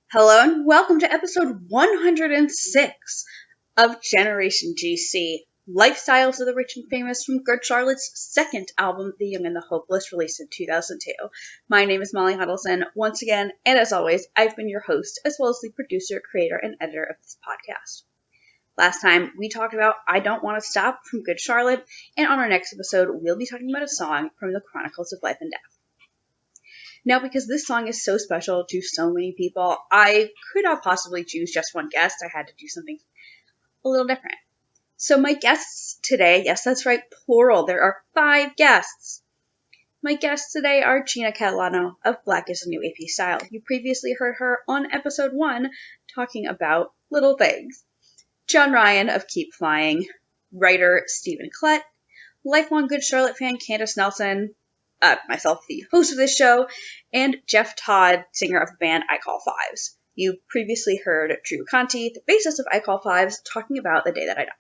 Hello and welcome to episode 106 of Generation GC, Lifestyles of the Rich and Famous from Good Charlotte's second album, The Young and the Hopeless, released in 2002. My name is Molly Huddleston, once again, and as always, I've been your host, as well as the producer, creator, and editor of this podcast. Last time, we talked about I Don't Want to Stop from Good Charlotte, and on our next episode, we'll be talking about a song from the Chronicles of Life and Death. Now, because this song is so special to so many people, I could not possibly choose just one guest. I had to do something a little different. So my guests today, yes, that's right, plural. There are 5 guests. My guests today are Gina Catalano of Black is the New AP Style. You previously heard her on episode 1 talking about little things. John Ryan of Keep Flying, writer Stephen Klett, lifelong Good Charlotte fan Candace Nelson, myself, the host of this show, and Jeff Todd, singer of the band I Call Fives. You previously heard Drew Conti, the bassist of I Call Fives, talking about The Day That I Die.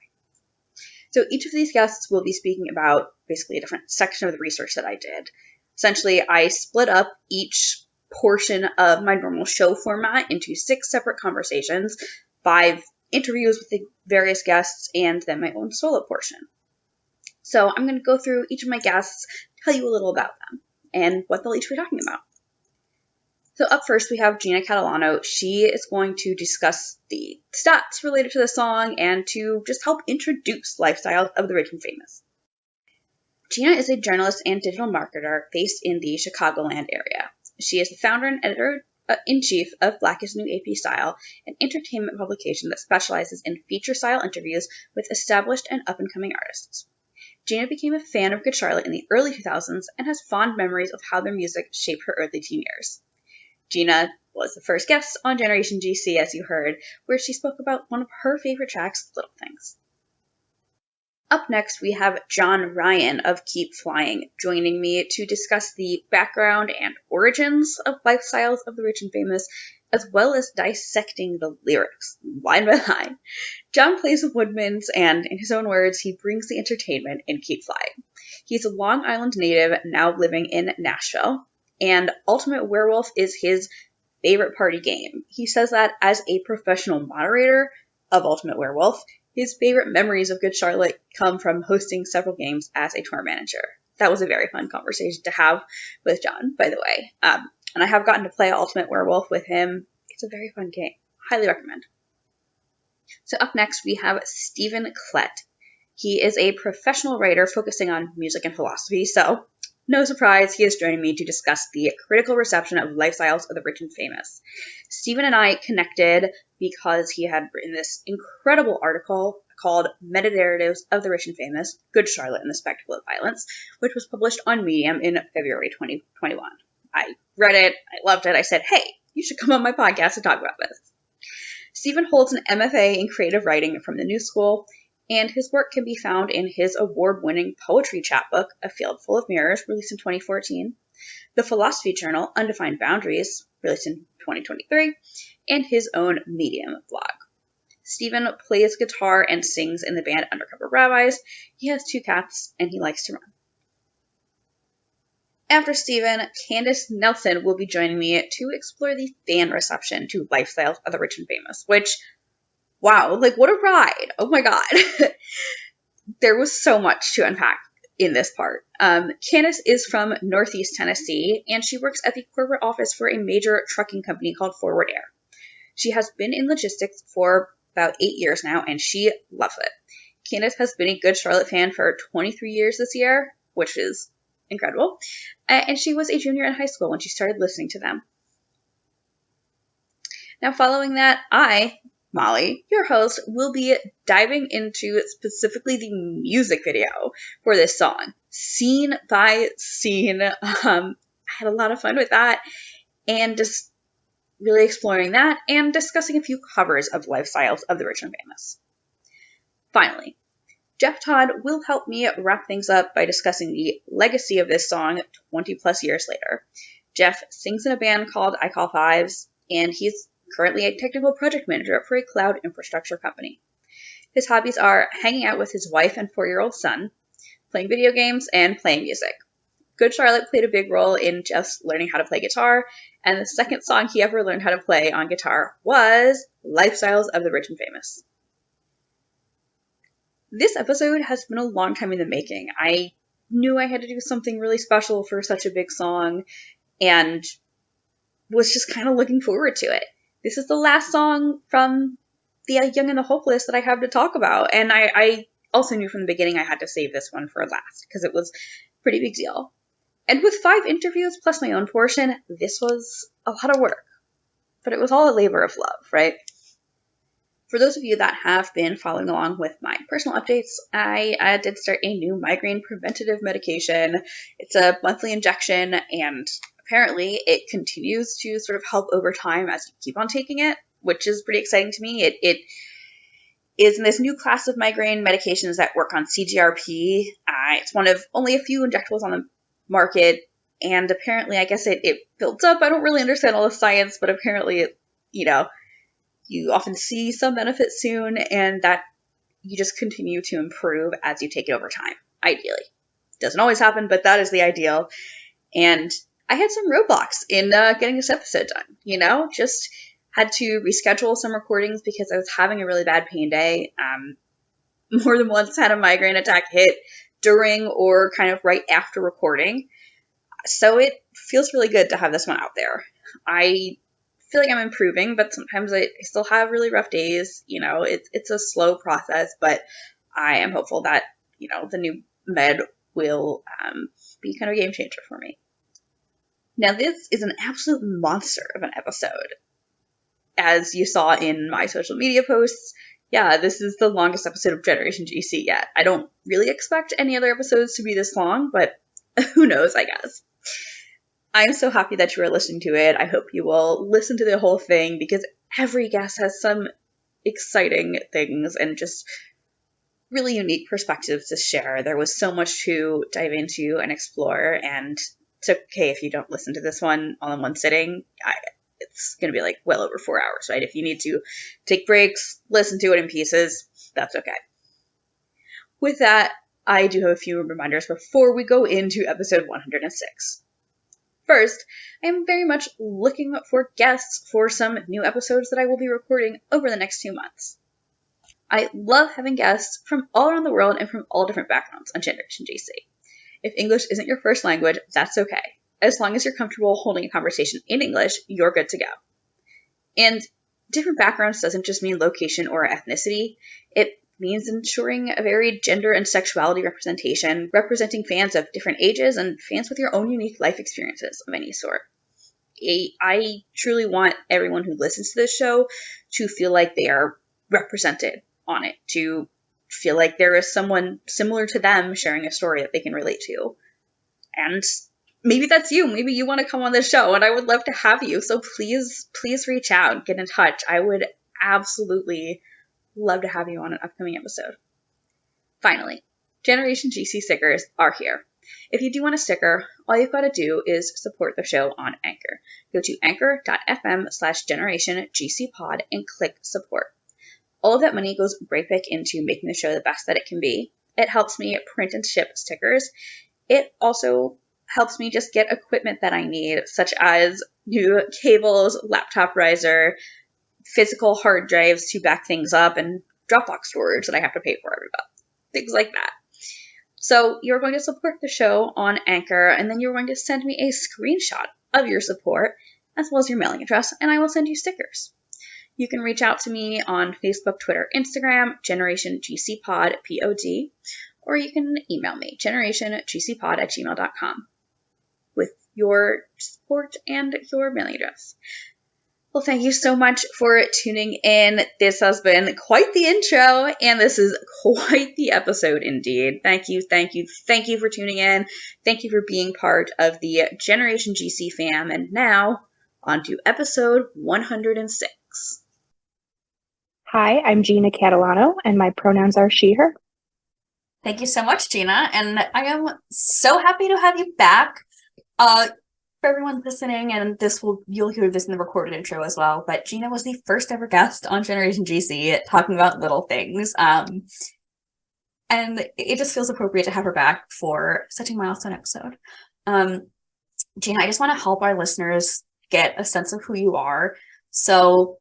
So each of these guests will be speaking about basically a different section of the research that I did. Essentially, I split up each portion of my normal show format into 6 separate conversations, 5 interviews with the various guests, and then my own solo portion. So I'm going to go through each of my guests, tell you a little about them, and what they'll each be talking about. So up first, we have Gina Catalano. She is going to discuss the stats related to the song and to just help introduce Lifestyles of the Rich and Famous. Gina is a journalist and digital marketer based in the Chicagoland area. She is the founder and editor-in-chief of Black is the New AP Style, an entertainment publication that specializes in feature-style interviews with established and up-and-coming artists. Gina became a fan of Good Charlotte in the early 2000s and has fond memories of how their music shaped her early teen years. Gina was the first guest on Generation GC, as you heard, where she spoke about one of her favorite tracks, Little Things. Up next, we have John Ryan of Keep Flying joining me to discuss the background and origins of Lifestyles of the Rich and Famous, as well as dissecting the lyrics, line by line. John plays the woodwinds, and in his own words, he brings the entertainment in Keep Flying. He's a Long Island native, now living in Nashville, and Ultimate Werewolf is his favorite party game. He says that as a professional moderator of Ultimate Werewolf, his favorite memories of Good Charlotte come from hosting several games as a tour manager. That was a very fun conversation to have with John, by the way. And I have gotten to play Ultimate Werewolf with him. It's a very fun game. Highly recommend. So up next, we have Stephen Klett. He is a professional writer focusing on music and philosophy, so no surprise, he is joining me to discuss the critical reception of Lifestyles of the Rich and Famous. Stephen and I connected because he had written this incredible article called Metanarratives of the Rich and Famous, Good Charlotte and the Spectacle of Violence, which was published on Medium in February 2021. I read it, I loved it, I said, hey, you should come on my podcast and talk about this. Stephen holds an MFA in creative writing from the New School, and his work can be found in his award-winning poetry chapbook, A Field Full of Mirrors, released in 2014, the philosophy journal, Undefined Boundaries, released in 2023, and his own Medium blog. Stephen plays guitar and sings in the band Undercover Rabbis. He has 2 cats, and he likes to run. After Stephen, Candace Nelson will be joining me to explore the fan reception to Lifestyles of the Rich and Famous, which, wow, like what a ride. Oh my god. There was so much to unpack in this part. Candace is from Northeast Tennessee, and she works at the corporate office for a major trucking company called Forward Air. She has been in logistics for about 8 years now, and she loves it. Candace has been a Good Charlotte fan for 23 years this year, which is incredible. And she was a junior in high school when she started listening to them. Now, following that, I, Molly, your host, will be diving into specifically the music video for this song, scene by scene. I had a lot of fun with that, and just really exploring that and discussing a few covers of Lifestyles of the Rich and Famous. Finally, Jeff Todd will help me wrap things up by discussing the legacy of this song 20 plus years later. Jeff sings in a band called I Call Fives, and he's currently a technical project manager for a cloud infrastructure company. His hobbies are hanging out with his wife and 4-year-old son, playing video games, and playing music. Good Charlotte played a big role in just learning how to play guitar, and the second song he ever learned how to play on guitar was Lifestyles of the Rich and Famous. This episode has been a long time in the making. I knew I had to do something really special for such a big song, and was just kind of looking forward to it. This is the last song from the Young and the Hopeless that I have to talk about, and I also knew from the beginning I had to save this one for last, because it was a pretty big deal. And with 5 interviews plus my own portion, this was a lot of work. But it was all a labor of love, right? For those of you that have been following along with my personal updates, I did start a new migraine preventative medication. It's a monthly injection, and apparently it continues to sort of help over time as you keep on taking it, which is pretty exciting to me. It is in this new class of migraine medications that work on CGRP. It's one of only a few injectables on the market, and apparently, I guess it builds up. I don't really understand all the science, but apparently, you often see some benefit soon, and that you just continue to improve as you take it over time, ideally. Doesn't always happen, but that is the ideal. And I had some roadblocks in getting this episode done, just had to reschedule some recordings because I was having a really bad pain day. More than once had a migraine attack hit during or kind of right after recording. So it feels really good to have this one out there. I feel like I'm improving, but sometimes I still have really rough days. It's a slow process, but I am hopeful that, the new med will be kind of a game changer for me. Now, this is an absolute monster of an episode. As you saw in my social media posts, yeah, this is the longest episode of Generation GC yet. I don't really expect any other episodes to be this long, but who knows, I guess. I'm so happy that you are listening to it. I hope you will listen to the whole thing, because every guest has some exciting things and just really unique perspectives to share. There was so much to dive into and explore, and it's okay if you don't listen to this one all in one sitting. It's going to be like well over 4 hours, right? If you need to take breaks, listen to it in pieces, that's okay. With that, I do have a few reminders before we go into episode 106. First, I am very much looking for guests for some new episodes that I will be recording over the next 2 months. I love having guests from all around the world and from all different backgrounds on Generation GC. If English isn't your first language, that's okay. As long as you're comfortable holding a conversation in English, you're good to go. And different backgrounds doesn't just mean location or ethnicity. It means ensuring a varied gender and sexuality representation, representing fans of different ages and fans with your own unique life experiences of any sort. I truly want everyone who listens to this show to feel like they are represented on it, to feel like there is someone similar to them sharing a story that they can relate to. And maybe that's you. Maybe you want to come on this show, and I would love to have you. So please reach out, get in touch. I would absolutely love to have you on an upcoming episode. Finally, Generation GC stickers are here. If you do want a sticker, all you've got to do is support the show on Anchor. Go to anchor.fm/generationgcpod and click support. All of that money goes right back into making the show the best that it can be. It helps me print and ship stickers. It also helps me just get equipment that I need, such as new cables, laptop riser, physical hard drives to back things up, and Dropbox storage that I have to pay for every month. Things like that. So you're going to support the show on Anchor, and then you're going to send me a screenshot of your support, as well as your mailing address, and I will send you stickers. You can reach out to me on Facebook, Twitter, Instagram, GenerationGCPod, POD, or you can email me, generationgcpod@gmail.com, with your support and your mailing address. Well, thank you so much for tuning in. This has been quite the intro, and this is quite the episode indeed. Thank you for tuning in. Thank you for being part of the Generation GC fam. And now, on to episode 106. Hi, I'm Gina Catalano, and my pronouns are she, her. Thank you so much, Gina, and I am so happy to have you back. For everyone listening, and you'll hear this in the recorded intro as well, but Gina was the first ever guest on Generation GC talking about little things. And it just feels appropriate to have her back for such a milestone episode. Gina, I just want to help our listeners get a sense of who you are. So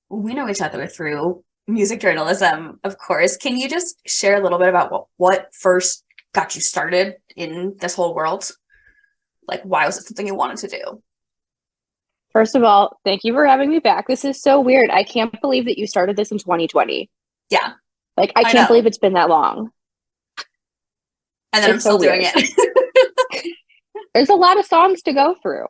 we know each other through music journalism, of course. Can you just share a little bit about what first got you started in this whole world? Like, why was it something you wanted to do? First of all, thank you for having me back. This is so weird. I can't believe that you started this in 2020. Yeah. Like, I can't believe it's been that long. And then I'm still doing it. There's a lot of songs to go through.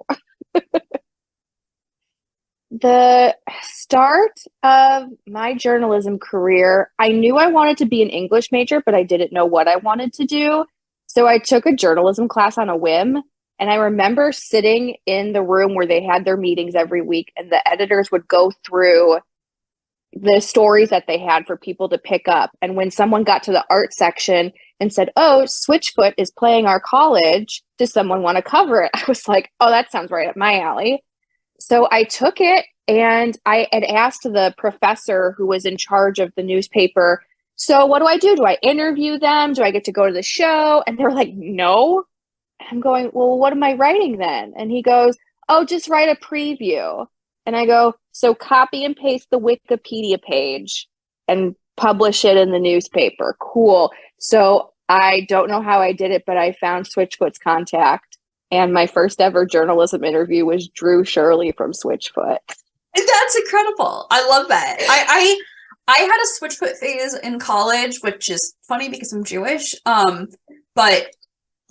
The start of my journalism career, I knew I wanted to be an English major, but I didn't know what I wanted to do. So I took a journalism class on a whim. And I remember sitting in the room where they had their meetings every week, and the editors would go through the stories that they had for people to pick up. And when someone got to the art section and said, "Oh, Switchfoot is playing our college, does someone want to cover it?" I was like, "Oh, that sounds right up my alley." So I took it, and I had asked the professor who was in charge of the newspaper, "So what do I do? Do I interview them? Do I get to go to the show?" And they're like, "No." I'm going, "Well, what am I writing then?" And he goes, "Oh, just write a preview." And I go, "So copy and paste the Wikipedia page and publish it in the newspaper." Cool. So I don't know how I did it, but I found Switchfoot's contact. And my first ever journalism interview was Drew Shirley from Switchfoot. That's incredible. I love that. I had a Switchfoot phase in college, which is funny because I'm Jewish. But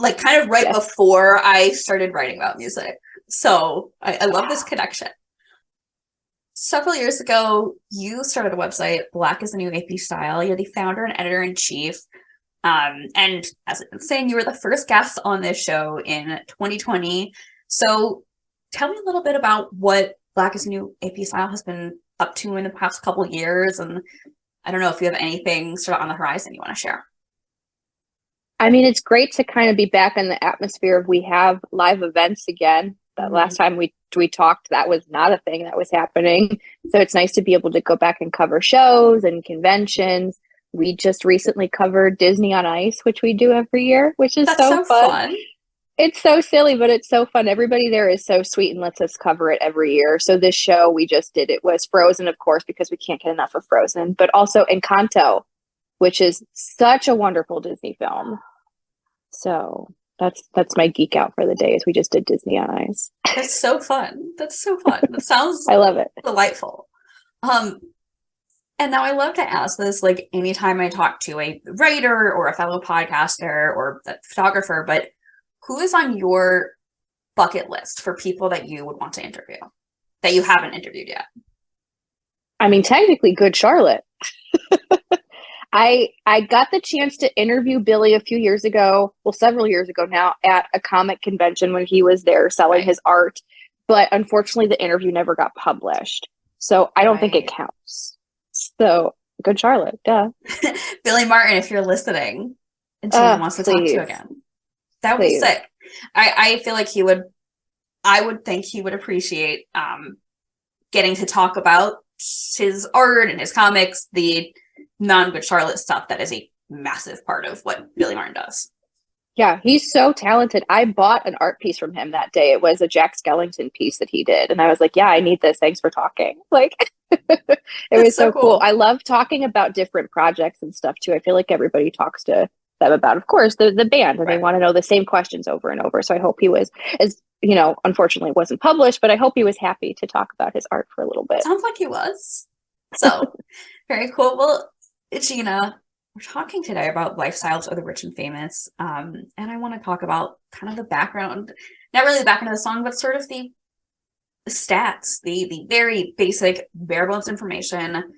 like kind of right before I started writing about music. So I love this connection. Several years ago, you started a website, Black is the New AP Style. You're the founder and editor-in-chief. And as I've been saying, you were the first guest on this show in 2020. So tell me a little bit about what Black is the New AP Style has been up to in the past couple of years. And I don't know if you have anything sort of on the horizon you want to share. I mean, it's great to kind of be back in the atmosphere of we have live events again. That last time we talked, that was not a thing that was happening. So it's nice to be able to go back and cover shows and conventions. We just recently covered Disney on Ice, which we do every year, which is so fun. It's so silly, but it's so fun. Everybody there is so sweet and lets us cover it every year. So this show we just did, it was Frozen, of course, because we can't get enough of Frozen, but also Encanto, which is such a wonderful Disney film. So that's my geek out for the day is we just did Disney on Ice. That's so fun. That's so fun. That sounds I love it. Delightful. And now I love to ask this, like anytime I talk to a writer or a fellow podcaster or a photographer, but who is on your bucket list for people that you would want to interview that you haven't interviewed yet? I mean, technically Good Charlotte. I got the chance to interview Billy a few years ago, well, several years ago now, at a comic convention when he was there selling his art. But unfortunately, the interview never got published. So I don't think it counts. So Good Charlotte, duh. Billy Martin, if you're listening and Gina wants to talk to you again, that would be sick. I feel like I would think he would appreciate getting to talk about his art and his comics, the non-Good Charlotte stuff that is a massive part of what Billy Martin does. Yeah, he's so talented. I bought an art piece from him that day. It was a Jack Skellington piece that he did. And I was like, yeah, I need this. Thanks for talking. Like, it was so cool. I love talking about different projects and stuff too. I feel like everybody talks to them about, of course, the band, and they want to know the same questions over and over. So I hope he was, as you know, unfortunately it wasn't published, but I hope he was happy to talk about his art for a little bit. Sounds like he was. So very cool. Well, Gina, we're talking today about lifestyles of the rich and famous, and I want to talk about kind of the background, not really the background of the song, but sort of the stats, the very basic bare bones information.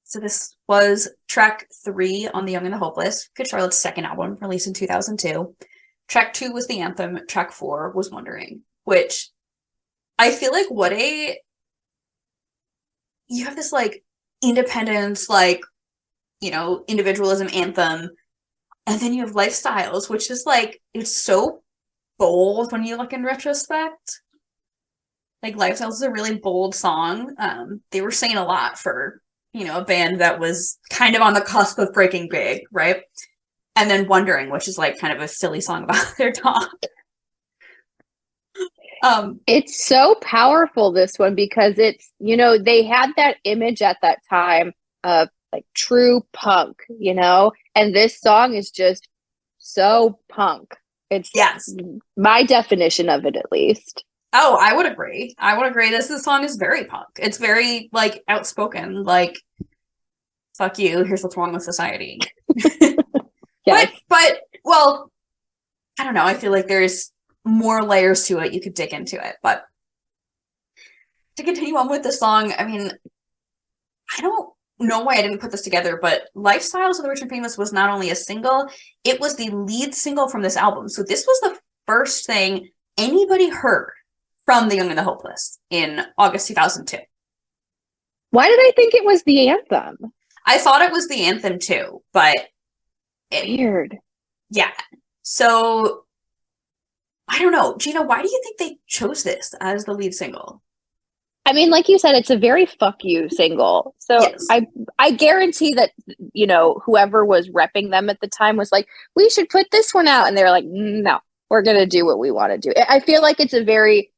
So this was track 3 on The Young and the Hopeless, Good Charlotte's second album, released in 2002. Track 2 was the anthem. Track 4 was Wondering, which I feel like you have this like independence, like, you know, individualism anthem, and then you have Lifestyles, which is like, it's so bold when you look in retrospect. Like Lifestyles is a really bold song. They were saying a lot for, you know, a band that was kind of on the cusp of breaking big, right? And then Wondering, which is like kind of a silly song about their dog. It's so powerful, this one, because it's, they had that image at that time of like true punk, and this song is just so punk. It's my definition of it, at least. Oh, I would agree. This song is very punk. It's very like outspoken, like, fuck you, here's what's wrong with society. Yes. But well, I don't know. I feel like there's more layers to it. You could dig into it. But to continue on with the song, I mean, I don't know why I didn't put this together, but Lifestyles of the Rich and Famous was not only a single, it was the lead single from this album. So this was the first thing anybody heard from The Young and the Hopeless in August 2002. Why did I think it was the anthem? I thought it was the anthem too, but weird. Yeah. So I don't know. Gina, why do you think they chose this as the lead single? I mean, like you said, it's a very fuck you single. So yes. I guarantee that, whoever was repping them at the time was like, we should put this one out. And they're like, no, we're going to do what we want to do. I feel like it's a very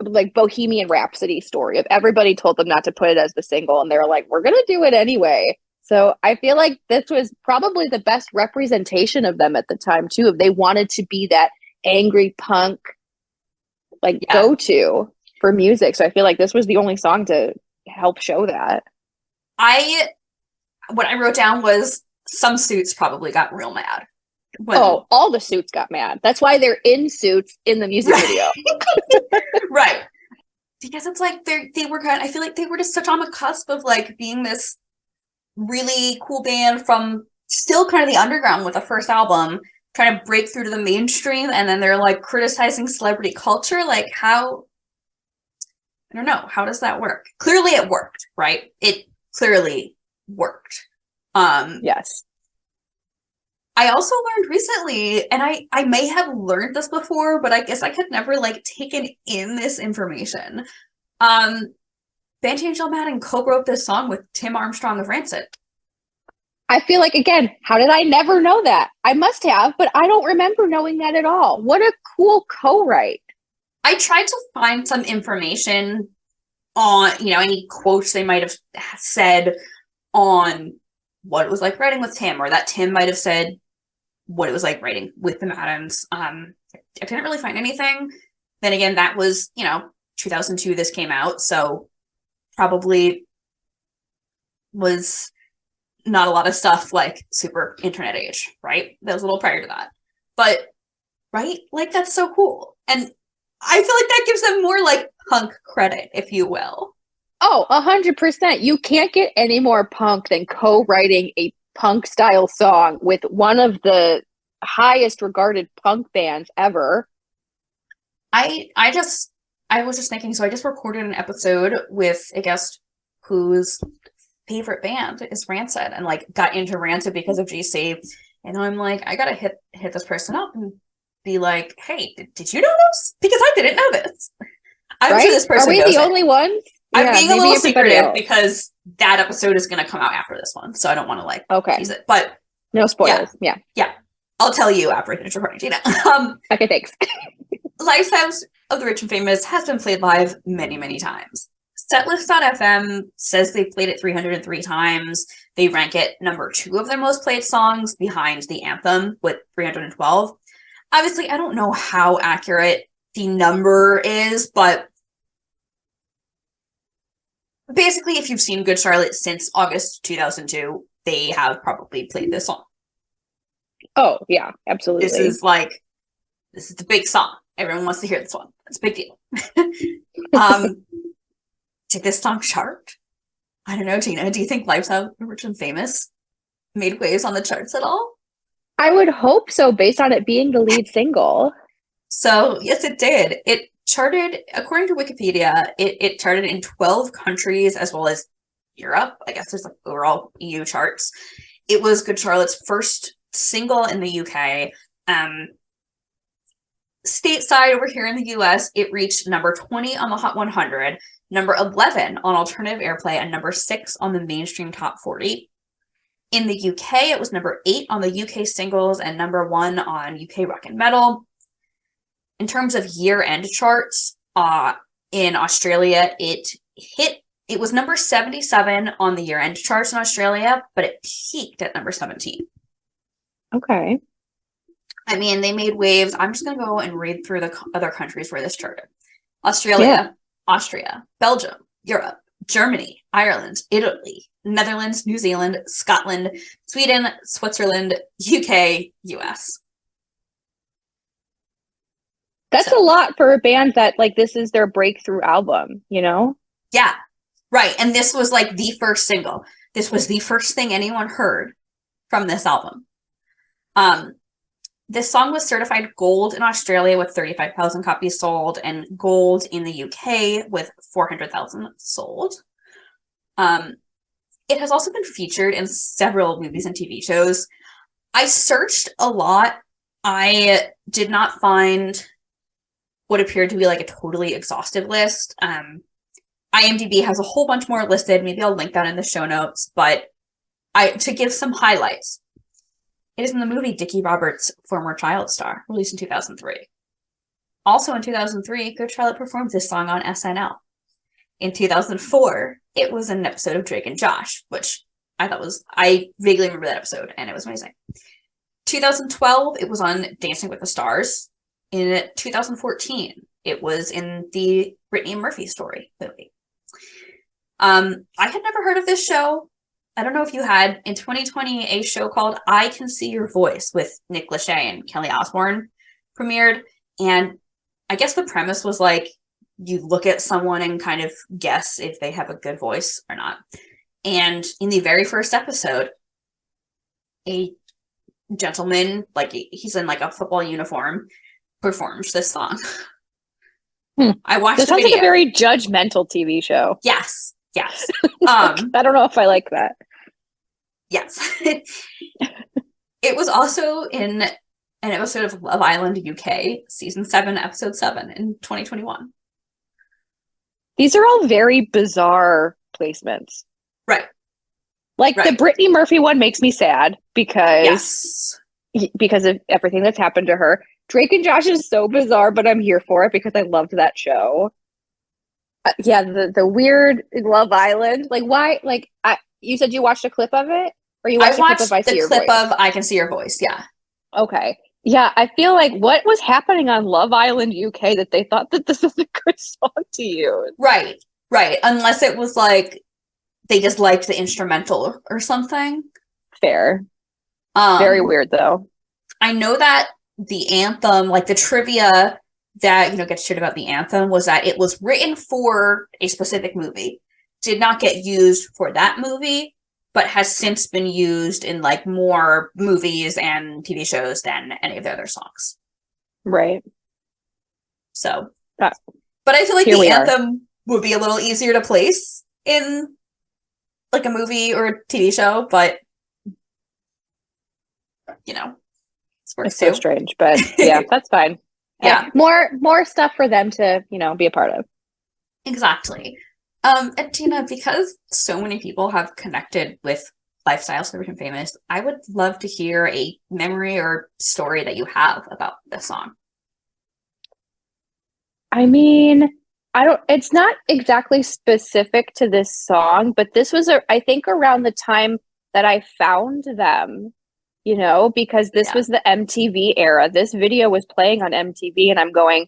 like Bohemian Rhapsody story of everybody told them not to put it as the single. And they're like, we're going to do it anyway. So I feel like this was probably the best representation of them at the time, too. If they wanted to be that angry punk, go-to for music. So I feel like this was the only song to help show that. What I wrote down was some suits probably got real mad. All the suits got mad. That's why they're in suits in the music video. Right. Because it's like they were I feel like they were just such on the cusp of like being this really cool band from still kind of the underground with the first album, trying to break through to the mainstream, and then they're like criticizing celebrity culture. Like, how, I don't know, how does that work? Clearly it worked, right? It clearly worked. Yes. I also learned recently, and I may have learned this before, but I guess I had never like taken in this information. Banty and Jill Madden co-wrote this song with Tim Armstrong of Rancid. I feel like, again, how did I never know that? I must have, but I don't remember knowing that at all. What a cool co-write. I tried to find some information on, any quotes they might have said on what it was like writing with Tim, or that Tim might have said what it was like writing with the Maddens. I didn't really find anything. Then again, that was, 2002 this came out, so probably was not a lot of stuff like super internet age, right? That was a little prior to that. But, right? Like, that's so cool. And I feel like that gives them more like punk credit, if you will. Oh, 100%. You can't get any more punk than co-writing a punk style song with one of the highest regarded punk bands ever. I was just thinking, so I just recorded an episode with a guest whose favorite band is Rancid, and like got into Rancid because of GC. And I'm like, I gotta hit this person up and be like, hey, did you know this? Because I didn't know this. I'm sure this person knows. Are we the only ones? I'm being a little secretive because that episode is going to come out after this one, so I don't want to tease it. But no spoilers. Yeah. I'll tell you after I finish recording, Gina. Okay, thanks. Lifestyles of the Rich and Famous has been played live many, many times. Setlist.fm says they played it 303 times. They rank it number 2 of their most played songs, behind the anthem with 312. Obviously, I don't know how accurate the number is, but basically, if you've seen Good Charlotte since August 2002, they have probably played this song. Oh, yeah, absolutely. This is the big song. Everyone wants to hear this one. It's a big deal. Did this song chart? I don't know, Gina. Do you think Lifestyles of Rich and Famous made waves on the charts at all? I would hope so, based on it being the lead single. So, yes, it did. It charted, according to Wikipedia, it charted in 12 countries as well as Europe. I guess there's like overall EU charts. It was Good Charlotte's first single in the UK. Stateside over here in the US, it reached number 20 on the Hot 100, number 11 on alternative airplay, and number 6 on the mainstream top 40. In the UK, it was number 8 on the UK singles and number 1 on UK rock and metal. In terms of year-end charts, in Australia, it was number 77 on the year-end charts in Australia, but it peaked at number 17. Okay. I mean, they made waves. I'm just going to go and read through the other countries where this charted. Australia, Austria, Belgium, Europe, Germany, Ireland, Italy, Netherlands, New Zealand, Scotland, Sweden, Switzerland, UK, US. That's a lot for a band that, like, this is their breakthrough album, you know? Yeah, right. And this was like the first single. This was the first thing anyone heard from this album. This song was certified gold in Australia with 35,000 copies sold, and gold in the UK with 400,000 sold. It has also been featured in several movies and TV shows. I searched a lot. I did not find what appeared to be like a totally exhaustive list. IMDb has a whole bunch more listed. Maybe I'll link that in the show notes. But to give some highlights, it is in the movie Dickie Roberts' former child star, released in 2003. Also in 2003, Good Charlotte performed this song on SNL. In 2004, it was an episode of Drake and Josh, which I vaguely remember that episode, and it was amazing. 2012, it was on Dancing with the Stars. In 2014, it was in the Brittany Murphy Story movie. I had never heard of this show. I don't know if you had. In 2020, a show called I Can See Your Voice with Nick Lachey and Kelly Osbourne premiered. And I guess the premise was like, you look at someone and kind of guess if they have a good voice or not. And in the very first episode, a gentleman, like he's in like a football uniform, performs this song. I watched this the sounds video. like a very judgmental TV show. Yes. I don't know if I like that. Yes. It was also in an episode of Love Island UK, season 7, episode 7 in 2021. These are all very bizarre placements. Right. Like the Brittany Murphy one makes me sad because of everything that's happened to her. Drake and Josh is so bizarre, but I'm here for it because I loved that show. The weird Love Island. Like, why? Like, you said you watched a clip of it? Or you watched a clip of I See Your Voice? of I Can See Your Voice, yeah. Okay. Yeah, I feel like what was happening on Love Island UK that they thought that this was a good song to use? Right. Unless it was like they just liked the instrumental or something. Fair. Very weird, though. I know that the anthem, like the trivia that, gets shared about the anthem was that it was written for a specific movie, did not get used for that movie, but has since been used in like more movies and TV shows than any of their other songs. Right. So, but I feel like the anthem would be a little easier to place in like a movie or a TV show, but it's so strange, but yeah, that's fine. Yeah. More stuff for them to, be a part of. Exactly. And Gina, because so many people have connected with Lifestyles of the Rich and Famous, I would love to hear a memory or story that you have about this song. I mean, it's not exactly specific to this song, but this was, I think, around the time that I found them, because this was the MTV era. This video was playing on MTV, and I'm going,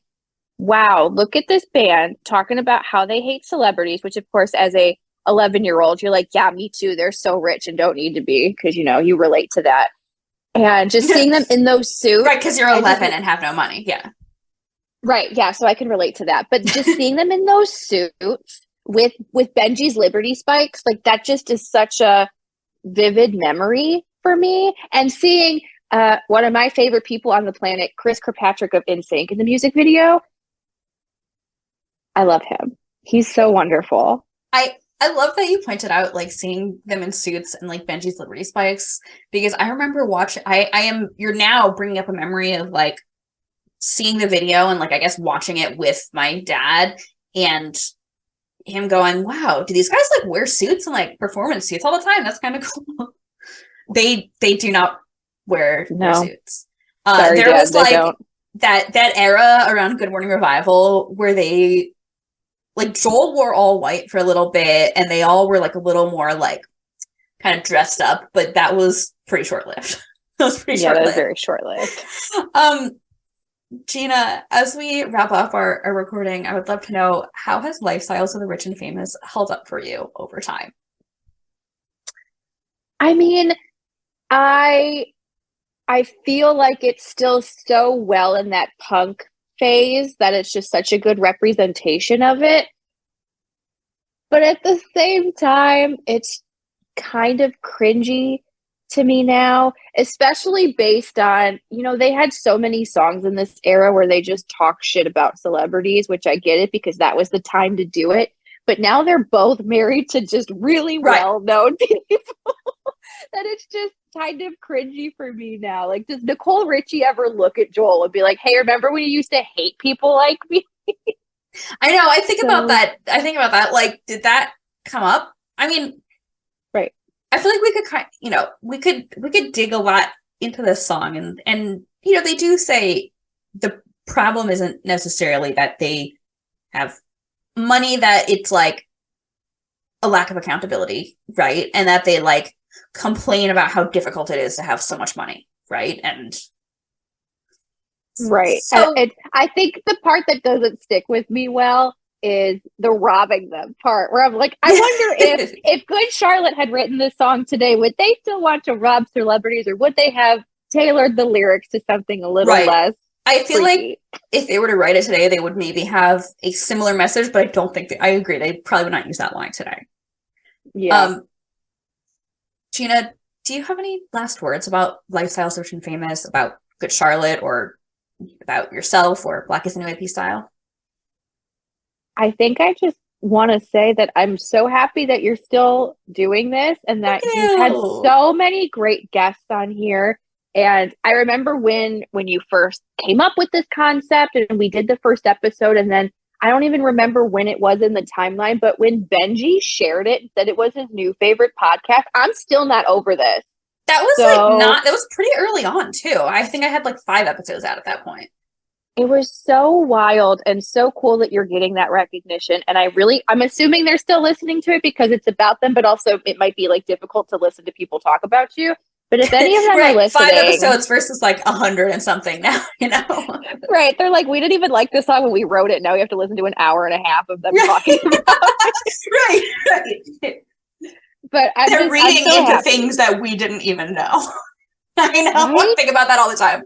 wow, look at this band talking about how they hate celebrities, which, of course, as a 11-year-old, you're like, yeah, me too. They're so rich and don't need to be because, you relate to that. And just seeing them in those suits. Right, because you're 11 and have no money. Yeah. Right. Yeah. So I can relate to that. But just seeing them in those suits with Benji's Liberty spikes, like that just is such a vivid memory for me. And seeing one of my favorite people on the planet, Chris Kirkpatrick of NSYNC, in the music video. I love him. He's so wonderful. I love that you pointed out like seeing them in suits and like Benji's Liberty spikes, because I remember watching. You're now bringing up a memory of like seeing the video and like I guess watching it with my dad and him going, "Wow, do these guys like wear suits and like performance suits all the time? That's kind of cool." They do not wear suits. Sorry, there Dad, was like don't. that era around Good Morning Revival where they like Joel wore all white for a little bit, and they all were like a little more like kind of dressed up, but that was pretty short lived. That was pretty short lived. That was very short lived. Gina, as we wrap up our recording, I would love to know, how has Lifestyles of the Rich and Famous held up for you over time? I mean, I feel like it's still so well in that punk phase that it's just such a good representation of it. But at the same time, it's kind of cringy to me now, especially based on, they had so many songs in this era where they just talk shit about celebrities, which I get it because that was the time to do it. But now they're both married to just really well-known people that it's just kind of cringy for me now. Like, does Nicole Richie ever look at Joel and be like, hey, remember when you used to hate people like me? I know. I think about that. Like, did that come up? I mean, right. I feel like we could we could dig a lot into this song, and they do say the problem isn't necessarily that they have money, that it's like a lack of accountability, right? And that they like complain about how difficult it is to have so much money, right? And right. So I think the part that doesn't stick with me well is the robbing them part, where I'm like, I wonder if Good Charlotte had written this song today, would they still want to rob celebrities, or would they have tailored the lyrics to something a little less? I feel like if they were to write it today, they would maybe have a similar message, but I don't think I agree. They probably would not use that line today. Yeah. Gina, do you have any last words about Lifestyles of Rich and Famous, about Good Charlotte, or about yourself, or Black is the New AP style? I think I just want to say that I'm so happy that you're still doing this, and that you've had so many great guests on here. And I remember when you first came up with this concept and we did the first episode, and then I don't even remember when it was in the timeline, but when Benji shared it and said it was his new favorite podcast, I'm still not over this. That was that was pretty early on too. I think I had like 5 episodes out at that point. It was so wild and so cool that you're getting that recognition. And I'm assuming they're still listening to it because it's about them, but also it might be like difficult to listen to people talk about you. But if any of them are listening, 5 episodes versus like 100 and something now, Right. They're like, we didn't even like this song when we wrote it. Now we have to listen to an hour and a half of them talking about it. Right. But they're reading into things that we didn't even know. I know. Right? I think about that all the time.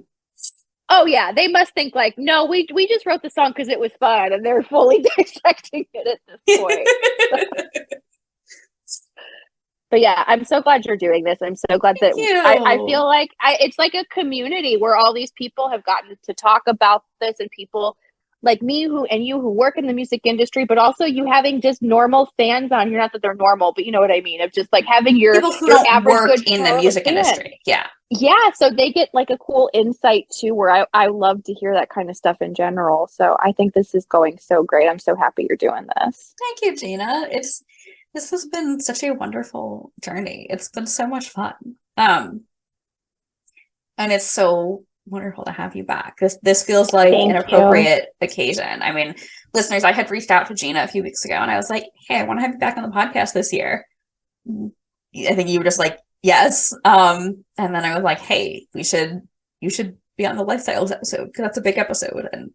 Oh yeah, they must think like, no, we just wrote the song because it was fun, and they're fully dissecting it at this point. But yeah, I'm so glad you're doing this. I'm so glad that I feel like it's like a community where all these people have gotten to talk about this, and people like me who work in the music industry, but also you having just normal fans on here. Not that they're normal, but you know what I mean, of just like having your people who don't work in the music industry. Yeah, so they get like a cool insight too, where I love to hear that kind of stuff in general. So I think this is going so great. I'm so happy you're doing this. Thank you, Gina. This has been such a wonderful journey. It's been so much fun. And it's so wonderful to have you back. This feels like an appropriate occasion. I mean, listeners, I had reached out to Gina a few weeks ago and I was like, hey, I want to have you back on the podcast this year. I think you were just like, yes. And then I was like, hey, you should be on the Lifestyles episode because that's a big episode and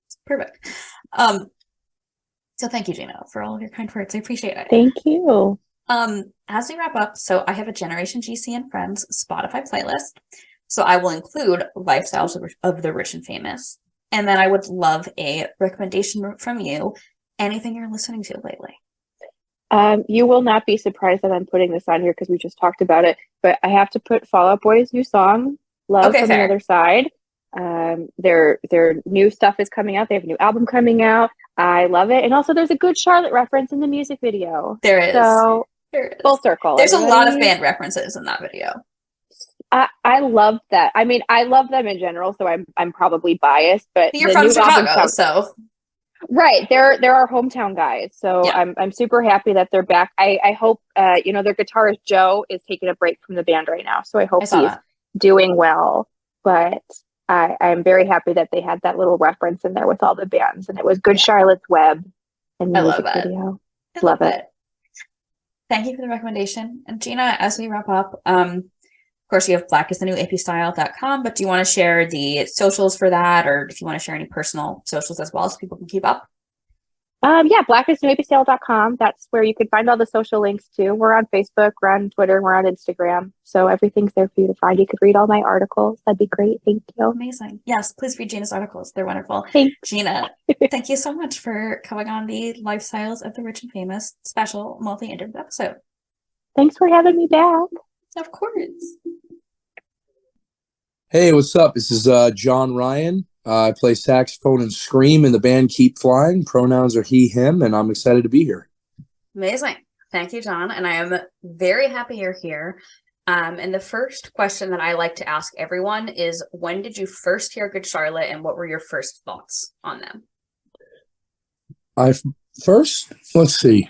it's perfect. So thank you, Gina, for all of your kind words. I appreciate it. Thank you. As we wrap up, so I have a Generation GC and Friends Spotify playlist. So I will include Lifestyles of the Rich and Famous. And then I would love a recommendation from you. Anything you're listening to lately. You will not be surprised that I'm putting this on here because we just talked about it. But I have to put Fall Out Boy's new song, Love from the Other Side. Their new stuff is coming out. They have a new album coming out. I love it. And also there's a Good Charlotte reference in the music video. There is. So there is. Full circle. There's a lot of band references in that video. I love that. I mean, I love them in general, so I'm probably biased, but you're from Chicago, so Right. They're our hometown guys. So Yeah. I'm super happy that they're back. I hope their guitarist Joe is taking a break from the band right now. So I hope I saw he's that. doing well. But I'm very happy that they had that little reference in there with all the bands, and it was Good Charlotte's Web and I love music it. video. I Love it. Thank you for the recommendation. And Gina, as we wrap up, of course you have blackisthenewapstyle.com, but do you want to share the socials for that, or if you want to share any personal socials as well so people can keep up? blackistnewapstyle.com. That's where you can find all the social links too. We're on Facebook, we're on Twitter, we're on Instagram. So everything's there for you to find. You could read all my articles. That'd be great. Thank you. Amazing. Yes, please read Gina's articles. They're wonderful. Thanks. Gina, thank you so much for coming on the Lifestyles of the Rich and Famous special multi-interview episode. Thanks for having me back. Of course. Hey, what's up? This is John Ryan. I play saxophone and scream in the band Keep Flying. Pronouns are he, him, and I'm excited to be here. Amazing. Thank you, John. And I am very happy you're here. And the first question that I like to ask everyone is, when did you first hear Good Charlotte, and what were your first thoughts on them? Let's see.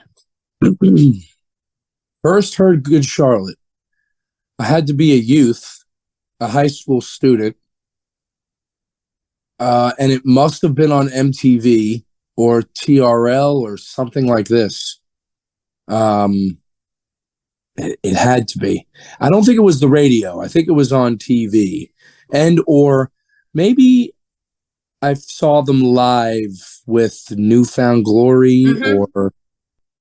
First heard Good Charlotte. I had to be a youth, a high school student, and it must have been on MTV or TRL or something like this. It had to be. I don't think it was the radio. I think it was on TV, or maybe I saw them live with Newfound Glory, or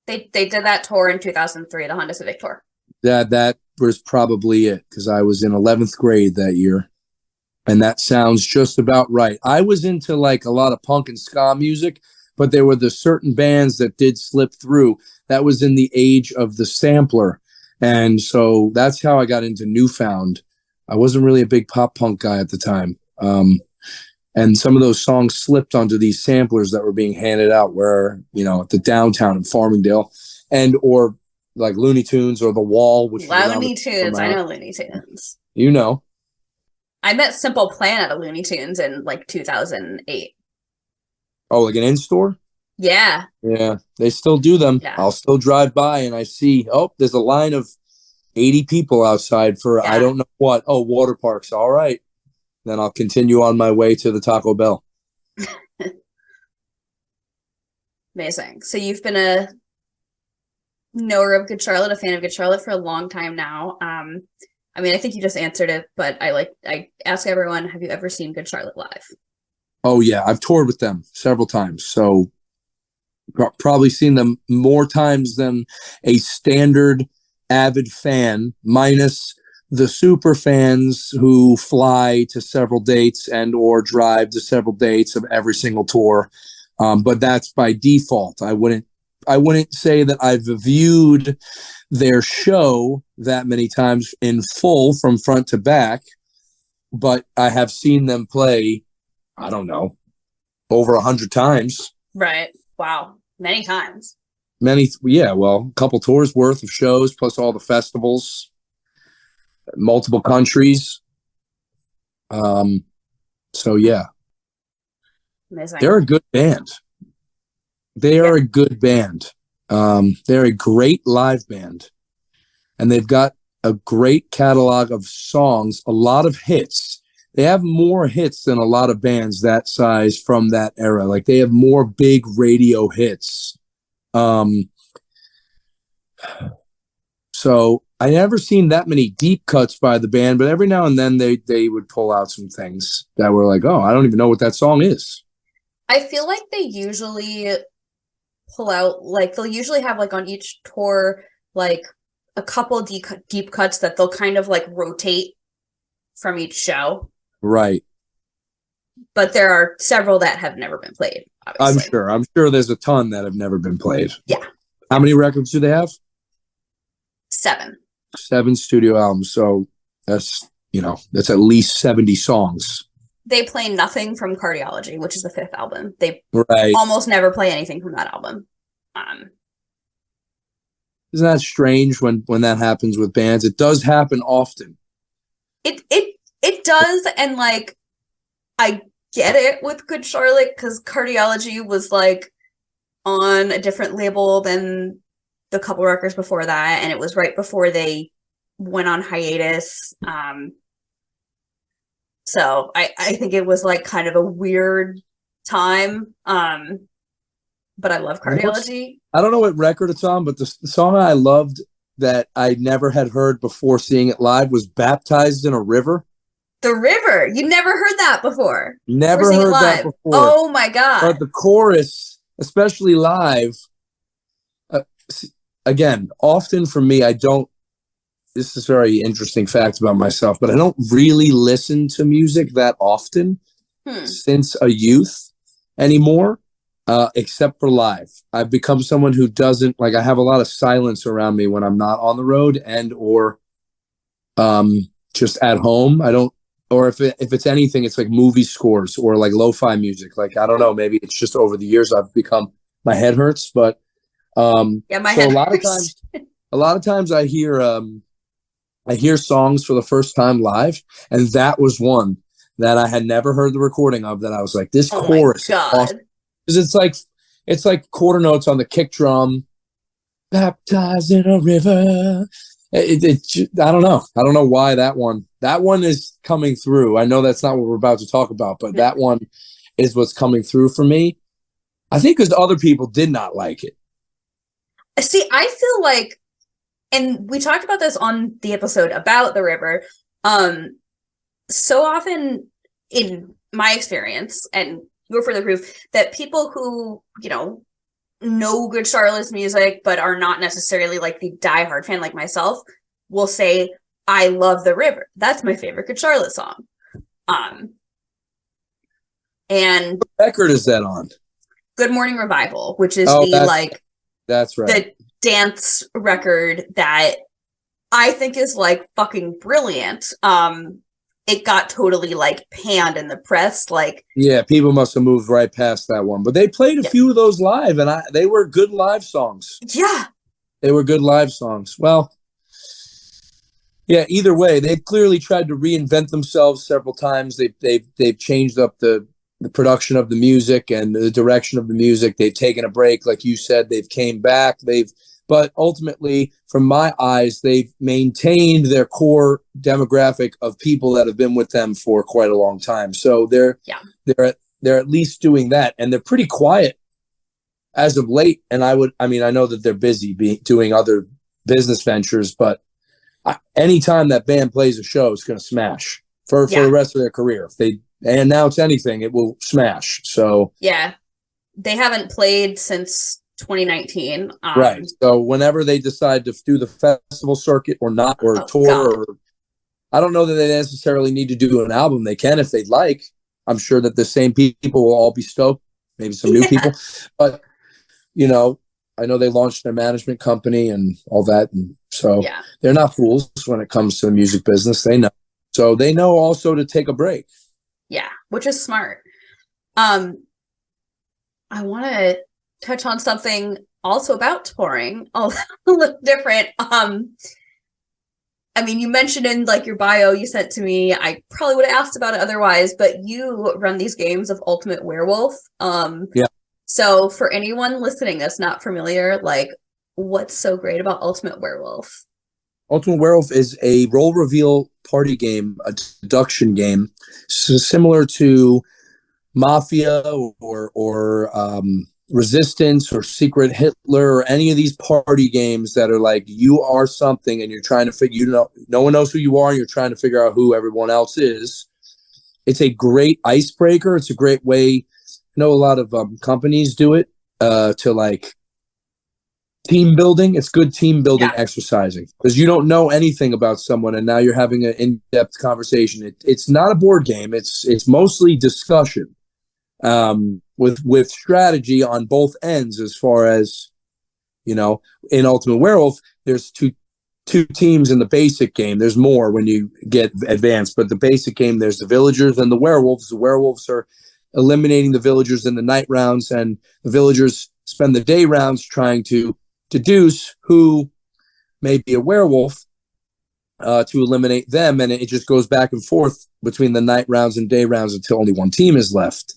they did that tour in 2003, the Honda Civic tour. That was probably it, because I was in 11th grade that year, and that sounds just about right. I was into like a lot of punk and ska music, but there were the certain bands that did slip through. That was in the age of the sampler, and so that's how I got into Newfound. I wasn't really a big pop punk guy at the time, and some of those songs slipped onto these samplers that were being handed out where, at the downtown in Farmingdale, or like Looney Tunes or The Wall. Which Looney Tunes. I know Looney Tunes. I met Simple Plan at a Looney Tunes in like 2008. Oh, like an in-store? Yeah. Yeah, they still do them. Yeah. I'll still drive by and I see, there's a line of 80 people outside for I don't know what. Oh, water parks. All right. Then I'll continue on my way to the Taco Bell. Amazing. So you've been a knower of Good Charlotte, a fan of Good Charlotte for a long time now. I think you just answered it, but I ask everyone, have you ever seen Good Charlotte live? Oh yeah, I've toured with them several times. So probably seen them more times than a standard avid fan, minus the super fans who fly to several dates and or drive to several dates of every single tour. But that's by default. I wouldn't say that I've viewed their show that many times in full from front to back, but I have seen them play, I don't know, over 100 times. Right. Wow. Many times. A couple tours worth of shows, plus all the festivals, multiple countries. So yeah. Amazing. They're a good band. They are a good band. They're a great live band, and they've got a great catalog of songs, a lot of hits. They have more hits than a lot of bands that size from that era. Like, they have more big radio hits. So I never seen that many deep cuts by the band, but every now and then they would pull out some things that were like, oh, I don't even know what that song is. I feel like they usually pull out, like, they'll usually have, like, on each tour, like, a couple deep cuts that they'll kind of, like, rotate from each show. Right. But there are several that have never been played, obviously. I'm sure there's a ton that have never been played. Yeah. How many records do they have? 7. 7 studio albums. So that's at least 70 songs. They play nothing from Cardiology, which is the 5th album. They right. almost never play anything from that album. Isn't that strange when that happens with bands? It does happen often. It does, and like I get it with Good Charlotte because Cardiology was like on a different label than the couple records before that, and it was right before they went on hiatus. So I think it was like kind of a weird time. But I love Cardiology. I don't know what record it's on, but the song I loved that I never had heard before seeing it live was Baptized in a River. The River. You never heard that before. Never heard that before. Oh my God. But the chorus, especially live, again, often for me, this is a very interesting fact about myself, but I don't really listen to music that often since a youth anymore, except for live. I've become someone who doesn't, like, I have a lot of silence around me when I'm not on the road and or just at home. I don't, or if it's anything, it's like movie scores or like lo-fi music. Like, I don't know, maybe it's just over the years I've become, my head hurts, but my head hurts. A lot of times I hear songs for the first time live, and that was one that I had never heard the recording of that I was like, this chorus is awesome. Because it's like quarter notes on the kick drum, baptized in a river. I don't know why that one is coming through. I know that's not what we're about to talk about, but that one is what's coming through for me. I think because other people did not like it. See, I feel like, and we talked about this on the episode about the river, so often in my experience, and you're further proof, that people who, know Good Charlotte's music, but are not necessarily like the diehard fan like myself, will say, I love the river. That's my favorite Good Charlotte song. And what record is that on? Good Morning Revival, which is that's right. The dance record that I think is like fucking brilliant. It got totally like panned in the press. Like, yeah, people must have moved right past that one, but they played a few of those live, and they were good live songs. Yeah, they were good live songs. Well, yeah. Either way, they've clearly tried to reinvent themselves several times. They've changed up the production of the music and the direction of the music. They've taken a break, like you said. They've came back. But ultimately, from my eyes, they've maintained their core demographic of people that have been with them for quite a long time. So they're at least doing that, and they're pretty quiet as of late. And I know that they're busy doing other business ventures, but anytime that band plays a show, it's going to smash for the rest of their career. If they announce anything, it will smash. So yeah, they haven't played since 2019. Right. So whenever they decide to do the festival circuit or not, or tour, or I don't know that they necessarily need to do an album. They can if they'd like. I'm sure that the same people will all be stoked. Maybe some new people, but I know they launched their management company and all that, and so they're not fools when it comes to the music business. They know, so they know also to take a break. Yeah, which is smart. I want to touch on something also about touring, a little different. You mentioned in like your bio you sent to me, I probably would have asked about it otherwise, but you run these games of Ultimate Werewolf. So for anyone listening that's not familiar, like, what's so great about Ultimate Werewolf? Ultimate Werewolf is a role reveal party game, a deduction game, so similar to Mafia or Resistance or Secret Hitler or any of these party games that are like you are something and you're trying to figure, no one knows who you are and you're trying to figure out who everyone else is. It's a great icebreaker. It's a great way. I know a lot of companies do it to like team building. It's good team building exercising because you don't know anything about someone and now you're having an in-depth conversation. It's not a board game. It's mostly discussion. With strategy on both ends, as far as in Ultimate Werewolf, there's two teams in the basic game. There's more when you get advanced, but the basic game, there's the villagers and the werewolves. The werewolves are eliminating the villagers in the night rounds, and the villagers spend the day rounds trying to deduce who may be a werewolf. to eliminate them, and it just goes back and forth between the night rounds and day rounds until only one team is left.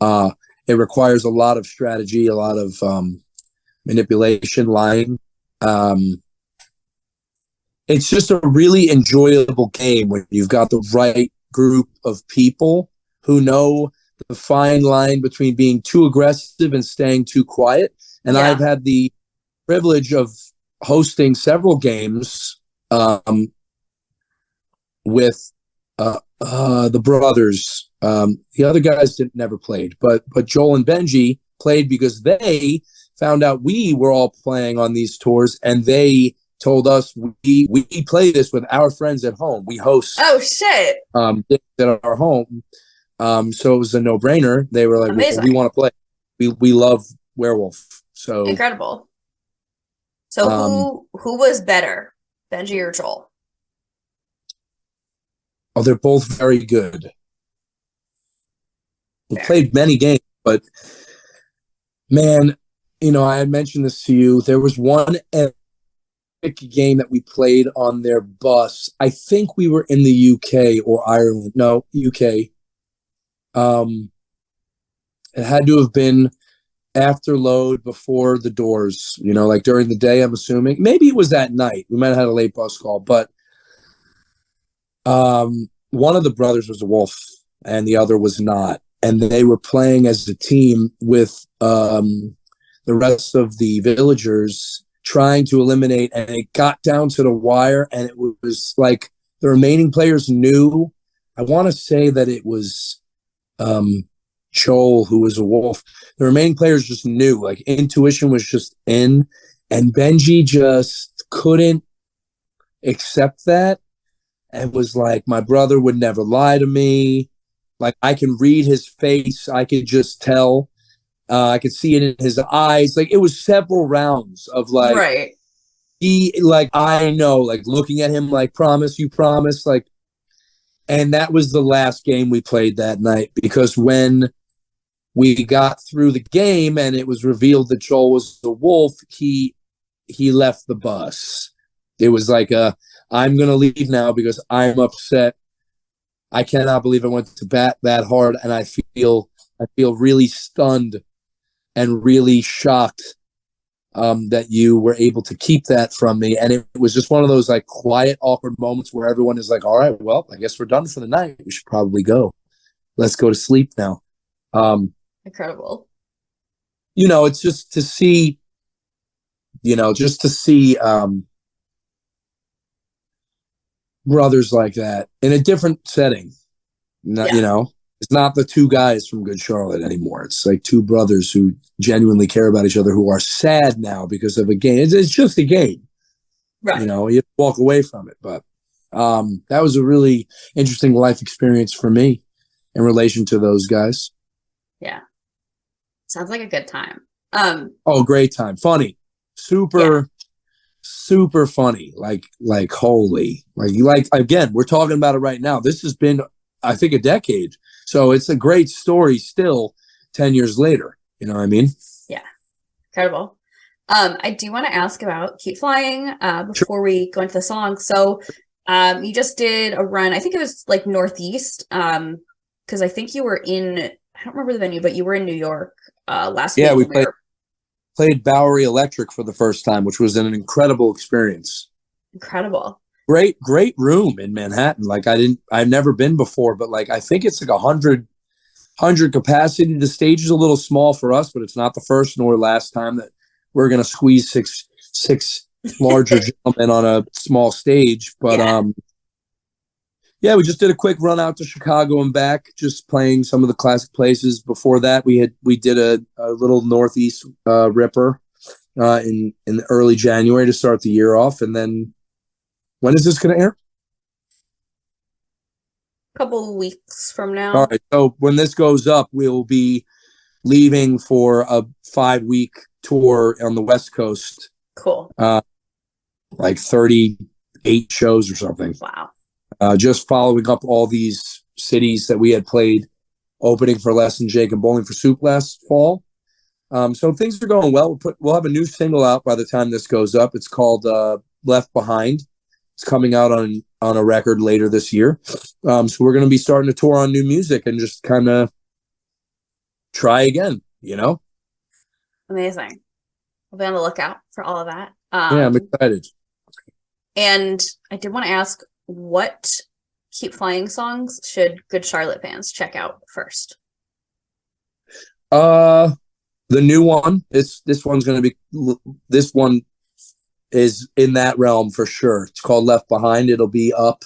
It requires a lot of strategy, a lot of manipulation, lying. It's just a really enjoyable game when you've got the right group of people who know the fine line between being too aggressive and staying too quiet. And Yeah. I've had the privilege of hosting several games with the brothers. The other guys never played, but Joel and Benji played because they found out we were all playing on these tours, and they told us we play this with our friends at home. We host Oh shit! at our home, so it was a no-brainer. They were like, Amazing. we want to play. We love Werewolf. So Incredible. So who was better, Benji or Joel? oh, they're both very good. We Fair. played many games, but man, I had mentioned this to you. There was one epic game that we played on their bus. I think we were in the UK or Ireland. No, UK. It had to have been after load, before the doors, like during the day, I'm assuming. Maybe it was that night. We might have had a late bus call, but one of the brothers was a wolf and the other was not. And they were playing as a team with the rest of the villagers trying to eliminate, and it got down to the wire, and it was like the remaining players knew. I want to say that it was Joel, who was a wolf. The remaining players just knew, like intuition was just in, and Benji just couldn't accept that and was like, my brother would never lie to me. Like, I can read his face. I could just tell. I could see it in his eyes. Like, it was several rounds of like, Right. I know, like looking at him, like, promise, you promise, like, and that was the last game we played that night, because when we got through the game and it was revealed that Joel was the wolf, he left the bus. It was like I'm going to leave now because I'm upset. I cannot believe I went to bat that hard, and I feel really stunned and really shocked that you were able to keep that from me. And it was just one of those like quiet, awkward moments where everyone is like, all right, well, I guess we're done for the night. We should probably go. Let's go to sleep now. Incredible. It's just to see, brothers like that in a different setting. It's not the two guys from Good Charlotte anymore. It's like two brothers who genuinely care about each other, who are sad now because of a game. It's just a game. Right. You walk away from it. But that was a really interesting life experience for me in relation to those guys. Yeah. Sounds like a good time. Oh, great time. Funny. Super funny. Like holy. Like again, we're talking about it right now. This has been, I think, a decade. So it's a great story still 10 years later. You know what I mean? Yeah. Incredible. I do want to ask about Keep Flying before we go into the song. So you just did a run, I think it was like Northeast, because I think you were I don't remember the venue, but you were in New York last week. Yeah, we played Bowery Electric for the first time, which was an incredible experience. Incredible. Great room in Manhattan. Like I've never been before, but like I think it's like 100 capacity. The stage is a little small for us, but it's not the first nor last time that we're gonna squeeze six larger gentlemen on a small stage. But yeah, we just did a quick run out to Chicago and back, just playing some of the classic places. Before that, we did a little Northeast ripper in early January to start the year off, and then when is this going to air? A couple weeks from now. All right, so when this goes up, we'll be leaving for a 5-week tour on the West Coast. Cool. Like 38 shows or something. Wow. Just following up all these cities that we had played, opening for Less Than Jake and Bowling for Soup last fall. So things are going well. We'll have a new single out by the time this goes up. It's called Left Behind. It's coming out on a record later this year. So we're going to be starting to tour on new music and just kind of try again, you know? Amazing. I'll be on the lookout for all of that. Yeah, I'm excited. And I did want to ask, what Keep Flying songs should Good Charlotte fans check out first? The new one. This one is in that realm for sure. It's called Left Behind. It'll be up,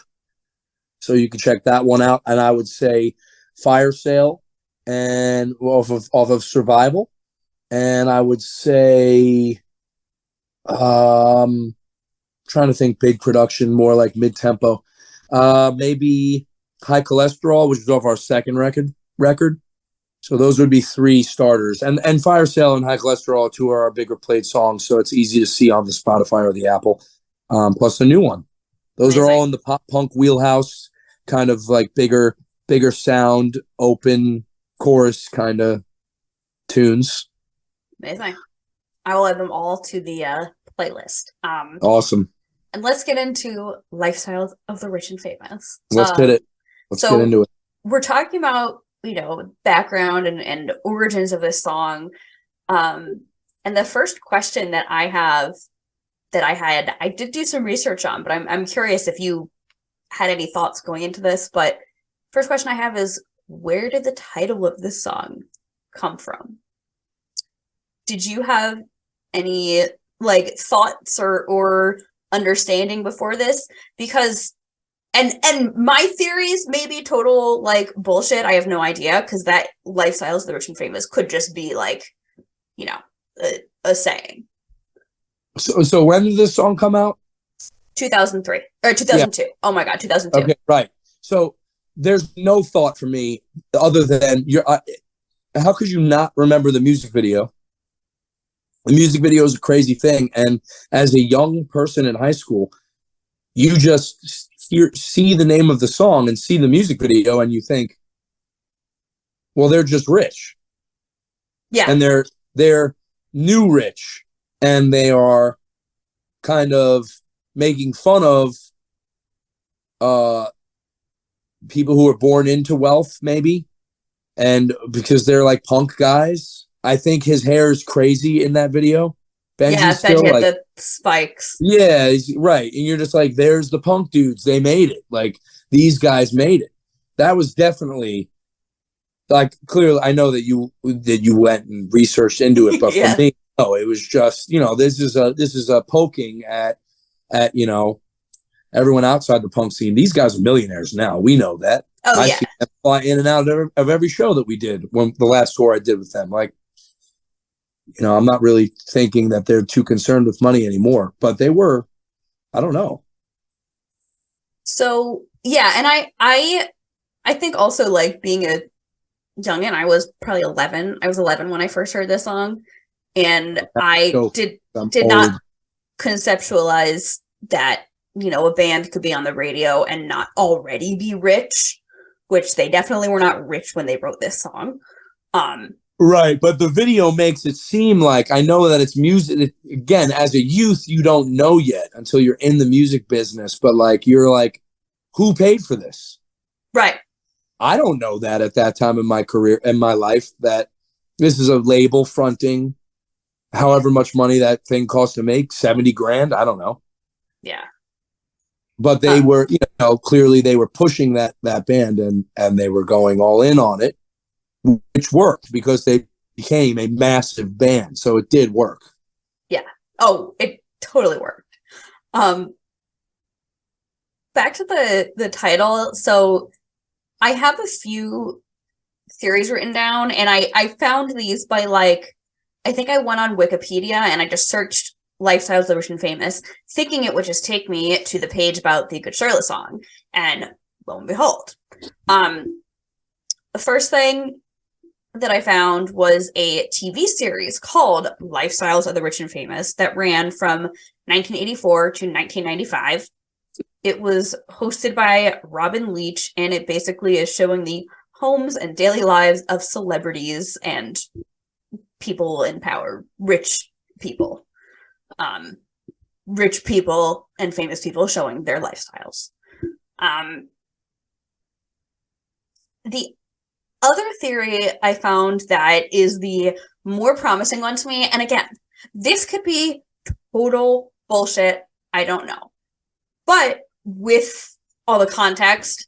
so you can check that one out. And I would say Fire Sale and off of Survival. And I would say trying to think big production, more like mid-tempo. Maybe High Cholesterol, which is off our second record. So those would be 3 starters. And Fire Sale and High Cholesterol, 2 are our bigger played songs, so it's easy to see on the Spotify or the Apple. Plus the new one. Those Amazing. are all in the pop punk wheelhouse, kind of like bigger sound, open chorus kind of tunes. Amazing. I will add them all to the playlist. Awesome. And let's get into Lifestyles of the Rich and Famous. Let's get it. Let's get into it. We're talking about, background and origins of this song. And the first question that I did do some research on, but I'm curious if you had any thoughts going into this. But first question I have is, where did the title of this song come from? Did you have any thoughts or understanding before this? Because and my theories may be total bullshit. I have no idea, because that Lifestyles of the Rich and Famous could just be a saying. So when did this song come out? 2003 or 2002. Yeah. Oh my god, 2002. Okay, right. So there's no thought for me other than how could you not remember the music video? The music video is a crazy thing, and as a young person in high school, you just see the name of the song and see the music video, and you think, well, they're just rich. Yeah. And they're new rich, and they are kind of making fun of people who are born into wealth, maybe, and because they're like punk guys. I think his hair is crazy in that video. Benji's Benji had the spikes. Yeah, right. And you're just like, there's the punk dudes. They made it. Like, these guys made it. That was definitely, clearly, I know that you went and researched into it, but for me, no, it was just, this is a poking at everyone outside the punk scene. These guys are millionaires now. We know that. Oh, I see them fly in and out of every show that we did when the last tour I did with them. I'm not really thinking that they're too concerned with money anymore, but they were. I don't know. So yeah, and I think also being a youngin', I was probably 11. I was 11 when I first heard this song, and I did not conceptualize that a band could be on the radio and not already be rich, which they definitely were not rich when they wrote this song. Right, but the video makes it seem like, I know that it's music. Again, as a youth, you don't know yet until you're in the music business, but you're like, who paid for this? Right. I don't know that at that time in my career, in my life, that this is a label fronting however much money that thing cost to make, 70 grand. I don't know. Yeah. But they were, clearly they were pushing that band and they were going all in on it, which worked because they became a massive band. So it did work. Yeah. Oh, it totally worked. Back to the title. So I have a few theories written down, and I found these by I think I went on Wikipedia and I just searched Lifestyles of the Rich and Famous, thinking it would just take me to the page about the Good Charlotte song. And lo and behold, the first thing that I found was a TV series called Lifestyles of the Rich and Famous that ran from 1984 to 1995. It was hosted by Robin Leach, and it basically is showing the homes and daily lives of celebrities and people in power, rich people. rich people and famous people showing their lifestyles. The other theory I found that is the more promising one to me, and again, this could be total bullshit, I don't know. But with all the context,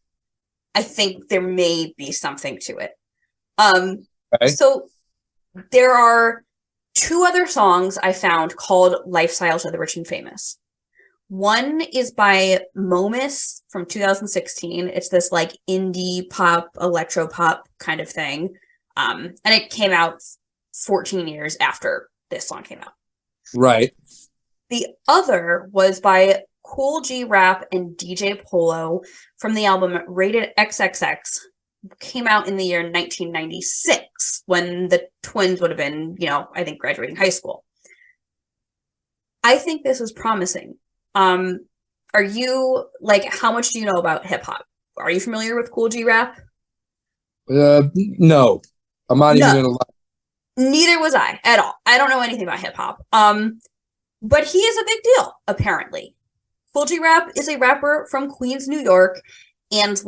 I think there may be something to it. Okay. So there are 2 other songs I found called Lifestyles of the Rich and Famous. One is by Momus from 2016. It's this like indie pop, electro pop kind of thing. And it came out 14 years after this song came out. Right. The other was by Cool G Rap and DJ Polo from the album Rated XXX. Came out in the year 1996 when the twins would have been, I think graduating high school. I think this is promising. Are you how much do you know about hip hop? Are you familiar with Cool G Rap? No, I'm not even gonna lie. Neither was I at all. I don't know anything about hip hop. But he is a big deal, apparently. Cool G Rap is a rapper from Queens, New York, and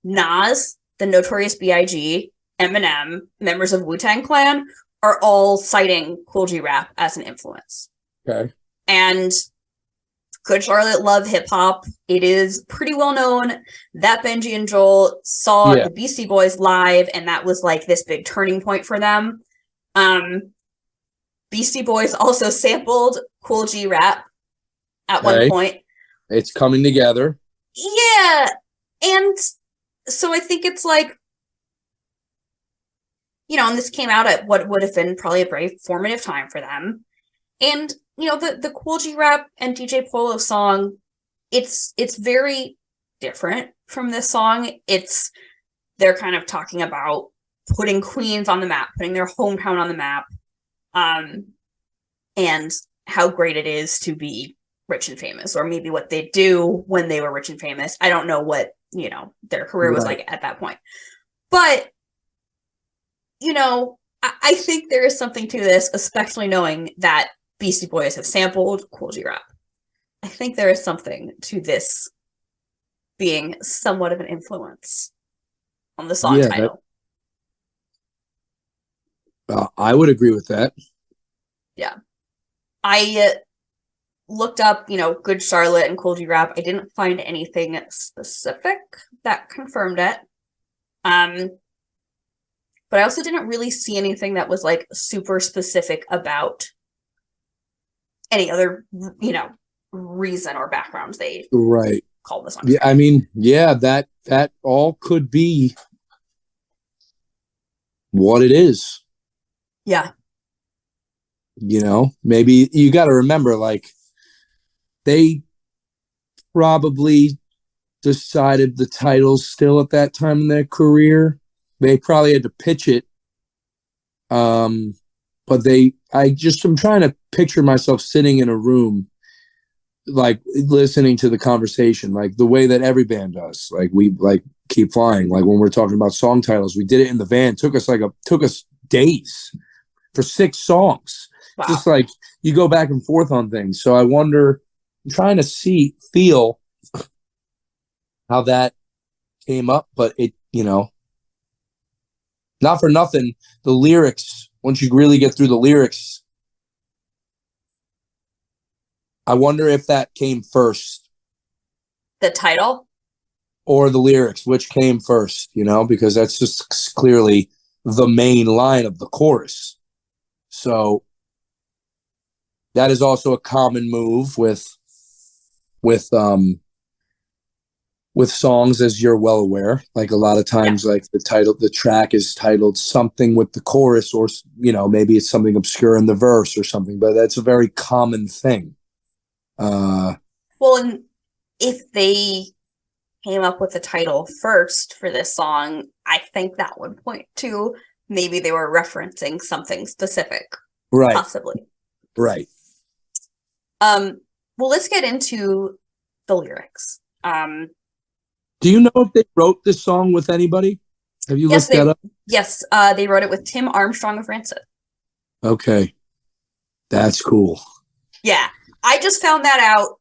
Nas, the Notorious B.I.G., Eminem, members of Wu-Tang Clan are all citing Cool G Rap as an influence. Okay. And Good Charlotte love hip hop. It is pretty well known that Benji and Joel saw the Beastie Boys live, and that was this big turning point for them. Beastie Boys also sampled Cool G Rap at one point. It's coming together. Yeah. And so I think it's and this came out at what would have been probably a very formative time for them. And, the Cool G Rap and DJ Polo song, it's very different from this song. They're kind of talking about putting Queens on the map, putting their hometown on the map, and how great it is to be rich and famous, or maybe what they do when they were rich and famous. I don't know what, their career was like at that point. But, I think there is something to this, especially knowing that Beastie Boys have sampled Cool G Rap. I think there is something to this being somewhat of an influence on the song title. I would agree with that. Yeah. I looked up, Good Charlotte and Cool G Rap. I didn't find anything specific that confirmed it. But I also didn't really see anything that was super specific about any other, reason or background they called this on. Yeah, I mean, that all could be what it is. Yeah. Maybe you got to remember, they probably decided the titles still at that time in their career. They probably had to pitch it. But I'm trying to picture myself sitting in a room, listening to the conversation, the way that every band does. We keep flying. When we're talking about song titles, we did it in the van. Took us days for 6 songs. Wow. Just you go back and forth on things. So I wonder, I'm trying to feel how that came up, but it, not for nothing, the lyrics, once you really get through the lyrics, I wonder if that came first. The title? Or the lyrics, which came first, because that's just clearly the main line of the chorus. So that is also a common move with songs, as you're well aware. A lot of times, the track is titled something with the chorus, or maybe it's something obscure in the verse or something. But that's a very common thing. Well, and if they came up with the title first for this song, I think that would point to maybe they were referencing something specific, right? Possibly, right. Well, let's get into the lyrics. Do you know if they wrote this song with anybody? Have you looked that up? Yes, they wrote it with Tim Armstrong of Rancid. Okay. That's cool. Yeah. I just found that out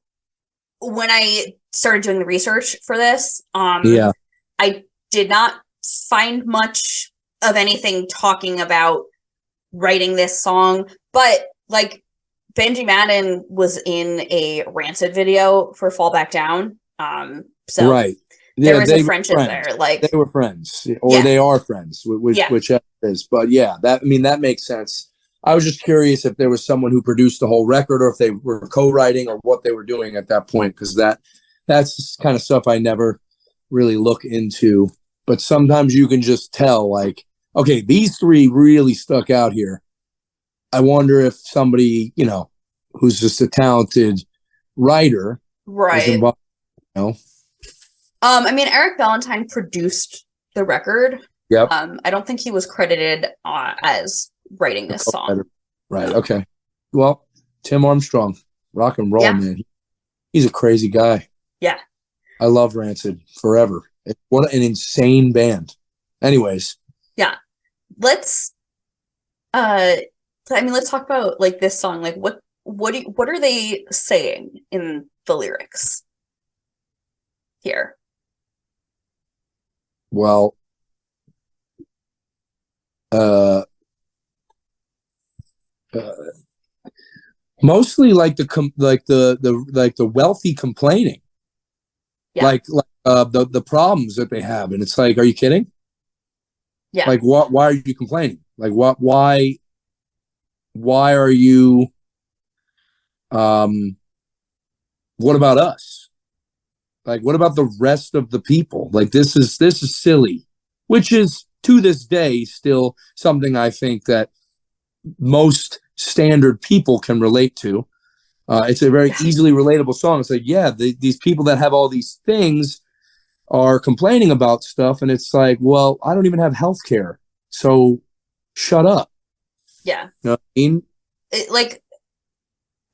when I started doing the research for this. Yeah. I did not find much of anything talking about writing this song, but like Benji Madden was in a Rancid video for Fall Back Down. So right. there Yeah, was a friendship there. Like they were friends, or they are friends, whichever it is. But yeah, that makes sense. I was just curious if there was someone who produced the whole record, or if they were co-writing, or what they were doing at that point, because that's kind of stuff I never really look into. But sometimes you can just tell, like, okay, these three really stuck out here. I wonder if somebody, who's just a talented writer, was involved. I mean, Eric Valentine produced the record. Yep. I don't think he was credited as writing this song. Right. Okay. Well, Tim Armstrong, rock and roll, man. He's a crazy guy. Yeah. I love Rancid forever. What an insane band. Anyways. Yeah. Let's talk about like this song. Like what are they saying in the lyrics here? Well, mostly like the wealthy complaining, like the problems that they have, and it's like, are you kidding? Yeah. Like, why are you complaining? Like, why are you? What about us? Like, what about the rest of the people? Like, this is silly, which is to this day still something I think that most standard people can relate to. It's a very easily relatable song. It's like, these people that have all these things are complaining about stuff, and it's like, well, I don't even have health care, so shut up. Yeah. You know what I mean?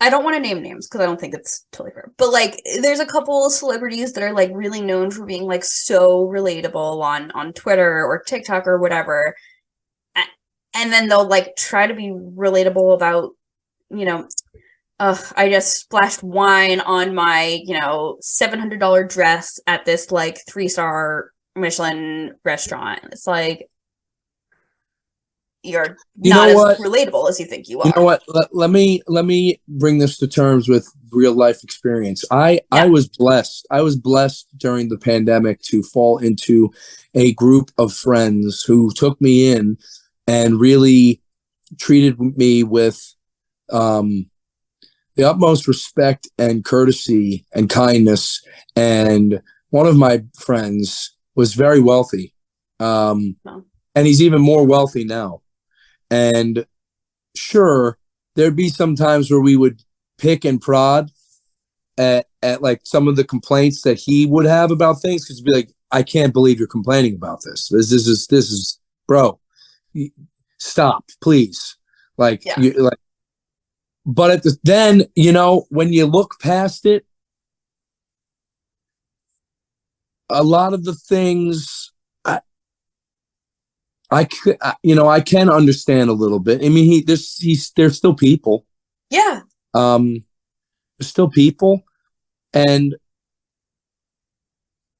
I don't want to name names because I don't think it's totally fair. But like, there's a couple of celebrities that are like really known for being like so relatable on Twitter or TikTok or whatever. And then they'll like try to be relatable about, I just splashed wine on my, $700 dress at this like 3-star Michelin restaurant. It's like, you're not as relatable as you think you are. You know what? Let me bring this to terms with real life experience. I was blessed. I was blessed during the pandemic to fall into a group of friends who took me in and really treated me with the utmost respect and courtesy and kindness. And one of my friends was very wealthy, and he's even more wealthy now. And sure, there'd be some times where we would pick and prod at like some of the complaints that he would have about things, because he'd be like, I can't believe you're complaining about this. This is bro, stop, please. Like, but then, when you look past it, a lot of the things I can understand a little bit. I mean, there's still people. Yeah. There's still people, and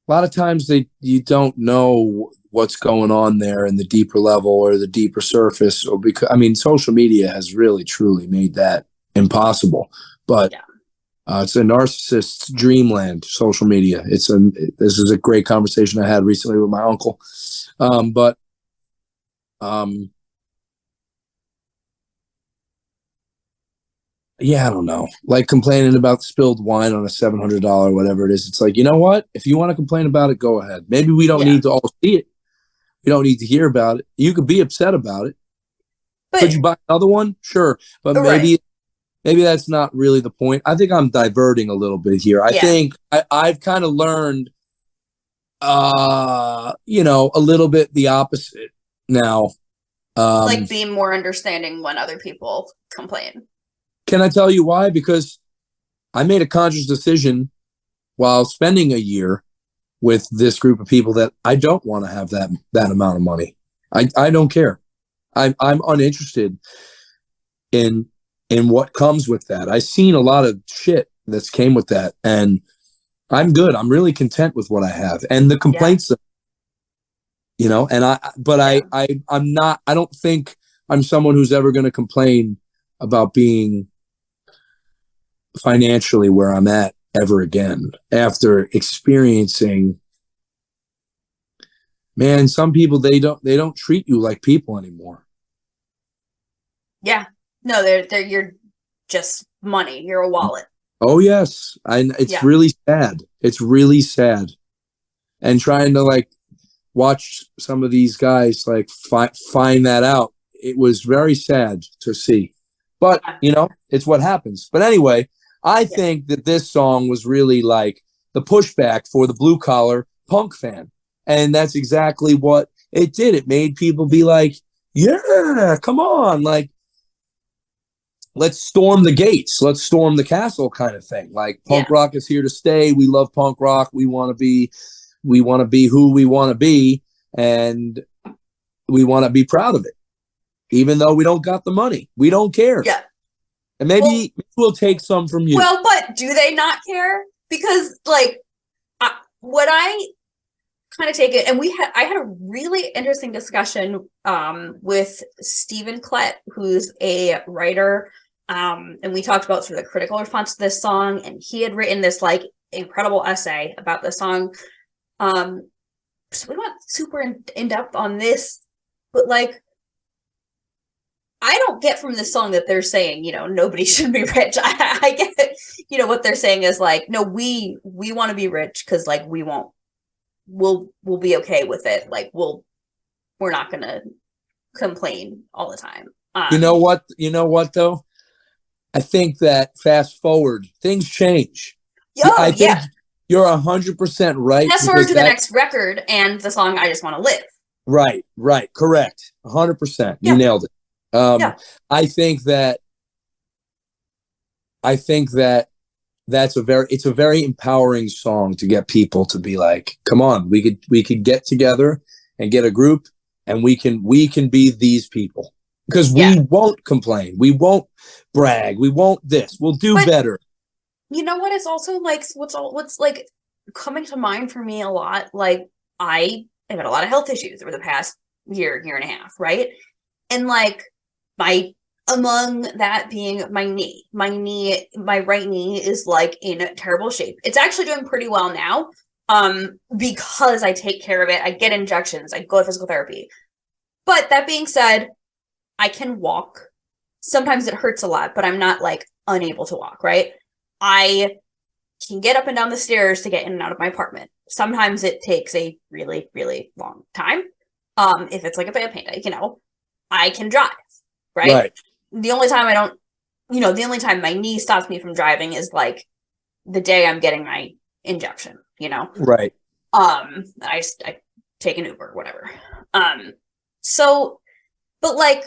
a lot of times you don't know what's going on there in the deeper level or the deeper surface, or because social media has really truly made that impossible. But it's a narcissist's dreamland, social media. This is a great conversation I had recently with my uncle. I don't know. Like complaining about spilled wine on a $700, whatever it is. It's like, you know what? If you want to complain about it, go ahead. Maybe we don't need to all see it. We don't need to hear about it. You could be upset about it. But could you buy another one? Sure. But maybe that's not really the point. I think I'm diverting a little bit here. I think I've kind of learned, a little bit the opposite now. Like being more understanding when other people complain. Can I tell you why? Because I made a conscious decision while spending a year with this group of people that I don't want to have that amount of money. I don't care. I'm uninterested in and what comes with that. I've seen a lot of shit that's came with that, and I'm good. I'm really content with what I have, and the complaints, and I'm not. I don't think I'm someone who's ever going to complain about being financially where I'm at ever again after experiencing. Man, some people they don't treat you like people anymore. Yeah. No, they're you're just money. You're a wallet. Oh yes. It's really sad. It's really sad. And trying to like watch some of these guys like find that out. It was very sad to see. But, it's what happens. But anyway, I think that this song was really like the pushback for the blue collar punk fan. And that's exactly what it did. It made people be like, yeah, come on. Like, let's storm the gates. Let's storm the castle kind of thing. Like punk rock is here to stay. We love punk rock. We want to be who we want to be. And we want to be proud of it. Even though we don't got the money. We don't care. Yeah. And maybe we'll take some from you. Well, but do they not care? Because like what I kind of take it, and I had a really interesting discussion with Stephen Klett, who's a writer, and we talked about sort of the critical response to this song, and he had written this like incredible essay about the song. So we went super in depth on this, but like I don't get from this song that they're saying, nobody should be rich. I get, what they're saying is like, no, we want to be rich because like we'll be okay with it. Like we're not gonna complain all the time. You know what though? I think that fast forward, things change. I think you're 100% right. Fast forward to the next record and the song "I Just Want to Live." Right, correct, 100%. You nailed it. I think that it's a very empowering song to get people to be like, come on, we could get together and get a group and we can be these people because we won't complain. We won't brag. We won't this. We'll do better. You know what? It's also like, what's like coming to mind for me a lot. Like I've had a lot of health issues over the past year and a half. Right. And like, among that being my right knee is like in terrible shape. It's actually doing pretty well now, because I take care of it. I get injections. I go to physical therapy. But that being said, I can walk. Sometimes it hurts a lot, but I'm not like unable to walk, right? I can get up and down the stairs to get in and out of my apartment. Sometimes it takes a really, really long time. If it's like a bad pain day, I can drive. Right. The only time the only time my knee stops me from driving is like the day I'm getting my injection, Right. I take an Uber, whatever. So, but like,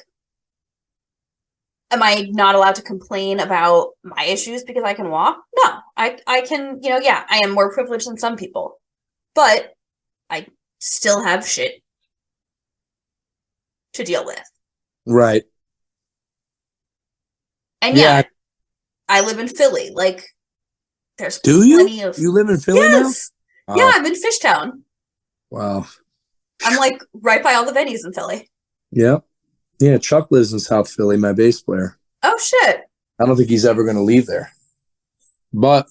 am I not allowed to complain about my issues because I can walk? No, I can, I am more privileged than some people, but I still have shit to deal with. Right. And I live in Philly. Like, there's plenty of... You live in Philly now? Oh. Yeah, I'm in Fishtown. Wow. I'm like right by all the venues in Philly. Yeah. Yeah, Chuck lives in South Philly, my bass player. Oh, shit. I don't think he's ever going to leave there. But,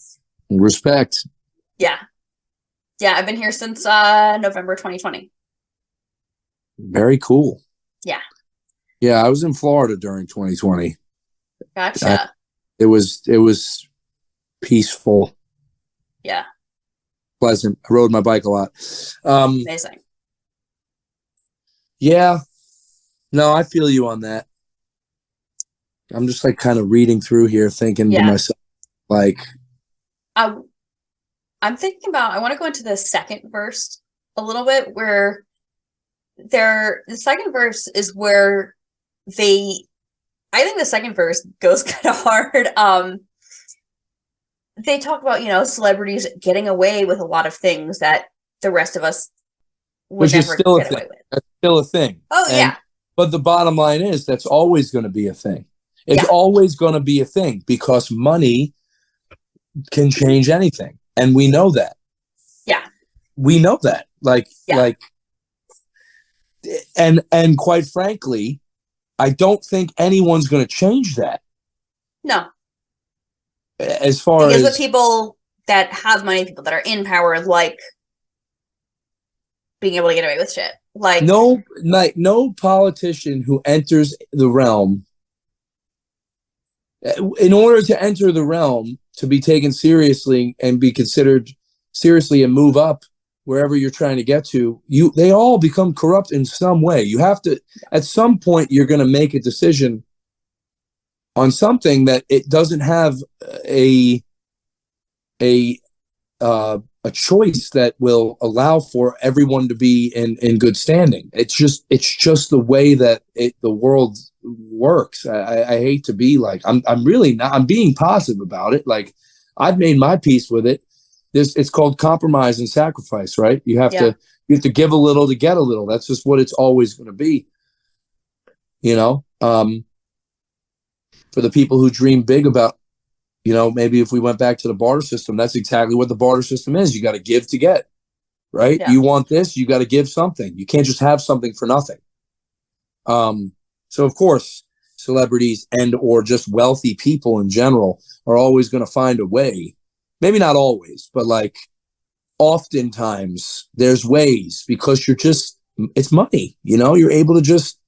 respect. Yeah. Yeah, I've been here since November 2020. Very cool. Yeah. Yeah, I was in Florida during 2020. Gotcha. It was peaceful. Yeah. Pleasant. I rode my bike a lot. Amazing. Yeah. No, I feel you on that. I'm just like kind of reading through here thinking to myself, like. I'm thinking about, I want to go into the second verse a little bit where the second verse is where I think the second verse goes kind of hard. They talk about, celebrities getting away with a lot of things that the rest of us would never get away with. That's still a thing. Oh, yeah. But the bottom line is that's always going to be a thing. It's always going to be a thing because money can change anything. And we know that. Yeah. We know that. Like, and quite frankly, I don't think anyone's going to change that. No. As far because as the people that have money, people that are in power, like being able to get away with shit. Like no politician who enters the realm, in order to enter the realm, to be taken seriously and be considered seriously and move up wherever you're trying to get to, they all become corrupt in some way. You have to, at some point, you're going to make a decision on something that it doesn't have a choice that will allow for everyone to be in good standing. It's just the way that the world works. I hate to be like, I'm really not, I'm being positive about it. Like, I've made my peace with it. It's called compromise and sacrifice, right? You have to give a little to get a little. That's just what it's always going to be. You know, for the people who dream big about, you know, maybe if we went back to the barter system, that's exactly what the barter system is. You got to give to get, right? Yeah. You want this, you got to give something. You can't just have something for nothing. So of course, celebrities and or just wealthy people in general are always going to find a way. Maybe not always, but like oftentimes there's ways, because it's money, you know, you're able to just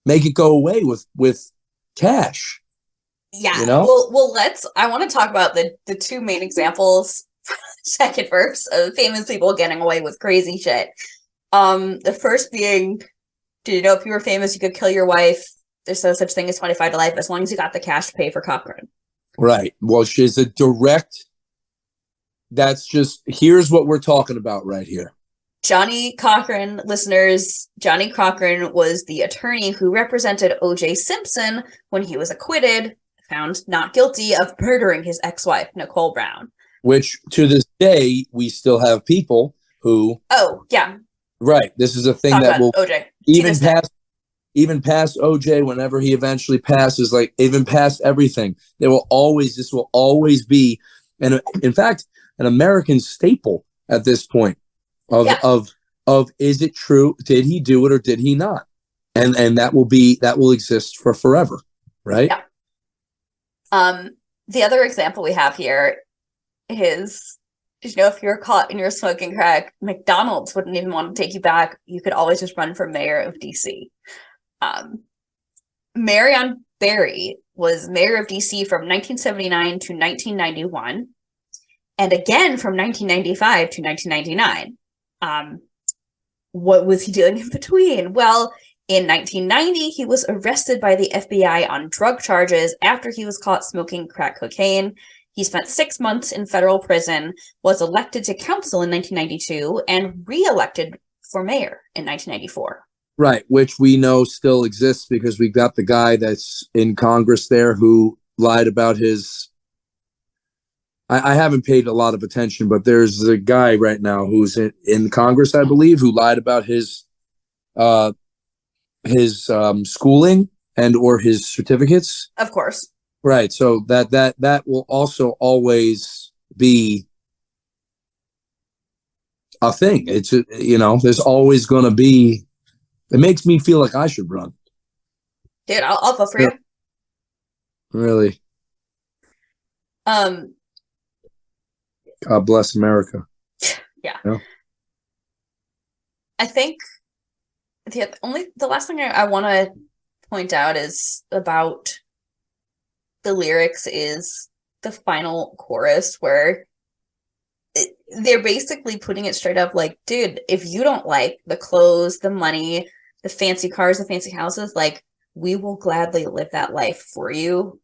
make it go away with cash. Yeah. You know? Well, I want to talk about the two main examples, second verse, of famous people getting away with crazy shit. The first being, did you know if you were famous, you could kill your wife? There's no such thing as 25 to life as long as you got the cash to pay for Cochran. Right. Well, she's a direct, that's just, here's what we're talking about right here. Johnny Cochran, listeners, Johnny Cochran was the attorney who represented O.J. Simpson when he was acquitted, found not guilty of murdering his ex-wife, Nicole Brown. Which, to this day, we still have people who... Oh, yeah. Right. This is a thing that will... OJ. Even past OJ, whenever he eventually passes, like, even past everything, this will always be, and in fact, an American staple at this point of is it true? Did he do it or did he not? And that will exist for forever, right? Yeah. The other example we have here is, you know, if you're caught and you're smoking crack, McDonald's wouldn't even want to take you back. You could always just run for mayor of DC. Marion Barry was mayor of DC from 1979 to 1991, and again from 1995 to 1999. What was he doing in between? Well, in 1990, he was arrested by the FBI on drug charges after he was caught smoking crack cocaine. He spent 6 months in federal prison, was elected to council in 1992, and re-elected for mayor in 1994. Right, which we know still exists because we got the guy that's in Congress there who lied about his... I haven't paid a lot of attention, but there's a guy right now who's in Congress, I believe, who lied about his schooling and or his certificates. Of course. Right, so that will also always be a thing. It's, you know, there's always going to be... It makes me feel like I should run. Dude, I'll vote for you. Really? God bless America. Yeah. You know? I think the last thing I want to point out is about the lyrics is the final chorus where they're basically putting it straight up like, dude, if you don't like the clothes, the money, the fancy cars, the fancy houses, like, we will gladly live that life for you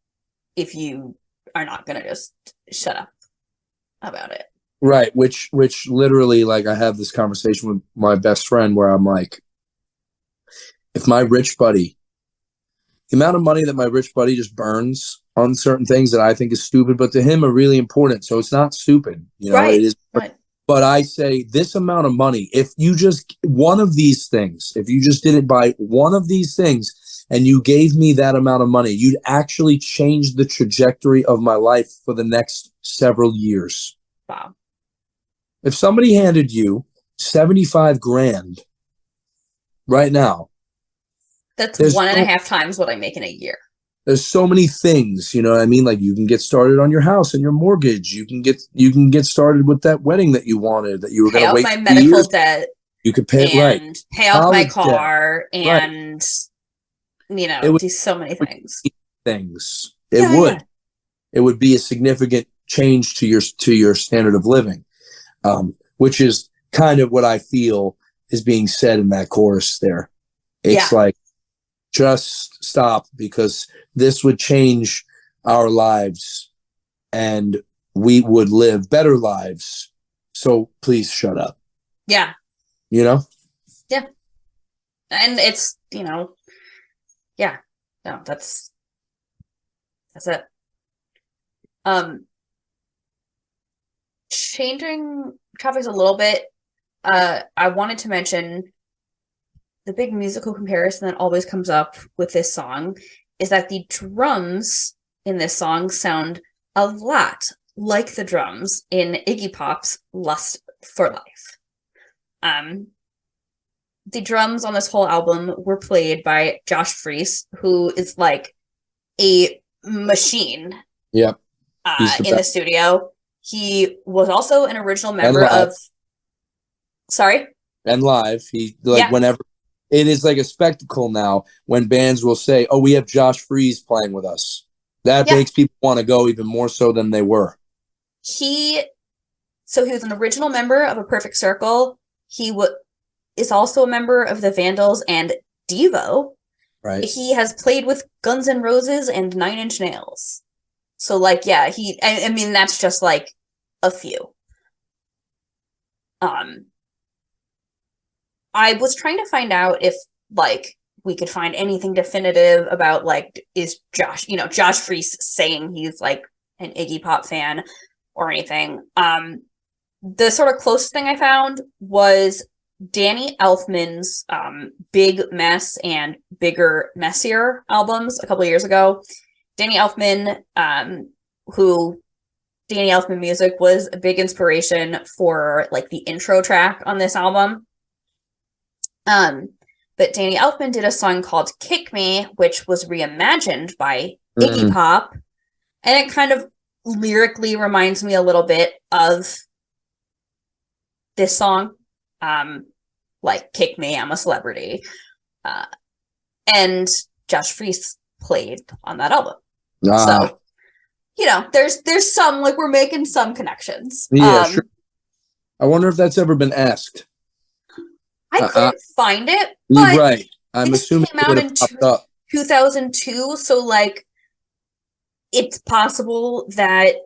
if you are not going to just shut up about it. Right. Which literally, like, I have this conversation with my best friend where I'm like, if my rich buddy, the amount of money that my rich buddy just burns on certain things that I think is stupid, but to him are really important. So it's not stupid, you know, right. It is. Right. But I say this amount of money, if you just, one of these things, if you just didn't buy one of these things, and you gave me that amount of money, you'd actually change the trajectory of my life for the next several years. Wow. If somebody handed you 75 grand right now, that's 1.5 times what I make in a year. There's so many things, you know what I mean? Like, you can get started on your house and your mortgage. You can get started with that wedding that you wanted, that you were going to wait my medical debt. You could pay and pay off my car debt. and do so many things. It would be a significant change to your standard of living, which is kind of what I feel is being said in that chorus there. It's like, just stop, because this would change our lives and we would live better lives. So please shut up. Yeah. You know? Yeah. And it's, yeah. No, that's it. Changing topics a little bit, I wanted to mention the big musical comparison that always comes up with this song is that the drums in this song sound a lot like the drums in Iggy Pop's Lust for Life. The drums on this whole album were played by Josh Freese, who is like a machine. Yep. In the studio. He was also an original member of... Sorry? And live. Whenever... It is like a spectacle now when bands will say, oh, we have Josh Freese playing with us. That makes people want to go even more so than they were. He was an original member of A Perfect Circle. He is also a member of the Vandals and Devo. Right. He has played with Guns N' Roses and Nine Inch Nails. So, I mean, that's just, a few. I was trying to find out if, we could find anything definitive about, is Josh Freese saying he's, an Iggy Pop fan or anything. The sort of closest thing I found was Danny Elfman's Big Mess and Bigger Messier albums a couple of years ago. Danny Elfman, Danny Elfman music was a big inspiration for, the intro track on this album. But Danny Elfman did a song called Kick Me, which was reimagined by Iggy Pop. And it kind of lyrically reminds me a little bit of this song. Kick Me, I'm a Celebrity. And Josh Freese played on that album. So, there's some, we're making some connections. Yeah, sure. I wonder if that's ever been asked. I couldn't find it, but right. I'm assuming it came out in 2002, so it's possible that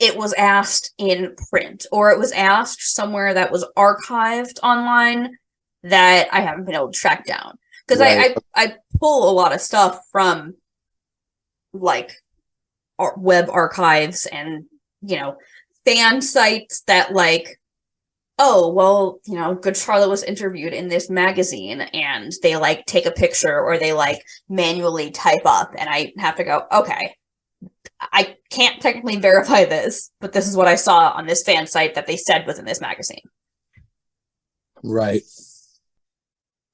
it was asked in print or it was asked somewhere that was archived online that I haven't been able to track down. Because I pull a lot of stuff from web archives and fan sites that oh, well, Good Charlotte was interviewed in this magazine, and they take a picture or they manually type up, and I have to go, okay, I can't technically verify this, but this is what I saw on this fan site that they said was in this magazine. Right.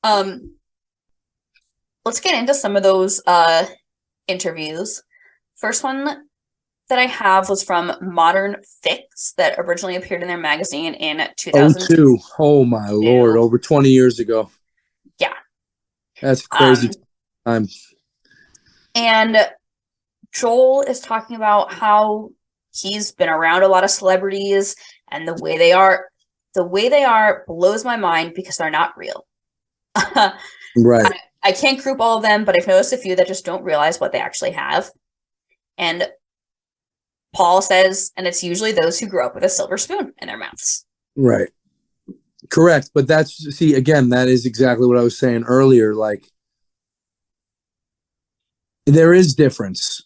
Let's get into some of those interviews. First one that I have was from Modern Fix that originally appeared in their magazine in 2002. Oh my Lord, over 20 years ago. Yeah. That's crazy time. And Joel is talking about how he's been around a lot of celebrities and the way they are blows my mind because they're not real. Right. I can't group all of them, but I've noticed a few that just don't realize what they actually have. And Paul says, and it's usually those who grow up with a silver spoon in their mouths. Right. Correct. But that is exactly what I was saying earlier. There is difference.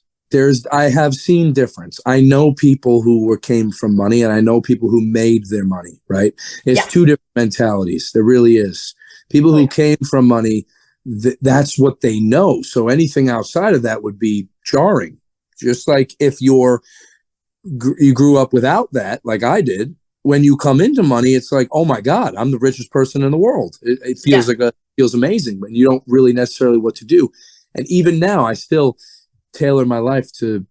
I have seen difference. I know people who came from money and I know people who made their money, right? It's two different mentalities. There really is. People who came from money, that's what they know. So anything outside of that would be jarring. Just like if you grew up without that, like I did, when you come into money, it's like, oh my God, I'm the richest person in the world. It feels feels amazing, but you don't really necessarily what to do. And even now, I still tailor my life to,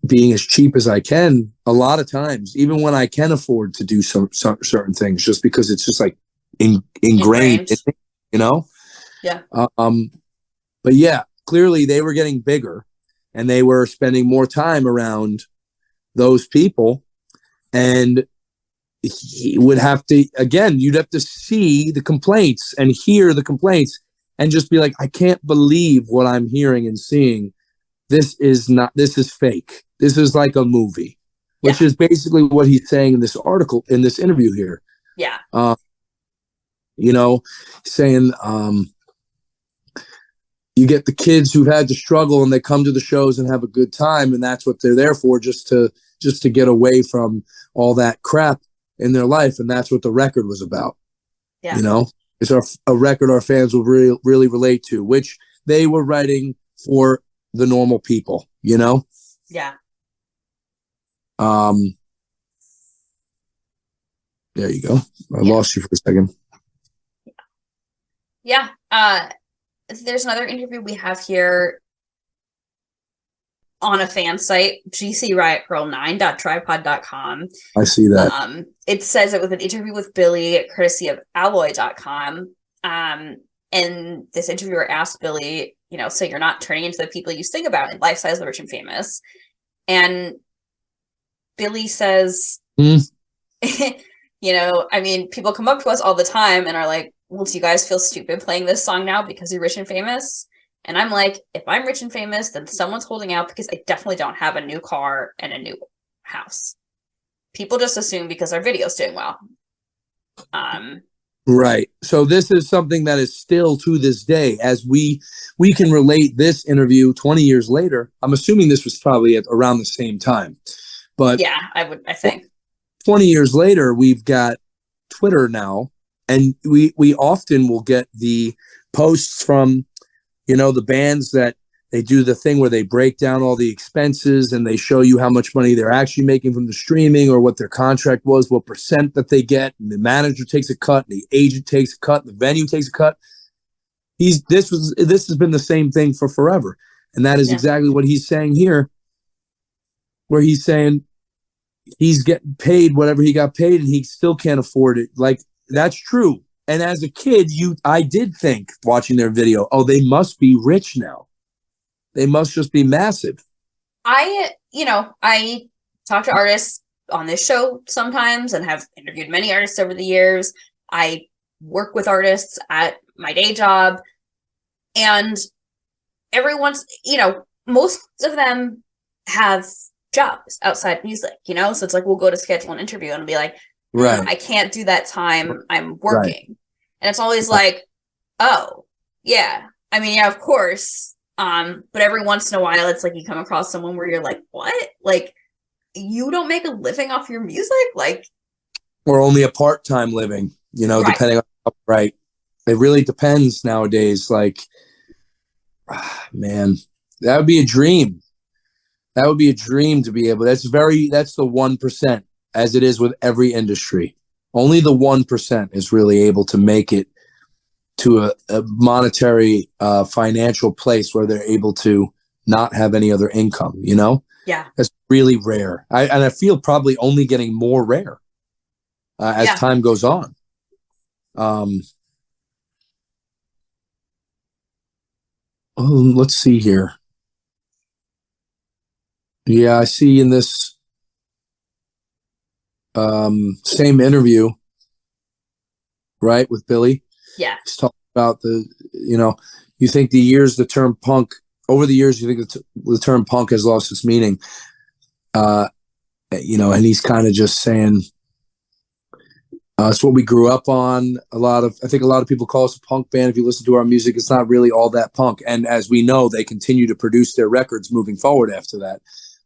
being as cheap as I can. A lot of times, even when I can afford to do some certain things, just because it's just like ingrained, Yeah. But yeah, clearly they were getting bigger, and they were spending more time around those people, and he would have to, again, you'd have to see the complaints and hear the complaints and just be like, I can't believe what I'm hearing and seeing. This is fake. This is like a movie, which is basically what he's saying in this article, in this interview here. Yeah. Saying, you get the kids who've had to struggle and they come to the shows and have a good time. And that's what they're there for, just to get away from all that crap in their life. And that's what the record was about. Yeah. It's a record our fans will really, really relate to, which they were writing for the normal people, Yeah. There you go. I lost you for a second. Yeah. There's another interview we have here on a fan site, gcriotgirl9.tripod.com. I see that. It says it was an interview with Billy, courtesy of alloy.com. And this interviewer asked Billy, so you're not turning into the people you sing about in Lifestyles of the Rich and Famous. And Billy says, people come up to us all the time and are like, well, do you guys feel stupid playing this song now because you're rich and famous? And I'm like, if I'm rich and famous, then someone's holding out because I definitely don't have a new car and a new house. People just assume because our video's doing well. Right. So this is something that is still to this day, as we can relate this interview 20 years later. I'm assuming this was probably at around the same time. But yeah, I think 20 years later, we've got Twitter now, and we often will get the posts from, the bands that they do the thing where they break down all the expenses and they show you how much money they're actually making from the streaming or what their contract was, what percent that they get. And the manager takes a cut, and the agent takes a cut, and the venue takes a cut. This has been the same thing for forever. And that is exactly what he's saying here, where he's saying he's getting paid whatever he got paid and he still can't afford it. Like, that's true. And as a kid, I did think, watching their video, oh, they must be rich now. They must just be massive. I talk to artists on this show sometimes and have interviewed many artists over the years. I work with artists at my day job, and everyone's, most of them have jobs outside music, so it's like, we'll go to schedule an interview and be like, right, I can't do that time, I'm working. Right. And it's always like, oh, yeah. I mean, yeah, of course. But every once in a while, it's like you come across someone where you're like, what? Like, you don't make a living off your music? Like, or only a part-time living, right, depending on, right. It really depends nowadays. Like, man, that would be a dream. That would be a dream to be able, that's the 1%, as it is with every industry. Only the 1% is really able to make it to a monetary, financial place where they're able to not have any other income, Yeah. That's really rare. I feel probably only getting more rare as time goes on. Let's see here. Yeah, I see in this same interview, right, with Billy. Yeah. He's talking about you think the term punk, over the years, you think the term punk has lost its meaning. And he's kind of just saying, it's what we grew up on. I think a lot of people call us a punk band. If you listen to our music, it's not really all that punk. And as we know, they continue to produce their records moving forward after that.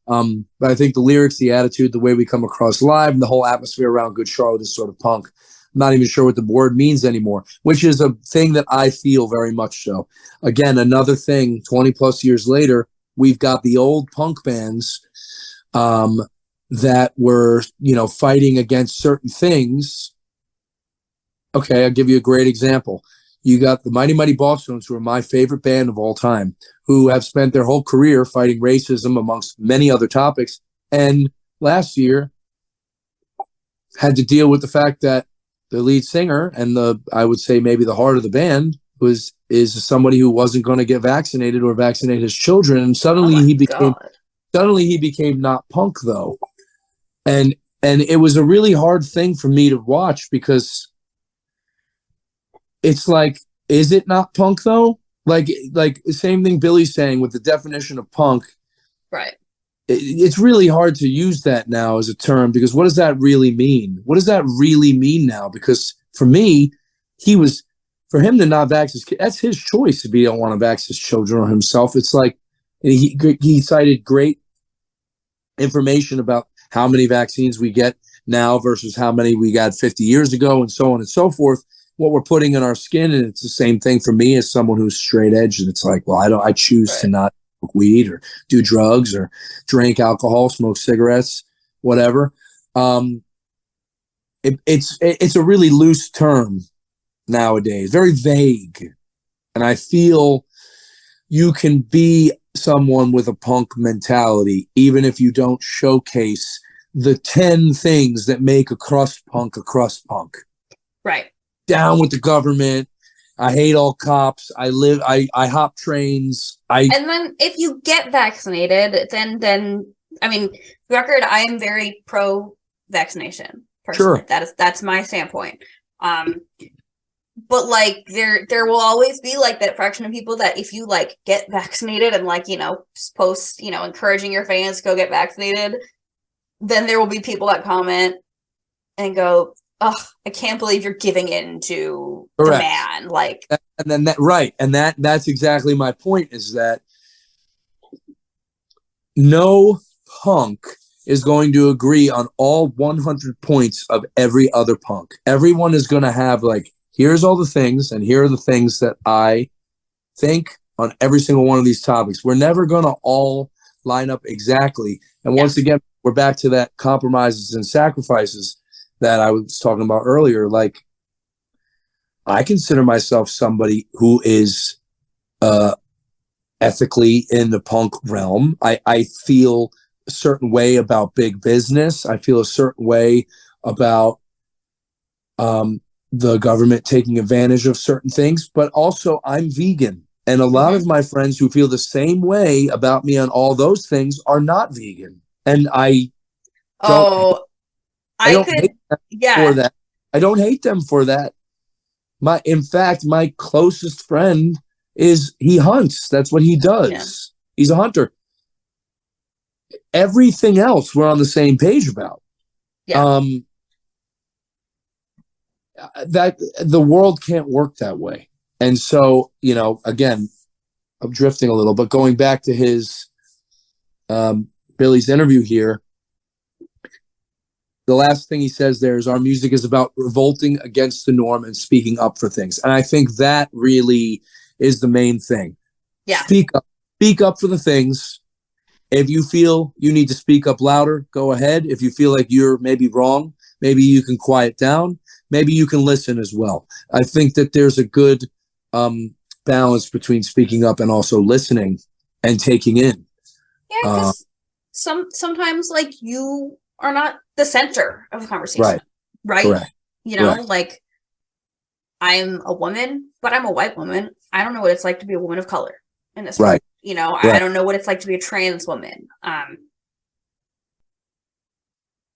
But I think the lyrics, the attitude, the way we come across live, and the whole atmosphere around Good Charlotte is sort of punk. not even sure what the word means anymore, which is a thing that I feel very much so. Again, another thing, 20 plus years later, we've got the old punk bands that were, fighting against certain things. Okay, I'll give you a great example. You got the Mighty Mighty Bosstones, who are my favorite band of all time, who have spent their whole career fighting racism amongst many other topics. And last year had to deal with the fact that the lead singer and I would say maybe the heart of the band is somebody who wasn't going to get vaccinated or vaccinate his children. And suddenly he became not punk, though. And it was a really hard thing for me to watch, because it's like, is it not punk though? Like the same thing Billy's saying with the definition of punk. Right. It's really hard to use that now as a term, because what does that really mean? What does that really mean now? Because for me, for him to not vax his kid, that's his choice if he don't want to vax his children or himself. It's like, he cited great information about how many vaccines we get now versus how many we got 50 years ago, and so on and so forth. What we're putting in our skin. And it's the same thing for me as someone who's straight edge. And it's like, well, I choose to not smoke weed or do drugs or drink alcohol, smoke cigarettes, whatever. It's a really loose term nowadays, very vague. And I feel you can be someone with a punk mentality, even if you don't showcase the 10 things that make a crust punk a crust punk. Right. down with the government. I hate all cops. I hop trains. And then if you get vaccinated, then I mean, record, I am very pro vaccination personally. Sure. That's my standpoint. But like there will always be like that fraction of people that if you like get vaccinated and like, you know, post, you know, encouraging your fans to go get vaccinated, then there will be people that comment and go, "Oh, I can't believe you're giving in to the man." Like, and then that's exactly my point, is that no punk is going to agree on all 100 points of every other punk. Everyone is going to have like, here's all the things, and here are the things that I think on every single one of these topics. We're never going to all line up exactly. And once again, we're back to that compromises and sacrifices that I was talking about earlier. Like, I consider myself somebody who is ethically in the punk realm. I feel a certain way about big business. I feel a certain way about the government taking advantage of certain things, but also I'm vegan. And a lot of my friends who feel the same way about me on all those things are not vegan. And I don't hate them for that. I don't hate them for that. In fact, my closest friend he hunts. That's what he does. Yeah. He's a hunter. Everything else we're on the same page about. Yeah. That the world can't work that way. And so, you know, again, I'm drifting a little, but going back to his Billy's interview here, the last thing he says there is, our music is about revolting against the norm and speaking up for things. And I think that really is the main thing. Yeah. Speak up for the things. If you feel you need to speak up louder, go ahead. If you feel like you're maybe wrong, maybe you can quiet down. Maybe you can listen as well. I think that there's a good balance between speaking up and also listening and taking in. Yeah, because sometimes like you are not the center of the conversation, right? Correct. You know, Correct. like, I'm a woman, but I'm a white woman. I don't know what it's like to be a woman of color in this world. You know, I don't know what it's like to be a trans woman.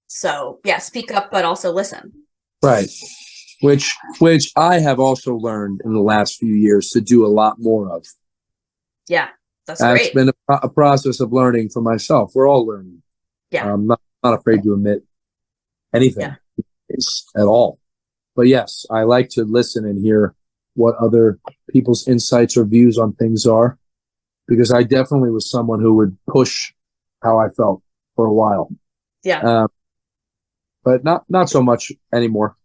So yeah, speak up, but also listen. Right. Which I have also learned in the last few years to do a lot more of. Yeah, that's great. It's been a process of learning for myself. We're all learning. Yeah. I'm not afraid to admit anything at all. But yes, I like to listen and hear what other people's insights or views on things are, because I definitely was someone who would push how I felt for a while. Yeah. But not so much anymore.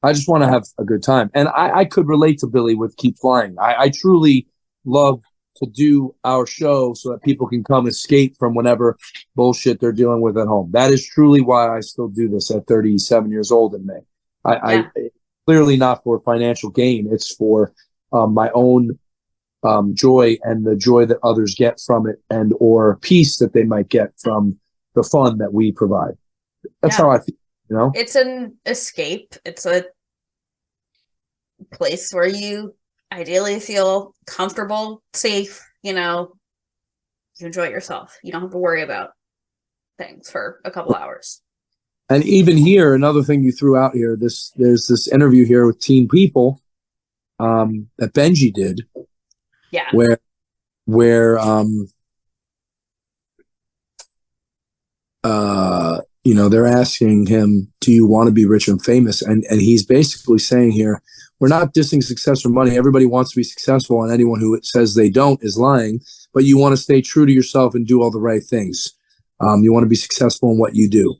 I just want to have a good time. And I could relate to Billy with Keep Flying. I truly love to do our show so that people can come escape from whatever bullshit they're dealing with at home. That is truly why I still do this at 37 years old in May. I clearly not for financial gain. It's for my own joy and the joy that others get from it, and or peace that they might get from the fun that we provide. That's how I feel, you know? It's an escape. It's a place where you ideally feel comfortable, safe, you know, you enjoy yourself. You don't have to worry about things for a couple hours. And even here, another thing you threw out here, there's this interview here with Teen People that Benji did. Yeah. Where you know, they're asking him, do you want to be rich and famous? And he's basically saying here, we're not dissing success or money. Everybody wants to be successful, and anyone who says they don't is lying. But you want to stay true to yourself and do all the right things. You want to be successful in what you do.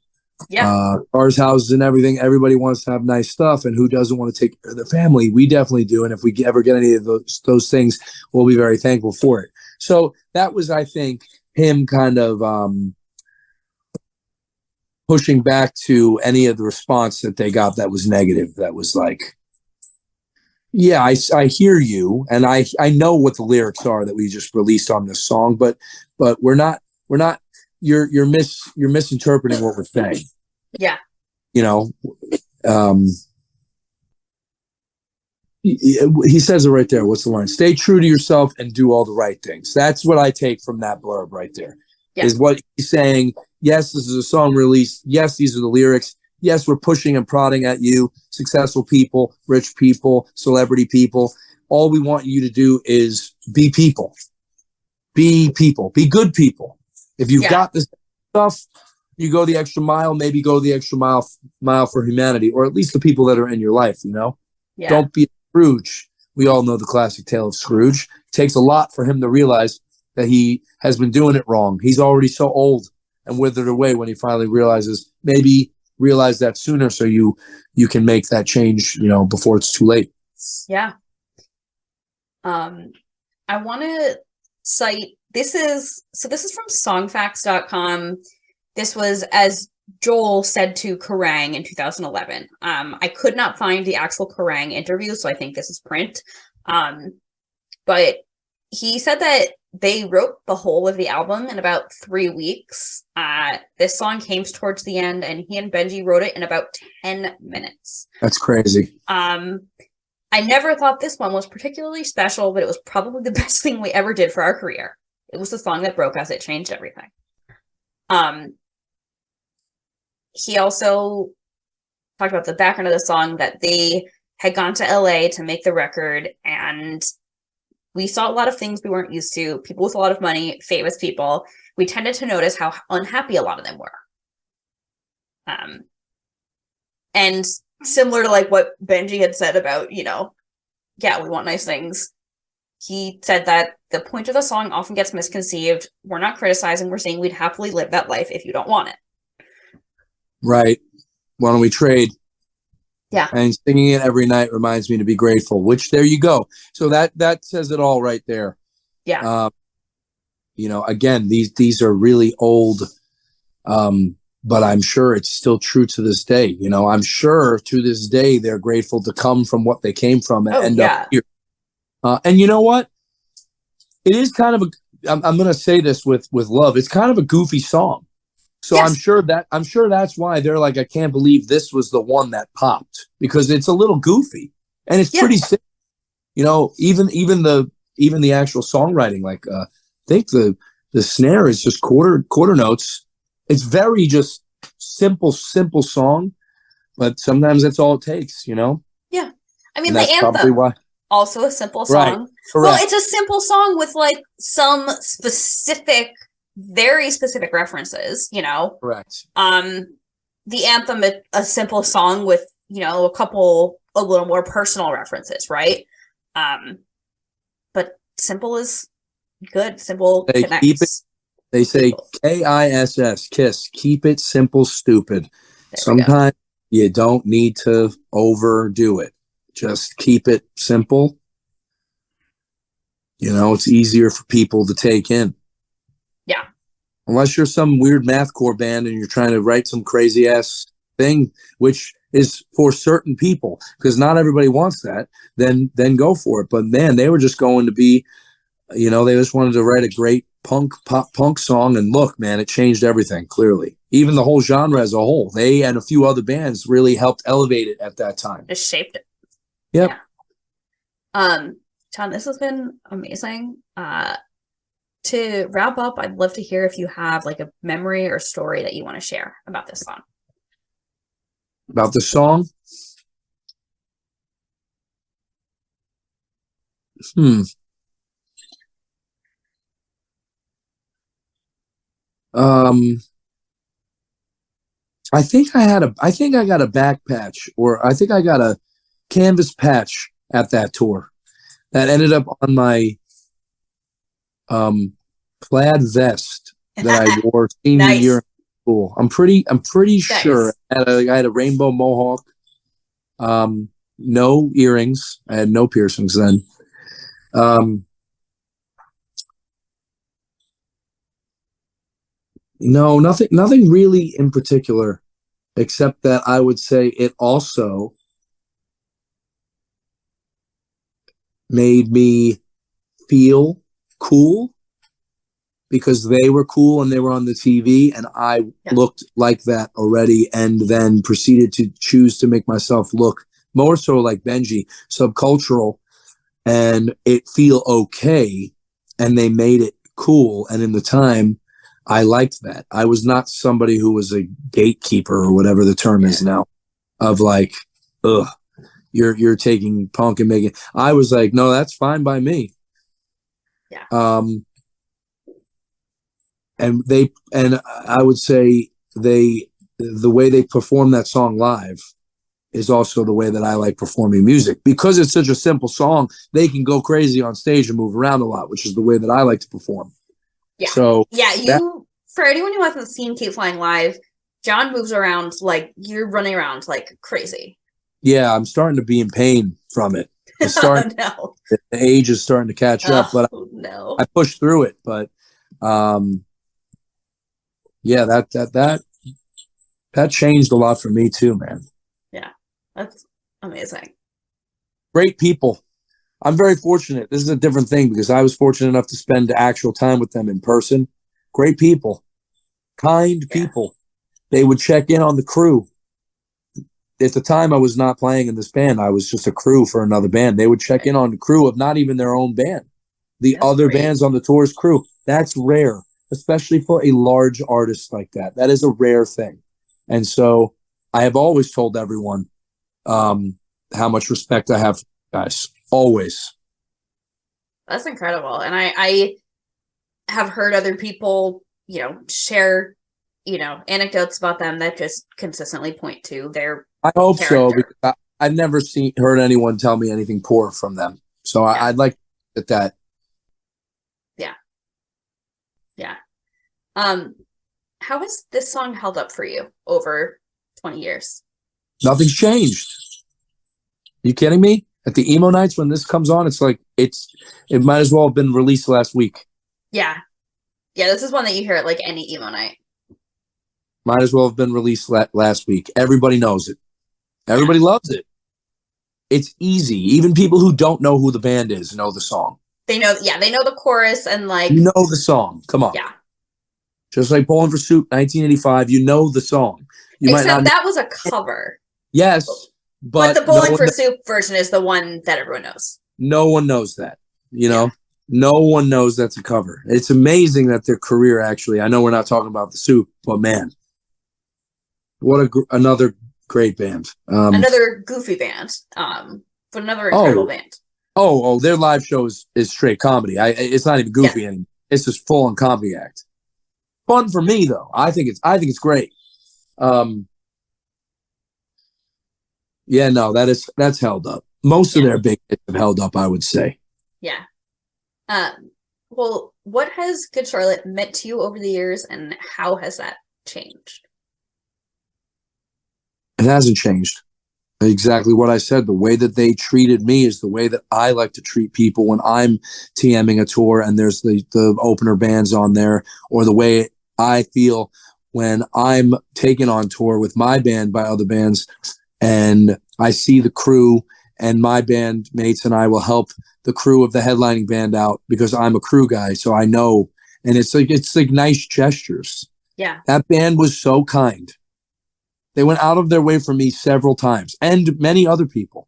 Yeah. Cars, houses, and everything. Everybody wants to have nice stuff, and who doesn't want to take care of their family? We definitely do. And if we ever get any of those things, we'll be very thankful for it. So that was, I think, him kind of pushing back to any of the response that they got that was negative. That was like, yeah, I hear you, and I know what the lyrics are that we just released on this song, but we're not. You're misinterpreting what we're saying. Yeah. You know, he says it right there. What's the line? Stay true to yourself and do all the right things. That's what I take from that blurb right there. Yeah. Is what he's saying. Yes, this is a song release. Yes, these are the lyrics. Yes, we're pushing and prodding at you, successful people, rich people, celebrity people. All we want you to do is be people. Be people. Be good people. If you've got this stuff, you go the extra mile, maybe go the extra mile for humanity, or at least the people that are in your life, you know? Yeah. Don't be Scrooge. We all know the classic tale of Scrooge. It takes a lot for him to realize that he has been doing it wrong. He's already so old and withered away when he finally realizes, maybe realize that sooner so you can make that change, you know, before it's too late. Yeah. I want to cite, this is from songfacts.com. This was, as Joel said to Kerrang in 2011. I could not find the actual Kerrang interview, so I think this is print. But he said that they wrote the whole of the album in about 3 weeks. This song came towards the end, and he and Benji wrote it in about 10 minutes. That's crazy. I never thought this one was particularly special, but it was probably the best thing we ever did for our career. It was the song that broke us. It changed everything. He also talked about the background of the song, that they had gone to LA to make the record, and we saw a lot of things we weren't used to. People with a lot of money, famous people. We tended to notice how unhappy a lot of them were. And similar to like what Benji had said about, you know, yeah, we want nice things. He said that the point of the song often gets misconceived. We're not criticizing. We're saying we'd happily live that life if you don't want it. Right. Why don't we trade? Yeah. And singing it every night reminds me to be grateful, which there you go. So that says it all right there. Yeah. You know, again, these are really old, but I'm sure it's still true to this day. You know, I'm sure to this day they're grateful to come from what they came from and end up here. And you know what? It is kind of I'm going to say this with love. It's kind of a goofy song. So yes. I'm sure that's why they're like, I can't believe this was the one that popped, because it's a little goofy and it's pretty simple. You know, even the actual songwriting, like I think the snare is just quarter notes. It's very just simple song, but sometimes that's all it takes, you know? Yeah. I mean, the anthem, also a simple song. Right. Well, it's a simple song with like some very specific references, you know? Correct. The anthem, a simple song with, you know, a little more personal references, right? But simple is good. Simple connects. They say KISS, KISS, keep it simple, stupid. Sometimes You don't need to overdo it. Just keep it simple. It's easier for people to take in. Yeah. Unless you're some weird mathcore band and you're trying to write some crazy ass thing, which is for certain people, because not everybody wants that, then go for it. But man, they were just going to be, they just wanted to write a great pop punk song, and look, man, it changed everything. Clearly, even the whole genre as a whole, they and a few other bands really helped elevate it at that time. Just shaped it. Yep. Yeah. Todd, this has been amazing. To wrap up, I'd love to hear if you have like a memory or story that you want to share about this song. About the song? I think I got a back patch, or I think I got a canvas patch at that tour that ended up on my plaid vest that I wore senior Nice. year in school. I'm pretty Nice. sure I had a rainbow mohawk, no earrings. I had no piercings then. No, nothing really in particular, except that I would say it also made me feel cool because they were cool and they were on the TV, and I looked like that already, and then proceeded to choose to make myself look more so like Benji, subcultural, and it feel okay, and they made it cool. And in the time, I liked that. I was not somebody who was a gatekeeper or whatever the term is now, of like, ugh, you're taking punk and making. I was like, no, that's fine by me. Yeah. And I would say the way they perform that song live is also the way that I like performing music, because it's such a simple song. They can go crazy on stage and move around a lot, which is the way that I like to perform. Yeah. So for anyone who hasn't seen Keep Flying live, John moves around like you're running around like crazy. Yeah, I'm starting to be in pain from it. It's starting, no. The age is starting to catch up, but no. I pushed through it. But yeah, that changed a lot for me too, man. Yeah, that's amazing. Great people. I'm very fortunate. This is a different thing because I was fortunate enough to spend actual time with them in person. Great people, kind people. They would check in on the crew. At the time, I was not playing in this band. I was just a crew for another band. They would check in on the crew of not even their own band, the other bands on the tour's crew. That's rare, especially for a large artist like that. That is a rare thing. And so I have always told everyone how much respect I have for you guys. Always. That's incredible. And I have heard other people, share, anecdotes about them that just consistently point to their I hope character. so, because I've never heard anyone tell me anything poor from them. So I'd like to get that. Yeah. Yeah. How has this song held up for you over 20 years? Nothing's changed. You kidding me? At the emo nights when this comes on, it's like it might as well have been released last week. Yeah. Yeah, this is one that you hear at like any emo night. Might as well have been released last week. Everybody knows it. Everybody loves it. It's easy. Even people who don't know who the band is know the song. They know the chorus and like... You know the song. Come on. Yeah. Just like Bowling for Soup, 1985, you know the song. Except that was a cover. Yes, but the Bowling for Soup version is the one that everyone knows. No one knows that, No one knows that's a cover. It's amazing that their career actually, I know we're not talking about the Soup, but man, what another great band. Another goofy band, but another incredible band. Their live show is straight comedy. It's not even goofy anymore. It's just full on comedy act. Fun for me though. I think it's great. That's held up. Most of their big hits have held up, I would say. Yeah. Well, what has Good Charlotte meant to you over the years, and how has that changed? It hasn't changed. Exactly what I said. The way that they treated me is the way that I like to treat people when I'm TMing a tour and there's the opener bands on there, or the way I feel when I'm taken on tour with my band by other bands and I see the crew and my band mates and I will help the crew of the headlining band out because I'm a crew guy. So I know, and it's like nice gestures. Yeah. That band was so kind. They went out of their way for me several times, and many other people.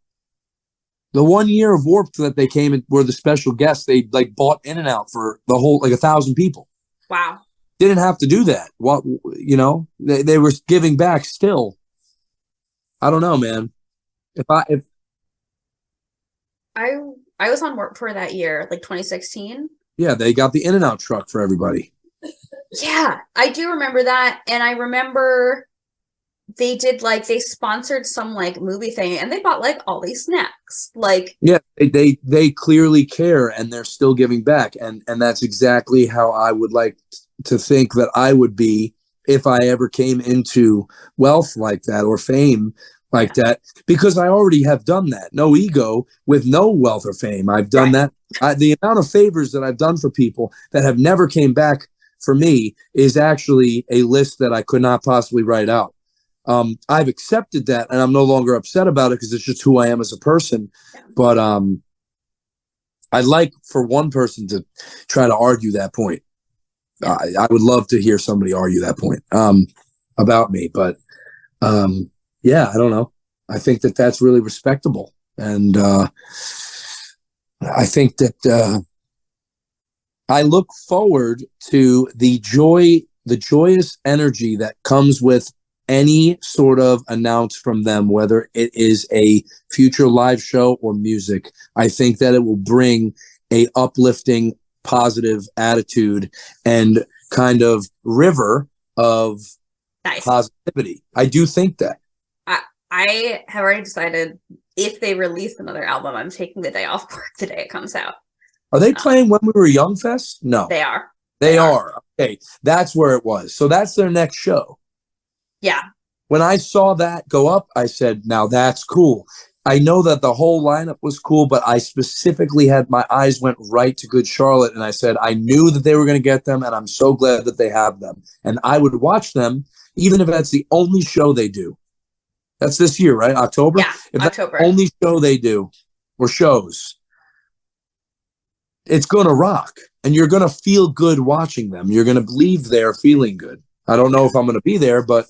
The 1 year of Warped that they came and were the special guests, they like bought In-N-Out for the whole, like 1,000 people. Wow. Didn't have to do that. What, you know, they were giving back still. I don't know, man. If I was on Warped Tour that year, like 2016. Yeah, they got the In-N-Out truck for everybody. Yeah, I do remember that, and I remember they did like they sponsored some like movie thing, and they bought like all these snacks. Like, yeah, they clearly care, and they're still giving back, and that's exactly how I would like to think that I would be if I ever came into wealth like that or fame like that, because I already have done that. No ego with no wealth or fame. I've done that. The amount of favors that I've done for people that have never came back for me is actually a list that I could not possibly write out. I've accepted that, and I'm no longer upset about it because it's just who I am as a person. But I'd like for one person to try to argue that point. I would love to hear somebody argue that point about me. But yeah, I don't know. I think that that's really respectable, and I think that I look forward to the joyous energy that comes with any sort of announce from them, whether it is a future live show or music. I think that it will bring a uplifting, positive attitude and kind of river of positivity. I do think that. I have already decided if they release another album, I'm taking the day off work the day it comes out. Are they playing When We Were Young Fest? No. They are. They are. Okay. That's where it was. So that's their next show. Yeah. When I saw that go up, I said, now that's cool. I know that the whole lineup was cool, but I specifically had my eyes went right to Good Charlotte, and I said, I knew that they were going to get them, and I'm so glad that they have them. And I would watch them, even if that's the only show they do. That's this year, right? October? Yeah, if October. That's the only show they do, or shows, it's going to rock. And you're going to feel good watching them. You're going to leave there feeling good. I don't know if I'm going to be there, but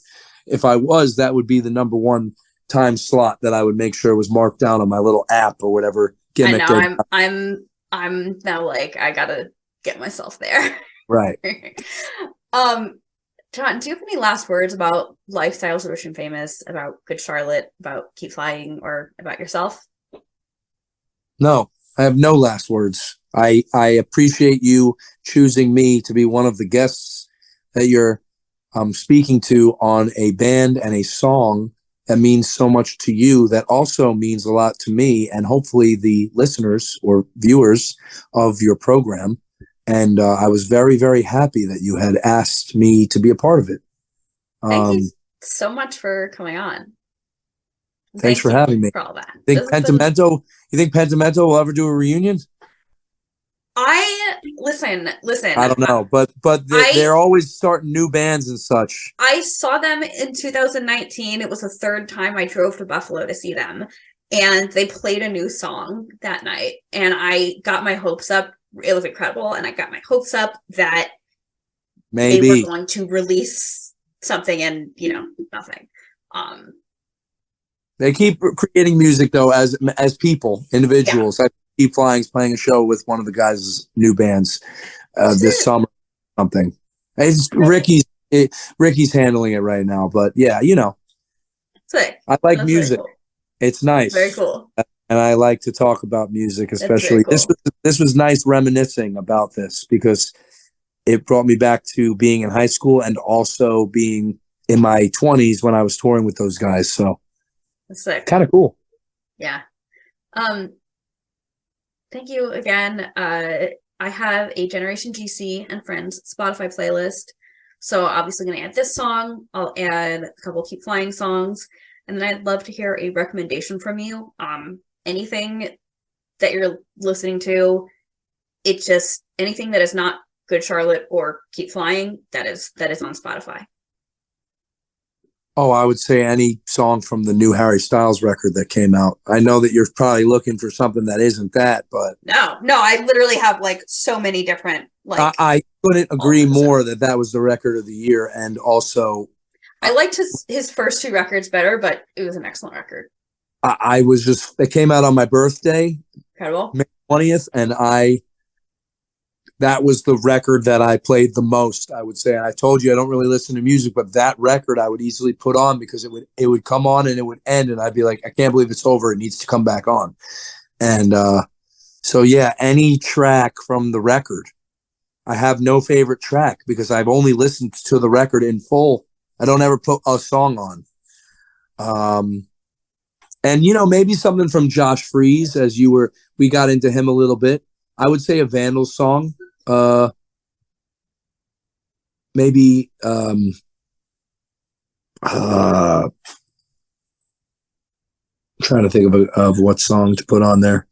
if I was, that would be the number one time slot that I would make sure was marked down on my little app or whatever gimmick. I know. I'm now like, I gotta get myself there. Right. John, do you have any last words about Lifestyles of Rich and Famous, about Good Charlotte, about Keep Flying, or about yourself? No, I have no last words. I appreciate you choosing me to be one of the guests that you're speaking to on a band and a song that means so much to you, that also means a lot to me and hopefully the listeners or viewers of your program. And I was very, very happy that you had asked me to be a part of it. Thank you so much for coming on. Thanks for having me. For all that. You think Pentimento will ever do a reunion? Listen. I don't know, but they're always starting new bands and such. I saw them in 2019. It was the third time I drove to Buffalo to see them, and they played a new song that night, and I got my hopes up. It was incredible, and I got my hopes up that maybe they were going to release something, and nothing. They keep creating music though, as people, individuals. Yeah. Keep Flying's playing a show with one of the guys' new bands this summer. Something. It's Ricky's handling it right now, but yeah, Sick. I like music. Cool. It's nice. Very cool. And I like to talk about music, especially cool. This was nice reminiscing about this because it brought me back to being in high school and also being in my 20s when I was touring with those guys. So that's sick. Kind of cool. Yeah. Thank you again. I have a Generation GC and Friends Spotify playlist. So obviously going to add this song. I'll add a couple Keep Flying songs. And and then I'd love to hear a recommendation from you. Anything that you're listening to, it's just anything that is not Good Charlotte or Keep Flying that is on Spotify. Oh, I would say any song from the new Harry Styles record that came out. I know that you're probably looking for something that isn't that, but no, I literally have like so many different like. I couldn't agree more that was the record of the year, and also I liked his first 2 records better, but it was an excellent record. It came out on my birthday, Incredible, May 20th, and that was the record that I played the most, I would say. And I told you I don't really listen to music, but that record I would easily put on because it would come on and it would end, and I'd be like, I can't believe it's over. It needs to come back on. And so, yeah, any track from the record. I have no favorite track because I've only listened to the record in full. I don't ever put a song on. And, maybe something from Josh Freese we got into him a little bit. I would say a Vandals song. Maybe trying to think of what song to put on there.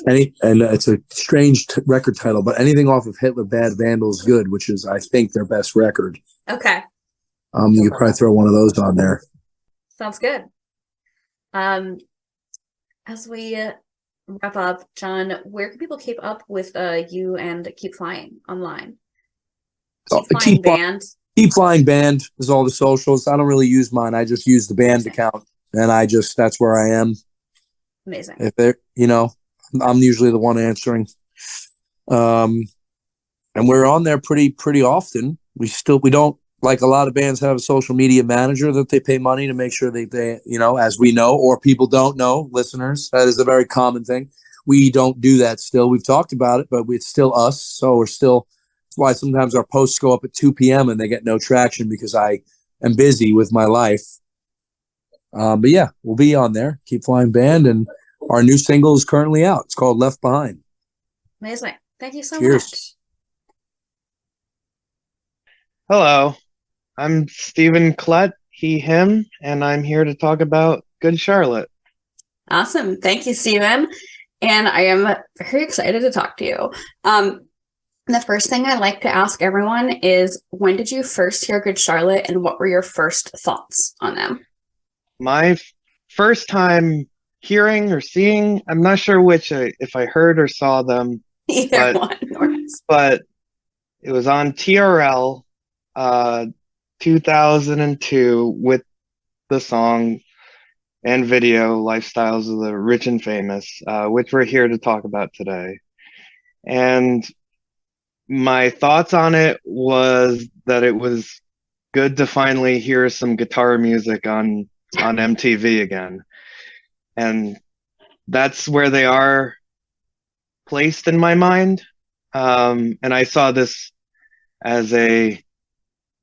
It's a strange record title, but anything off of Hitler Bad Vandals Good, which is I think their best record. Okay. You could probably throw one of those on there. Sounds good. As we wrap up, John, where can people keep up with you and Keep Flying online? Keep Flying Band. Keep Flying Band is all the socials. I don't really use mine. I just use the band account, and that's where I am. Amazing. If they're, I'm usually the one answering. And we're on there pretty often. We don't, like a lot of bands, have a social media manager that they pay money to make sure they as we know, or people don't know, listeners, that is a very common thing. We don't do that still. We've talked about it, but it's still us. So that's why sometimes our posts go up at 2 p.m. and they get no traction because I am busy with my life. But yeah, we'll be on there. Keep Flying Band, and our new single is currently out. It's called Left Behind. Amazing. Thank you so Cheers. much. Hello, I'm Stephen Klett, he, him, and I'm here to talk about Good Charlotte. Awesome. Thank you, Stephen. And I am very excited to talk to you. The first thing I like to ask everyone is, when did you first hear Good Charlotte, and what were your first thoughts on them? My first time hearing or seeing, I'm not sure which, if I heard or saw them. Either one. But it was on TRL 2002 with the song and video Lifestyles of the Rich and Famous, which we're here to talk about today. And my thoughts on it was that it was good to finally hear some guitar music on MTV again. And that's where they are placed in my mind. And I saw this as I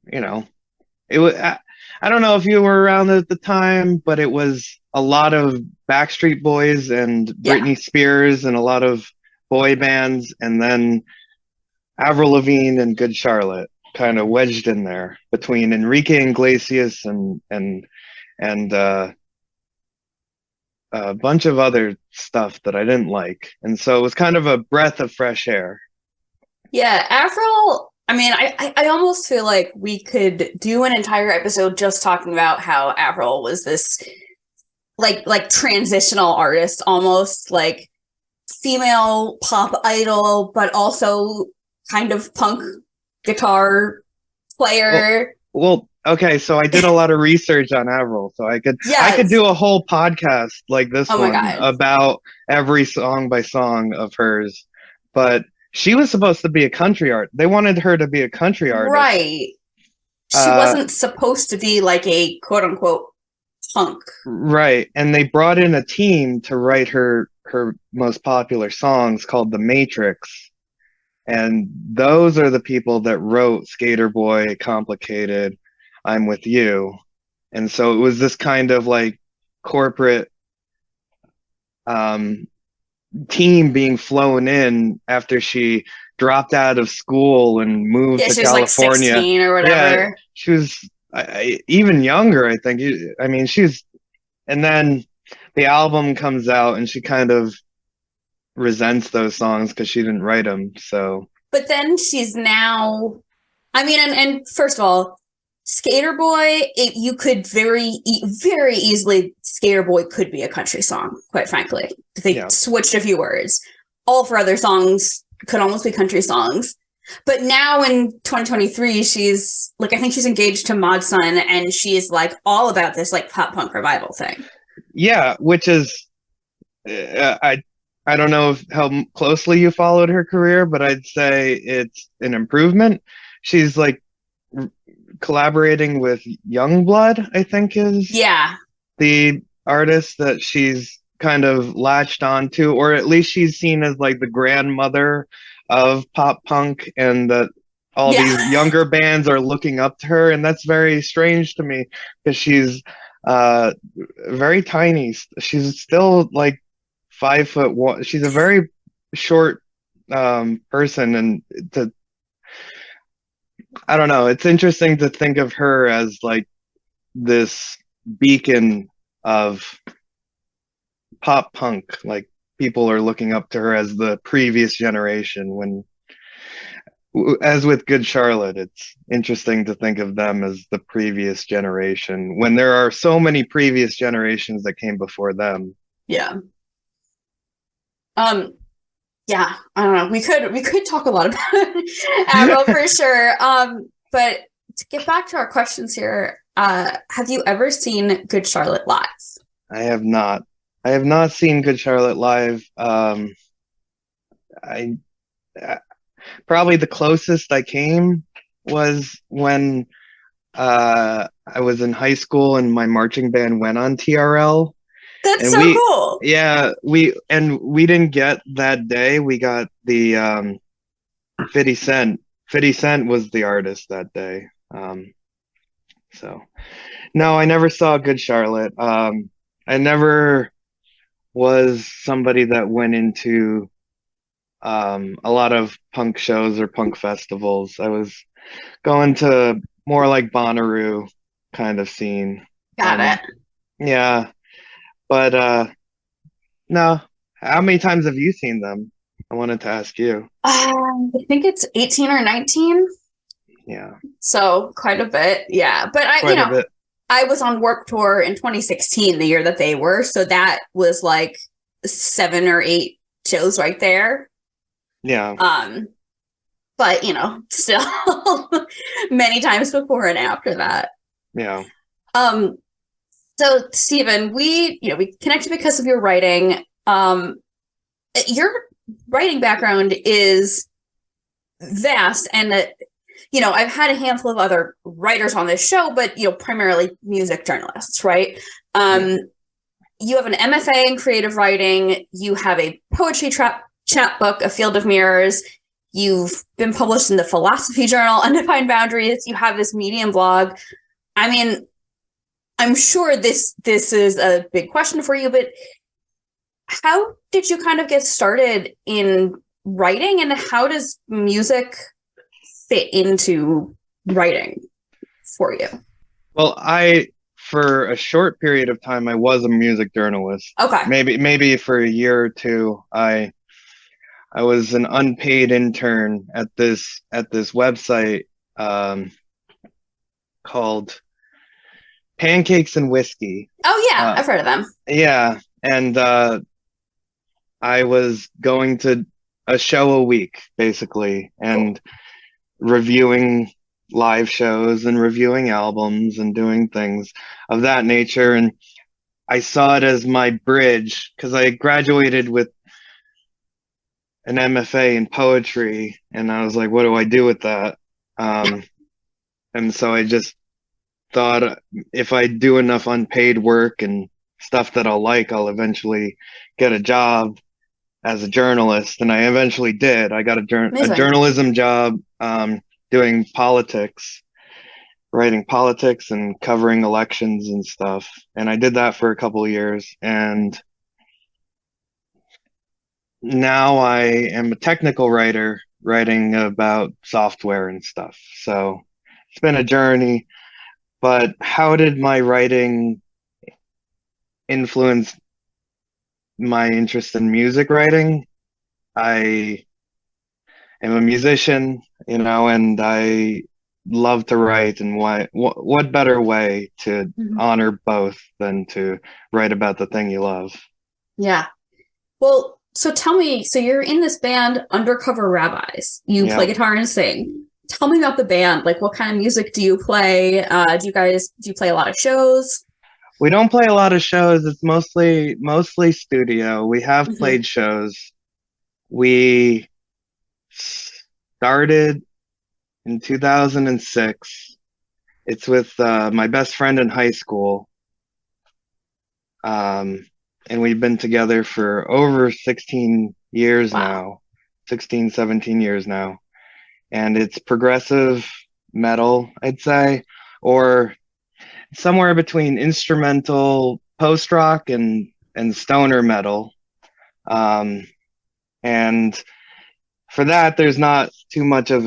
don't know if you were around at the time, but it was a lot of Backstreet Boys and Britney Spears and a lot of boy bands, and then Avril Lavigne and Good Charlotte kind of wedged in there between Enrique Iglesias and a bunch of other stuff that I didn't like. And so it was kind of a breath of fresh air. Yeah, Avril, I mean, I almost feel like we could do an entire episode just talking about how Avril was this like transitional artist, almost like female pop idol, but also kind of punk guitar player. Well, okay, so I did a lot of research on Avril, so I could do a whole podcast like this one about every song by song of hers. But she was supposed to be a country artist. They wanted her to be a country artist. Right. She wasn't supposed to be like a quote unquote punk. Right. And they brought in a team to write her most popular songs called The Matrix. And those are the people that wrote Skater Boy, Complicated, I'm With You. And so it was this kind of like corporate team being flown in after she dropped out of school and moved to she was like California. 16 or whatever. Yeah, she was even younger, I think. I mean, and then the album comes out and she kind of resents those songs because she didn't write them. So, but then she's now, I mean, and first of all, Skater Boy, you could very easily, Skater Boy could be a country song, quite frankly. They switched a few words. All for other songs could almost be country songs. But now in 2023, she's like, I think she's engaged to Mod Sun, and she's like all about this like pop punk revival thing. Yeah, which is, I don't know how closely you followed her career, but I'd say it's an improvement. She's like collaborating with Youngblood, I think is the artist that she's kind of latched onto, or at least she's seen as like the grandmother of pop punk, and that all these younger bands are looking up to her, and that's very strange to me because she's very tiny. She's still like 5'1". She's a very short person, and I don't know. It's interesting to think of her as like this beacon of pop punk. Like people are looking up to her as the previous generation. When, as with Good Charlotte, it's interesting to think of them as the previous generation when there are so many previous generations that came before them. Yeah. Yeah, I don't know. We could talk a lot about Avril for sure. But to get back to our questions here, have you ever seen Good Charlotte live? I have not. I have not seen Good Charlotte live. I probably the closest I came was when I was in high school and my marching band went on TRL. That's and so cool. Yeah, we didn't get that day. We got the 50 Cent. 50 Cent was the artist that day. So no, I never saw Good Charlotte. I never was somebody that went into a lot of punk shows or punk festivals. I was going to more like Bonnaroo kind of scene. Got it. Yeah. But no. How many times have you seen them? I wanted to ask you. I think it's 18 or 19. Yeah. So quite a bit. Yeah. But I was on Warped Tour in 2016, the year that they were. So that was like 7 or 8 shows right there. Yeah. But still many times before and after that. Yeah. So Stephen, we connected because of your writing. Your writing background is vast, and I've had a handful of other writers on this show, but primarily music journalists, right? You have an MFA in creative writing. You have a poetry chapbook, A Field of Mirrors. You've been published in the Philosophy Journal, Undefined Boundaries. You have this Medium blog. I mean, I'm sure this is a big question for you, but how did you kind of get started in writing, and how does music fit into writing for you? Well, for a short period of time, I was a music journalist. Okay. Maybe for a year or two, I was an unpaid intern at this website called Pancakes and Whiskey. Oh yeah, I've heard of them. Yeah, and I was going to a show a week basically, and reviewing live shows and reviewing albums and doing things of that nature. And I saw it as my bridge because I graduated with an MFA in poetry, and I was like, what do I do with that? And so I just thought, if I do enough unpaid work and stuff that I'll eventually get a job as a journalist. And I eventually did. I got a journalism job doing politics, writing politics and covering elections and stuff. And I did that for a couple of years. And now I am a technical writer writing about software and stuff. So it's been a journey. But how did my writing influence my interest in music writing? I am a musician, and I love to write. And what better way to honor both than to write about the thing you love? Yeah. Well, so tell me, so you're in this band, Undercover Rabbis. You play guitar and sing. Tell me about the band. Like, what kind of music do you play? Do you play a lot of shows? We don't play a lot of shows. It's mostly studio. We have played shows. We started in 2006. It's with my best friend in high school. And we've been together for over 16 years now. 16, 17 years now. And it's progressive metal, I'd say, or somewhere between instrumental post-rock and stoner metal. And for that, there's not too much of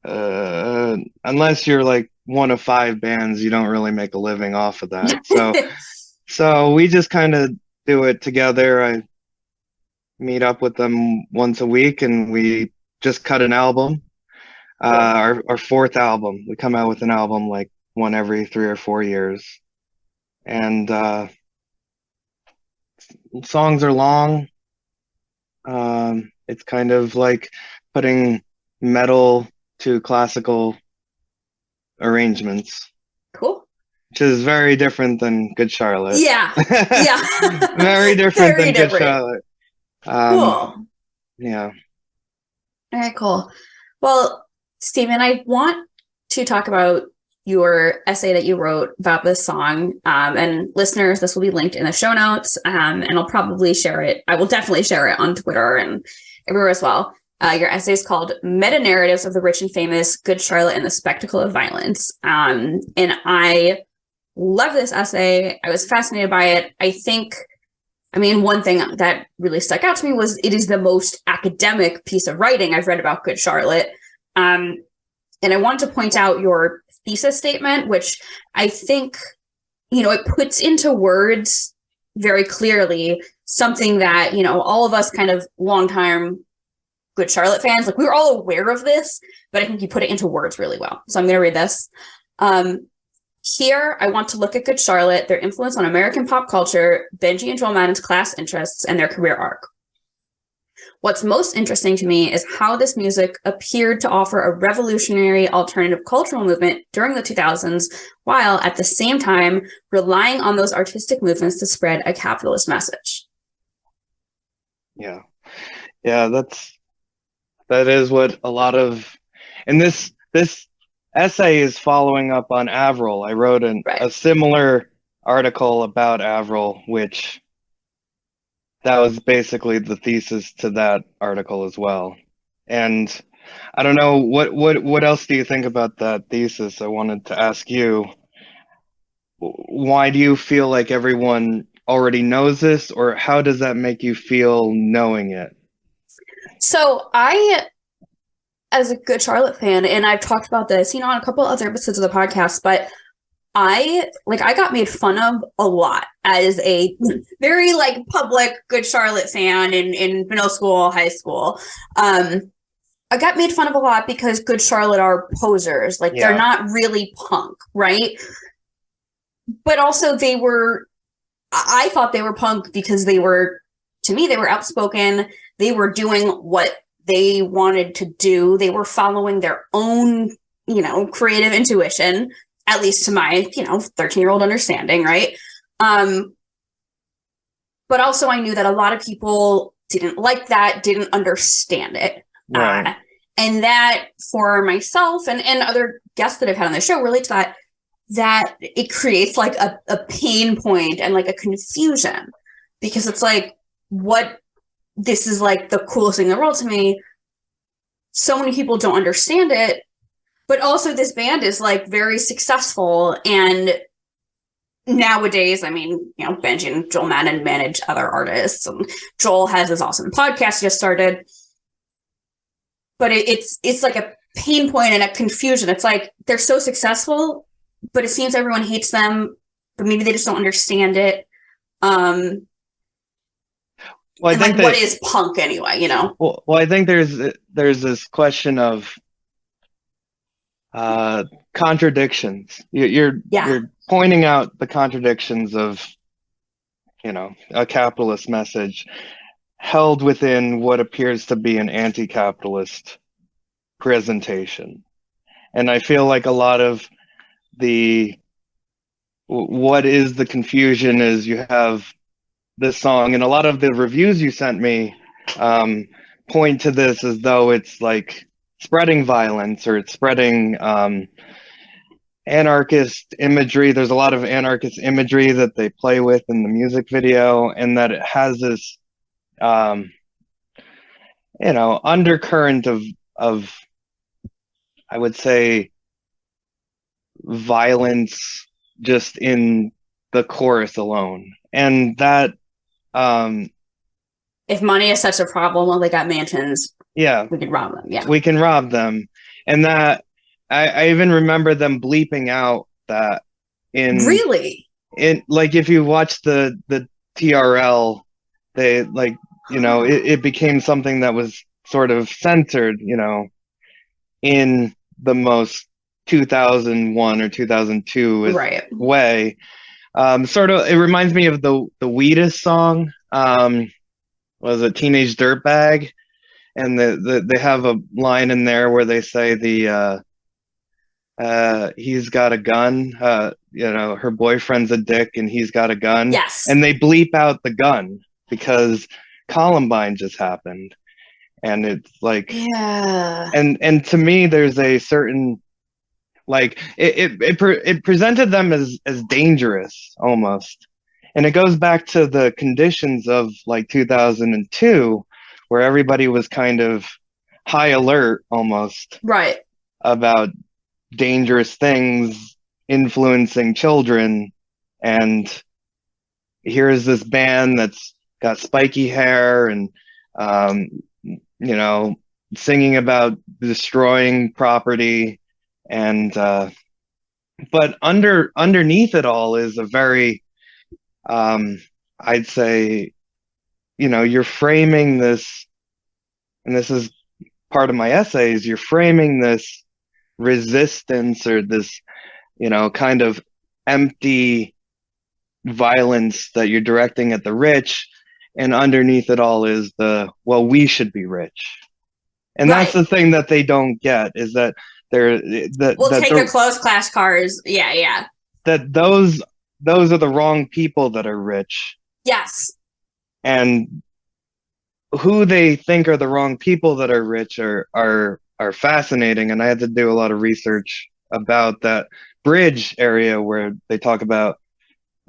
unless you're like one of 5 bands, you don't really make a living off of that. So we just kind of do it together. I meet up with them once a week, and we just cut an album. Our 4th album. We come out with an album like one every 3 or 4 years. And songs are long. It's kind of like putting metal to classical arrangements. Cool. Which is very different than Good Charlotte. Yeah. Yeah. Very different Very than different. Good Charlotte. Cool. Yeah. All right, cool. Well, Stephen, I want to talk about your essay that you wrote about this song. And listeners, this will be linked in the show notes. And I'll probably share it. I will definitely share it on Twitter and everywhere as well. Your essay is called Metanarratives of the Rich and Famous, Good Charlotte and the Spectacle of Violence. And I love this essay. I was fascinated by it. One thing that really stuck out to me was it is the most academic piece of writing I've read about Good Charlotte. And I want to point out your thesis statement, which I think, it puts into words very clearly something that, all of us kind of longtime Good Charlotte fans, like we were all aware of this, but I think you put it into words really well. So I'm going to read this. Here, I want to look at Good Charlotte, their influence on American pop culture, Benji and Joel Madden's class interests, and their career arc. What's most interesting to me is how this music appeared to offer a revolutionary alternative cultural movement during the 2000s, while at the same time relying on those artistic movements to spread a capitalist message. Yeah. Yeah, that is what a lot of, and this essay is following up on Avril. I wrote a similar article about Avril, which that was basically the thesis to that article as well. And I don't know, what else do you think about that thesis? I wanted to ask you, why do you feel like everyone already knows this, or how does that make you feel knowing it? So I, as a Good Charlotte fan, and I've talked about this, on a couple other episodes of the podcast, but I got made fun of a lot as a very public Good Charlotte fan in middle school, high school. I got made fun of a lot because Good Charlotte are posers. They're not really punk, right? But also I thought they were punk because they were outspoken. They were doing what they wanted to do. They were following their own, creative intuition, at least to my, 13-year-old understanding, right? But also I knew that a lot of people didn't like that, didn't understand it. Right. And that for myself and other guests that I've had on the show relate to that it creates a pain point and a confusion, because it's this is the coolest thing in the world to me. So many people don't understand it, but also this band is very successful. And nowadays, Benji and Joel Madden manage other artists, and Joel has this awesome podcast just started. but it's like a pain point and a confusion. It's like they're so successful, but it seems everyone hates them, but maybe they just don't understand it. Well, I and think like, what is punk anyway? You know. Well, I think there's this question of contradictions. You're pointing out the contradictions of, you know, a capitalist message held within what appears to be an anti-capitalist presentation. And I feel like a lot of what is the confusion is you have this song, and a lot of the reviews you sent me point to this as though it's like spreading violence, or it's spreading anarchist imagery. There's a lot of anarchist imagery that they play with in the music video, and that it has this you know, undercurrent of I would say violence just in the chorus alone. And that if money is such a problem, well, they got mansions. Yeah, we can rob them. Yeah, we can rob them. And that I even remember them bleeping out that in like, if you watch the TRL, they like, you know, it became something that was sort of censored, you know, in the most 2001 or 2002 way. Sort of, it reminds me of the Wheatus song. Was it Teenage Dirtbag? And they have a line in there where they say he's got a gun, you know, her boyfriend's a dick and he's got a gun. Yes. And they bleep out the gun because Columbine just happened. And it's like, yeah. And to me, there's a certain, like, it presented them as dangerous almost. And it goes back to the conditions of like 2002, where everybody was kind of high alert almost. Right. About dangerous things influencing children. And here's this band that's got spiky hair and, you know, singing about destroying property. And, but underneath it all is a very, I'd say, you know, you're framing this, and this is part of my essays, you're framing this resistance or this, you know, kind of empty violence that you're directing at the rich, and underneath it all is well, we should be rich. And that's the thing that they don't get, is that we'll take your clothes class cars. Yeah. That those are the wrong people that are rich. Yes. And who they think are the wrong people that are rich are fascinating. And I had to do a lot of research about that bridge area where they talk about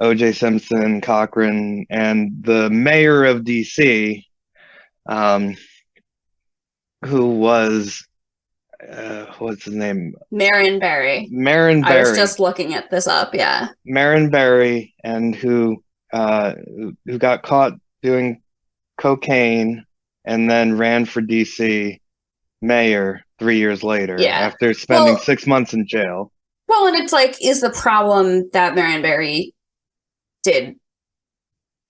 O.J. Simpson, Cochran, and the mayor of DC, who was, what's his name? Marion Barry. I was just looking at this up, yeah. Marion Barry, and who got caught doing cocaine and then ran for DC mayor 3 years later, after spending 6 months in jail. Well, and it's like, is the problem that Marion Barry did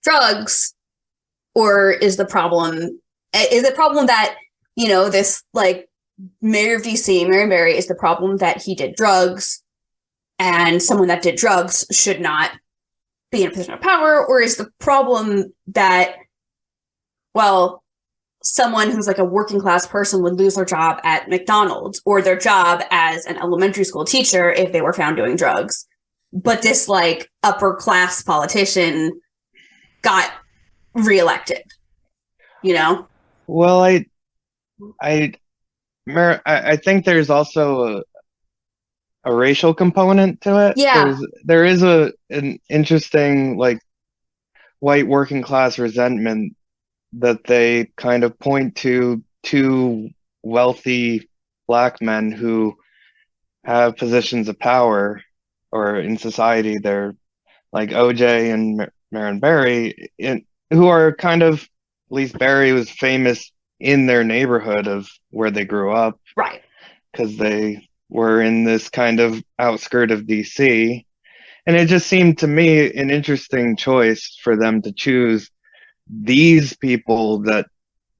drugs, or is the problem that, you know, this like mayor of DC, Marion Barry, is the problem that he did drugs, and someone that did drugs should not be in a position of power? Or is the problem that, well, someone who's like a working class person would lose their job at McDonald's or their job as an elementary school teacher if they were found doing drugs, but this like upper class politician got reelected, you know? Well, I think there's also a racial component to it. Yeah. There is an interesting like white working class resentment that they kind of point to two wealthy black men who have positions of power, or in society they're like OJ and Marion Barry, who are kind of, at least Barry was famous in their neighborhood of where they grew up, Right. because they were in this kind of outskirt of DC. And it just seemed to me an interesting choice for them to choose these people that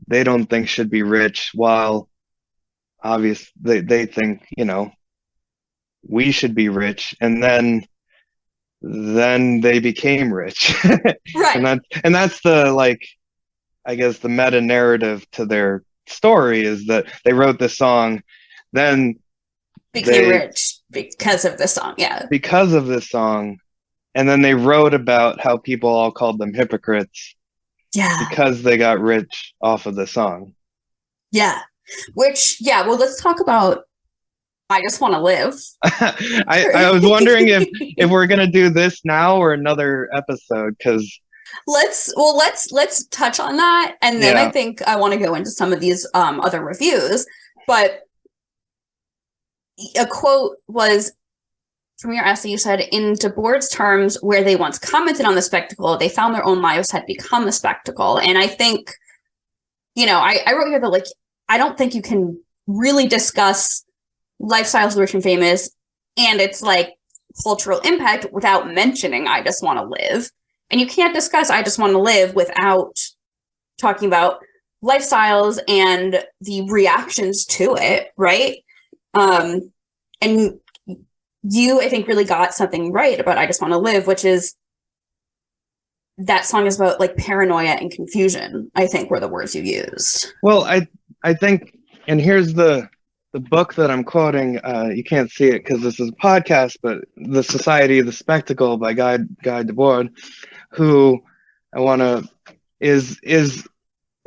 they don't think should be rich, while obviously they think, we should be rich. And then they became rich. Right. And that's the, like, I guess the meta narrative to their story is that they wrote this song, then Became rich because of this song. Yeah. Because of this song. And then they wrote about how people all called them hypocrites. Yeah. Because they got rich off of the song. Yeah. Which, yeah, well, let's talk about I Just Want to Live. I was wondering if we're going to do this now or another episode, because let's touch on that, and then I think I want to go into some of these other reviews. But a quote was from your essay. You said, in Debord's terms, where they once commented on the spectacle, they found their own lives had become a spectacle. And I think, I wrote here that, like, I don't think you can really discuss lifestyles of the rich and famous and its, like, cultural impact without mentioning I Just Want to Live. And you can't discuss I Just Want to Live without talking about lifestyles and the reactions to it, right? And you, I think, really got something right about I Just Want to Live, which is that song is about, like, paranoia and confusion, I think, were the words you used. Well, I think, and here's the book that I'm quoting. You can't see it because this is a podcast, but The Society of the Spectacle by Guy Debord, who is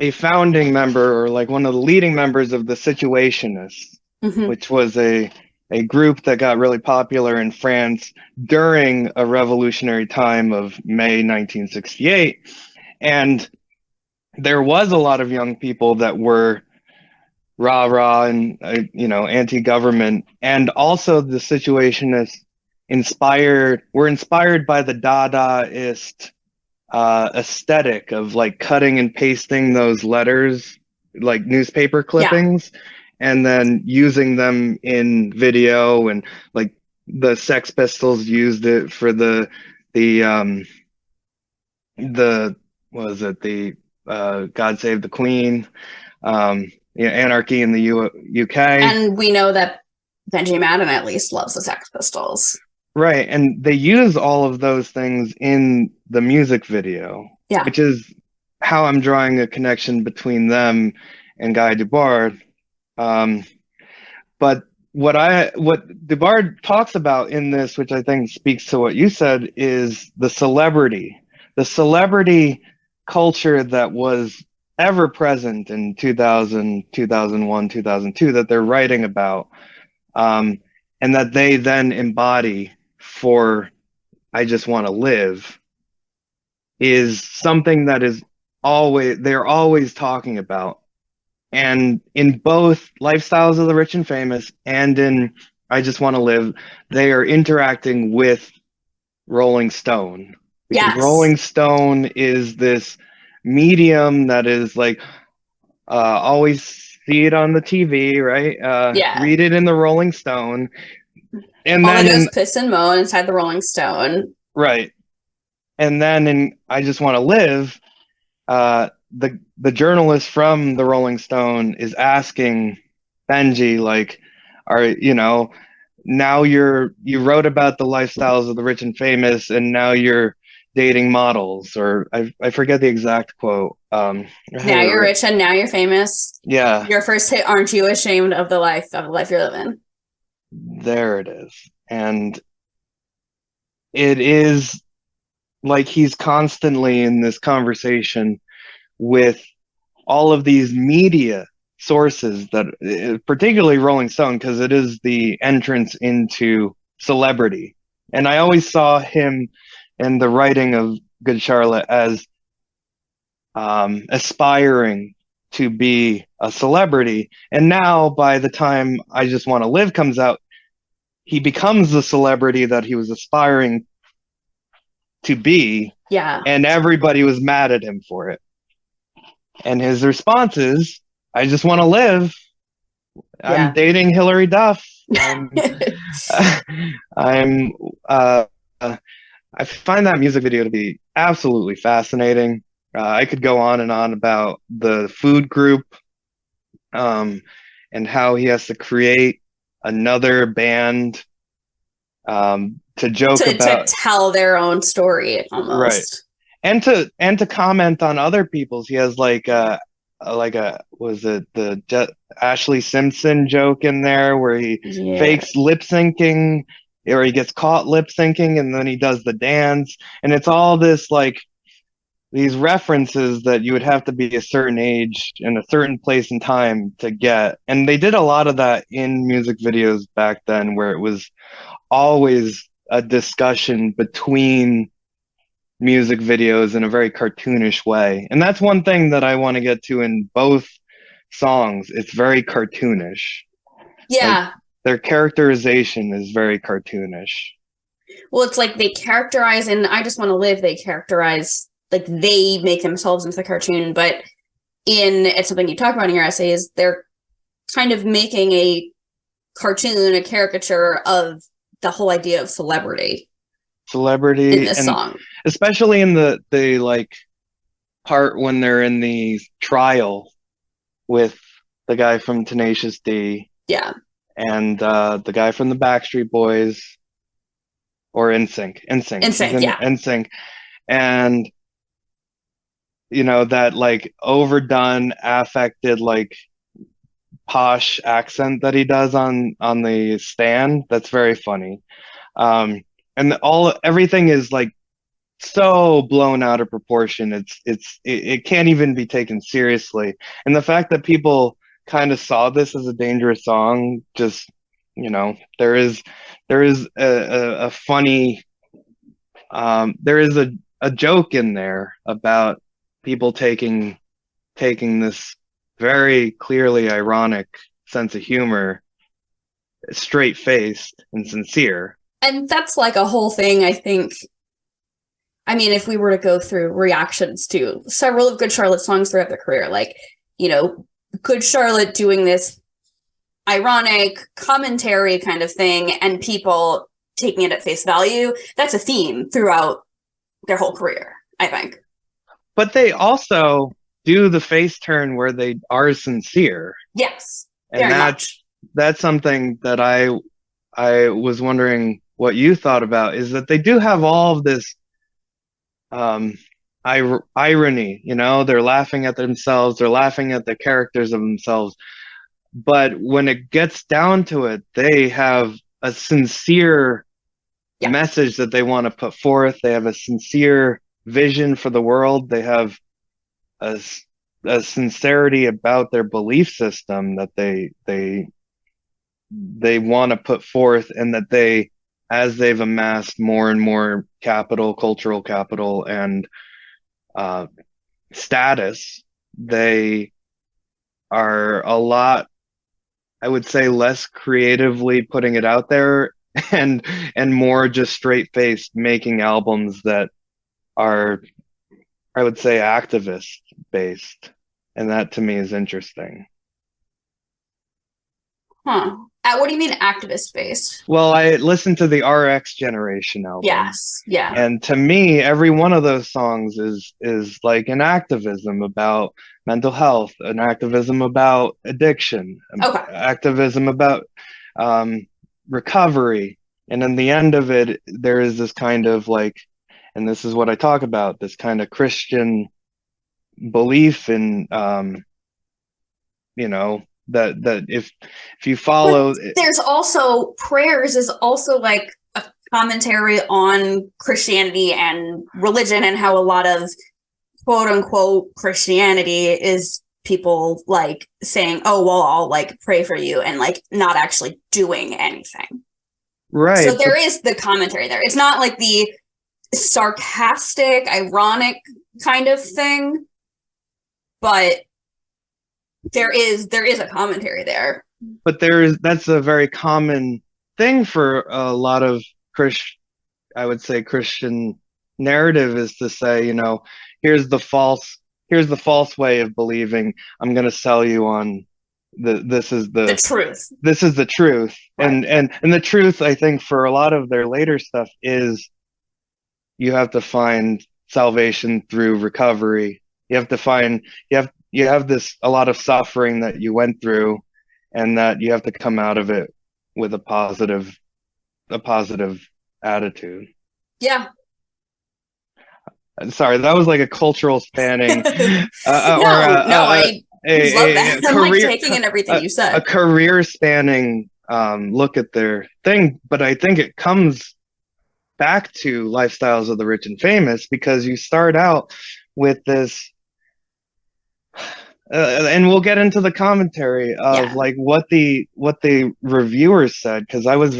a founding member, or like one of the leading members of the Situationists, which was a group that got really popular in France during a revolutionary time of May 1968. And there was a lot of young people that were rah-rah and, anti-government. And also the Situationists were inspired by the Dadaist aesthetic of, like, cutting and pasting those letters, like newspaper clippings, and then using them in video. And, like, the Sex Pistols used it for the what was it, the God Save the Queen, Anarchy in the UK. And we know that Benji Madden at least loves the Sex Pistols. Right, and they use all of those things in the music video, which is how I'm drawing a connection between them and Guy Debord. But what Debord talks about in this, which I think speaks to what you said, is the celebrity culture that was ever present in 2000, 2001, 2002 that they're writing about, and that they then embody for I Just Want to Live, is something that they're always talking about. And in both Lifestyles of the Rich and Famous and in I Just Want to Live, they are interacting with Rolling Stone. Because Rolling Stone is this medium that is, like, always see it on the TV, right? Read it in the Rolling Stone. And all they do is piss and moan inside the Rolling Stone. Right. And then in I Just Want to Live, the journalist from the Rolling Stone is asking Benji, like, now you wrote about the lifestyles of the rich and famous, and now you're dating models, or I forget the exact quote. Now you're rich and now you're famous. Yeah. Your first hit, aren't you ashamed of the life you're living? There it is. And it is like he's constantly in this conversation with all of these media sources, that particularly Rolling Stone, because it is the entrance into celebrity. And I always saw him in the writing of Good Charlotte as aspiring to be a celebrity. And now, by the time I Just Want to Live comes out, he becomes the celebrity that he was aspiring to be. Yeah. And everybody was mad at him for it. And his response is, I just want to live. Yeah. I'm dating Hillary Duff. I'm I find that music video to be absolutely fascinating. I could go on and on about the food group, and how he has to create another band, to joke to about, tell their own story right, almost. and to comment on other people's. He has like a was it the Ashley Simpson joke in there where he fakes lip syncing, or he gets caught lip syncing and then he does the dance, and it's all this like these references that you would have to be a certain age in a certain place and time to get. And they did a lot of that in music videos back then, where it was always a discussion between music videos in a very cartoonish way. And that's one thing that I want to get to in both songs. It's very cartoonish. Yeah. Like, their characterization is very cartoonish. Well, it's like they characterize in I Just Want to Live, they characterize, like, they make themselves into the cartoon, but it's something you talk about in your essay, is they're kind of making a cartoon, a caricature of the whole idea of celebrity in this song, especially in the like part when they're in the trial with the guy from Tenacious D, yeah, and the guy from the Backstreet Boys, or NSYNC, yeah, NSYNC, and you know that like overdone, affected, like posh accent that he does on the stand. That's very funny. And everything is like so blown out of proportion. It can't even be taken seriously. And the fact that people kind of saw this as a dangerous song, just, you know, there is a funny, there is a joke in there about people taking this very clearly ironic sense of humor straight faced and sincere. And that's like a whole thing, I think. I mean, if we were to go through reactions to several of Good Charlotte's songs throughout their career, like, you know, Good Charlotte doing this ironic commentary kind of thing and people taking it at face value, that's a theme throughout their whole career, I think. But they also do the face turn where they are sincere. Yes, and that's something that I was wondering what you thought about, is that they do have all of this irony, you know, they're laughing at themselves, they're laughing at the characters of themselves, but when it gets down to it, they have a sincere message that they want to put forth. They have a sincere vision for the world. They have a sincerity about their belief system that they want to put forth, and that they, as they've amassed more and more capital, cultural capital, and status, they are a lot, I would say, less creatively putting it out there, and more just straight-faced making albums that are, I would say, activist based. And that to me is interesting. Huh. What do you mean activist based? Well, I listened to the RX Generation album. Yes. Yeah. And to me, every one of those songs is like an activism about mental health, an activism about addiction, activism about recovery. And in the end of it, there is this kind of like, and this is what I talk about, this kind of Christian belief in, you know, that if you follow, but there's also prayers is also like a commentary on Christianity and religion, and how a lot of quote unquote Christianity is people like saying, oh, well, I'll like pray for you, and like not actually doing anything. Right. So there is the commentary there. It's not like the sarcastic, ironic kind of thing, but there is a commentary there. But that's a very common thing for a lot of I would say Christian narrative, is to say, you know, here's the false here's the false way of believing. I'm going to sell you on this is The truth. This is the truth. Right. And the truth, I think, for a lot of their later stuff is you have to find salvation through recovery. You have to find you have this a lot of suffering that you went through, and that you have to come out of it with a positive attitude. Yeah. Sorry, that was like a cultural spanning I love that. I'm like career taking in everything you said. a career spanning look at their thing, but I think it comes back to Lifestyles of the Rich and Famous, because you start out with this and we'll get into the commentary of like what the reviewers said, because I was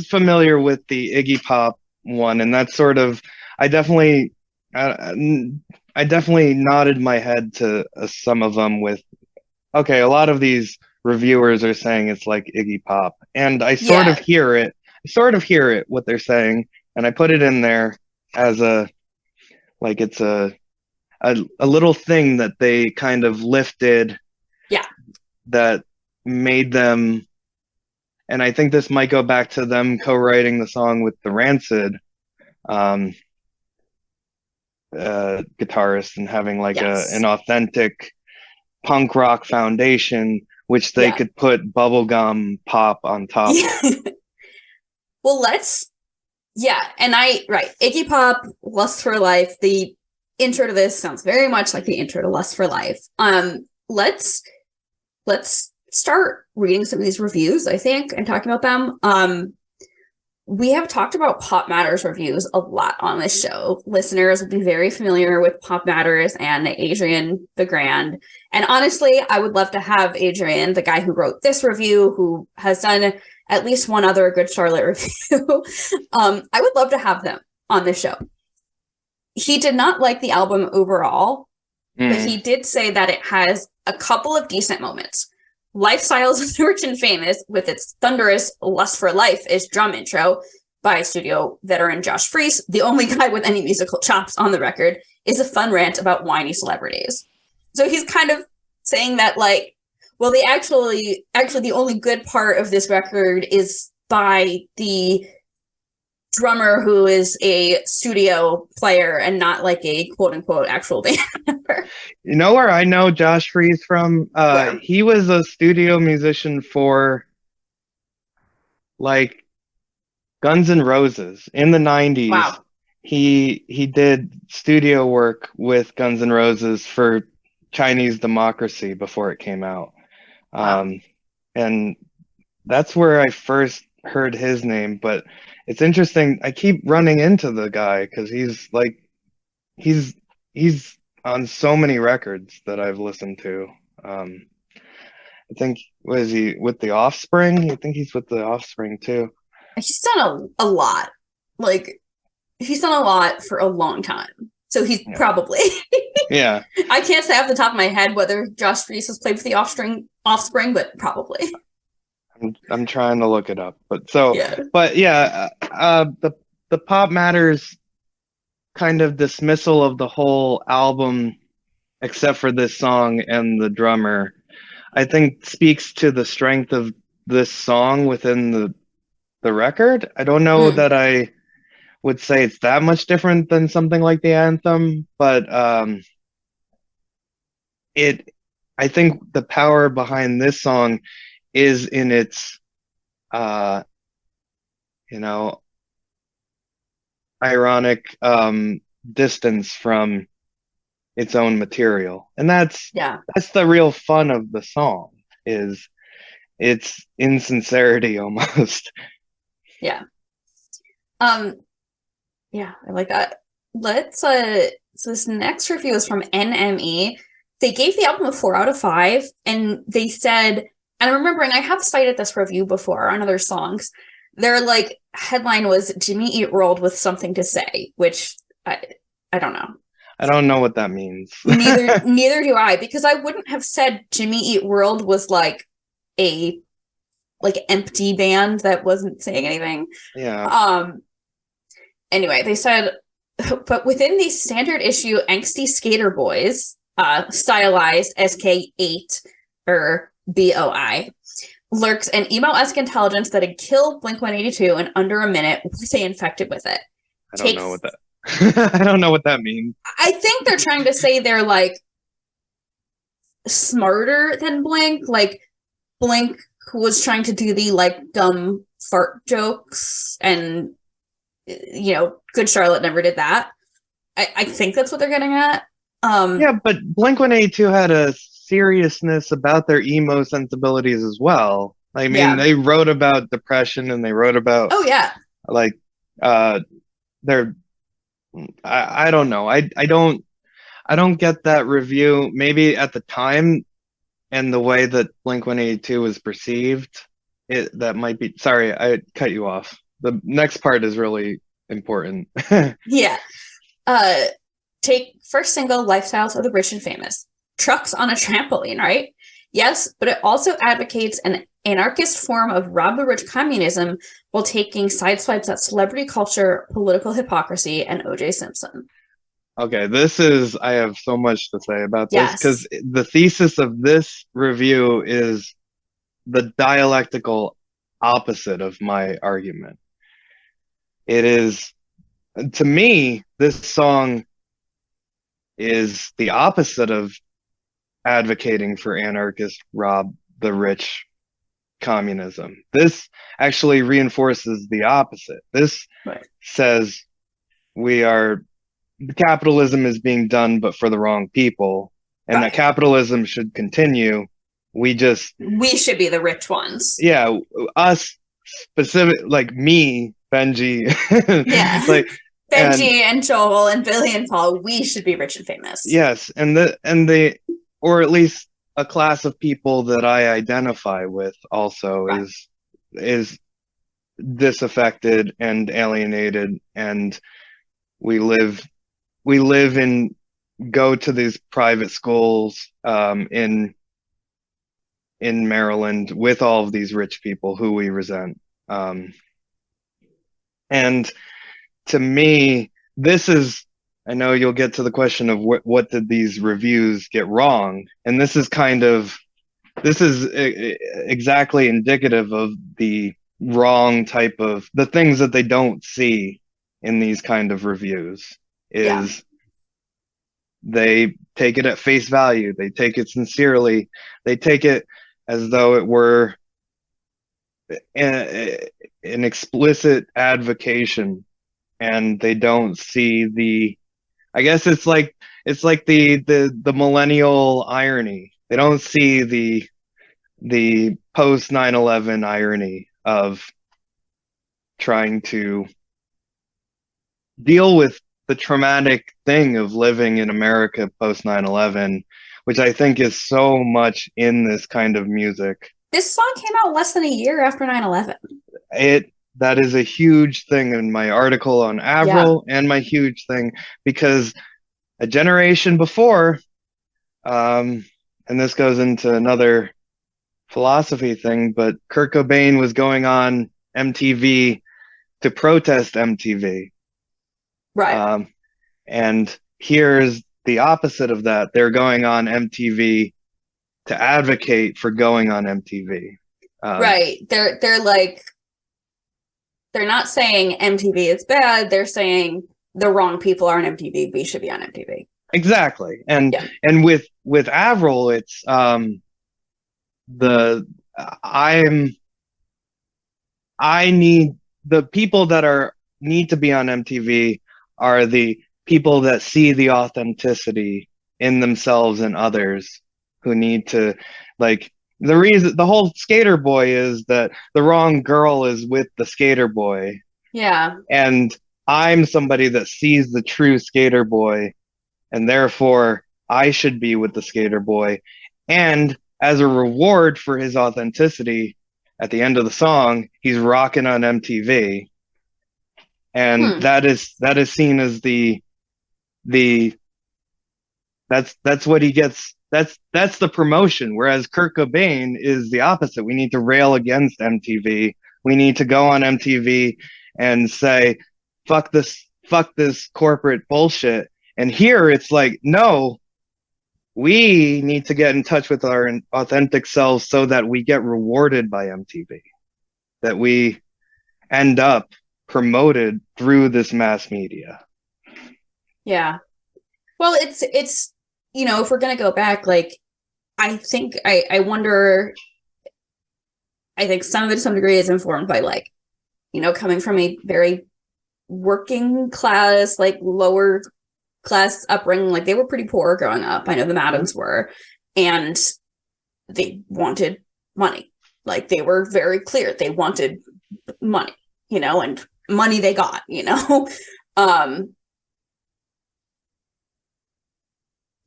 familiar with the Iggy Pop one, and that's sort of I definitely nodded my head to some of them with, okay, a lot of these reviewers are saying it's like Iggy Pop, and I sort of hear it. What they're saying, and I put it in there as it's a little thing that they kind of lifted. Yeah. That made them, and I think this might go back to them co-writing the song with the Rancid guitarist, and having like an authentic punk rock foundation, which they could put bubblegum pop on top of. Well, Iggy Pop, Lust for Life. The intro to this sounds very much like the intro to Lust for Life. Let's start reading some of these reviews, I think, and talking about them. We have talked about Pop Matters reviews a lot on this show. Listeners will be very familiar with Pop Matters and Adrian the Grand. And honestly, I would love to have Adrian, the guy who wrote this review, who has done at least one other Good Charlotte review. I would love to have them on the show. He did not like the album overall, but he did say that it has a couple of decent moments. Lifestyles of the Rich and Famous, with its thunderous Lust for Life, is drum intro by studio veteran Josh Freese, the only guy with any musical chops on the record, is a fun rant about whiny celebrities. So he's kind of saying that, like, well, actually the only good part of this record is by the drummer who is a studio player and not like a quote unquote actual band member. You know where I know Josh Freese from? He was a studio musician for like Guns N' Roses in the 90s. Wow. He did studio work with Guns N' Roses for Chinese Democracy before it came out. Wow. And that's where I first heard his name, but it's interesting. I keep running into the guy because he's on so many records that I've listened to. I think, was he with The Offspring? I think he's with The Offspring too. He's done a lot. Like, he's done a lot for a long time. So he's probably. Yeah. I can't say off the top of my head whether Josh Freese has played with The Offspring, but probably. I'm trying to look it up, but the Pop Matters kind of dismissal of the whole album, except for this song and the drummer, I think speaks to the strength of this song within the record. I don't know that I would say it's that much different than something like the anthem, but I think the power behind this song is in its ironic distance from its own material, and that's the real fun of the song, is its insincerity almost. I like that. So this next review is from NME. They gave the album a 4 out of 5, and they said, and I'm remembering I have cited this review before on other songs. Their like headline was Jimmy Eat World with something to say, which I don't know. I don't know what that means. neither do I, because I wouldn't have said Jimmy Eat World was like a empty band that wasn't saying anything. Yeah. Anyway, they said But within these standard issue angsty skater boys, stylized SK8 or BOI, lurks an emo-esque intelligence that'd kill Blink-182 in under a minute once they infected with it. I don't know what that I don't know what that means. I think they're trying to say they're like smarter than Blink. Like Blink was trying to do the like dumb fart jokes, and Good Charlotte never did that. I think that's what they're getting at. Yeah, but Blink-182 had a seriousness about their emo sensibilities as well. I mean, they wrote about depression, and they wrote about like their I don't know. I don't get that review. Maybe at the time and the way that Blink-182 was perceived, that might be. Sorry, I cut you off. The next part is really important. Yeah. Take first single, Lifestyles of the Rich and Famous. Trucks on a trampoline, right? Yes, but it also advocates an anarchist form of rob the rich communism while taking side swipes at celebrity culture, political hypocrisy, and O.J. Simpson. Okay, I have so much to say about this, because the thesis of this review is the dialectical opposite of my argument. It is, to me, this song is the opposite of advocating for anarchist rob the rich communism. This actually reinforces the opposite. This says capitalism is being done but for the wrong people, and that capitalism should continue. We should be the rich ones. Yeah, us specific, like me, Benji. Yeah. Like Benji and Joel and Billy and Paul, we should be rich and famous. Yes, or at least a class of people that I identify with also is disaffected and alienated, and we go to these private schools in Maryland with all of these rich people who we resent. And to me, I know you'll get to the question of what did these reviews get wrong, and this is exactly indicative of the wrong type of the things that they don't see in these kind of reviews. They take it at face value, they take it sincerely, they take it as though it were an explicit advocation, and they don't see I guess it's like the millennial irony. They don't see the post 9/11 irony of trying to deal with the traumatic thing of living in America post 9/11, which I think is so much in this kind of music. This song came out less than a year after 9/11. That is a huge thing in my article on Avril, and my huge thing, because a generation before, and this goes into another philosophy thing, but Kurt Cobain was going on MTV to protest MTV. Right. And here's the opposite of that. They're going on MTV to advocate for going on MTV. Right. They're like, they're not saying MTV is bad. They're saying the wrong people are on MTV. We should be on MTV. Exactly. And with Avril, it's I need the people that need to be on MTV are the people that see the authenticity in themselves and others, who need to, like, the whole skater boy is that the wrong girl is with the skater boy. Yeah. And I'm somebody that sees the true skater boy, and therefore I should be with the skater boy. And as a reward for his authenticity, at the end of the song, he's rocking on MTV. And that is seen as that's what he gets. That's the promotion. Whereas Kurt Cobain is the opposite. We need to rail against MTV. We need to go on MTV and say, fuck this fuck this corporate bullshit. And here it's like, no, we need to get in touch with our authentic selves so that we get rewarded by MTV, that we end up promoted through this mass media. Yeah. Well, it's you know, if we're gonna go back, like, I think I wonder, I think some of it to some degree is informed by, like, you know, coming from a very working class, like lower class upbringing. Like, they were pretty poor growing up. I know the Madams were, and they wanted money. Like, they were very clear. They wanted money, you know, and money they got, you know.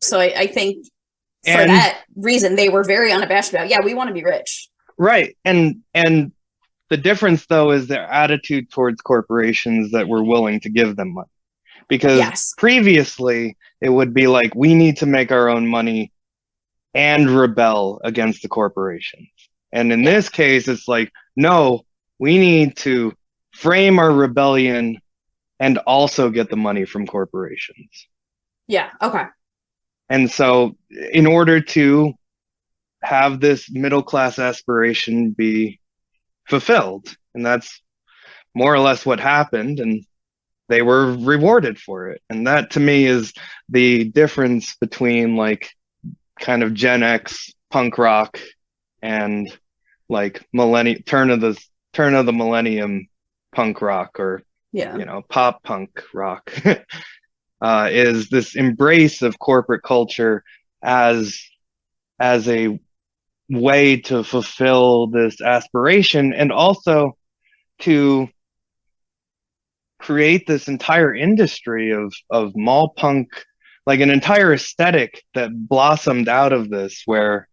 So I think for that reason, they were very unabashed about, yeah, we want to be rich. Right. And the difference, though, is their attitude towards corporations that were willing to give them money. Because previously, it would be like, we need to make our own money and rebel against the corporations. And in this case, it's like, no, we need to frame our rebellion and also get the money from corporations. Yeah. Okay. And so in order to have this middle class aspiration be fulfilled, and that's more or less what happened, and they were rewarded for it. And that, to me, is the difference between, like, kind of Gen X punk rock and, like, turn of the millennium punk rock, or you know, pop punk rock. Is this embrace of corporate culture as a way to fulfill this aspiration, and also to create this entire industry of mall punk, like an entire aesthetic that blossomed out of this, where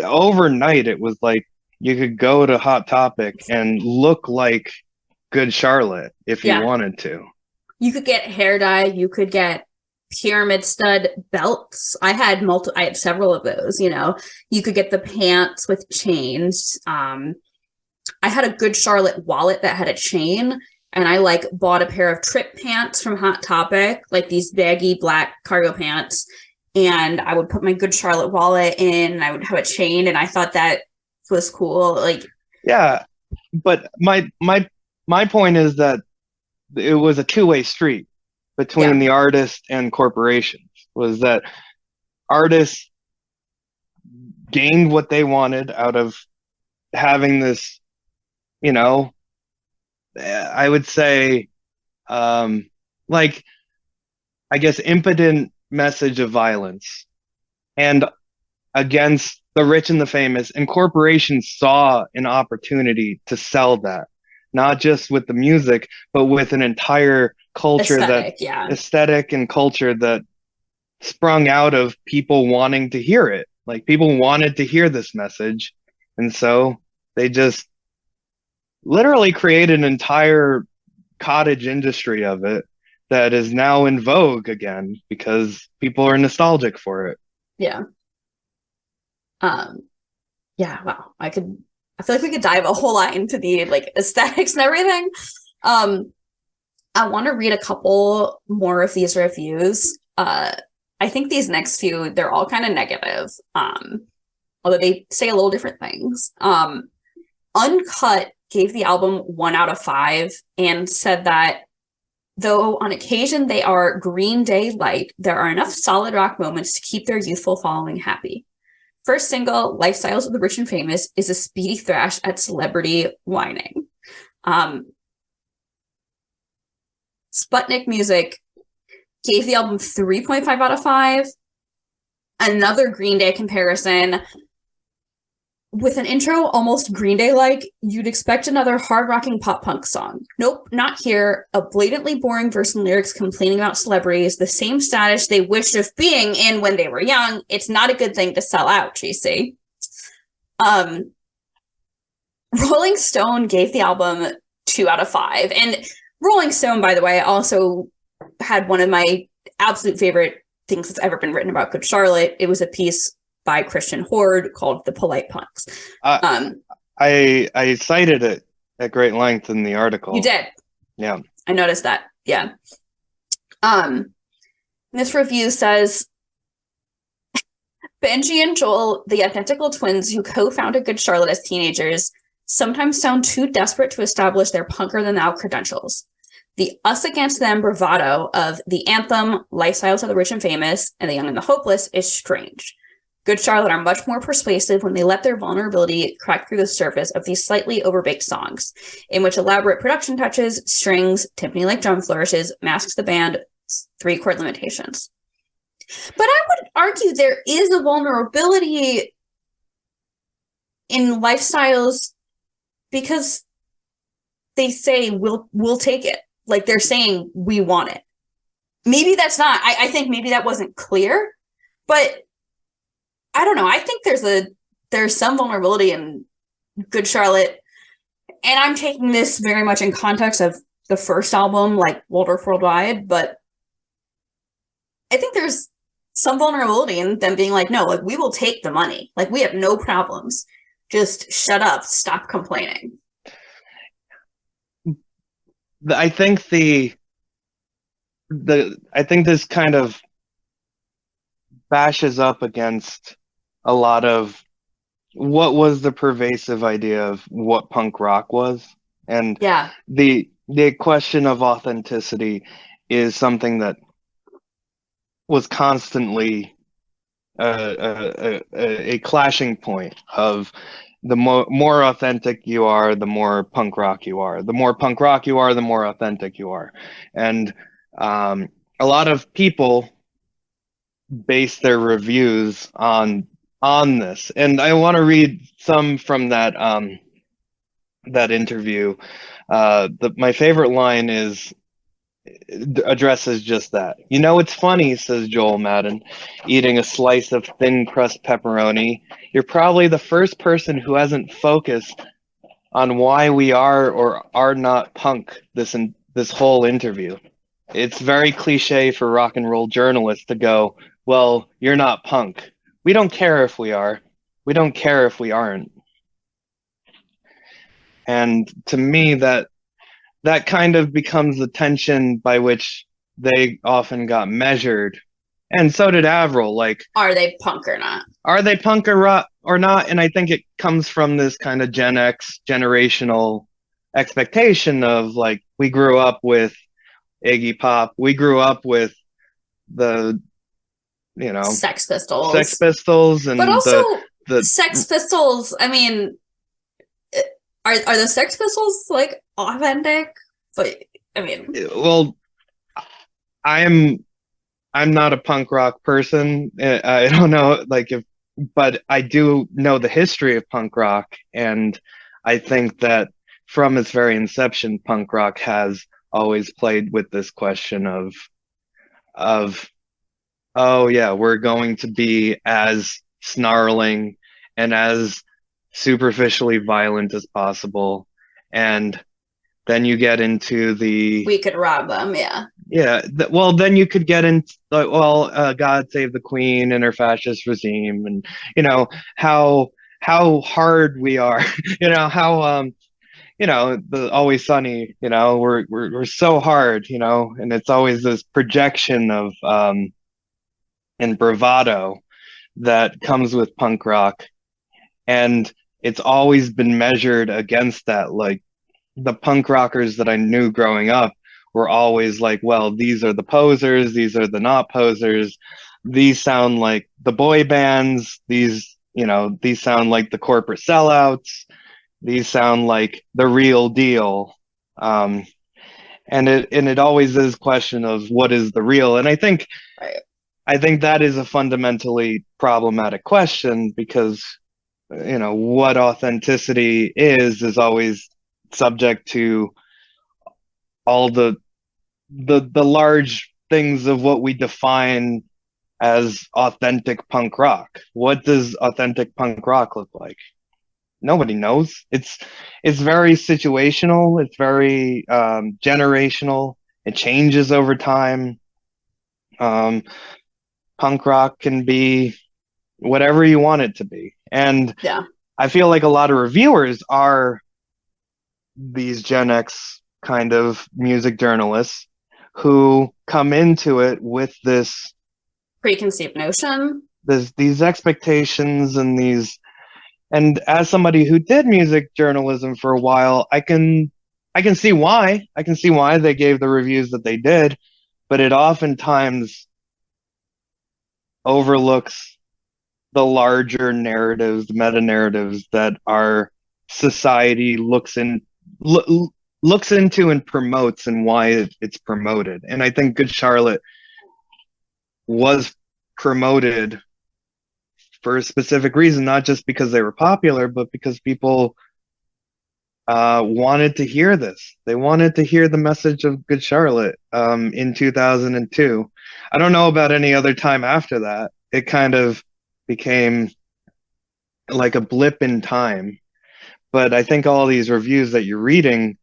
overnight it was like you could go to Hot Topic and look like Good Charlotte if you wanted to. You could get hair dye, you could get pyramid stud belts. I had several of those, you know. You could get the pants with chains. I had a Good Charlotte wallet that had a chain, and I, like, bought a pair of trip pants from Hot Topic, like these baggy black cargo pants, and I would put my Good Charlotte wallet in, and I would have a chain, and I thought that was cool. Like, yeah, but my point is that it was a two-way street between the artist and corporations. Was that artists gained what they wanted out of having this, you know, I would say, like, I guess, impotent message of violence and against the rich and the famous, and corporations saw an opportunity to sell that, not just with the music, but with an entire culture, aesthetic and culture that sprung out of people wanting to hear it. Like, people wanted to hear this message, and so they just literally created an entire cottage industry of it that is now in vogue again because people are nostalgic for it. Yeah. Wow. I feel like we could dive a whole lot into the, like, aesthetics and everything. I want to read a couple more of these reviews. I think these next few, they're all kind of negative. Although they say a little different things. Uncut gave the album 1 out of 5 and said that though on occasion they are Green Day light, there are enough solid rock moments to keep their youthful following happy. First single, Lifestyles of the Rich and Famous, is a speedy thrash at celebrity whining. Sputnik Music gave the album 3.5 out of 5. Another Green Day comparison. With an intro almost Green Day-like, you'd expect another hard-rocking pop-punk song. Nope, not here. A blatantly boring verse and lyrics complaining about celebrities, the same status they wished of being in when they were young. It's not a good thing to sell out, JC. Rolling Stone gave the album 2 out of 5. And Rolling Stone, by the way, also had one of my absolute favorite things that's ever been written about Good Charlotte. It was a piece by Christian Horde called The Polite Punks. I cited it at great length in the article. You did? Yeah. I noticed that. Yeah. This review says, Benji and Joel, the identical twins who co-founded Good Charlotte as teenagers, sometimes sound too desperate to establish their punker-than-thou credentials. The us against them bravado of the anthem, lifestyles of the rich and famous, and the young and the hopeless is strange. Good Charlotte are much more persuasive when they let their vulnerability crack through the surface of these slightly overbaked songs, in which elaborate production touches, strings, timpani-like drum flourishes, masks the band's 3-chord limitations. But I would argue there is a vulnerability in lifestyles because they say we'll take it. Like they're saying we want it. Maybe that's not. I think maybe that wasn't clear, but I don't know. I think there's some vulnerability in Good Charlotte, and I'm taking this very much in context of the first album, like Waldorf Worldwide, but I think there's some vulnerability in them being like, no, like we will take the money. Like we have no problems. Just shut up. Stop complaining. I think I think this kind of bashes up against a lot of what was the pervasive idea of what punk rock was. And yeah, the question of authenticity is something that was constantly a clashing point of the more authentic you are, the more punk rock you are. The more punk rock you are, the more authentic you are. And a lot of people base their reviews on this. And I want to read some from that that interview. My favorite line addresses just that. You know, it's funny, says Joel Madden, eating a slice of thin crust pepperoni. You're probably the first person who hasn't focused on why we are or are not punk this whole interview. It's very cliche for rock and roll journalists to go, well, you're not punk. We don't care if we are. We don't care if we aren't. And to me, that kind of becomes the tension by which they often got measured. And so did Avril. Like, are they punk or not? Are they punk or not? And I think it comes from this kind of Gen X generational expectation of like, we grew up with Iggy Pop. We grew up with the, Sex Pistols. And but also the Sex Pistols, I mean, are the Sex Pistols like authentic? But I mean, well, I'm not a punk rock person. I don't know, but I do know the history of punk rock, and I think that from its very inception, punk rock has always played with this question of oh yeah, we're going to be as snarling and as superficially violent as possible. And then you get into we could rob them, yeah. Well, then you could get into God Save the Queen and her fascist regime, and how hard we are. How the Always Sunny. We're so hard. And it's always this projection of and bravado that comes with punk rock, and it's always been measured against that. Like, the punk rockers that I knew growing up were always like, well, these are the posers, these are the not posers, these sound like the boy bands, these sound like the corporate sellouts, these sound like the real deal. And it always is a question of what is the real. And I think that is a fundamentally problematic question, because what authenticity is always subject to all the large things of what we define as authentic punk rock. What does authentic punk rock look like? Nobody knows. It's very situational. It's very generational. It changes over time. Punk rock can be whatever you want it to be. And I feel like a lot of reviewers are these Gen X kind of music journalists who come into it with this preconceived notion, these expectations and as somebody who did music journalism for a while, I can see why. I can see why they gave the reviews that they did, but it oftentimes overlooks the larger narratives, the meta narratives that our society looks into and promotes, and why it's promoted. And I think Good Charlotte was promoted for a specific reason, not just because they were popular, but because people wanted to hear this. They wanted to hear the message of Good Charlotte in 2002. I don't know about any other time after that. It kind of became like a blip in time. But I think all these reviews that you're reading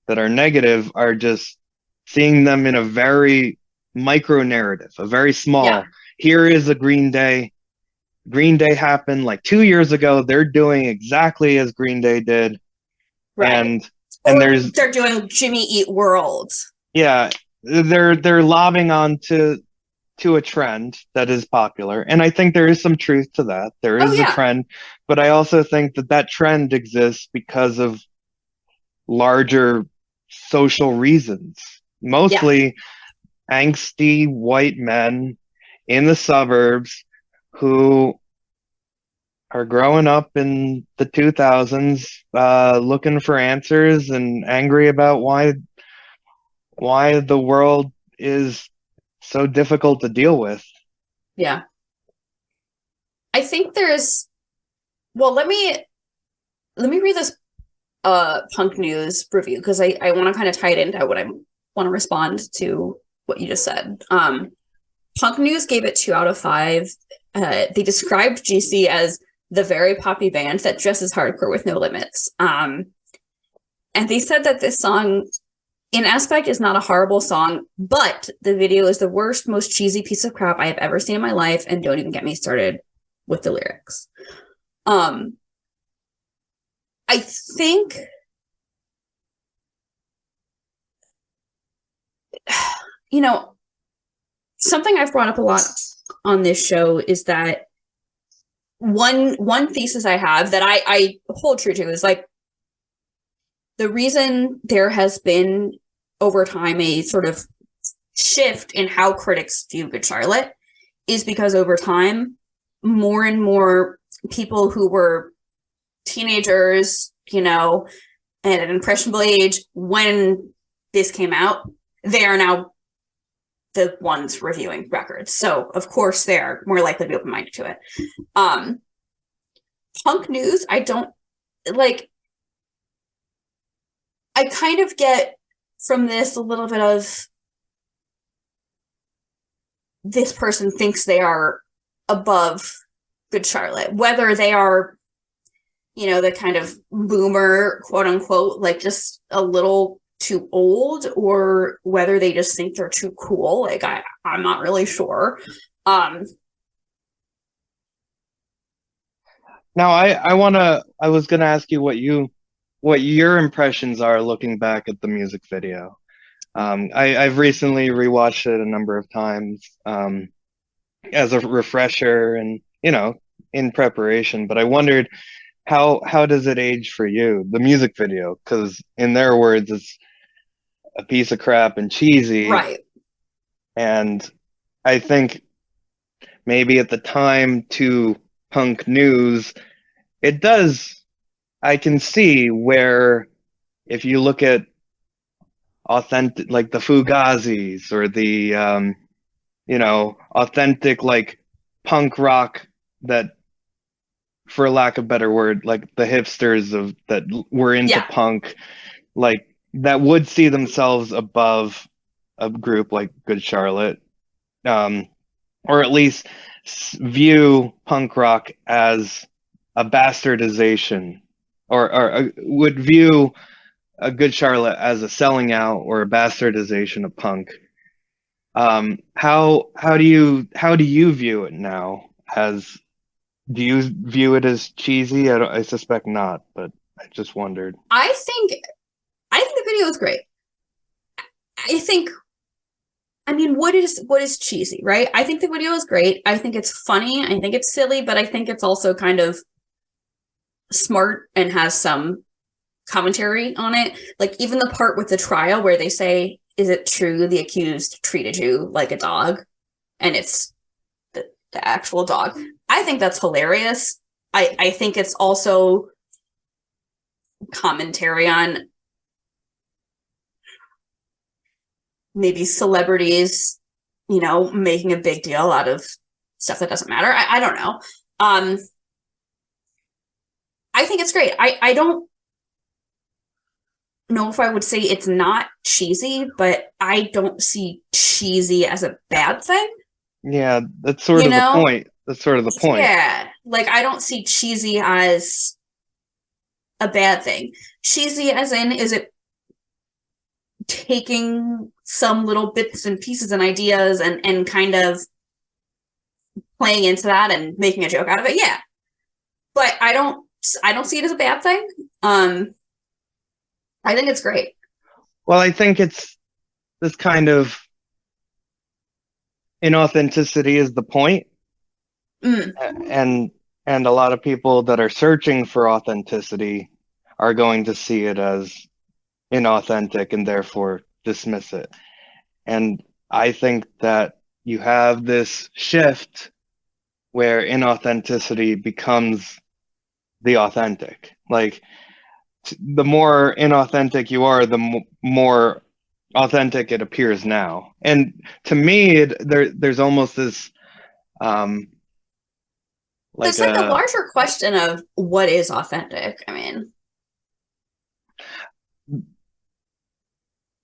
that are negative are just seeing them in a very micro narrative, a very small. Yeah. Here is a Green Day. Green Day happened like 2 years ago. They're doing exactly as Green Day did. right? And they're doing Jimmy Eat World. Yeah, they're lobbing on to a trend that is popular, and I think there is some truth to that. There is a trend, but I also think that trend exists because of larger social reasons, mostly angsty white men in the suburbs who are growing up in the 2000s, looking for answers and angry about why the world is so difficult to deal with. Yeah. I think there's, well, let me read this Punk News review, because I want to kind of tie it into what I want to respond to what you just said. Punk News gave it 2 out of 5. They described GC as the very poppy band that dresses hardcore with no limits. And they said that this song, in aspect, is not a horrible song, but the video is the worst, most cheesy piece of crap I have ever seen in my life, and don't even get me started with the lyrics. I think something I've brought up a lot on this show is that one thesis I have that I hold true to is like, the reason there has been over time a sort of shift in how critics view Good Charlotte is because over time, more and more people who were teenagers, at an impressionable age when this came out, they are now the ones reviewing records. So of course they're more likely to be open-minded to it. Punk News, I don't like. I kind of get from this a little bit of, this person thinks they are above Good Charlotte, whether they are, the kind of boomer, quote unquote, like just a little too old, or whether they just think they're too cool. Like I'm not really sure. Now I was gonna ask you what your impressions are looking back at the music video. I've recently rewatched it a number of times as a refresher and in preparation, but I wondered how does it age for you, the music video, because in their words it's a piece of crap and cheesy, right? And I think maybe at the time to Punk News, it does. I can see where if you look at authentic, like the Fugazis or the authentic like punk rock, that, for lack of a better word, like the hipsters that were into punk, like that would see themselves above a group like Good Charlotte, or at least view punk rock as a bastardization, or would view a Good Charlotte as a selling out or a bastardization of punk. How do you view it now? Do you view it as cheesy? I suspect not, but I just wondered. I think the video is great. I think I mean, what is cheesy, right? I think the video is great. I think it's funny. I think it's silly, but I think it's also kind of smart and has some commentary on it. Like even the part with the trial where they say, "Is it true the accused treated you like a dog?" And it's the actual dog. I think that's hilarious. I think it's also commentary on maybe celebrities, making a big deal out of stuff that doesn't matter. I don't know. I think it's great. I don't know if I would say it's not cheesy, but I don't see cheesy as a bad thing. Yeah, that's sort of the point. That's sort of the point. Yeah, like I don't see cheesy as a bad thing. Cheesy as in, is it taking some little bits and pieces and ideas and kind of playing into that and making a joke out of it? Yeah. But I don't see it as a bad thing. I think it's great. Well, I think it's this kind of inauthenticity is the point. And a lot of people that are searching for authenticity are going to see it as inauthentic and therefore dismiss it. And I think that you have this shift where inauthenticity becomes the authentic. Like the more inauthentic you are, the more authentic it appears now. And to me, there's almost this it's like a larger question of what is authentic. I mean,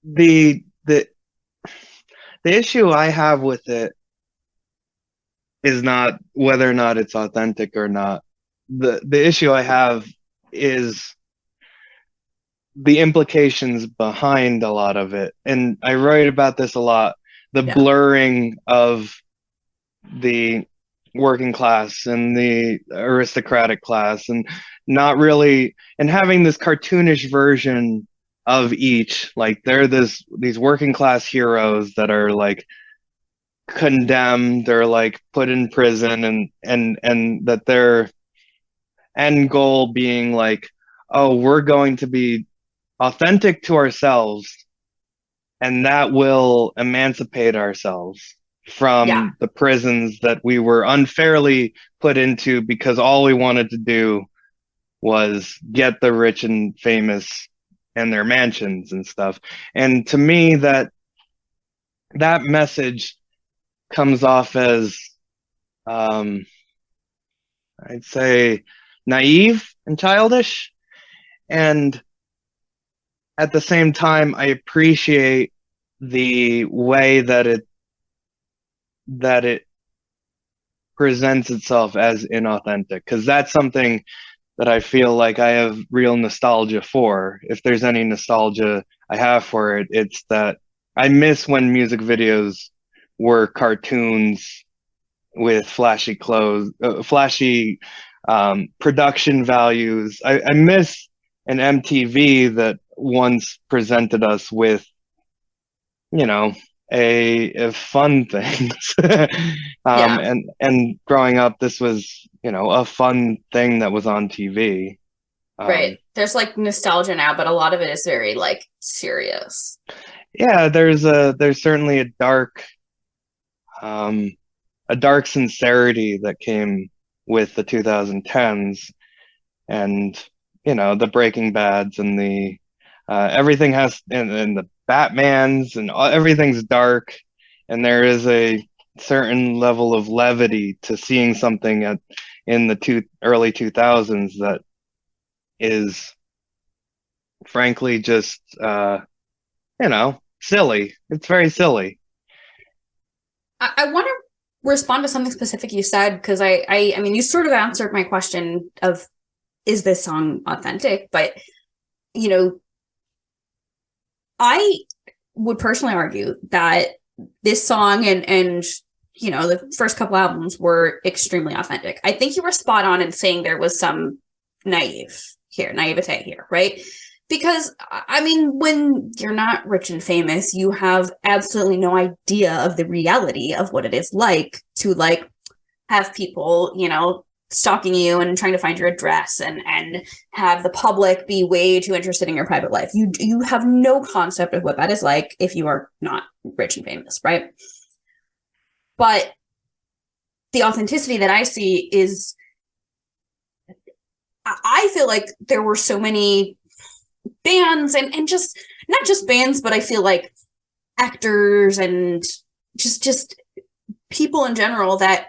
the issue I have with it is not whether or not it's authentic or not. The issue I have is the implications behind a lot of it. And I write about this a lot, the blurring of the working class and the aristocratic class, and not really, and having this cartoonish version of each. Like they're these working class heroes that are like condemned or like put in prison, and that their end goal being like, oh, we're going to be authentic to ourselves, and that will emancipate ourselves from the prisons that we were unfairly put into because all we wanted to do was get the rich and famous and their mansions and stuff. And to me, that message comes off as I'd say naive and childish. And at the same time, I appreciate the way that it presents itself as inauthentic, because that's something that I feel like I have real nostalgia for. If there's any nostalgia I have for it, it's that I miss when music videos were cartoons with flashy clothes, flashy production values. I miss an MTV that once presented us with, a fun things. And growing up, this was, a fun thing that was on TV. Right. There's like nostalgia now, but a lot of it is very like serious. Yeah, there's certainly a dark sincerity that came with the 2010s, and the Breaking Bads and the everything has, and the Batmans, and everything's dark, and there is a certain level of levity to seeing something in the early 2000s that is frankly just silly. It's very silly. I want to respond to something specific you said, because I mean, you sort of answered my question of, is this song authentic? But, I would personally argue that this song and the first couple albums were extremely authentic. I think you were spot on in saying there was some naivete here, right? Because, I mean, when you're not rich and famous, you have absolutely no idea of the reality of what it is like to, like, have people, you know, stalking you and trying to find your address and have the public be way too interested in your private life. You have no concept of what that is like if you are not rich and famous, right? But the authenticity that I see is, I feel like there were so many bands and just not just bands, but I feel like actors and just people in general that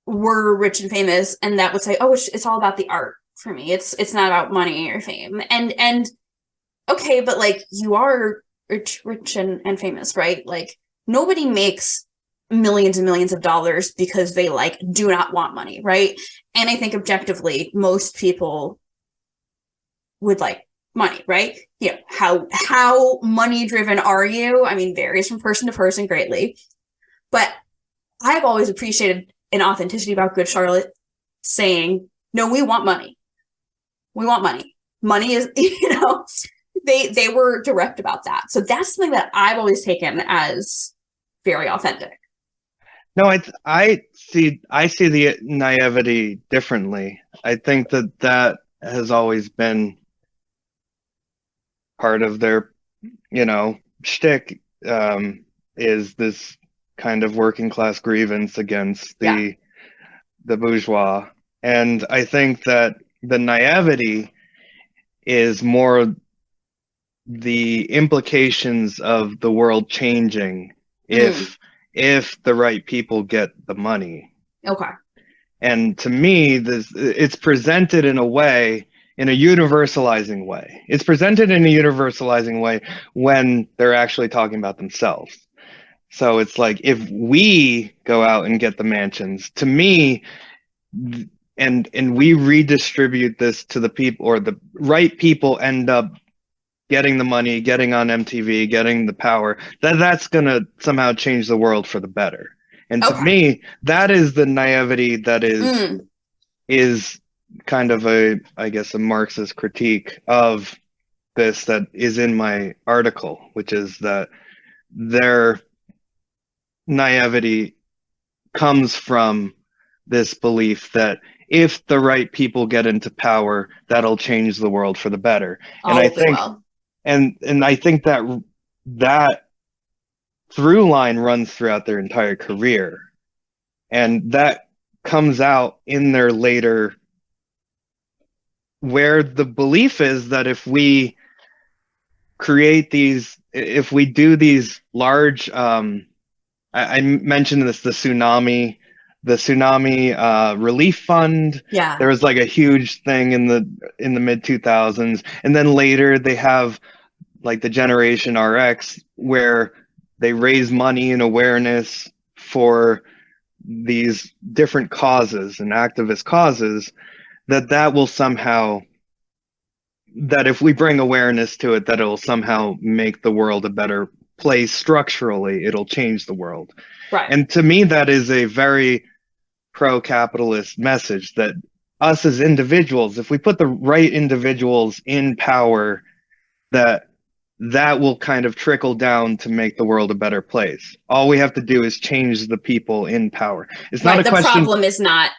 were rich and famous and that would say, oh, it's all about the art for me. It's not about money or fame. And okay, but like you are rich and famous, right? Like nobody makes millions and millions of dollars because they like do not want money, right? And I think objectively, most people would like money, right? You know, how money driven are you? I mean, varies from person to person greatly. But I've always appreciated an authenticity about Good Charlotte saying, no, we want money. We want money. Money is, you know, they were direct about that. So that's something that I've always taken as very authentic. No, I see the naivety differently. I think that has always been part of their, you know, shtick, is this kind of working class grievance against the bourgeois. And I think that the naivety is more the implications of the world changing if the right people get the money. Okay. And to me, it's presented in a way, in a universalizing way. It's presented in a universalizing way when they're actually talking about themselves. So it's like, if we go out and get the mansions, to me, and we redistribute this to the people, or the right people end up getting the money, getting on MTV, getting the power, that's going to somehow change the world for the better. And to me, that is the naivety that is kind of I guess, a Marxist critique of this that is in my article, which is that their naivety comes from this belief that if the right people get into power, that'll change the world for the better. And I think, and I think that through line runs throughout their entire career, and that comes out in their later, where the belief is that if we do these large, I mentioned this, the tsunami relief fund. Yeah, there was like a huge thing in the mid 2000s, and then later they have like the Generation RX, where they raise money and awareness for these different causes and activist causes, that will somehow, that if we bring awareness to it, that it'll somehow make the world a better place structurally. It'll change the world. Right. And to me, that is a very pro-capitalist message, that us as individuals, if we put the right individuals in power, that will kind of trickle down to make the world a better place. All we have to do is change the people in power. It's not a question. The problem is not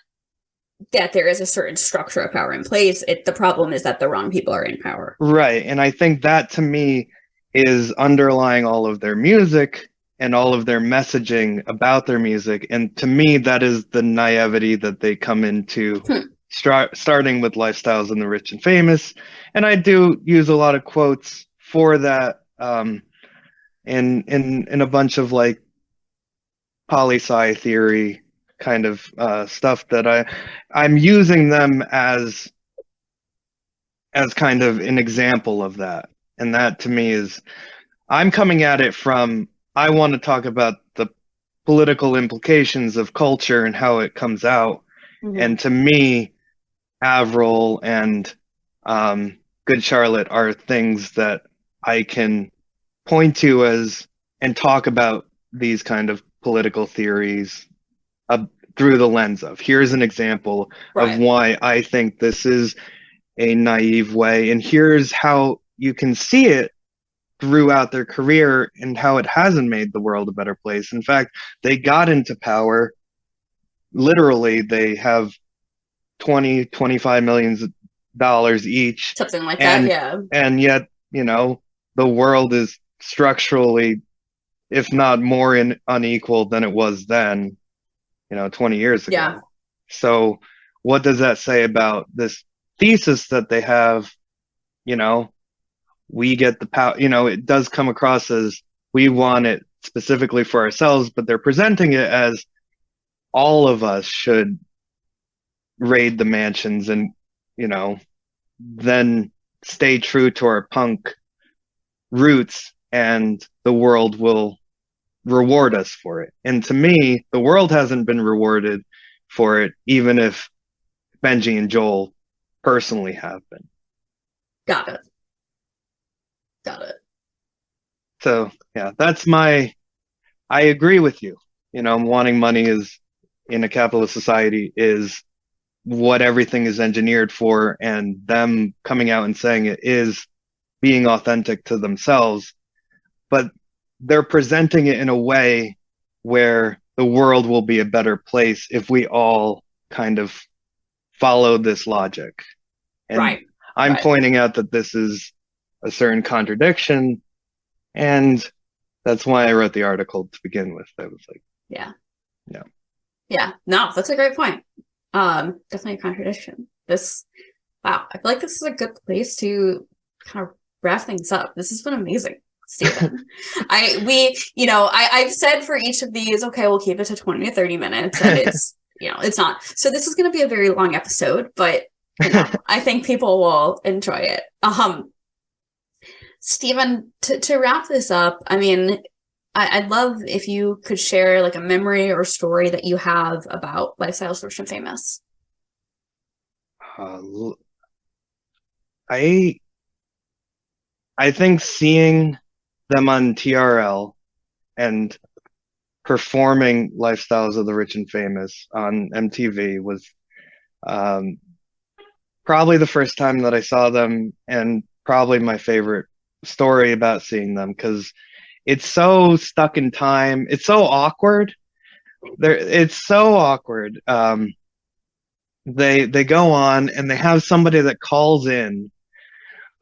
that there is a certain structure of power in place. The problem is that the wrong people are in power. Right. And I think that, to me, is underlying all of their music and all of their messaging about their music. And to me, that is the naivety that they come into, starting with Lifestyles of the Rich and Famous. And I do use a lot of quotes for that, in a bunch of like poli-sci theory kind of stuff, that I'm using them as kind of an example of that. And that, to me, is, I'm coming at it from, I want to talk about the political implications of culture and how it comes out. And to me, Avril and Good Charlotte are things that I can point to as, and talk about these kind of political theories through the lens of, here's an example of why I think this is a naive way. And here's how you can see it throughout their career and how it hasn't made the world a better place. In fact, they got into power. Literally, they have 25 million dollars each. Something like that, yeah. And yet, you know, the world is structurally, if not more unequal than it was then, 20 years ago. Yeah. So what does that say about this thesis that they have? We get the power, it does come across as we want it specifically for ourselves, but they're presenting it as all of us should raid the mansions and, then stay true to our punk roots, and the world will reward us for it. And to me, the world hasn't been rewarded for it, even if Benji and Joel personally have been. Got it. So yeah, I agree with you. Wanting money is, in a capitalist society, is what everything is engineered for, and them coming out and saying it is being authentic to themselves, but they're presenting it in a way where the world will be a better place if we all kind of follow this logic. And right. I'm pointing out that this is a certain contradiction, and that's why I wrote the article to begin with. I was like, yeah. No, that's a great point. Definitely a contradiction. Wow, I feel like this is a good place to kind of wrap things up. This has been amazing, Stephen. I've said for each of these, okay, we'll keep it to 20 to 30 minutes, and it's it's not. So this is going to be a very long episode, but I think people will enjoy it. Stephen, to wrap this up, I mean, I'd love if you could share like a memory or story that you have about Lifestyles Rich and Famous. I think seeing them on TRL and performing Lifestyles of the Rich and Famous on MTV was probably the first time that I saw them, and probably my favorite story about seeing them, because it's so stuck in time. It's so awkward. It's so awkward. They go on and they have somebody that calls in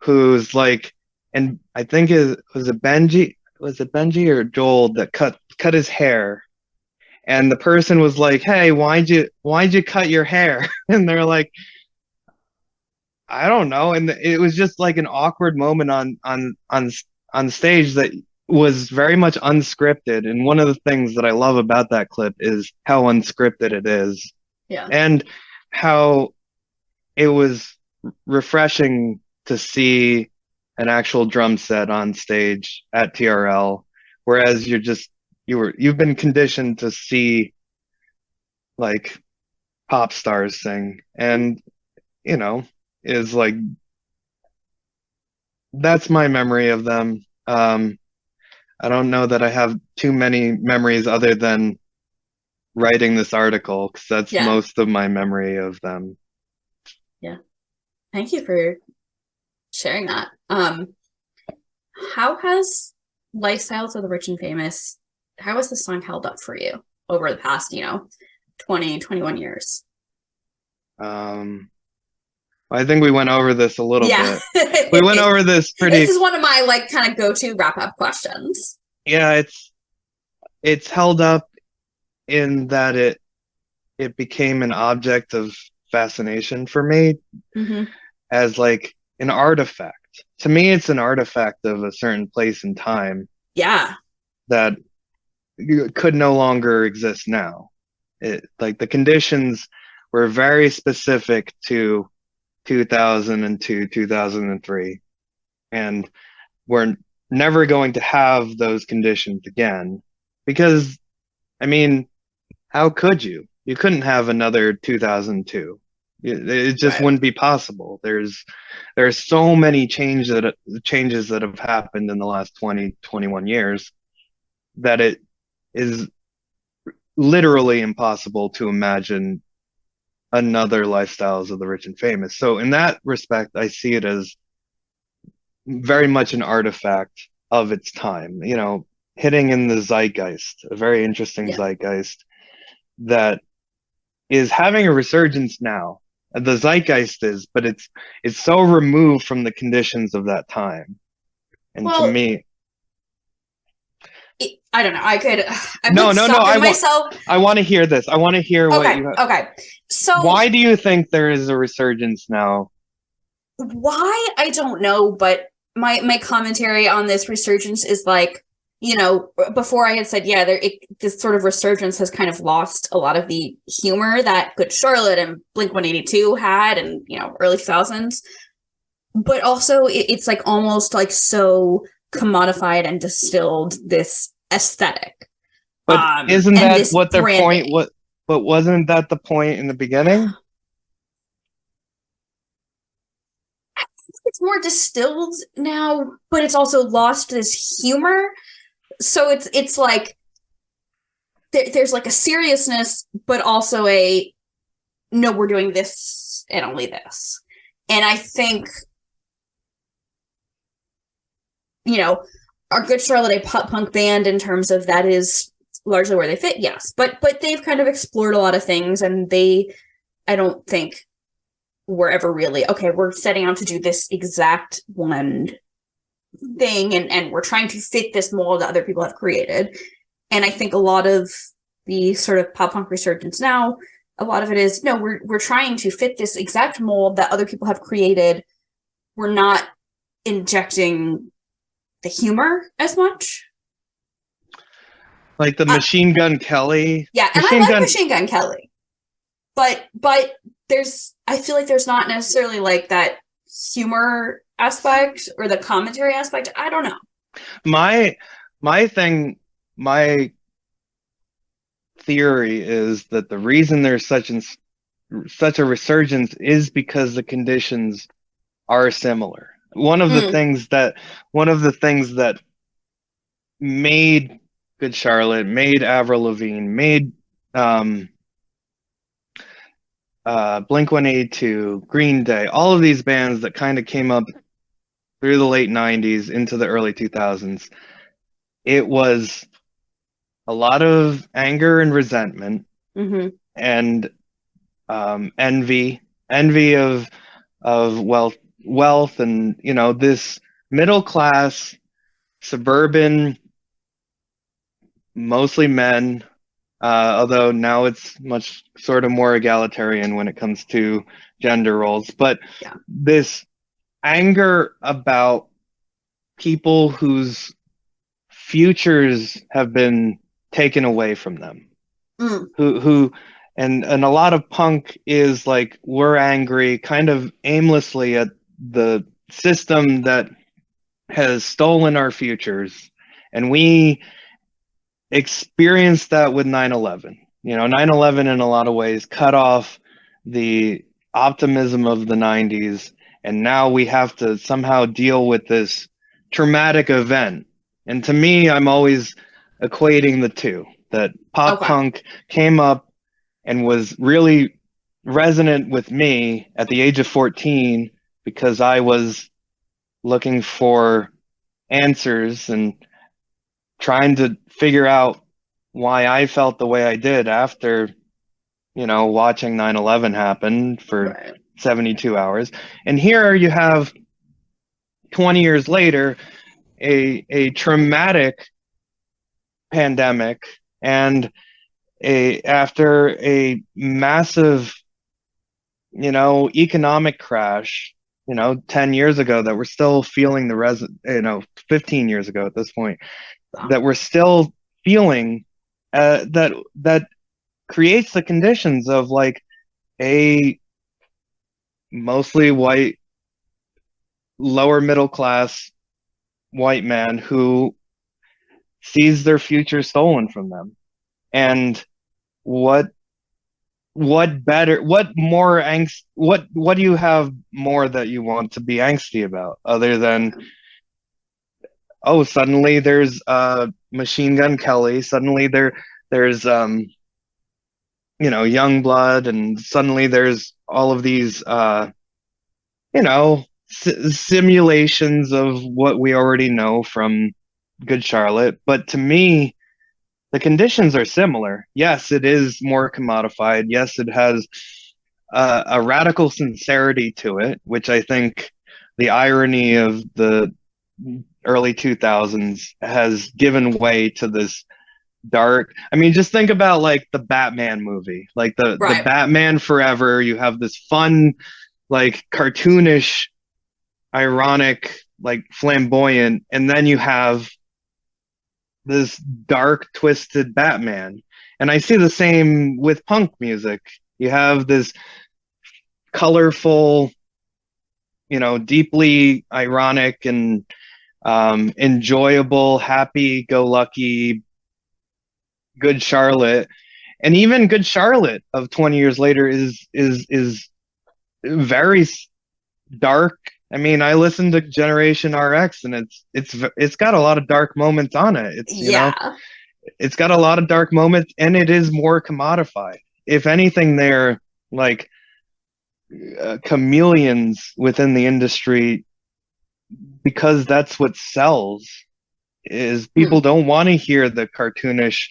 who's like, and I think was it Benji or Joel that cut his hair, and the person was like, "Hey, why'd you cut your hair?" And they're like, "I don't know." And it was just like an awkward moment on stage that was very much unscripted. And one of the things that I love about that clip is how unscripted it is. Yeah. And how it was refreshing to see an actual drum set on stage at TRL, whereas you've been conditioned to see like pop stars sing, and is like, that's my memory of them. I don't know that I have too many memories other than writing this article, because that's most of my memory of them. Yeah. Thank you for sharing that. How has Lifestyles of the Rich and Famous, how has this song held up for you over the past, 20, 21 years? I think we went over this a little bit. We went over this pretty. This is one of my kind of go-to wrap-up questions. Yeah, it's held up in that it became an object of fascination for me, as like an artifact. To me, it's an artifact of a certain place and time. Yeah. That could no longer exist now. Like the conditions were very specific to 2002, 2003, and we're never going to have those conditions again, because I mean, how could you? You couldn't have another 2002. It just wouldn't be possible. There's so many changes that have happened in the last 20, 21 years that it is literally impossible to imagine another Lifestyles of the Rich and Famous. So in that respect, I see it as very much an artifact of its time, you know, hitting in the zeitgeist, a very interesting zeitgeist that is having a resurgence now. The zeitgeist is, but it's so removed from the conditions of that time. And to me, I don't know. I could. No. Myself. I want to hear this. I want to hear what you have. Okay. So why do you think there is a resurgence now? Why? I don't know, but my commentary on this resurgence is like, you know, before I had said, this sort of resurgence has kind of lost a lot of the humor that Good Charlotte and Blink-182 had, and you know, early 2000s. But also, it's like almost like so commodified and distilled this aesthetic. But isn't that what their point? But wasn't that the point in the beginning? It's more distilled now, but it's also lost this humor. So it's like there's like a seriousness, but also a no, we're doing this and only this. And I think, you know, are Good Charlotte a pop punk band in terms of that is largely where they fit? Yes, but they've kind of explored a lot of things, and I don't think we're ever really okay. We're setting out to do this exact one thing, and we're trying to fit this mold that other people have created. And I think a lot of the sort of pop punk resurgence now, a lot of it is no, we're trying to fit this exact mold that other people have created. We're not injecting the humor as much, like the Machine Gun Kelly. Yeah, and I like Machine Gun Kelly, but I feel like there's not necessarily like that humor aspect or the commentary aspect. I don't know. My theory is that the reason there's such a resurgence is because the conditions are similar. One of the things that made Good Charlotte, made Avril Lavigne, made Blink-182, Green Day, all of these bands that kind of came up through the late 90s into the early 2000s, it was a lot of anger and resentment and envy of wealth and, you know, this middle class suburban, mostly men, although now it's much sort of more egalitarian when it comes to gender roles, but this anger about people whose futures have been taken away from them, who and a lot of punk is like, we're angry kind of aimlessly at the system that has stolen our futures. And we experienced that with 9/11. You know, 9/11 in a lot of ways cut off the optimism of the 90s, and now we have to somehow deal with this traumatic event. And to me, I'm always equating the two, that pop punk came up and was really resonant with me at the age of 14 because I was looking for answers and trying to figure out why I felt the way I did after, you know, watching 9/11 happen for 72 hours. And here you have 20 years later, a traumatic pandemic, and after a massive, you know, economic crash, you know, 10 years ago, that we're still feeling 15 years ago at this point, that we're still feeling, that creates the conditions of like a mostly white, lower middle class white man who sees their future stolen from them. And what more angst, what do you have more that you want to be angsty about, other than, oh, suddenly there's Machine Gun Kelly, suddenly there's young blood, and suddenly there's all of these simulations of what we already know from Good Charlotte. But to me, the conditions are similar. Yes, it is more commodified. Yes, it has a radical sincerity to it, which I think the irony of the early 2000s has given way to this dark. I mean, just think about like the Batman movie, like the Right. Batman Forever. You have this fun, like cartoonish, ironic, like flamboyant, and then you have this dark, twisted Batman. And I see the same with punk music. You have this colorful, deeply ironic and enjoyable, happy-go-lucky Good Charlotte, and even Good Charlotte of 20 years later is very dark. I mean, I listened to Generation RX, and it's got a lot of dark moments on it. It's got a lot of dark moments, and it is more commodified. If anything, they're like chameleons within the industry, because that's what sells. Is people don't want to hear the cartoonish,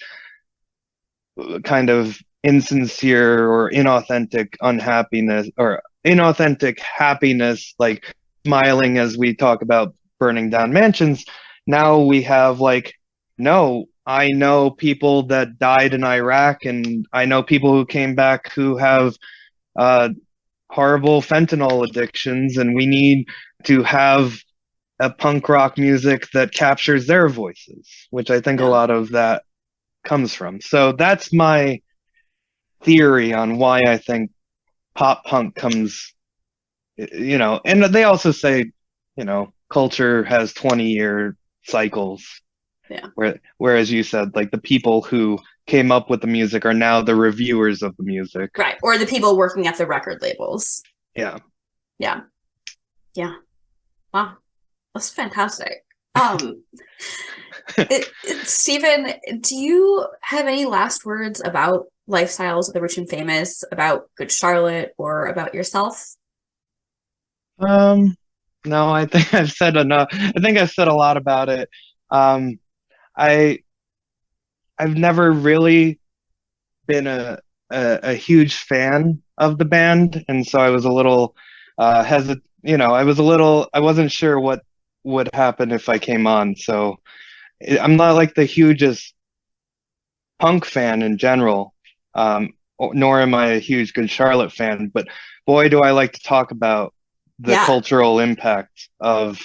kind of insincere or inauthentic unhappiness, or inauthentic happiness, like smiling as we talk about burning down mansions. Now we have like, no, I know people that died in Iraq, and I know people who came back who have horrible fentanyl addictions, and we need to have a punk rock music that captures their voices, which I think a lot of that comes from. So that's my theory on why I think pop punk comes, and they also say, culture has 20-year cycles. Yeah. Whereas you said, like, the people who came up with the music are now the reviewers of the music. Right. Or the people working at the record labels. Yeah. Yeah. Yeah. Wow. That's fantastic. Stephen, do you have any last words about Lifestyles of the Rich and Famous, about Good Charlotte, or about yourself? No, I think I've said enough. I think I've said a lot about it. I've never really been a huge fan of the band, and so I was a little hesitant. I wasn't sure what would happen if I came on. So I'm not like the hugest punk fan in general, nor am I a huge Good Charlotte fan. But boy, do I like to talk about the cultural impact of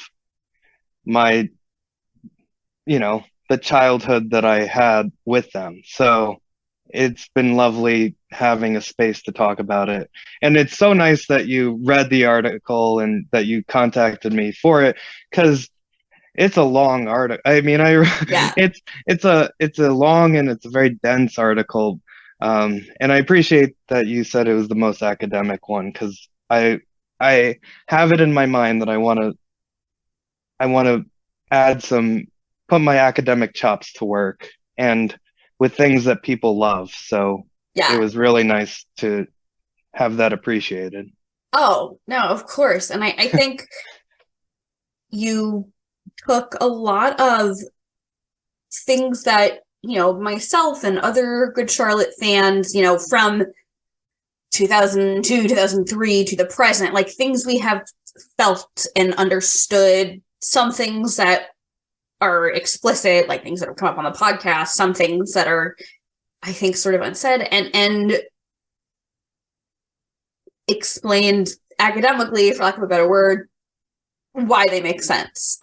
my, the childhood that I had with them. So it's been lovely having a space to talk about it. And it's so nice that you read the article and that you contacted me for it, because it's a long article. I mean, it's a long and it's a very dense article. And I appreciate that you said it was the most academic one, because I have it in my mind that I want to put my academic chops to work, and with things that people love. So it was really nice to have that appreciated. Oh, no, of course. And I think you took a lot of things that, myself and other Good Charlotte fans, from 2002, 2003 to the present, like things we have felt and understood, some things that are explicit, like things that have come up on the podcast, some things that are, I think, sort of unsaid, and explained academically, for lack of a better word, why they make sense,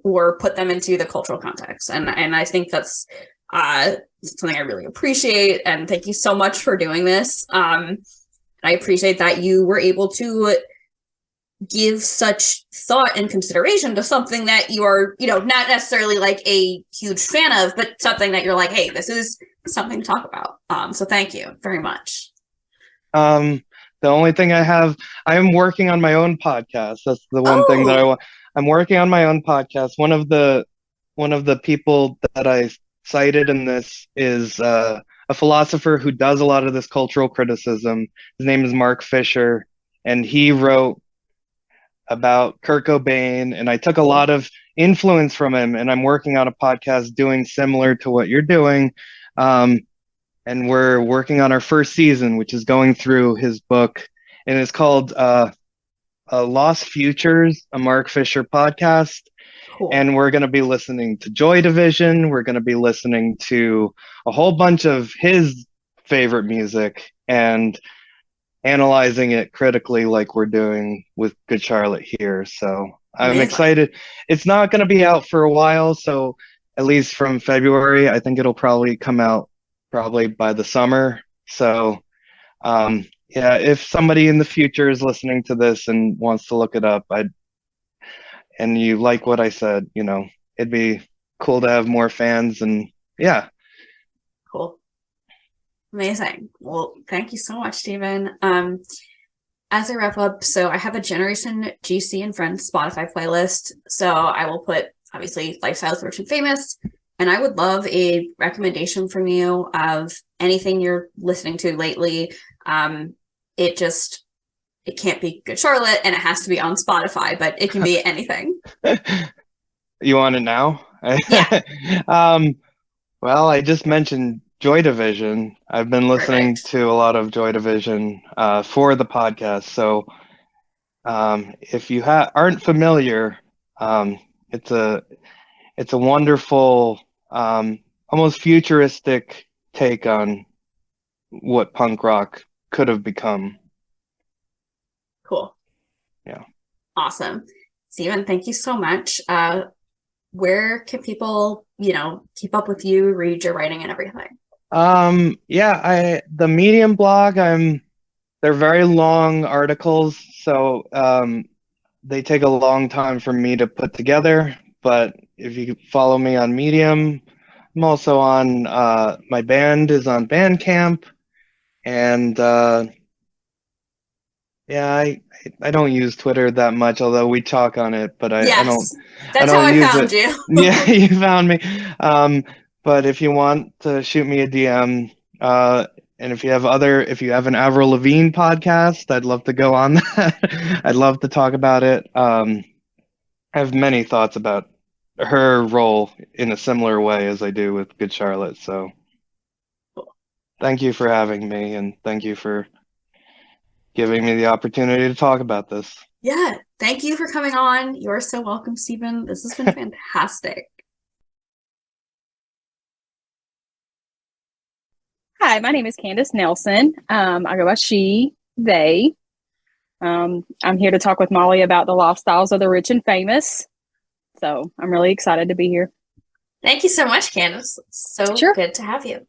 or put them into the cultural context. And I think that's something I really appreciate, and thank you so much for doing this. I appreciate that you were able to give such thought and consideration to something that you are, not necessarily like a huge fan of, but something that you're like, hey, this is something to talk about. So thank you very much. The only thing I am working on my own podcast. That's the one thing that I want. I'm working on my own podcast. One of the people that I cited in this is a a philosopher who does a lot of this cultural criticism. His name is Mark Fisher, and he wrote about Kurt Cobain, and I took a lot of influence from him, and I'm working on a podcast doing similar to what you're doing. And we're working on our first season, which is going through his book, and it's called Lost Futures, a Mark Fisher podcast. Cool. And we're going to be listening to Joy Division. We're going to be listening to a whole bunch of his favorite music and analyzing it critically like we're doing with Good Charlotte here. So I'm excited. It's not going to be out for a while, so at least from February, I think it'll probably come out probably by the summer. So yeah, if somebody in the future is listening to this and wants to look it up, and you like what I said, you know, it'd be cool to have more fans, and yeah. Cool. Amazing. Well, thank you so much, Stephen. As I wrap up, so I have a Generation GC and Friends Spotify playlist. So I will put, obviously, Lifestyles, Rich and Famous. And I would love a recommendation from you of anything you're listening to lately. It can't be Good Charlotte, and it has to be on Spotify, but it can be anything. You want it now? Yeah. Well, I just mentioned Joy Division. I've been listening to a lot of Joy Division for the podcast. So if you aren't familiar, it's a wonderful, almost futuristic take on what punk rock could have become. Cool. Yeah. Awesome. Stephen, thank you so much. Where can people, keep up with you, read your writing and everything? Yeah, the Medium blog, they're very long articles, so they take a long time for me to put together, but if you follow me on Medium, I'm also on my band is on Bandcamp, and yeah, I don't use Twitter that much, although we talk on it, but I don't. That's how I found you. Yeah, you found me. But if you want to shoot me a DM, and if you have an Avril Lavigne podcast, I'd love to go on that. I'd love to talk about it. I have many thoughts about her role in a similar way as I do with Good Charlotte. So thank you for having me, and thank you for giving me the opportunity to talk about this. Yeah, thank you for coming on. You're so welcome, Stephen. This has been fantastic. Hi, my name is Candace Nelson. I go by she, they. I'm here to talk with Molly about the lifestyles of the rich and famous. So I'm really excited to be here. Thank you so much, Candace. So good to have you.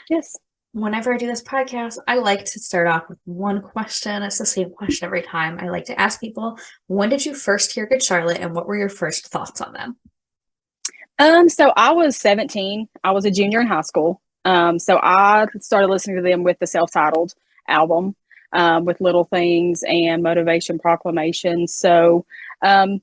Yes. Whenever I do this podcast, I like to start off with one question. It's the same question every time. I like to ask people, when did you first hear Good Charlotte, and what were your first thoughts on them? So I was 17. I was a junior in high school. So I started listening to them with the self-titled album, with Little Things and Motivation Proclamation. So I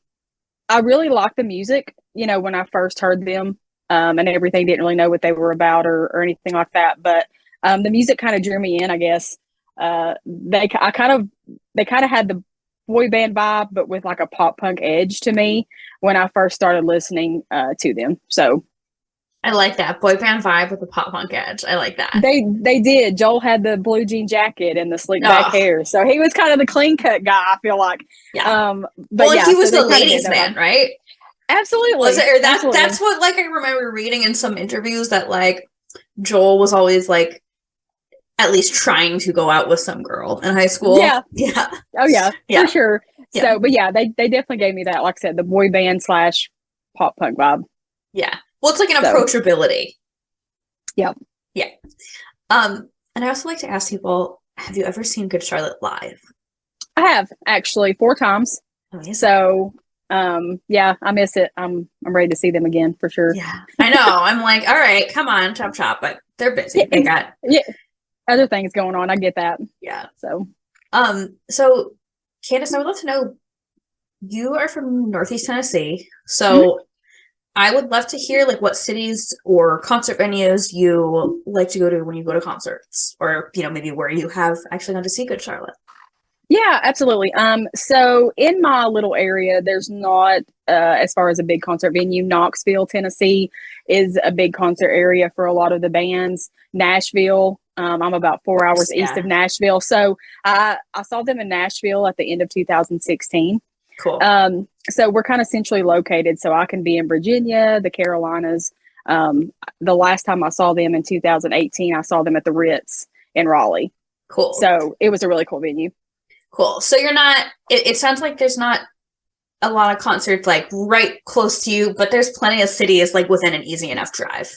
really liked the music, when I first heard them, and everything. Didn't really know what they were about or anything like that. But the music kind of drew me in, I guess. They kind of had the boy band vibe, but with like a pop punk edge to me when I first started listening to them. So I like that boy band vibe with the pop punk edge. I like that. They did. Joel had the blue jean jacket and the slick back hair, so he was kind of the clean cut guy, I feel like. Yeah. But he was the ladies' man, right? Absolutely. Was it? Or that's what I remember reading in some interviews that Joel was always at least trying to go out with some girl in high school. Yeah. Yeah. Oh yeah, for sure. Yeah. So, but yeah, they definitely gave me that, like I said, the boy band / pop punk vibe. Yeah. Well, it's an approachability. Yep. Yeah. And I also like to ask people, have you ever seen Good Charlotte live? I have, actually, 4 times. Amazing. So, yeah, I miss it. I'm ready to see them again for sure. Yeah. I know. I'm like, all right, come on, chop, but they're busy. They got other things going on. I get that. Yeah. So Candace, I would love to know, you are from Northeast Tennessee. So I would love to hear like what cities or concert venues you like to go to when you go to concerts, or maybe where you have actually gone to see Good Charlotte. Yeah, absolutely. So in my little area, there's not, as far as a big concert venue, Knoxville, Tennessee is a big concert area for a lot of the bands. Nashville, I'm about 4 hours east of Nashville. So I saw them in Nashville at the end of 2016. Cool. So we're kind of centrally located. So I can be in Virginia, the Carolinas. The last time I saw them in 2018, I saw them at the Ritz in Raleigh. Cool. So it was a really cool venue. Cool. So you're not, it sounds like there's not a lot of concerts like right close to you, but there's plenty of cities like within an easy enough drive.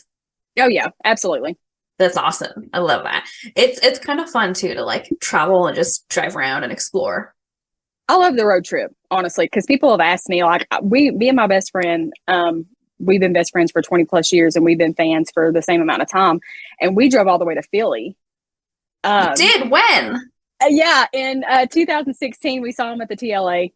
Oh yeah, absolutely. That's awesome. I love that. It's kind of fun too to like travel and just drive around and explore. I love the road trip, honestly, because people have asked me, like, me and my best friend, we've been best friends for 20 plus years, and we've been fans for the same amount of time. And we drove all the way to Philly. You did? When? Yeah, in 2016, we saw him at the TLA.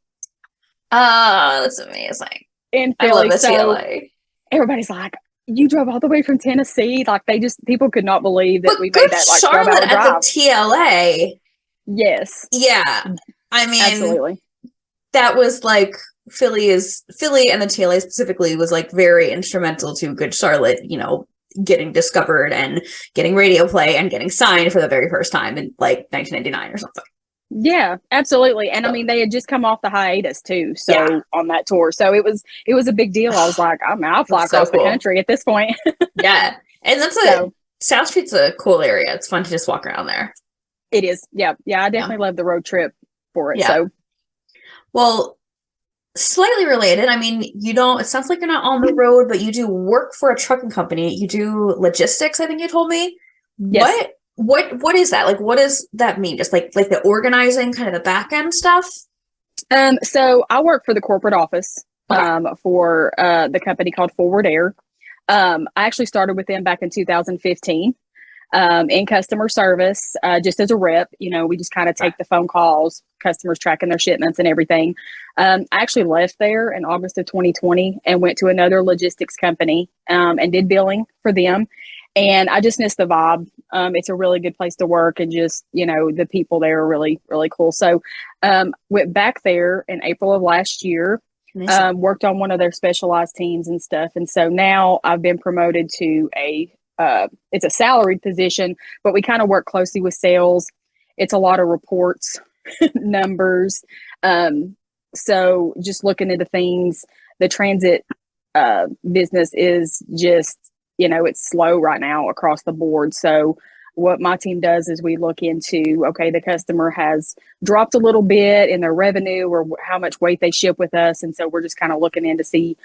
Oh, that's amazing. In Philly. I love the TLA. Everybody's like, you drove all the way from Tennessee? Like, people could not believe that we made that like Charlotte 12-hour drive. At the TLA. Yes. Yeah. I mean, absolutely. That was like Philly and the TLA specifically was like very instrumental to Good Charlotte, getting discovered and getting radio play and getting signed for the very first time in like 1999 or something. Yeah, absolutely. And I mean, they had just come off the hiatus too. So on that tour. So it was a big deal. I was like, I'll fly across the country at this point. Yeah. And that's South Street's a cool area. It's fun to just walk around there. It is. Yeah. Yeah. I definitely love the road trip for it. Yeah. So, well, slightly related. I mean, it sounds like you're not on the road, but you do work for a trucking company. You do logistics, I think you told me. Yes. What is that? Like, what does that mean? Just like the organizing, kind of the back end stuff? So I work for the corporate office, for the company called Forward Air. I actually started with them back in 2015. In customer service, just as a rep. We just kind of take the phone calls, customers tracking their shipments and everything. I actually left there in August of 2020 and went to another logistics company and did billing for them. And I just missed the vibe. It's a really good place to work, and just, the people there are really, really cool. So went back there in April of last year, worked on one of their specialized teams and stuff. And so now I've been promoted to it's a salaried position, but we kind of work closely with sales. It's a lot of reports, numbers. So just looking into things, the transit business is just, it's slow right now across the board. So what my team does is we look into, okay, the customer has dropped a little bit in their revenue or how much weight they ship with us. And so we're just kind of looking in to see,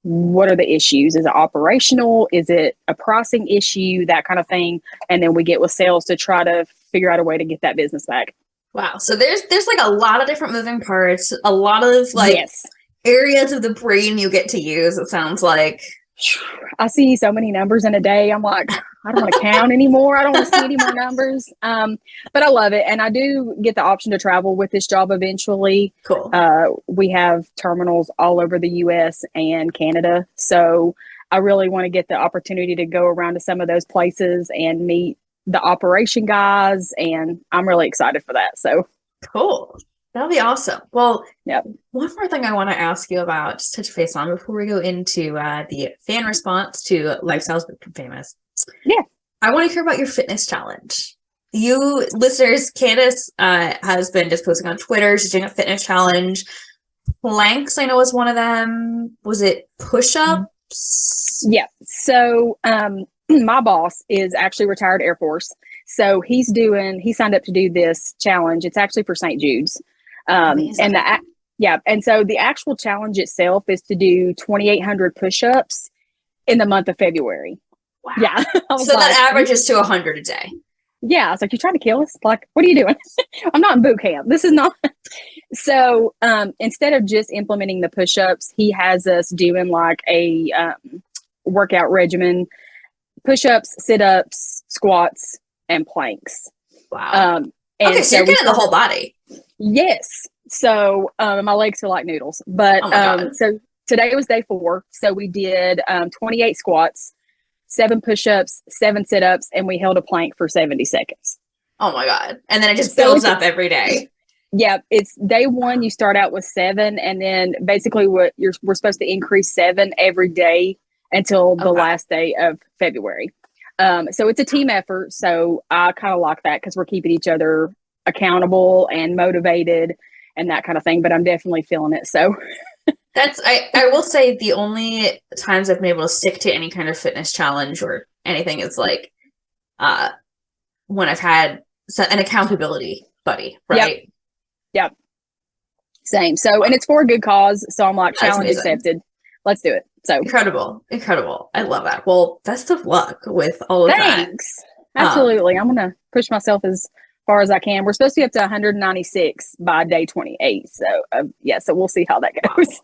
what are the issues? Is it operational? Is it a pricing issue? That kind of thing. And then we get with sales to try to figure out a way to get that business back. Wow. So there's like a lot of different moving parts, a lot of like areas of the brain you get to use, it sounds like. I see so many numbers in a day. I'm like, I don't want to count anymore. I don't want to see any more numbers. But I love it. And I do get the option to travel with this job eventually. Cool. We have terminals all over the US and Canada. So I really want to get the opportunity to go around to some of those places and meet the operation guys. And I'm really excited for that. So cool. That'll be awesome. Well, yep. One more thing I want to ask you about, just touch base on before we go into the fan response to Lifestyles Become Famous. Yeah. I want to hear about your fitness challenge. You listeners, Candace has been just posting on Twitter. She's doing a fitness challenge. Planks, I know, is one of them. Was it push-ups? Yeah. So my boss is actually retired Air Force. So he signed up to do this challenge. It's actually for St. Jude's. And so the actual challenge itself is to do 2,800 push-ups in the month of February. Wow. Yeah. So that averages to 100 a day. Yeah. I was like, you trying to kill us? Like, what are you doing? I'm not in boot camp. This is not. So instead of just implementing the push-ups, he has us doing like a workout regimen, push-ups, sit-ups, squats, and planks. Wow. Okay, so you're getting the whole body. Yes. So my legs feel like noodles, but today was day 4. So we did 28 squats, 7 push-ups, 7 sit-ups, and we held a plank for 70 seconds. Oh my God. And then it just builds up every day. Yeah, it's day 1. You start out with 7, and then basically we're supposed to increase 7 every day until the last day of February. So it's a team effort. So I kind of like that because we're keeping each other accountable and motivated and that kind of thing. But I'm definitely feeling it. So that's I will say the only times I've been able to stick to any kind of fitness challenge or anything is like when I've had an accountability buddy, right? Yep. Same. So, and it's for a good cause. So I'm like, challenge accepted. Let's do it. So incredible. I love that. Well, best of luck with all of that. Thanks. Absolutely. I'm going to push myself as far as I can. We're supposed to be up to 196 by day 28. So so we'll see how that goes.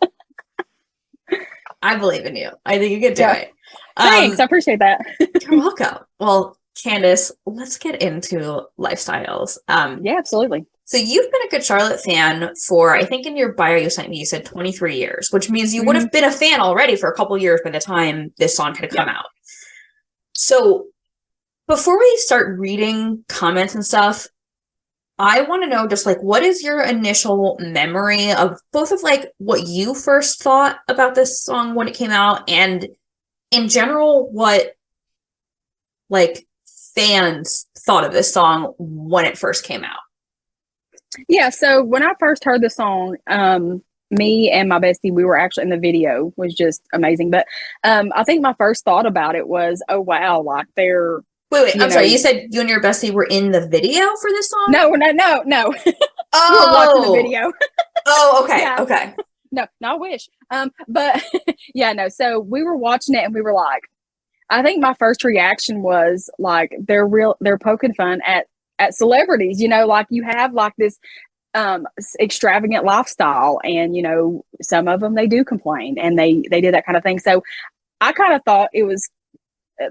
I believe in you. I think you can do it. Thanks. I appreciate that. You're welcome. Well, Candace, let's get into lifestyles. Yeah, absolutely. So you've been a Good Charlotte fan for, I think in your bio you sent me, you said 23 years, which means you would have been a fan already for a couple years by the time this song had come out. So before we start reading comments and stuff, I want to know just like, what is your initial memory of both of like what you first thought about this song when it came out, and in general, what like fans thought of this song when it first came out? Yeah, so when I first heard the song, me and my bestie, we were actually in the video, was just amazing. But I think my first thought about it was, oh wow, like they're I'm sorry, you said you and your bestie were in the video for this song? No. Oh, We were watching the video. Oh, okay, Yeah. Okay. No, I wish. But yeah, no. So we were watching it and we were like, I think my first reaction was like, they're poking fun at celebrities, like you have like this extravagant lifestyle, and some of them, they do complain and they did that kind of thing. So I kind of thought it was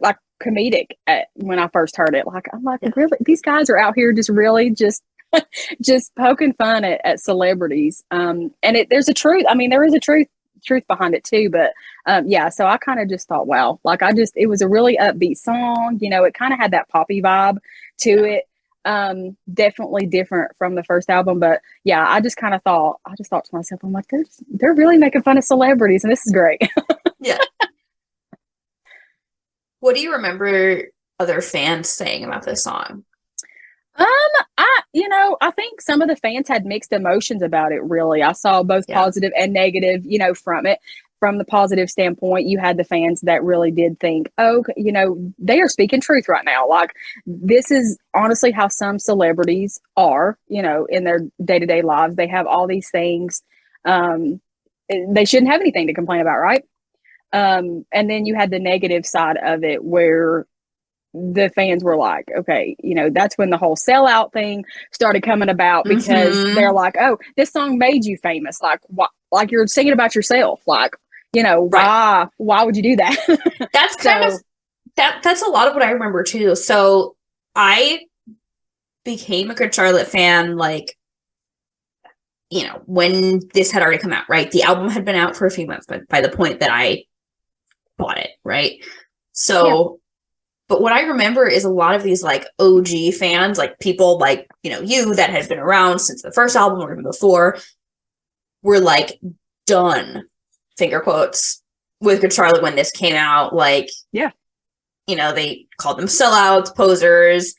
like comedic when I first heard it. Like, I'm like, really, these guys are out here just really just poking fun at celebrities. And there's a truth. I mean, there is a truth behind it too. But so I kind of just thought, wow, like it was a really upbeat song. It kind of had that poppy vibe to it. Definitely different from the first album. But yeah, I just thought to myself, I'm like, they're really making fun of celebrities, and this is great. Yeah. What do you remember other fans saying about this song? I think some of the fans had mixed emotions about it, really. I saw both positive and negative, from it. From the positive standpoint, you had the fans that really did think, they are speaking truth right now. Like, this is honestly how some celebrities are, in their day-to-day lives. They have all these things. They shouldn't have anything to complain about, right? And then you had the negative side of it where the fans were like, okay, that's when the whole sellout thing started coming about, because they're like, oh, this song made you famous. Like, like you're singing about yourself. Like, why would you do that? That's that's a lot of what I remember too. So I became a Good Charlotte fan, like, when this had already come out, right? The album had been out for a few months, but by the point that I bought it, right? So, but what I remember is a lot of these like OG fans, like people like, you that had been around since the first album or even before, were like done, finger quotes, with Good Charlotte when this came out. Like, they called them sellouts, posers,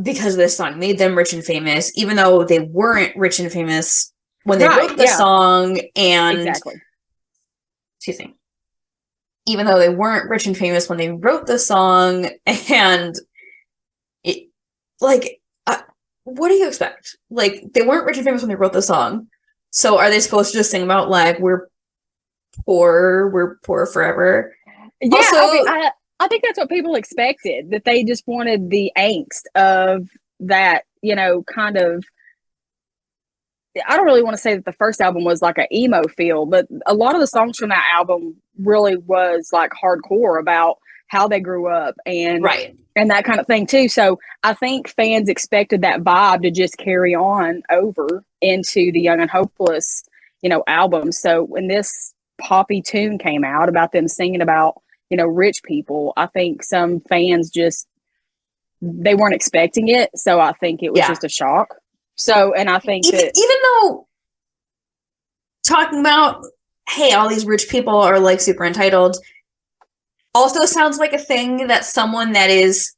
because this song made them rich and famous, even though they weren't rich and famous when they wrote the song. And excuse me, even though they weren't rich and famous when they wrote the song, and it, like, what do you expect? Like, they weren't rich and famous when they wrote the song, so are they supposed to just sing about like we're poor forever? Yeah, also, I think that's what people expected, that they just wanted the angst of that, kind of. I don't really want to say that the first album was like an emo feel, but a lot of the songs from that album really was like hardcore about how they grew up and that kind of thing too. So I think fans expected that vibe to just carry on over into the Young and Hopeless, album. So when this poppy tune came out about them singing about, rich people, I think some fans they weren't expecting it. So I think it was just a shock. So, and I think even though talking about, hey, all these rich people are like super entitled, also sounds like a thing that someone that is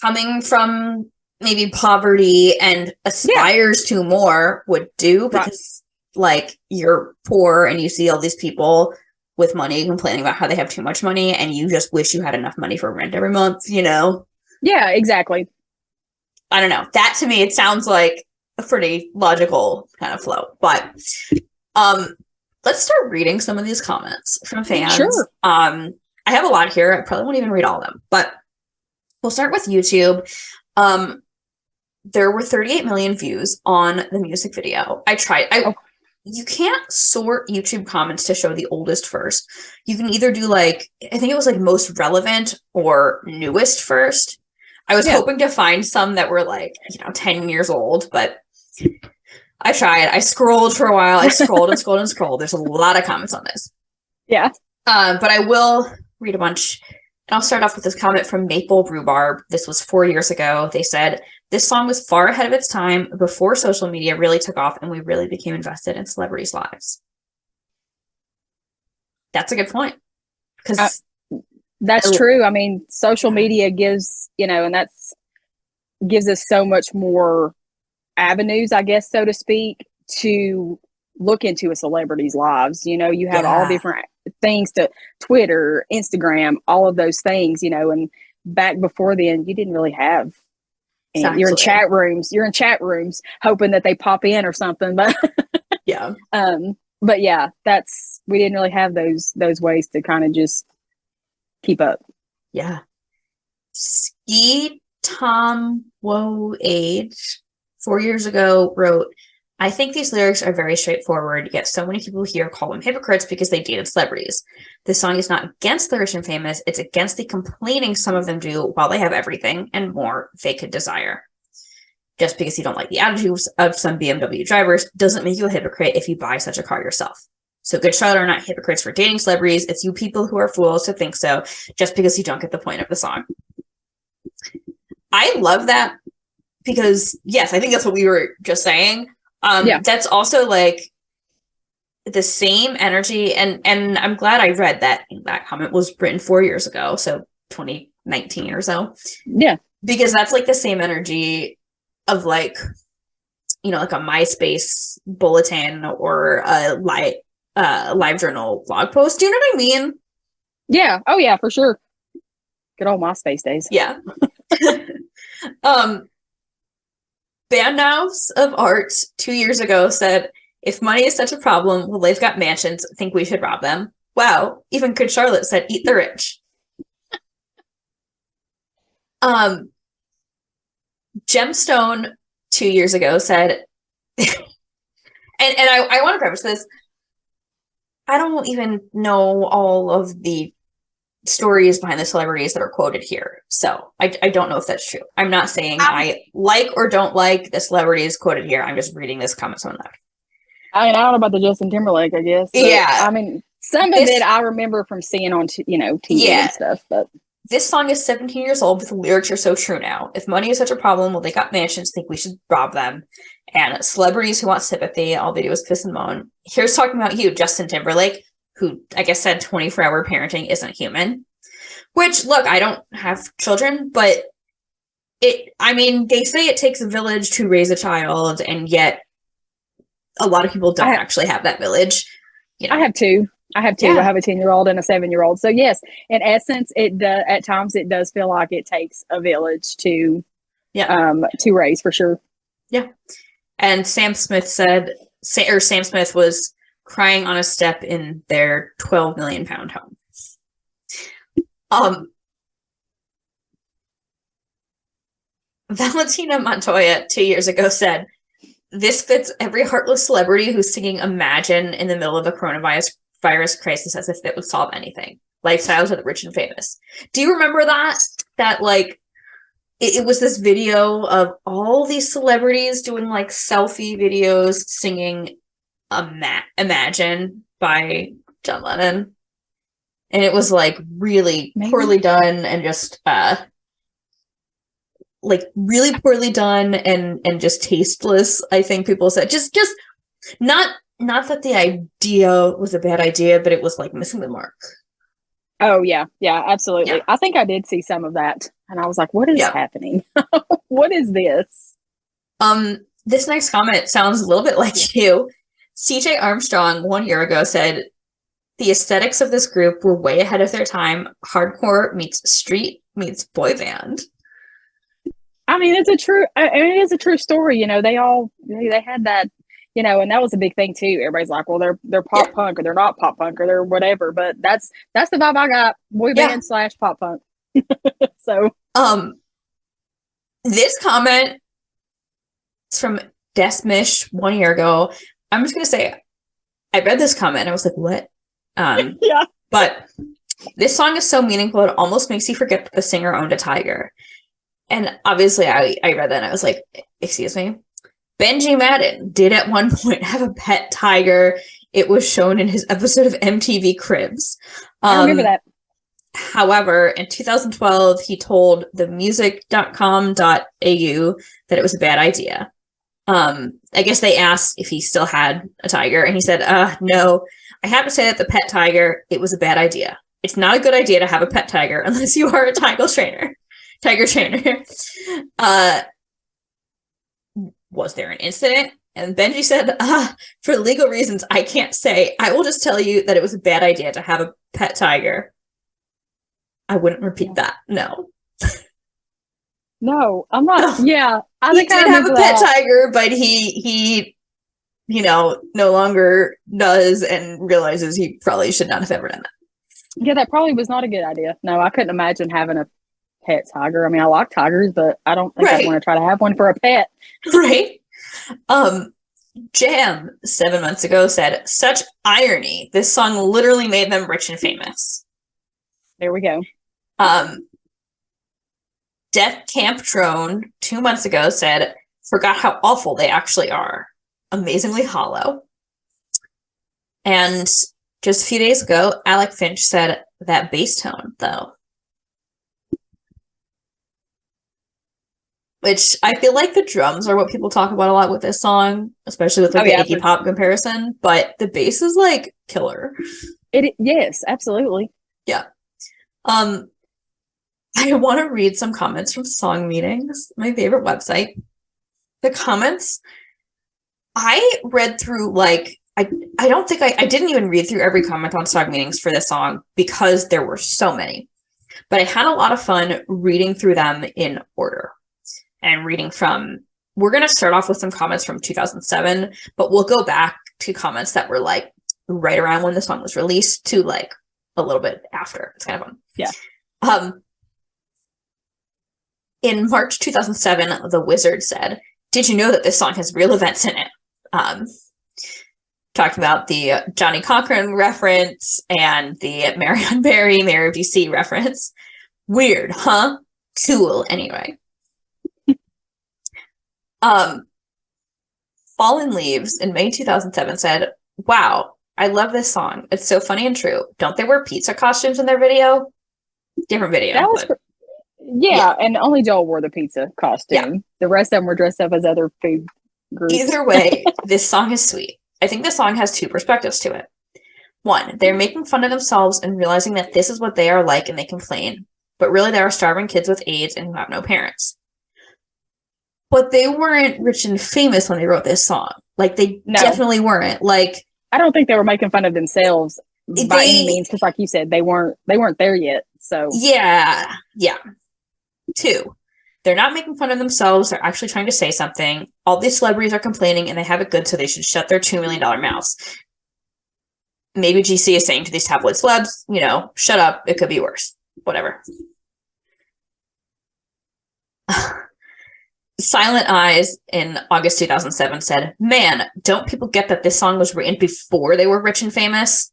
coming from maybe poverty and aspires to more would do, because like you're poor and you see all these people with money complaining about how they have too much money and you just wish you had enough money for rent every month, Yeah, exactly. I don't know. That to me, it sounds like a pretty logical kind of flow. But let's start reading some of these comments from fans. Sure. I have a lot here. I probably won't even read all of them, but we'll start with YouTube. There were 38 million views on the music video. I tried. You can't sort YouTube comments to show the oldest first. You can either do like, I think it was like most relevant or newest first. I was hoping to find some that were like, 10 years old, but I tried. I scrolled for a while. I scrolled and scrolled and scrolled. There's a lot of comments on this. Yeah. But I will read a bunch. And I'll start off with this comment from Maple Rhubarb. This was 4 years ago. They said, this song was far ahead of its time before social media really took off and we really became invested in celebrities' lives. That's a good point. Because that's true. I mean, social media gives, and gives us so much more avenues, I guess, so to speak, to look into a celebrity's lives. You have all different things to Twitter, Instagram, all of those things, and back before then, you didn't really have. Exactly. You're in chat rooms hoping that they pop in or something, but yeah. But yeah, we didn't really have those ways to kind of just keep up. Yeah. Ski Tom Woe Age 4 years ago wrote, I think these lyrics are very straightforward, yet so many people here call them hypocrites because they dated celebrities. This song is not against the rich and famous, it's against the complaining some of them do while they have everything and more they could desire. Just because you don't like the attitudes of some BMW drivers doesn't make you a hypocrite if you buy such a car yourself. So Good Charlotte are not hypocrites for dating celebrities, it's you people who are fools to think so, just because you don't get the point of the song. I love that because, yes, I think that's what we were just saying. That's also like the same energy, and I'm glad I read that comment was written 4 years ago, so 2019 or so. Yeah, because that's like the same energy of like, like a MySpace bulletin or a live journal blog post. Do you know what I mean? Yeah. Oh yeah, for sure. Good old MySpace days. Yeah. Bandhouse of Art 2 years ago said, if money is such a problem, well, they've got mansions, think we should rob them. Wow, even Good Charlotte said, eat the rich. Gemstone 2 years ago said, and I want to preface this, I don't even know all of the stories behind the celebrities that are quoted here. So I don't know if that's true. I'm not saying I like or don't like the celebrities quoted here. I'm just reading this comment on that. I mean, I don't know about the Justin Timberlake, I guess. Yeah. I mean, some of it I remember from seeing on, TV and stuff, but. This song is 17 years old, but the lyrics are so true now. If money is such a problem, well, they got mansions, think we should rob them. And celebrities who want sympathy, all they do is piss and moan. Here's talking about you, Justin Timberlake, who I guess said 24-hour parenting isn't human. Which, look, I don't have children, but they say it takes a village to raise a child, and yet a lot of people don't actually have that village. I have two. Yeah. I have a 10-year-old and a 7-year-old. So yes, in essence, at times it does feel like it takes a village to raise, for sure. Yeah. And Sam Smith was crying on a step in their 12 million pound home. Valentina Montoya 2 years ago said, this fits every heartless celebrity who's singing Imagine in the middle of a coronavirus crisis as if it would solve anything. Lifestyles of the rich and famous. Do you remember that? That like, it was this video of all these celebrities doing like selfie videos singing Imagine by John Lennon. And it was like really poorly done and just like really poorly done and just tasteless. I think people said just not that the idea was a bad idea, but it was like missing the mark. Oh yeah, absolutely. Yeah. I think I did see some of that, and I was like, "What is happening? What is this?" This next comment sounds a little bit like you. CJ Armstrong 1 year ago said, "The aesthetics of this group were way ahead of their time. Hardcore meets street meets boy band." I mean, it is a true story. They had that, and that was a big thing too. Everybody's like, well, they're pop punk or they're not pop punk or they're whatever. But that's the vibe I got: boy band / pop punk. So, this comment is from Desmish 1 year ago. I'm just gonna say, I read this comment and I was like, what? Yeah. But this song is so meaningful, it almost makes you forget that the singer owned a tiger. And obviously I read that and I was like, excuse me? Benji Madden did at one point have a pet tiger. It was shown in his episode of MTV Cribs. I remember that. However, in 2012, he told themusic.com.au that it was a bad idea. I guess they asked if he still had a tiger, and he said, no, I have to say that the pet tiger, it was a bad idea. It's not a good idea to have a pet tiger unless you are a tiger trainer. Was there an incident? And Benji said, for legal reasons, I can't say. I will just tell you that it was a bad idea to have a pet tiger. I wouldn't repeat that. No. No, I'm not. Yeah, I think he did have a pet tiger, but he no longer does and realizes he probably should not have ever done that. Yeah, that probably was not a good idea. No, I couldn't imagine having a pet tiger. I mean, I like tigers, but I don't think I'd want to try to have one for a pet. Right. Jam 7 months ago said, such irony. This song literally made them rich and famous. There we go. Death Camp Drone 2 months ago said, forgot how awful they actually are. Amazingly hollow. And just a few days ago, Alec Finch said, that bass tone, though. Which I feel like the drums are what people talk about a lot with this song, especially with the Iggy Pop comparison. But the bass is like killer. Yes, absolutely. Yeah. I want to read some comments from Song Meetings, my favorite website. The comments, I read through like, I don't think I didn't even read through every comment on Song Meetings for this song because there were so many. But I had a lot of fun reading through them in order. And reading from, we're going to start off with some comments from 2007, but we'll go back to comments that were like right around when the song was released to like a little bit after. It's kind of fun. Yeah. In March 2007, The Wizard said, did you know that this song has real events in it? Talking about the Johnny Cochran reference and the Marion Barry, Mayor of DC reference. Weird, huh? Cool, anyway. Fallen Leaves in May 2007 said, wow, I love this song. It's so funny and true. Don't they wear pizza costumes in their video? Different video. That was yeah, and only Joel wore the pizza costume. Yeah. The rest of them were dressed up as other food groups. Either way, this song is sweet. I think the song has two perspectives to it. One, they're making fun of themselves and realizing that this is what they are like and they complain. But really, they are starving kids with AIDS and who have no parents. But they weren't rich and famous when they wrote this song. Like, they definitely weren't. Like, I don't think they were making fun of themselves by any means, because like you said, they weren't there yet. So yeah. Two, they're not making fun of themselves. They're actually trying to say something. All these celebrities are complaining and they have it good, so they should shut their $2 million mouths. Maybe GC is saying to these tabloid celebs, shut up. It could be worse. Whatever. Silent Eyes in August 2007 said, man, don't people get that this song was written before they were rich and famous?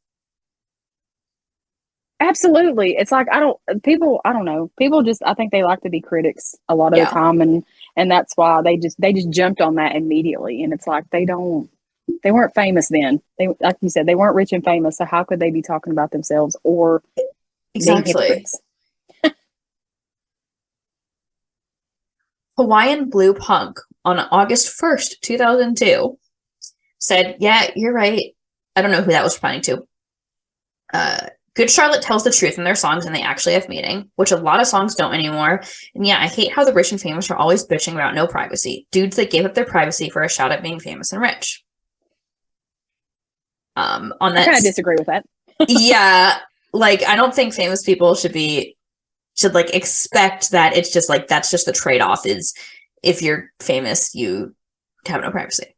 Absolutely. It's like, I don't know. People just, I think they like to be critics a lot of the time. And that's why they just jumped on that immediately. And it's like, they don't They weren't famous then. They, like you said, they weren't rich and famous. So how could they be talking about themselves or being hypocrites? Hawaiian Blue Punk on August 1st, 2002 said, yeah, you're right. I don't know who that was responding to. Good Charlotte tells the truth in their songs and they actually have meaning, which a lot of songs don't anymore. And yeah, I hate how the rich and famous are always bitching about no privacy. Dudes that gave up their privacy for a shot at being famous and rich. On that, I kind of disagree with that. Yeah, like I don't think famous people should like expect that it's just like that's just the trade-off is if you're famous you have no privacy.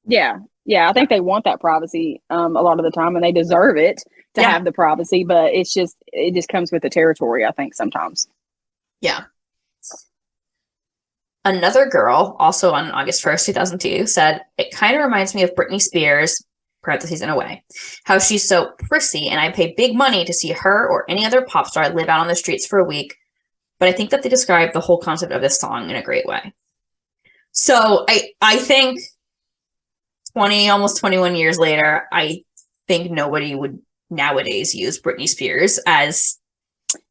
Yeah, I think they want that privacy a lot of the time, and they deserve it to have the privacy. But it just comes with the territory, I think, sometimes. Yeah. Another girl, also on August 1st, 2002, said, it kind of reminds me of Britney Spears, parentheses in a way, how she's so prissy, and I pay big money to see her or any other pop star live out on the streets for a week. But I think that they describe the whole concept of this song in a great way. So I think 20, almost 21 years later, I think nobody would nowadays use Britney Spears as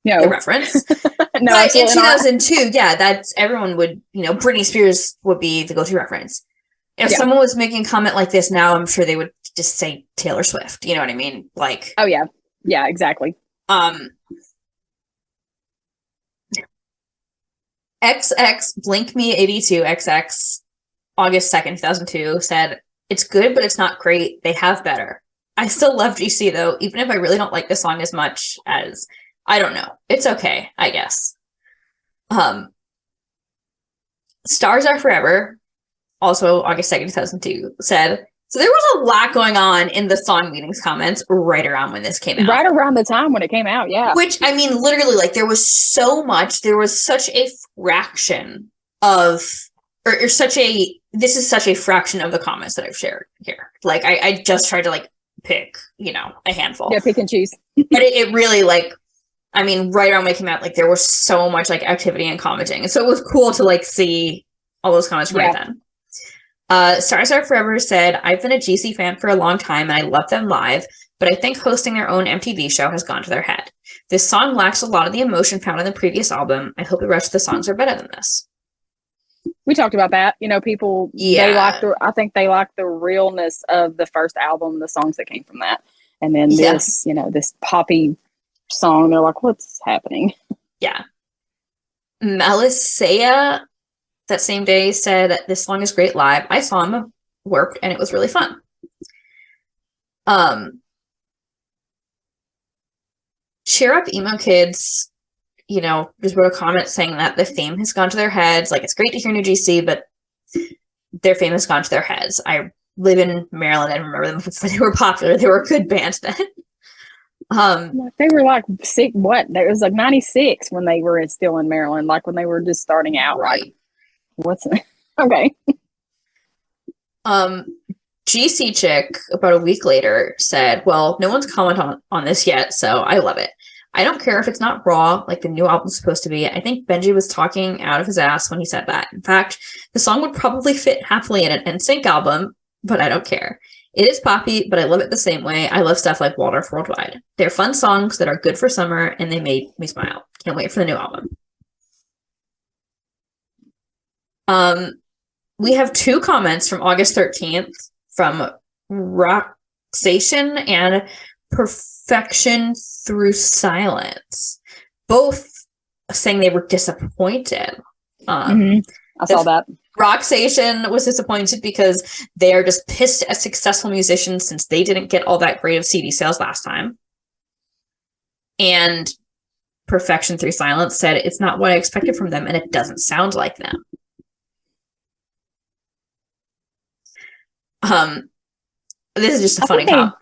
a reference. No, but in 2002, that's everyone would, Britney Spears would be the go-to reference. If someone was making a comment like this now, I'm sure they would just say Taylor Swift. You know what I mean? Like, oh yeah, exactly. XX Blink Me 82 XX August 2nd, 2002 said, it's good, but it's not great. They have better. I still love GC though, even if I really don't like the song as much as, I don't know. It's okay, I guess. Stars Are Forever, also August 2nd, 2002, said, so there was a lot going on in the song meetings comments right around when this came out. Right around the time when it came out, yeah. Which, I mean, literally, like, there was so much, there was such a fraction of, or such a, this is such a fraction of the comments that I've shared here. Like, I just tried to, like, pick, a handful. Yeah, pick and choose. But it really, like, I mean, right around when it came out, like, there was so much, like, activity and commenting. And so it was cool to, like, see all those comments right then. Stars Are Forever said, I've been a GC fan for a long time and I love them live, but I think hosting their own MTV show has gone to their head. This song lacks a lot of the emotion found in the previous album. I hope the rest of the songs are better than this. We talked about that. People, I think they like the realness of the first album, the songs that came from that. And then this, this poppy song, they're like, what's happening? Yeah. Melisea that same day said, this song is great live. I saw him at work and it was really fun. Cheer Up Emo Kids, just wrote a comment saying that the fame has gone to their heads. Like, it's great to hear new GC, but their fame has gone to their heads. I live in Maryland and remember them before they were popular. They were a good band then. They were like sick. What? It was like 96 when they were still in Maryland, like when they were just starting out. Right. Like, what's okay? GC Chick about a week later said, well, no one's commented on this yet, so I love it. I don't care if it's not raw like the new album's supposed to be. I think Benji was talking out of his ass when he said that. In fact, the song would probably fit happily in an NSYNC album, but I don't care. It is poppy, but I love it the same way. I love stuff like Waldorf Worldwide. They're fun songs that are good for summer, and they made me smile. Can't wait for the new album. We have 2 comments from August 13th from Roxation and Perfection Through Silence, both saying they were disappointed. I saw that. Roxation was disappointed because they are just pissed at successful musicians since they didn't get all that great of CD sales last time. And Perfection Through Silence said, it's not what I expected from them and it doesn't sound like them. This is just a funny comment.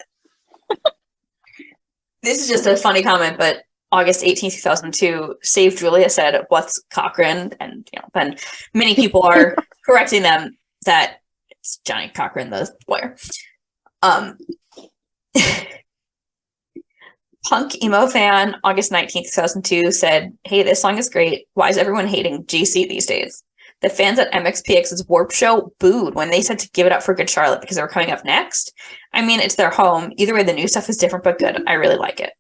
This is just a funny comment, but August 18th, 2002, Save Julia said, what's Cochran? And, then many people are correcting them that it's Johnny Cochran, the lawyer. Punk Emo Fan, August 19th, 2002, said, hey, this song is great. Why is everyone hating GC these days? The fans at MXPX's Warp Show booed when they said to give it up for Good Charlotte because they were coming up next. I mean, it's their home. Either way, the new stuff is different but good. I really like it.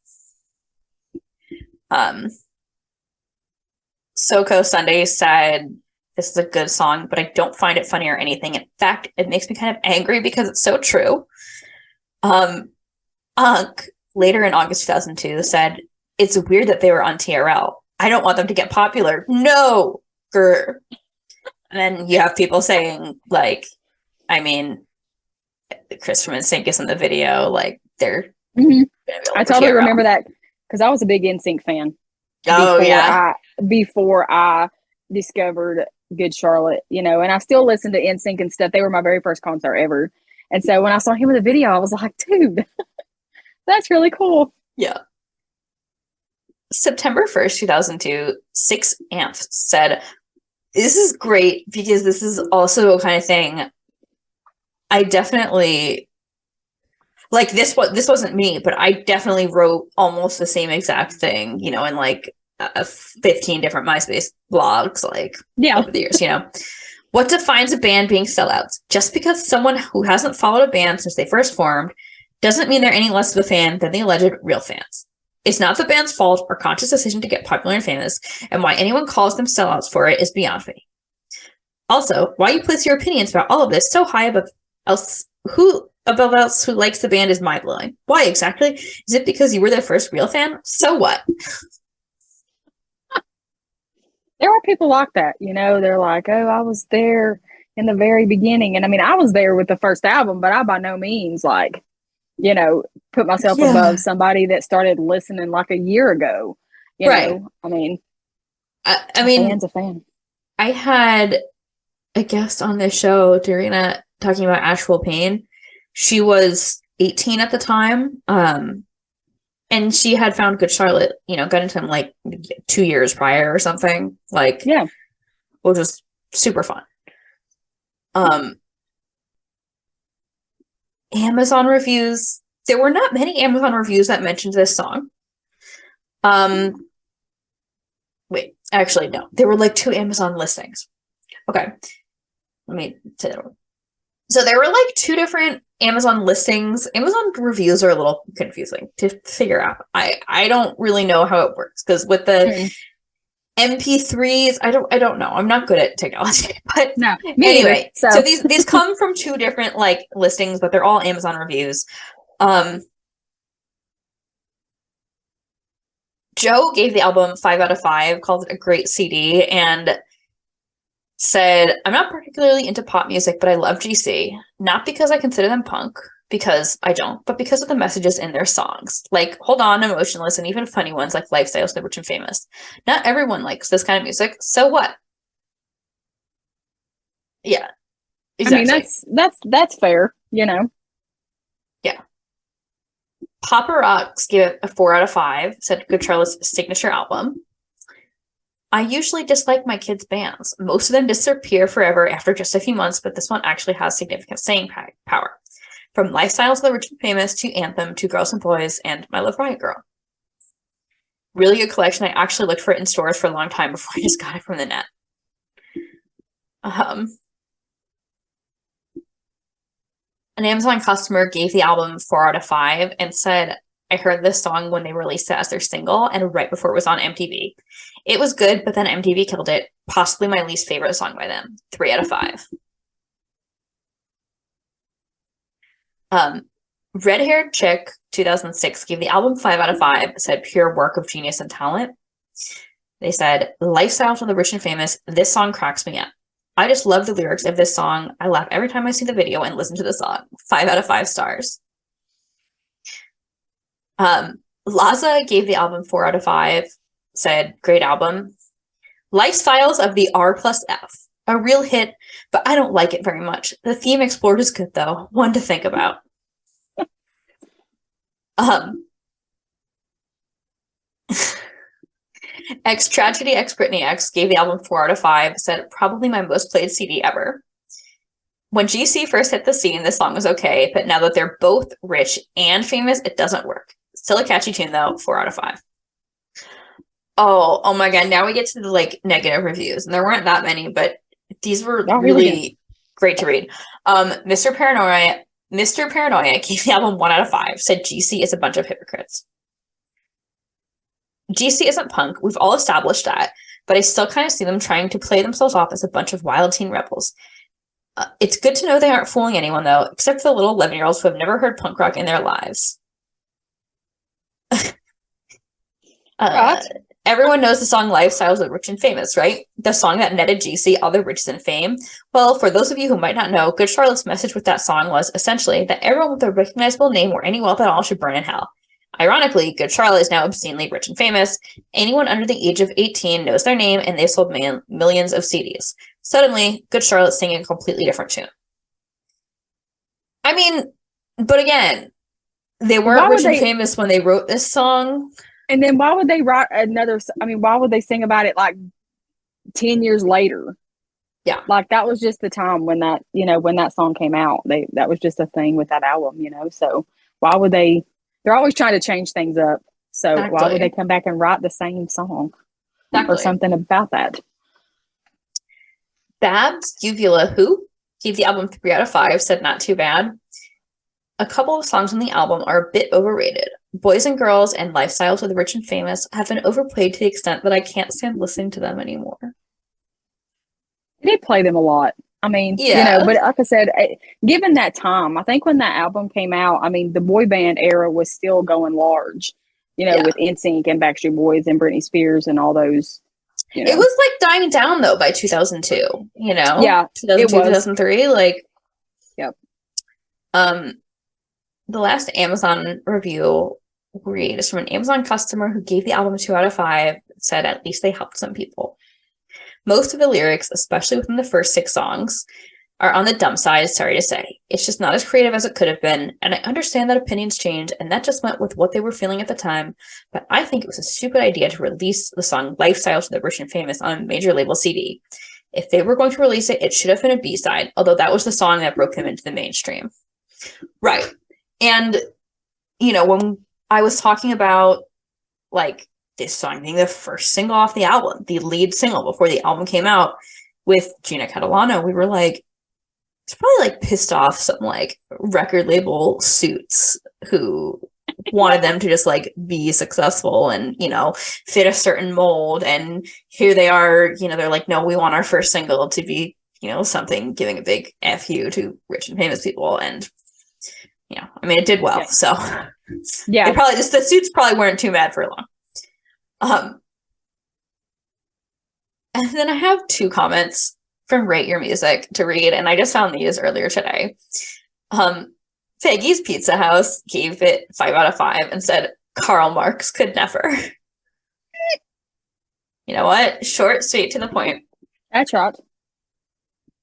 Soko Sunday said, this is a good song, but I don't find it funny or anything. In fact, it makes me kind of angry because it's so true. Unk, later in August 2002, said, it's weird that they were on TRL. I don't want them to get popular. No! Grr. And then you have people saying, like, I mean, Chris from NSYNC is in the video. Like, they're... I totally remember that because I was a big NSYNC fan. Before I discovered Good Charlotte, you know, and I still listen to NSYNC and stuff. They were my very first concert ever. And so when I saw him in the video, I was like, dude, that's really cool. Yeah. September 1st, 2002, 6 Amps said, this is great because this is also a kind of thing I definitely like. This wasn't me, but I definitely wrote almost the same exact thing, you know, in like 15 different MySpace blogs, like over the years, you know. What defines a band being sellouts? Just because someone who hasn't followed a band since they first formed doesn't mean they're any less of a fan than the alleged real fans. It's not the band's fault or conscious decision to get popular and famous, and why anyone calls them sellouts for it is beyond me. Also, why you place your opinions about all of this so high above who likes the band is mind-blowing. Why exactly? Is it because you were their first real fan? So what? There are people like that, you know. They're like, oh, I was there in the very beginning. And I mean, I was there with the first album, but I by no means, like, you know, put myself above somebody that started listening like a year ago. You know, I mean, I mean, fan's a fan. I had a guest on this show, Darina, talking about Actual Pain. She was 18 at the time. And she had found Good Charlotte, you know, got into him like 2 years prior or something. Like, which was super fun. Amazon reviews. There were not many Amazon reviews that mentioned this song. Wait, actually, no. There were like 2 Amazon listings. Okay. Let me say that one. So there were like 2 different Amazon listings. Amazon reviews are a little confusing to figure out. I don't really know how it works because with the MP3s, I don't know. I'm not good at technology. But no, anyway, so these come from 2 different like listings, but they're all Amazon reviews. Joe gave the album 5 out of 5, called it a great CD, and said, I'm not particularly into pop music, but I love GC. Not because I consider them punk, because I don't, but because of the messages in their songs. Like, Hold On, Emotionless, and even funny ones like Lifestyles, The Rich and Famous. Not everyone likes this kind of music, so what? Yeah. Exactly. I mean, that's fair, you know? Yeah. Papa Rocks gave it a 4 out of 5, said Good Charlotte's signature album. I usually dislike my kids' bands. Most of them disappear forever after just a few months, but this one actually has significant staying power. From Lifestyles of the Rich and Famous to Anthem to Girls and Boys and My Love Riot Girl. Really good collection. I actually looked for it in stores for a long time before I just got it from the net. An Amazon customer gave the album 4 out of 5 and said, I heard this song when they released it as their single and right before it was on MTV. It was good, but then MTV killed it. Possibly my least favorite song by them. 3 out of 5. Red-Haired Chick, 2006, gave the album 5 out of 5, said pure work of genius and talent. They said, Lifestyle for the Rich and Famous, this song cracks me up. I just love the lyrics of this song. I laugh every time I see the video and listen to the song. 5 out of 5 stars. Laza gave the album 4 out of 5, said, great album. Lifestyles of the R+F. A real hit, but I don't like it very much. The theme explored is good, though. One to think about. X Tragedy X Britney X gave the album 4 out of 5, said, probably my most played CD ever. When GC first hit the scene, this song was okay, but now that they're both rich and famous, it doesn't work. Still a catchy tune, though. 4 out of 5. Oh my god, now we get to the, like, negative reviews. And there weren't that many, but These were Oh, really great to read. Mr. Paranoia gave the album 1 out of 5, said GC is a bunch of hypocrites. GC isn't punk, we've all established that, but I still kind of see them trying to play themselves off as a bunch of wild teen rebels. It's good to know they aren't fooling anyone, though, except for the little 11-year-olds who have never heard punk rock in their lives. Everyone knows the song Lifestyles of the Rich and Famous, right? The song that netted GC all the riches and fame. Well, for those of you who might not know, Good Charlotte's message with that song was essentially that everyone with a recognizable name or any wealth at all should burn in hell. Ironically, Good Charlotte is now obscenely rich and famous. Anyone under the age of 18 knows their name, and they've sold millions of CDs. Suddenly, Good Charlotte's singing a completely different tune. I mean, but again, they weren't rich and famous when they wrote this song. And then why would they write another? I mean, why would they sing about it like 10 years later? Yeah, like that was just the time when that when that song came out. That was just a thing with that album, So why would they? They're always trying to change things up. So why would they come back and write the same song or something about that? Babs Uvula, who gave the album 3 out of 5, said not too bad. A couple of songs on the album are a bit overrated. Boys and Girls and Lifestyles of the Rich and Famous have been overplayed to the extent that I can't stand listening to them anymore. They play them a lot. I mean, but like I said, given that time, I think when that album came out, I mean, the boy band era was still going large, with NSYNC and Backstreet Boys and Britney Spears and all those. It was like dying down though by 2002, Yeah, 2002, 2003, like. Yep. The last Amazon review read is from an Amazon customer who gave the album 2 out of 5, said at least they helped some people. Most of the lyrics, especially within the first 6 songs, are on the dumb side, sorry to say. It's just not as creative as it could have been, and I understand that opinions change, and that just went with what they were feeling at the time, but I think it was a stupid idea to release the song Lifestyles of the Rich and Famous on a major label CD. If they were going to release it, it should have been a B-side, although that was the song that broke them into the mainstream. Right. And, when I was talking about, like, this song being the first single off the album, the lead single before the album came out with Gina Catalano, we were like, it's probably like pissed off some like record label suits who wanted them to just like be successful and, fit a certain mold. And here they are, they're like, no, we want our first single to be, something giving a big F you to rich and famous people. And, it did well. Yeah. So yeah, the suits probably weren't too mad for long. And then I have 2 comments from Rate Your Music to read, and I just found these earlier today. Peggy's Pizza House gave it 5 out of 5 and said Karl Marx could never. You know what? Short, sweet, to the point. That's right.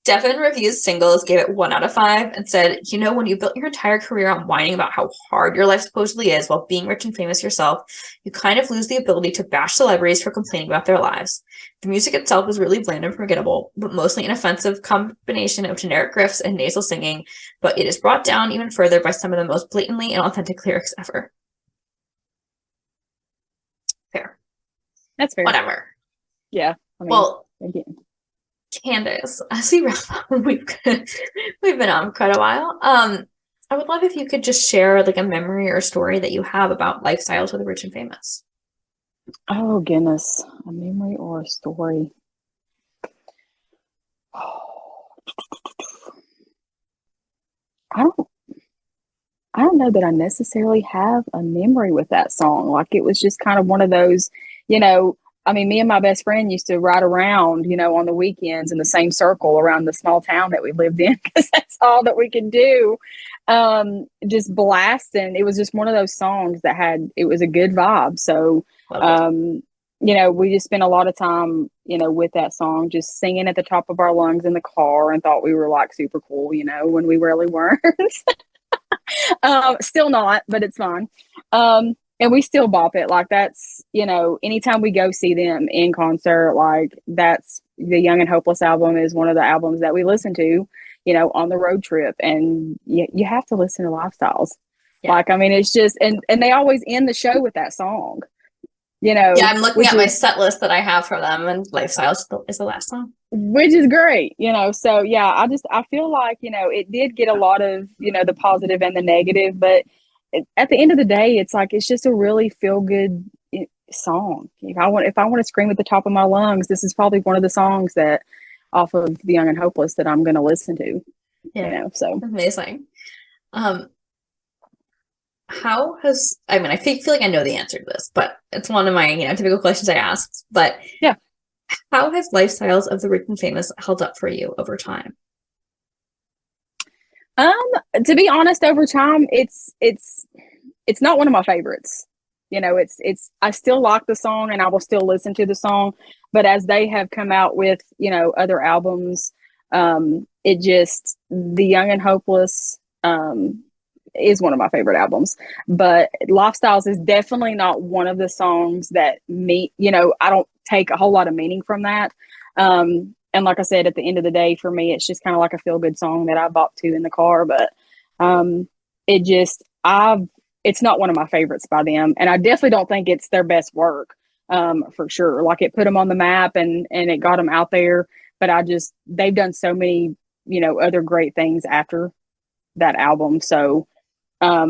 Devin Reviews Singles gave it 1 out of 5 and said, when you built your entire career on whining about how hard your life supposedly is while being rich and famous yourself, you kind of lose the ability to bash celebrities for complaining about their lives. The music itself was really bland and forgettable, but mostly an offensive combination of generic riffs and nasal singing, but it is brought down even further by some of the most blatantly and authentic lyrics ever. Fair. That's fair. Whatever. Yeah. Again. Candace, as we wrap up, we've been on quite a while. I would love if you could just share like a memory or a story that you have about Lifestyles of the Rich and Famous. Oh goodness, a memory or a story. I don't know that I necessarily have a memory with that song. Like it was just kind of one of those, me and my best friend used to ride around, on the weekends in the same circle around the small town that we lived in because that's all that we could do. Just blasting. It was just one of those songs that it was a good vibe. So, we just spent a lot of time, with that song, just singing at the top of our lungs in the car and thought we were like super cool, when we really weren't. Still not, but it's fine. And we still bop it. Like that's, anytime we go see them in concert, like that's the Young and Hopeless album is one of the albums that we listen to, on the road trip. And you have to listen to Lifestyles. Yeah. Like, it's just, and they always end the show with that song. Yeah, I'm looking at my set list that I have for them, and Lifestyle is the last song. Which is great, so yeah, I feel like, it did get a lot of, the positive and the negative, but at the end of the day, it's like, it's just a really feel good song. If I want to scream at the top of my lungs, this is probably one of the songs that off of The Young and Hopeless that I'm going to listen to, so. Amazing. How has, I feel like I know the answer to this, but it's one of my, typical questions I ask, but yeah. How has Lifestyles of the Rich and Famous held up for you over time? To be honest, over time, it's not one of my favorites. I still like the song and I will still listen to the song, but as they have come out with, other albums, The Young and Hopeless, is one of my favorite albums, but Lifestyles is definitely not one of the songs that I don't take a whole lot of meaning from that. And like I said, at the end of the day, for me, it's just kind of like a feel good song that I bop to in the car, but it's not one of my favorites by them. And I definitely don't think it's their best work, for sure. Like, it put them on the map and it got them out there, but they've done so many, other great things after that album. So, I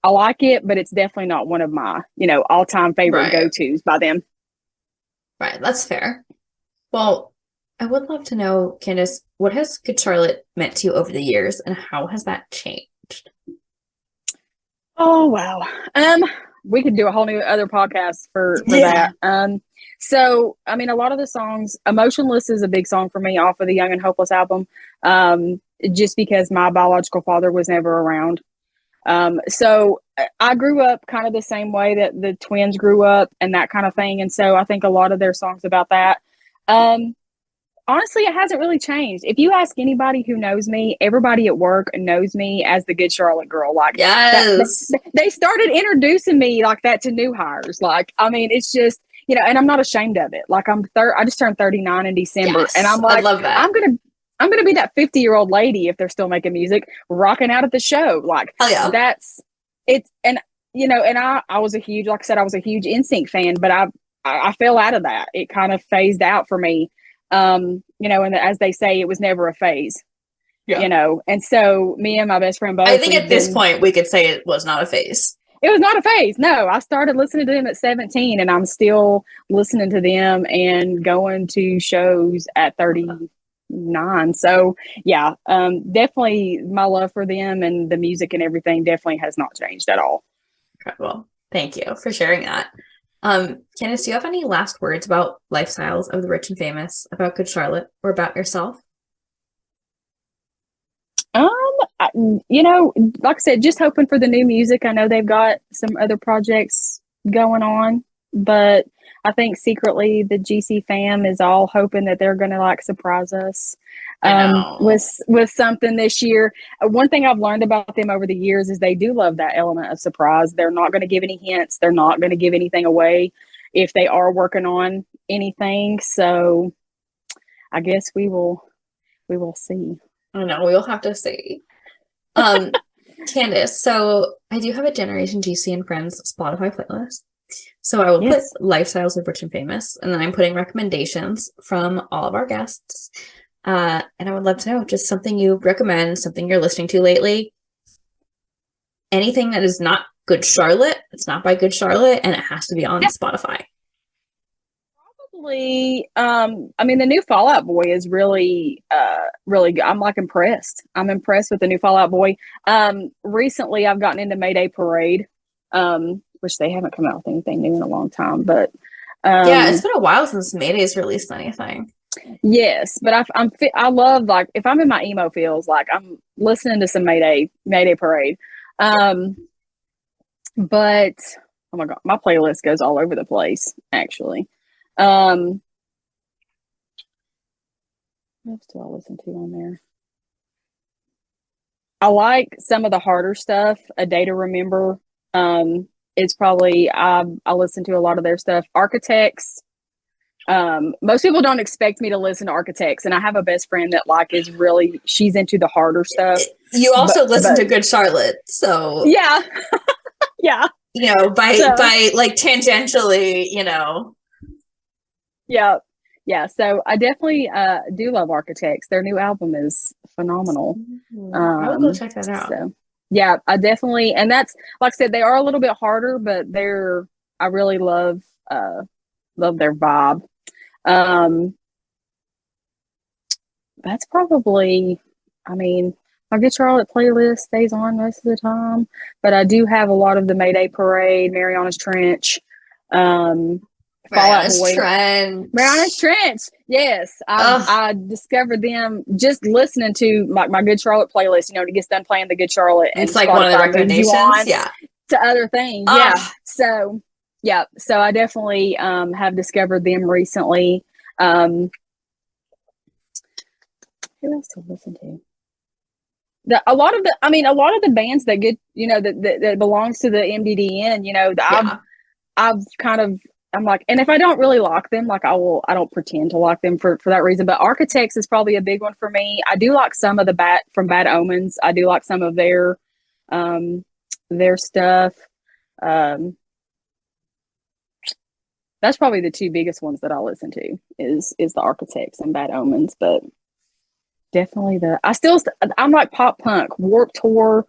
like it, but it's definitely not one of my, all-time favorite go-tos by them. Right. That's fair. Well, I would love to know, Candace, what has Good Charlotte meant to you over the years and how has that changed? Oh, wow. We could do a whole new other podcast for that. So, a lot of the songs, Emotionless is a big song for me off of the Young and Hopeless album. Just because my biological father was never around. So I grew up kind of the same way that the twins grew up and that kind of thing. And so I think a lot of their songs about that. Honestly, it hasn't really changed. If you ask anybody who knows me, everybody at work knows me as the Good Charlotte girl. Like, yes, they started introducing me like that to new hires. Like, it's just, and I'm not ashamed of it. Like, I just turned 39 in December, and I'm like, I love that. I'm gonna be that 50-year-old lady, if they're still making music, rocking out at the show. Like, that's it. And and I was a huge, like I said, I was a huge NSYNC fan, but I fell out of that. It kind of phased out for me. And as they say, it was never a phase. And so me and my best friend both. I think at this point we could say it was not a phase. It was not a phase. No, I started listening to them at 17, and I'm still listening to them and going to shows at 39. So yeah, definitely my love for them and the music and everything definitely has not changed at all. Incredible. Thank you for sharing that. Candace, do you have any last words about Lifestyles of the Rich and Famous, about Good Charlotte, or about yourself? Like I said, just hoping for the new music. I know they've got some other projects going on, but I think secretly the GC fam is all hoping that they're going to surprise us with something this year. One thing I've learned about them over the years is they do love that element of surprise. They're not going to give any hints. They're not going to give anything away if they are working on anything. So I guess we will see. I know, we'll have to see. Candace, so I do have a Generation GC and Friends Spotify playlist. So I will put Lifestyles of Rich and Famous, and then I'm putting recommendations from all of our guests. And I would love to know just something you recommend, something you're listening to lately. Anything that is not Good Charlotte, it's not by Good Charlotte, and it has to be on Spotify. Probably, the new Fall Out Boy is really good. I'm impressed. I'm impressed with the new Fall Out Boy. Recently I've gotten into Mayday Parade, which they haven't come out with anything new in a long time, but it's been a while since Mayday's released anything. Yes, but I love, if I'm in my emo feels, I'm listening to some Mayday Parade. But oh my god, my playlist goes all over the place, actually. What else do I listen to on there? I like some of the harder stuff. A Day to Remember. It's probably I listen to a lot of their stuff. Architects. Most people don't expect me to listen to Architects, and I have a best friend that is really, she's into the harder stuff. You also listen to Good Charlotte, so yeah. Yeah. by like tangentially, Yeah, so I definitely do love Architects. Their new album is phenomenal. I will go check that out. So yeah, I definitely, and that's, like I said, they are a little bit harder, but I really love their vibe. That's probably, I mean, my Good Charlotte playlist stays on most of the time, but I do have a lot of the Mayday Parade, Mariana's Trench, Fall Out Boy. Mariana's Trench. Yes. I discovered them just listening to my Good Charlotte playlist, to get done playing the Good Charlotte. And it's like Spotify one of the recommendations. Yeah. To other things. Yeah. So, yeah. So I definitely have discovered them recently. Who else to listen to? A lot of the bands that get, that belongs to the MDDN, I've kind of, I'm like, and if I don't really like them, like I don't pretend to like them for that reason, but Architects is probably a big one for me. I do like some of the Bad Omens. I do like some of their stuff. That's probably the two biggest ones that I listen to is the Architects and Bad Omens, but definitely I'm like pop punk, Warped Tour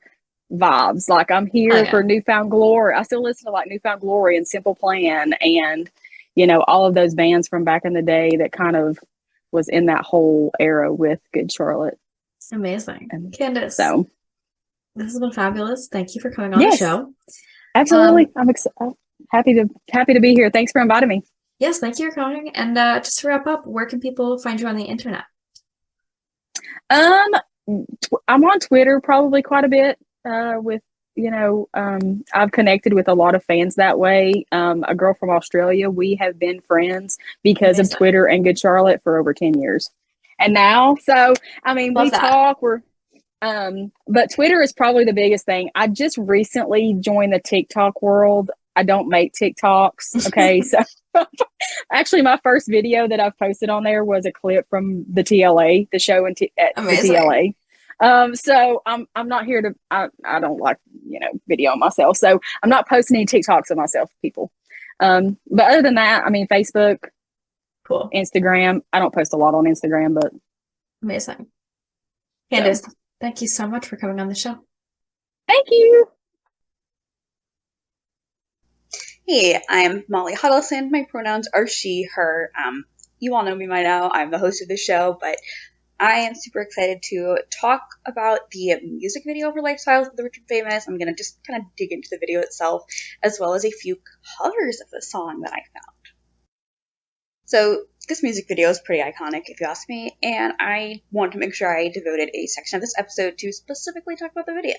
vibes. Like I'm here for Newfound Glory. I still listen to like Newfound Glory and Simple Plan and, all of those bands from back in the day that kind of was in that whole era with Good Charlotte. Amazing. And Candace. So this has been fabulous. Thank you for coming on the show. Absolutely. I'm happy to be here. Thanks for inviting me. Yes, thank you for coming. And just to wrap up, where can people find you on the internet? I'm on Twitter probably quite a bit with, I've connected with a lot of fans that way. A girl from Australia, we have been friends because of Twitter and Good Charlotte for over 10 years. And now, so, we talk, but Twitter is probably the biggest thing. I just recently joined the TikTok world. I don't make TikToks. Okay. So actually my first video that I've posted on there was a clip from the TLA, the show at the TLA. So I'm not here to, I don't like, video myself. So I'm not posting any TikToks of myself, people. But other than that, Facebook, cool, Instagram. I don't post a lot on Instagram, but amazing. Candace, thank you so much for coming on the show. Thank you. Hey, I'm Molly Huddleston. My pronouns are she, her. You all know me by now. I'm the host of the show, but I am super excited to talk about the music video for Lifestyles of the Rich and Famous. I'm going to just kind of dig into the video itself, as well as a few covers of the song that I found. So this music video is pretty iconic, if you ask me, and I wanted to make sure I devoted a section of this episode to specifically talk about the video.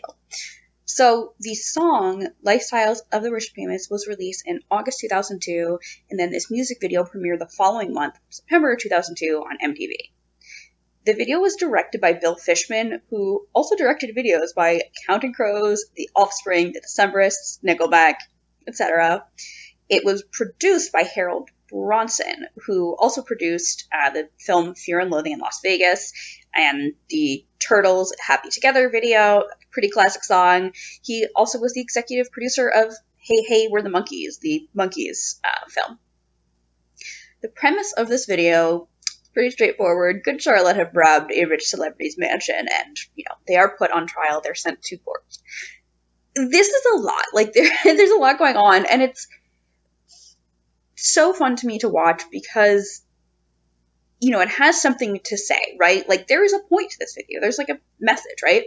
So the song Lifestyles of the Rich and Famous was released in August 2002, and then this music video premiered the following month, September 2002, on MTV. The video was directed by Bill Fishman, who also directed videos by Counting Crows, The Offspring, The Decemberists, Nickelback, etc. It was produced by Harold Bronson, who also produced the film Fear and Loathing in Las Vegas and the Turtles' Happy Together video, pretty classic song. He also was the executive producer of Hey Hey We're the Monkeys, the Monkeys film. The premise of this video is pretty straightforward. Good Charlotte have robbed a rich celebrity's mansion and, they are put on trial. They're sent to court. This is a lot. Like, there's a lot going on, and it's so fun to me to watch because, it has something to say, right? Like, there is a point to this video. There's, like, a message, right?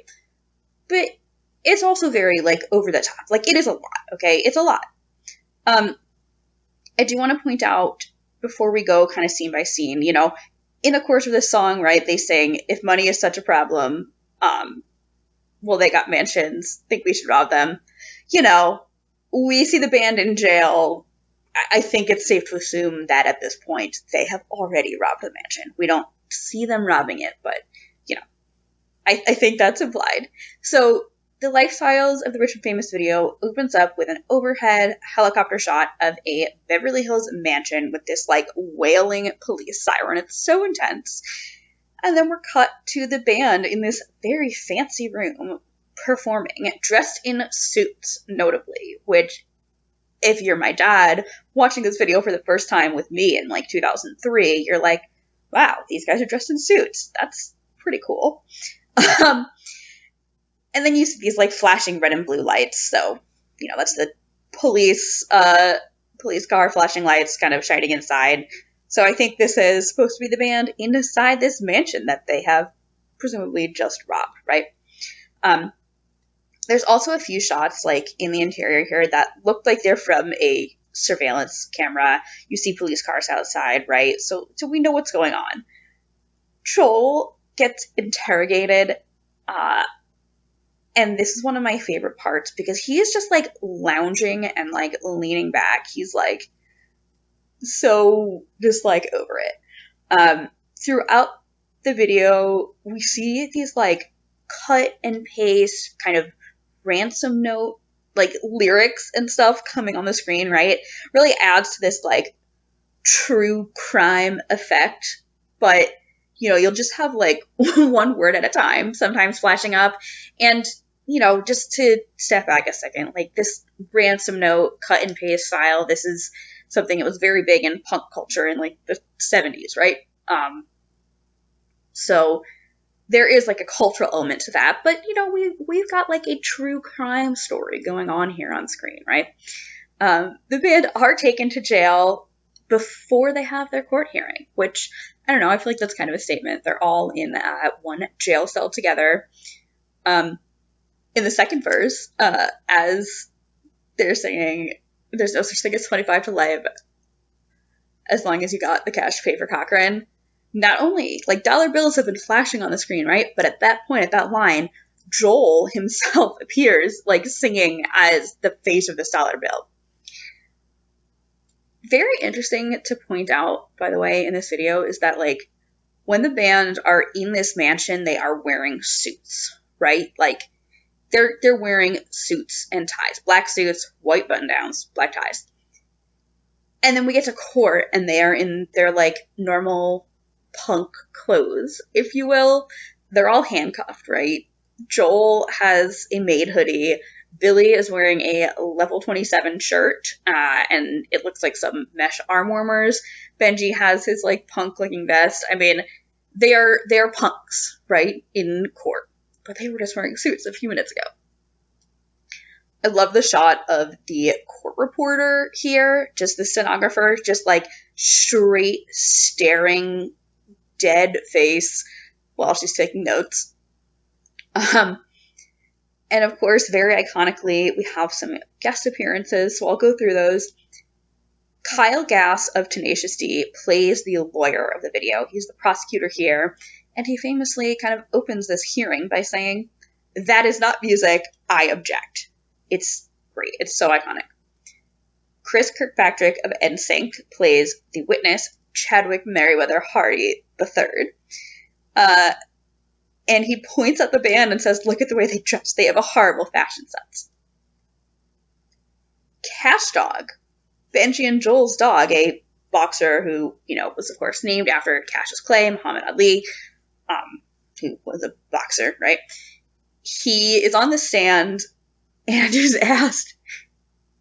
But it's also very, over the top. Like, it is a lot, okay? It's a lot. I do want to point out, before we go kind of scene by scene, in the course of this song, right, they sing, if money is such a problem, well, they got mansions, think we should rob them. We see the band in jail. I think it's safe to assume that at this point, they have already robbed the mansion. We don't see them robbing it, but, I think that's implied. So the Lifestyles of the Rich and Famous video opens up with an overhead helicopter shot of a Beverly Hills mansion with this, wailing police siren. It's so intense. And then we're cut to the band in this very fancy room performing, dressed in suits, notably, which if you're my dad watching this video for the first time with me in like 2003, you're like, wow, these guys are dressed in suits. That's pretty cool. And then you see these like flashing red and blue lights. So, you know, that's the police car flashing lights kind of shining inside. So I think this is supposed to be the band inside this mansion that they have presumably just robbed, right? There's also a few shots like in the interior here that look like they're from a surveillance camera. You see police cars outside, right? So we know what's going on. Joel gets interrogated, and this is one of my favorite parts because he is just like lounging and like leaning back. He's like so just like over it. Throughout the video, we see these like cut and paste kind of ransom note like lyrics and stuff coming on the screen, right? Really adds to this like true crime effect. But you know, you'll just have like one word at a time sometimes flashing up. And you know, just to step back a second, like this ransom note cut and paste style, this is something that was very big in punk culture in like the 70s, right? So there is like a cultural element to that, but you know, we've got like a true crime story going on here on screen, right? The band are taken to jail before they have their court hearing, which I don't know, I feel like that's kind of a statement. They're all in one jail cell together. In the second verse, as they're singing, there's no such thing as 25 to life as long as you got the cash to pay for Cochran. Not only, like, dollar bills have been flashing on the screen, right? But at that point, at that line, Joel himself appears, like, singing as the face of this dollar bill. Very interesting to point out, by the way, in this video, is that, like, when the band are in this mansion, they are wearing suits, right? Like, they're wearing suits and ties. Black suits, white button-downs, black ties. And then we get to court, and they are in their, like, normal punk clothes, if you will. They're all handcuffed, right? Joel has a maid hoodie. Billy is wearing a level 27 shirt, and it looks like some mesh arm warmers. Benji has his like punk looking vest. I mean, they're punks, right, in court, but they were just wearing suits a few minutes ago. I love the shot of the court reporter here, just the stenographer, just like straight staring dead face while she's taking notes. And of course, very iconically, we have some guest appearances, so I'll go through those. Kyle Gass of Tenacious D plays the lawyer of the video. He's the prosecutor here, and he famously kind of opens this hearing by saying, "That is not music, I object." It's great. It's so iconic. Chris Kirkpatrick of NSYNC plays the witness, Chadwick Merriweather Hardy III. And he points at the band and says, "Look at the way they dress. They have a horrible fashion sense." Cash Dog, Benji and Joel's dog, a boxer who, you know, was of course named after Cash's clay, Muhammad Ali, who was a boxer, right? He is on the stand and is asked,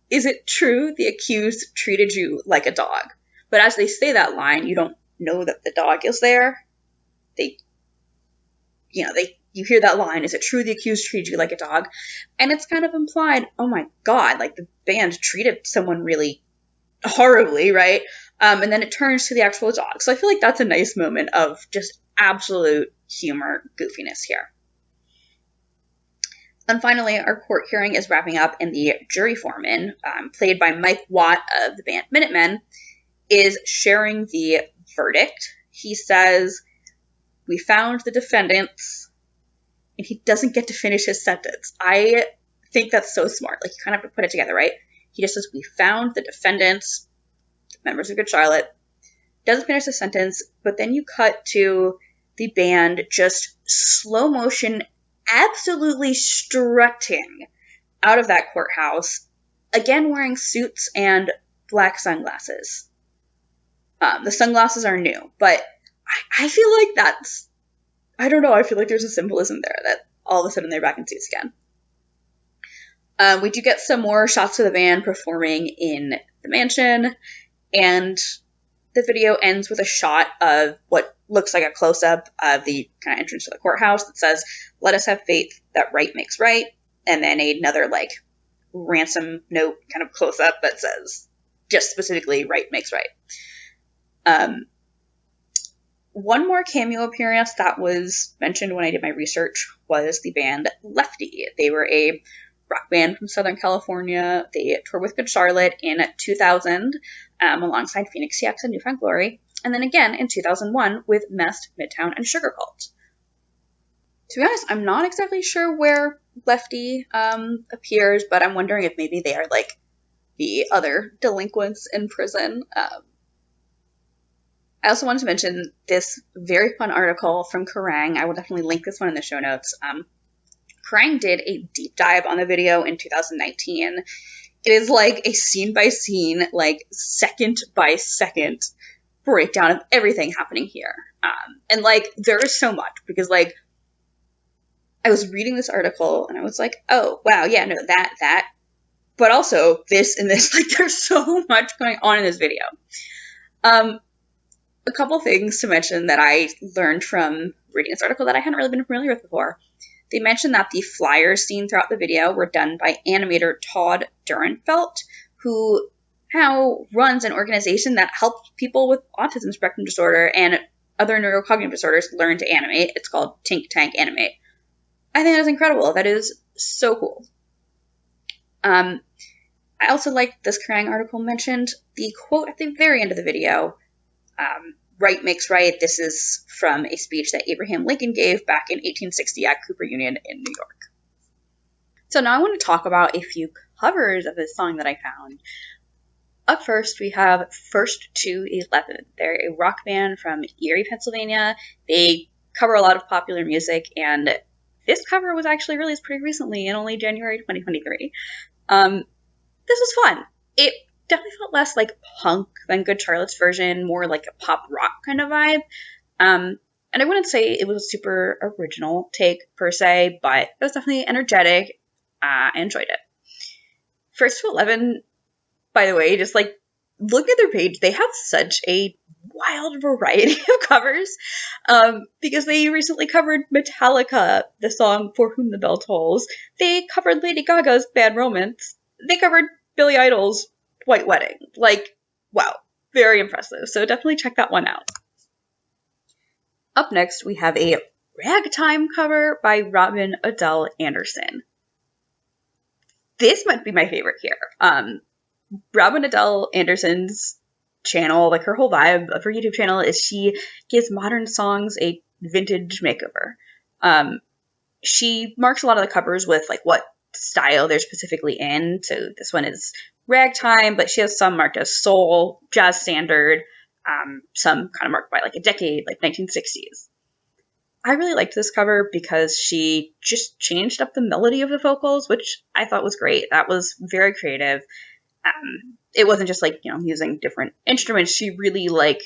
"Is it true the accused treated you like a dog?" But as they say that line, you don't know that the dog is there. You hear that line, "Is it true the accused treated you like a dog?" And it's kind of implied, oh my god, like the band treated someone really horribly, right? And then it turns to the actual dog. So I feel like that's a nice moment of just absolute humor, goofiness here. And finally, our court hearing is wrapping up, and the jury foreman, played by Mike Watt of the band Minutemen, is sharing the verdict. He says, "We found the defendants," and he doesn't get to finish his sentence. I think that's so smart. Like, you kind of have to put it together, right? He just says, "We found the defendants," members of Good Charlotte. Doesn't finish the sentence, but then you cut to the band just slow motion, absolutely strutting out of that courthouse, again wearing suits and black sunglasses. The sunglasses are new, but I feel like that's, I don't know, I feel like there's a symbolism there that all of a sudden they're back in suits again. We do get some more shots of the band performing in the mansion, and the video ends with a shot of what looks like a close-up of the kind of entrance to the courthouse that says, "Let us have faith that right makes right," and then another like ransom note kind of close-up that says just specifically "right makes right." One more cameo appearance that was mentioned when I did my research was the band Lefty. They were a rock band from Southern California. They toured with Good Charlotte in 2000 alongside Phoenix CX and Newfound Glory, and then again in 2001 with Mest, Midtown, and Sugar Cult. To be honest, I'm not exactly sure where Lefty appears, but I'm wondering if maybe they are like the other delinquents in prison. I also wanted to mention this very fun article from Kerrang. I will definitely link this one in the show notes. Kerrang did a deep dive on the video in 2019. It is like a scene-by-scene, like second-by-second breakdown of everything happening here. And like there is so much because like I was reading this article and I was like, oh wow, yeah, no, that, but also this and this. Like there's so much going on in this video. A couple things to mention that I learned from reading this article that I hadn't really been familiar with before. They mentioned that the flyers seen throughout the video were done by animator Todd Durenfelt, who now runs an organization that helps people with autism spectrum disorder and other neurocognitive disorders learn to animate. It's called Tink Tank Animate. I think that's incredible. That is so cool. I also like this Kerrang article mentioned the quote at the very end of the video. Right makes right. This is from a speech that Abraham Lincoln gave back in 1860 at Cooper Union in New York. So now I want to talk about a few covers of this song that I found. Up first, we have First to 11. They're a rock band from Erie, Pennsylvania. They cover a lot of popular music, and this cover was actually released pretty recently in only January 2023. This was fun. It definitely felt less like punk than Good Charlotte's version, more like a pop rock kind of vibe. And I wouldn't say it was a super original take per se, but it was definitely energetic. I enjoyed it. First to 11, by the way, just like look at their page, they have such a wild variety of covers because they recently covered Metallica, the song For Whom the Bell Tolls. They covered Lady Gaga's Bad Romance. They covered Billy Idol's White Wedding. Like, wow, very impressive. So definitely check that one out. Up next, we have a ragtime cover by Robin Adele Anderson. This might be my favorite here. Robin Adele Anderson's channel, like her whole vibe of her YouTube channel is she gives modern songs a vintage makeover. She marks a lot of the covers with like what style they're specifically in. So this one is ragtime, but she has some marked as soul, jazz standard, some kind of marked by like a decade, like 1960s. I really liked this cover because she just changed up the melody of the vocals, which I thought was great. That was very creative. It wasn't just like, using different instruments. She really like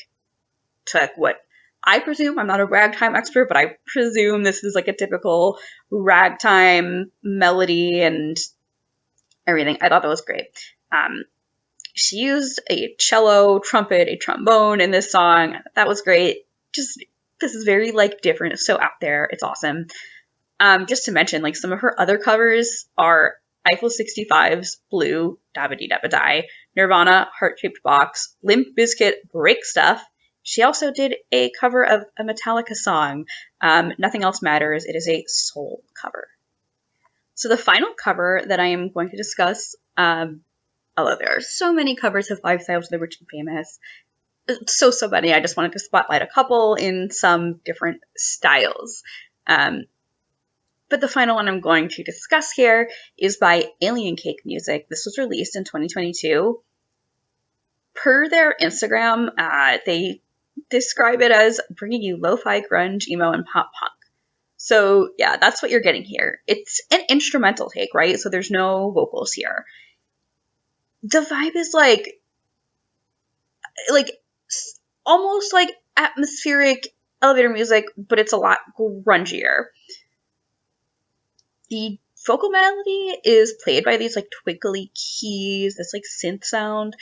took what I presume, I'm not a ragtime expert, but I presume this is like a typical ragtime melody and everything. I thought that was great. She used a cello, trumpet, a trombone in this song. That was great. Just, this is very like different. It's so out there. It's awesome. Just to mention, like some of her other covers are Eiffel 65's Blue, Dabba Dee Dabba Die, Nirvana, Heart-Shaped Box, Limp Bizkit, Break Stuff. She also did a cover of a Metallica song, Nothing Else Matters. It is a soul cover. So the final cover that I am going to discuss, although there are so many covers of Lifestyles of the Rich and Famous, so many, I just wanted to spotlight a couple in some different styles. But the final one I'm going to discuss here is by Alien Cake Music. This was released in 2022. Per their Instagram, they describe it as bringing you lo-fi, grunge, emo, and pop punk. So yeah, that's what you're getting here. It's an instrumental take, right? So there's no vocals here. The vibe is like almost like atmospheric elevator music, but it's a lot grungier. The vocal melody is played by these like twinkly keys, this like synth sound.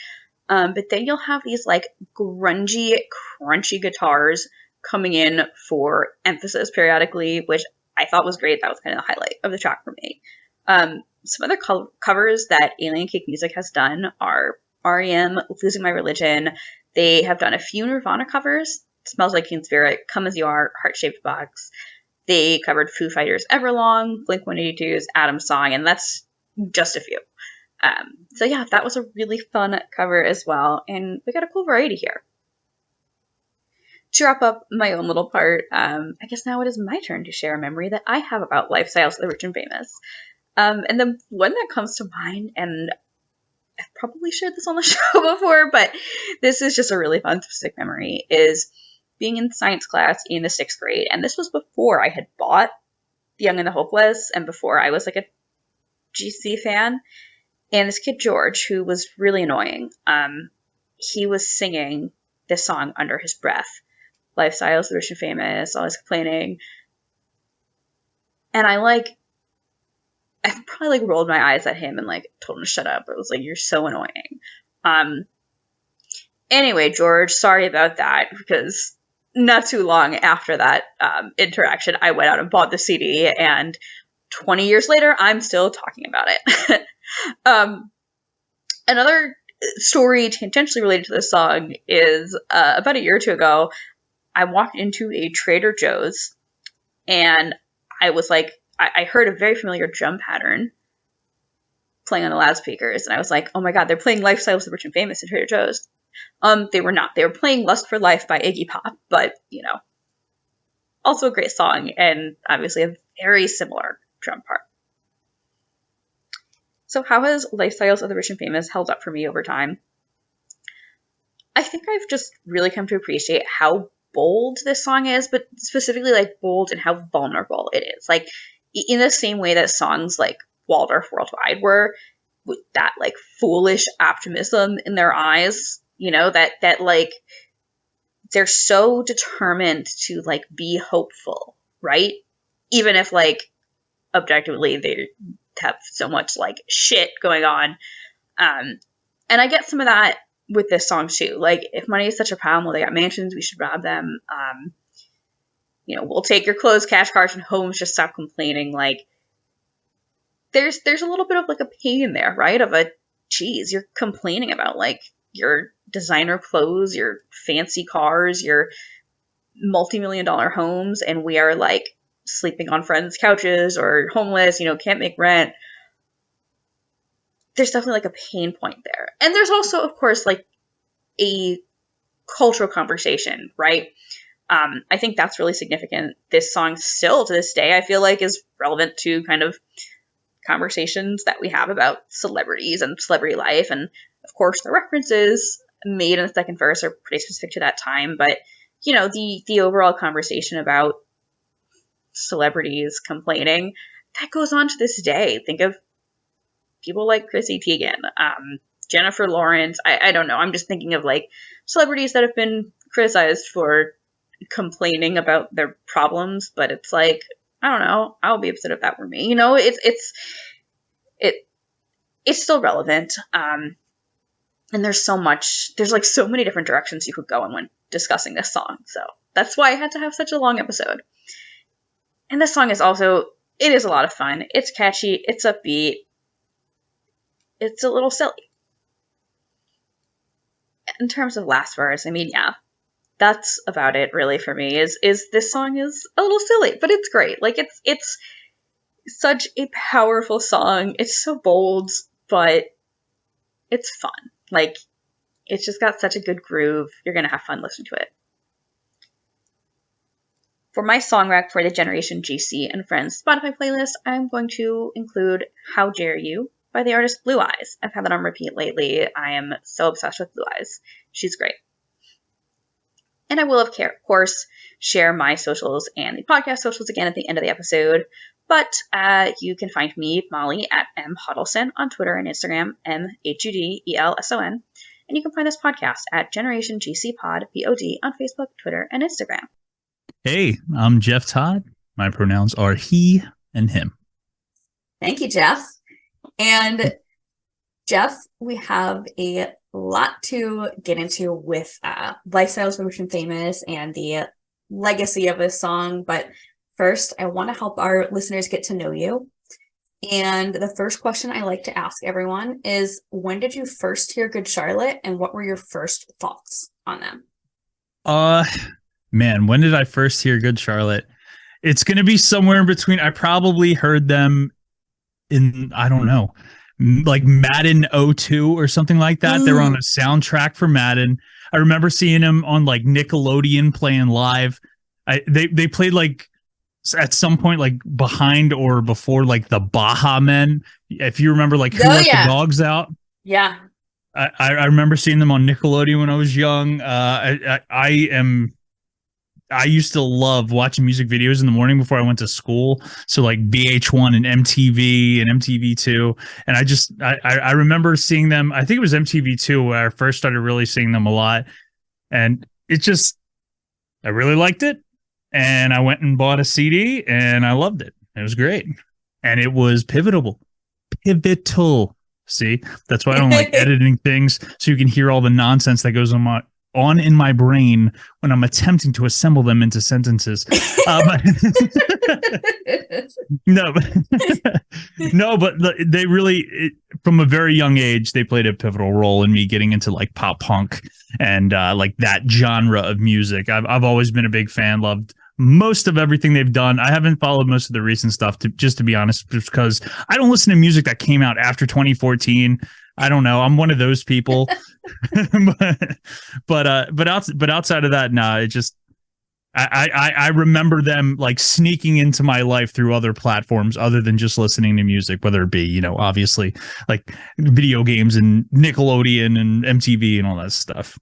But then you'll have these like grungy, crunchy guitars coming in for emphasis periodically, which I thought was great. That was kind of the highlight of the track for me. Some other covers that Alien Cake Music has done are R.E.M., Losing My Religion. They have done a few Nirvana covers, Smells Like Teen Spirit, Come As You Are, Heart Shaped Box. They covered Foo Fighters' Everlong, Blink-182's Adam's Song, and that's just a few. So yeah, that was a really fun cover as well, and we got a cool variety here. To wrap up my own little part, I guess now it is my turn to share a memory that I have about lifestyles of the rich and famous. And the one that comes to mind, and I've probably shared this on the show before, but this is just a really fun specific memory, is being in science class in the 6th grade. And this was before I had bought The Young and the Hopeless, and before I was like a GC fan. And this kid, George, who was really annoying, he was singing this song under his breath. Lifestyles, the rich and famous, always complaining. And I probably like rolled my eyes at him and like told him to shut up. It was like, you're so annoying. Anyway, George, sorry about that, because not too long after that interaction, I went out and bought the CD, and 20 years later, I'm still talking about it. Another story tangentially related to this song is about a year or two ago, I walked into a Trader Joe's, and I was like, I heard a very familiar drum pattern playing on the loudspeakers, and I was like, oh my god, they're playing Lifestyles of the Rich and Famous at Trader Joe's. They were not. They were playing Lust for Life by Iggy Pop, but, you know, also a great song, and obviously a very similar drum part. So how has Lifestyles of the Rich and Famous held up for me over time? I think I've just really come to appreciate how bold this song is, but specifically like bold and how vulnerable it is. Like in the same way that songs like Waldorf Worldwide were, with that like foolish optimism in their eyes, you know, that like they're so determined to like be hopeful, right? Even if like objectively they have so much like shit going on. And I get some of that with this song too. Like, if money is such a problem, well, they got mansions, we should rob them. You know, we'll take your clothes, cash, cars, and homes, just stop complaining. Like, there's a little bit of like a pain there, right? Of a, geez, you're complaining about like your designer clothes, your fancy cars, your multi-million-dollar homes, and we are like sleeping on friends' couches or homeless, you know, can't make rent. There's definitely like a pain point there. And there's also, of course, like a cultural conversation, right? I think that's really significant. This song still to this day, I feel like, is relevant to kind of conversations that we have about celebrities and celebrity life. And of course, the references made in the second verse are pretty specific to that time. But, you know, the overall conversation about celebrities complaining, that goes on to this day. Think of people like Chrissy Teigen, Jennifer Lawrence. I don't know. I'm just thinking of like celebrities that have been criticized for complaining about their problems, but it's like, I don't know, I would be upset if that were me. You know, it's still relevant. And there's like so many different directions you could go in when discussing this song. So that's why I had to have such a long episode. And this song is also, it is a lot of fun. It's catchy. It's upbeat. It's a little silly. In terms of last verse, I mean, yeah, that's about it really for me, is this song is a little silly, but it's great. Like it's such a powerful song. It's so bold, but it's fun. Like, it's just got such a good groove. You're going to have fun listening to it. For my song rack for the Generation GC and Friends Spotify playlist, I'm going to include How Dare You by the artist Blue Eyes. I've had that on repeat lately. I am so obsessed with Blue Eyes. She's great. And I will, of course, share my socials and the podcast socials again at the end of the episode. But you can find me, Molly, at mhuddleston on Twitter and Instagram, MHUDELSON. And you can find this podcast at Generation GC Pod, POD, on Facebook, Twitter, and Instagram. Hey, I'm Jeff Todd. My pronouns are he and him. Thank you, Jeff. And Jeff, we have a lot to get into with Lifestyles of Rich and Famous and the legacy of this song. But first, I want to help our listeners get to know you. And the first question I like to ask everyone is, when did you first hear Good Charlotte, and what were your first thoughts on them? Man, when did I first hear Good Charlotte? It's going to be somewhere in between. I probably heard them in, I don't know, like Madden 02 or something like that. They were on a soundtrack for Madden. I remember seeing them on like Nickelodeon playing live. They played like at some point like behind or before like the Baja Men. If you remember, like Who Let the Dogs Out. Yeah. I remember seeing them on Nickelodeon when I was young. I used to love watching music videos in the morning before I went to school. So like VH1 and MTV and MTV2. And I remember seeing them. I think it was MTV2 where I first started really seeing them a lot. And I really liked it. And I went and bought a CD and I loved it. It was great. And it was pivotal. See, that's why I don't like editing things, so you can hear all the nonsense that goes on in my brain when I'm attempting to assemble them into sentences. But they really, from a very young age, they played a pivotal role in me getting into like pop punk and like that genre of music. I've always been a big fan, loved most of everything they've done. I haven't followed most of the recent stuff, to be honest, just because I don't listen to music that came out after 2014. I don't know. I'm one of those people. but outside of that, nah, it just I remember them like sneaking into my life through other platforms other than just listening to music, whether it be, obviously like video games and Nickelodeon and MTV and all that stuff.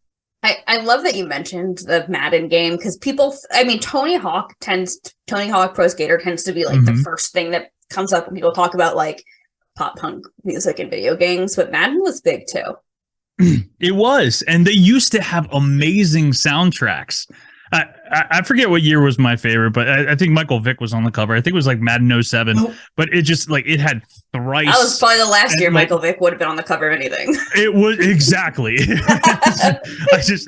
I love that you mentioned the Madden game, because Tony Hawk Pro Skater tends to be like the first thing that comes up when people talk about like pop punk music and video games, but Madden was big too. It was, and they used to have amazing soundtracks. I forget what year was my favorite, but I think Michael Vick was on the cover. I think it was like Madden 07, but it just like it had thrice. That was probably the last year Michael Vick would have been on the cover of anything. It was exactly.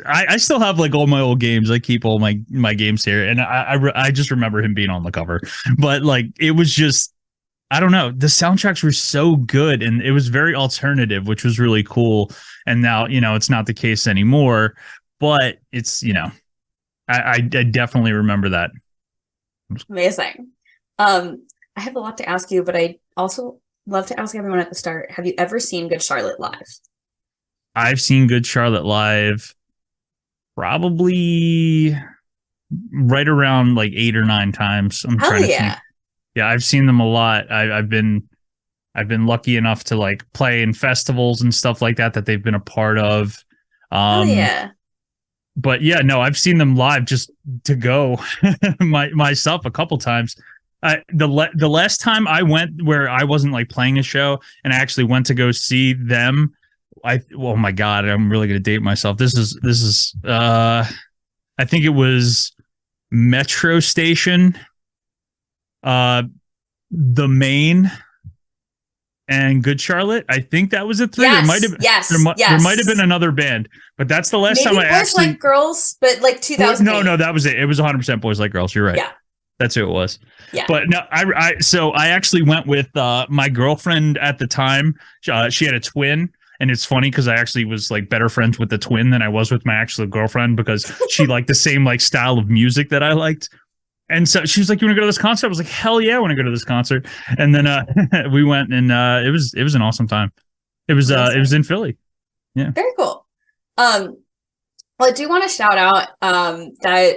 I still have like all my old games. I keep all my games here, and I just remember him being on the cover. But like it was just, I don't know. The soundtracks were so good, and it was very alternative, which was really cool. And now, it's not the case anymore, but it's, I definitely remember that. Amazing. I have a lot to ask you, but I also love to ask everyone at the start, have you ever seen Good Charlotte live? I've seen Good Charlotte live probably right around like 8 or 9 times. I'm trying to think. Yeah, I've seen them a lot. I've been lucky enough to like play in festivals and stuff like that they've been a part of. But yeah, no, I've seen them live just to go myself a couple times. The last time I went where I wasn't like playing a show and I actually went to go see them, oh my God, I'm really gonna date myself. This is I think it was Metro Station, The Main, and Good Charlotte. I think that was a 3. Yes, there might have been another band, but that's the last time I actually. Boys Like Girls, but like 2000. No, that was it. It was 100% Boys Like Girls. You're right. Yeah, that's who it was. Yeah, but no, I actually went with my girlfriend at the time. She had a twin. And it's funny because I actually was like better friends with the twin than I was with my actual girlfriend, because she liked the same like style of music that I liked. And so she was like, "You want to go to this concert?" I was like, "Hell yeah, I want to go to this concert." And then we went, and it was an awesome time. It was in Philly. Yeah. Very cool. Well, I do want to shout out that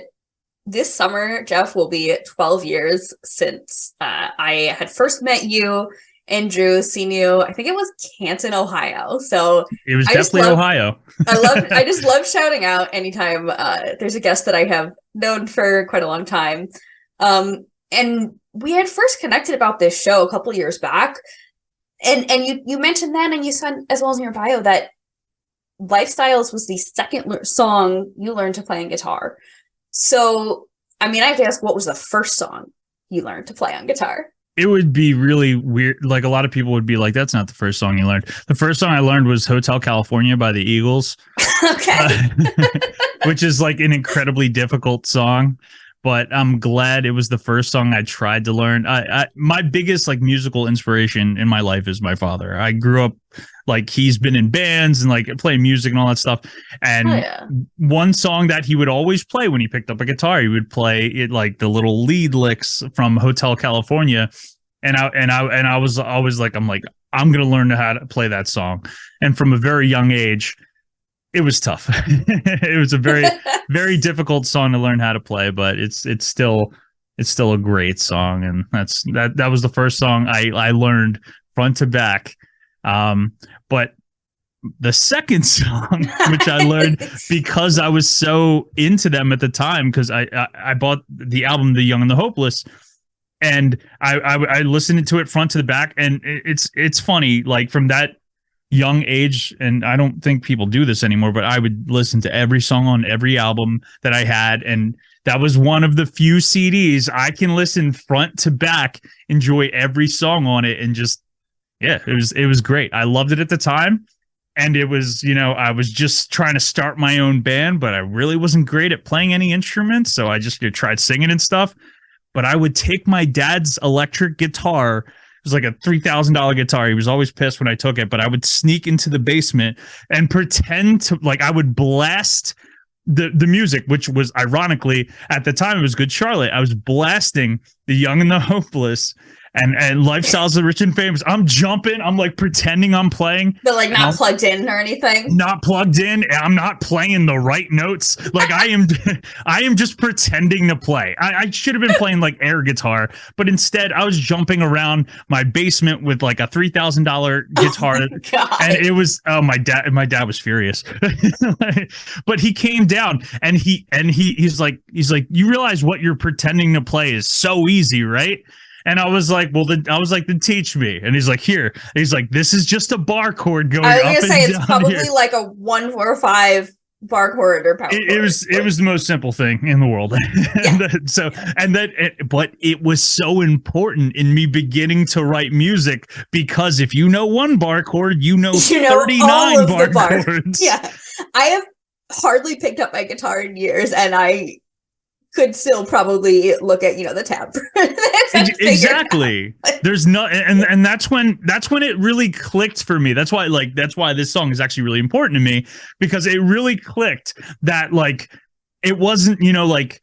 this summer, Jeff, will be 12 years since I had first met you and Drew, seen you. I think it was Canton, Ohio. So it was definitely Ohio. I just love shouting out anytime there's a guest that I have known for quite a long time. And we had first connected about this show a couple years back. And you mentioned then, and you said as well as in your bio, that Lifestyles was the second song you learned to play on guitar. So, I mean, I have to ask, what was the first song you learned to play on guitar? it would be really weird. Like a lot of people would be like, that's not the first song you learned. The first song I learned was Hotel California by the Eagles. Okay. Which is like an incredibly difficult song. But I'm glad it was the first song I tried to learn. My biggest like musical inspiration in my life is my father. I grew up like he's been in bands and like playing music and all that stuff. And one song that he would always play when he picked up a guitar, he would play it like the little lead licks from Hotel California. And I was always like, I'm gonna learn how to play that song. And from a very young age, it was tough. It was a very, very difficult song to learn how to play, but it's still a great song. And that was the first song I learned front to back. But the second song, which I learned because I was so into them at the time, because I bought the album The Young and the Hopeless, and I listened to it front to the back, and it's funny, like from that young age, and I don't think people do this anymore, but I would listen to every song on every album that I had, and that was one of the few CDs I can listen front to back, enjoy every song on it, and just it was great. I loved it at the time, and it was, I was just trying to start my own band, but I really wasn't great at playing any instruments, so I just tried singing and stuff. But I would take my dad's electric guitar. It was like a $3,000 guitar. He was always pissed when I took it, but I would sneak into the basement and pretend to, like, I would blast the music, which was ironically at the time it was Good Charlotte. I was blasting The Young and the Hopeless and Lifestyles of the Rich and Famous. I'm jumping. I'm like pretending I'm playing. But like not plugged in or anything. Not plugged in. I'm not playing the right notes. Like I am just pretending to play. I should have been playing like air guitar, but instead I was jumping around my basement with like a $3,000 guitar. Oh, and it was, my dad was furious. But he came down and he's like, you realize what you're pretending to play is so easy, right? And I was like, then teach me. And he's like, here. And he's like, this is just a bar chord going up and down. I was gonna say it's probably here. like a 1, 4, 5 bar chord or power chord. It was the most simple thing in the world. But it was so important in me beginning to write music, because if you know one bar chord, you know 39 bar chords. Yeah, I have hardly picked up my guitar in years, and I could still probably look at the tab. Exactly. There's no, and that's when it really clicked for me. That's why this song is actually really important to me, because it really clicked that like it wasn't like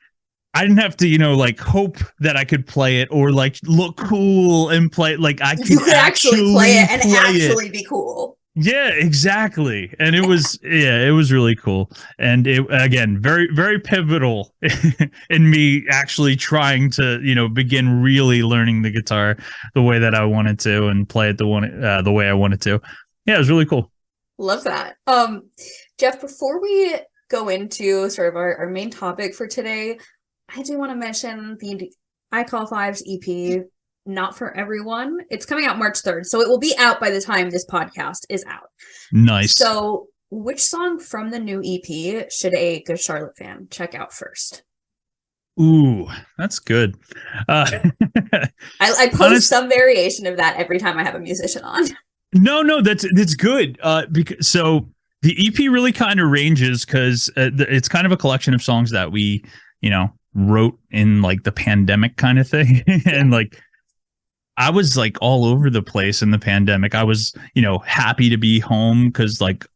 I didn't have to hope that I could play it or like look cool and play it. Like I could actually play it and actually be cool. Yeah, exactly. And it was really cool. And it, again, very, very pivotal in me actually trying to, begin really learning the guitar the way that I wanted to and play it the way I wanted to. Yeah, it was really cool. Love that. Jeff, before we go into sort of our main topic for today, I do want to mention the I Call Fives EP. Not for everyone. It's coming out March 3rd, so it will be out by the time this podcast is out. Nice. So which song from the new EP should a Good Charlotte fan check out first? Ooh, that's good. I post some variation of that every time I have a musician on. No, that's good. Because so the EP really kind of ranges, because it's kind of a collection of songs that we, wrote in like the pandemic kind of thing. And like I was like all over the place in the pandemic. I was, happy to be home because like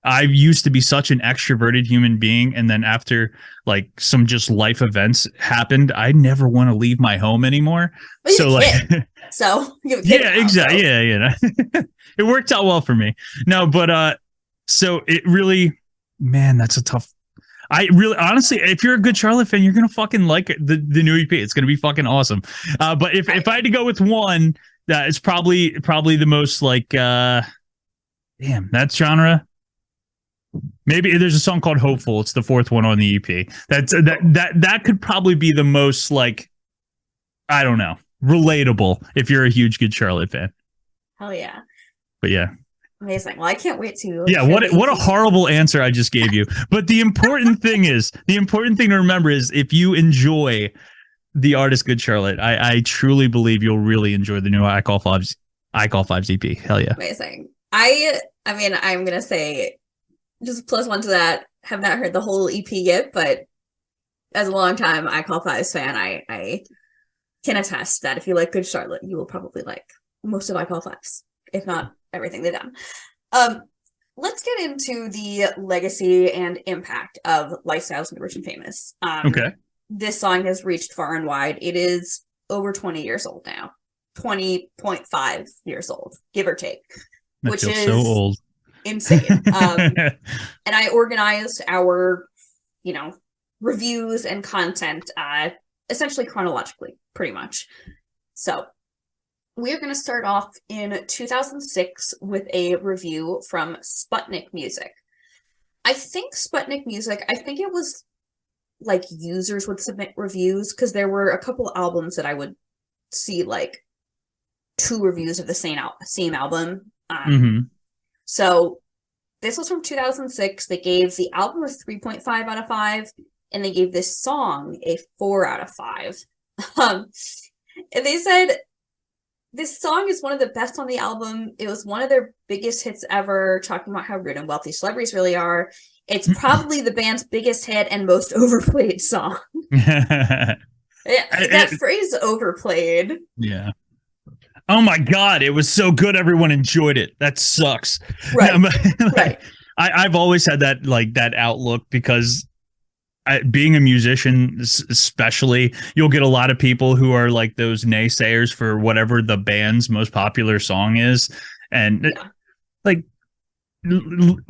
I used to be such an extroverted human being. And then after like some just life events happened, I never want to leave my home anymore. Well, so like, yeah, exactly. So. Yeah. It worked out well for me. No, but, so it really, man, that's a tough. I really, honestly, if you're a Good Charlotte fan, you're going to fucking like it, the new EP. It's going to be fucking awesome. But if I had to go with one, that is probably the most like, that genre. Maybe there's a song called Hopeful. It's the 4th one on the EP. That could probably be the most like, I don't know, relatable if you're a huge Good Charlotte fan. Hell yeah. But yeah. Amazing. Well, I can't wait to. Yeah, what a horrible answer I just gave you. But the important thing to remember is if you enjoy the artist Good Charlotte. I truly believe you'll really enjoy the new I Call Fives EP. Hell yeah. Amazing. I mean, I'm going to say just plus one to that. Have not heard the whole EP yet, but as a long time I Call Fives fan, I can attest that if you like Good Charlotte, you will probably like most of I Call Fives, if not everything they've done. Let's get into the legacy and impact of Lifestyles of the Rich and Famous. Okay. This song has reached far and wide. It is over 20 years old now. 20.5 years old, give or take. That which feels is so old. Insane. And I organized our, reviews and content essentially chronologically, pretty much. So we're going to start off in 2006 with a review from Sputnik Music. I think Sputnik Music, it was like users would submit reviews because there were a couple albums that I would see like 2 reviews of the same album. So this was from 2006. They gave the album a 3.5 out of 5, and they gave this song a 4 out of 5. And they said this song is one of the best on the album. It was one of their biggest hits ever, talking about how rude and wealthy celebrities really are. It's probably the band's biggest hit and most overplayed song. That phrase overplayed. Yeah. Oh my God, it was so good. Everyone enjoyed it. That sucks. Right. Right. I've always had that outlook because being a musician, especially, you'll get a lot of people who are like those naysayers for whatever the band's most popular song is. And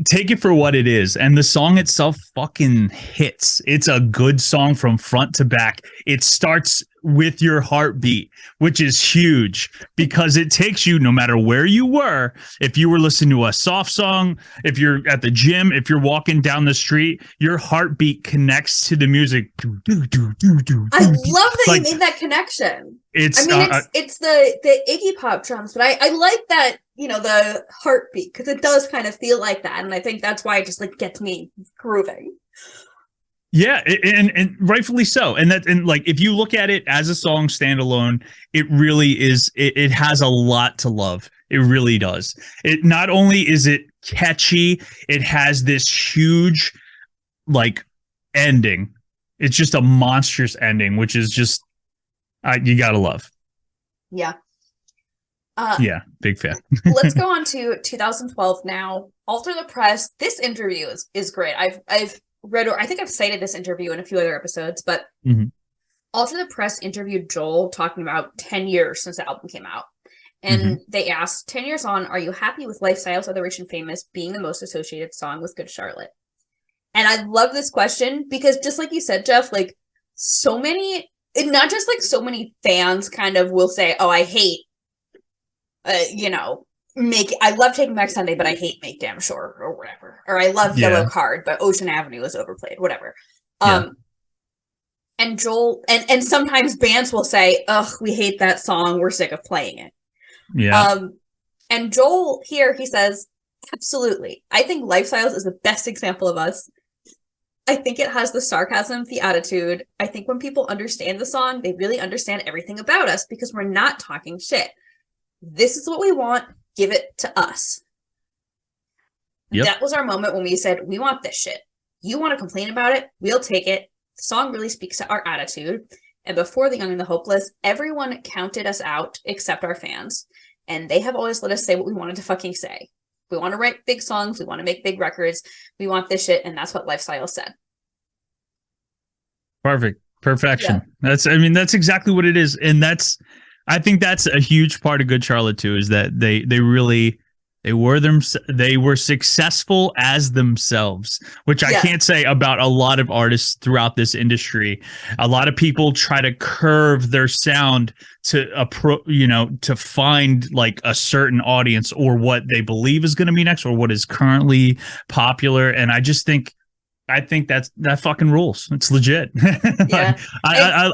take it for what it is. And the song itself fucking hits. It's a good song from front to back. It starts with your heartbeat, which is huge because it takes you no matter where you were. If you were listening to a soft song, if you're at the gym, if you're walking down the street, your heartbeat connects to the music. I love that you made that connection. It's the Iggy Pop drums, but I like that, the heartbeat, because it does kind of feel like that. And I think that's why it just like gets me grooving. Yeah, and rightfully so. And if you look at it as a song standalone, it really is. It has a lot to love. It really does. It not only is it catchy, it has this huge ending. It's just a monstrous ending, which is just you gotta love. Yeah. Yeah, big fan. Let's go on to 2012 now. Alter the Press. This interview is great. I've read, or I think I've cited this interview in a few other episodes, but Alter the Press interviewed Joel talking about 10 years since the album came out. And they asked, 10 years on, are you happy with Lifestyles of the Rich and Famous being the most associated song with Good Charlotte? And I love this question because just like you said, Jeff, so many fans kind of will say, oh, I hate, I love Taking Back Sunday, but I hate Make Damn Sure or whatever. Or I love Yellow Card, but Ocean Avenue is overplayed, whatever. And Joel, and sometimes bands will say, ugh, we hate that song, we're sick of playing it. Yeah. And Joel here, he says, absolutely. I think Lifestyles is the best example of us. I think it has the sarcasm, the attitude. I think when people understand the song, they really understand everything about us because we're not talking shit. This is what we want. Give it to us. Yep. That was our moment when we said, we want this shit. You want to complain about it? We'll take it. The song really speaks to our attitude. And before The Young and the Hopeless, everyone counted us out except our fans. And they have always let us say what we wanted to fucking say. We want to write big songs. We want to make big records. We want this shit. And that's what Lifestyle said. Perfect. Perfection. Yeah. That's exactly what it is. And I think that's a huge part of Good Charlotte too, is that they were successful as themselves, which I can't say about a lot of artists throughout this industry. A lot of people try to curve their sound to find like a certain audience or what they believe is going to be next or what is currently popular. And I think that fucking rules. It's legit. Yeah. I've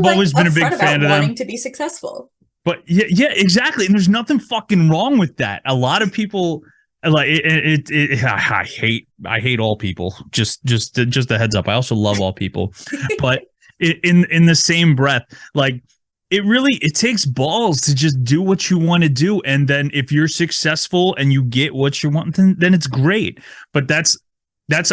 always been a big fan of them. Wanting to be successful. But yeah, exactly. And there's nothing fucking wrong with that. A lot of people I hate all people. Just a heads up. I also love all people, but in the same breath, like it takes balls to just do what you want to do, and then if you're successful and you get what you want, then it's great. But that's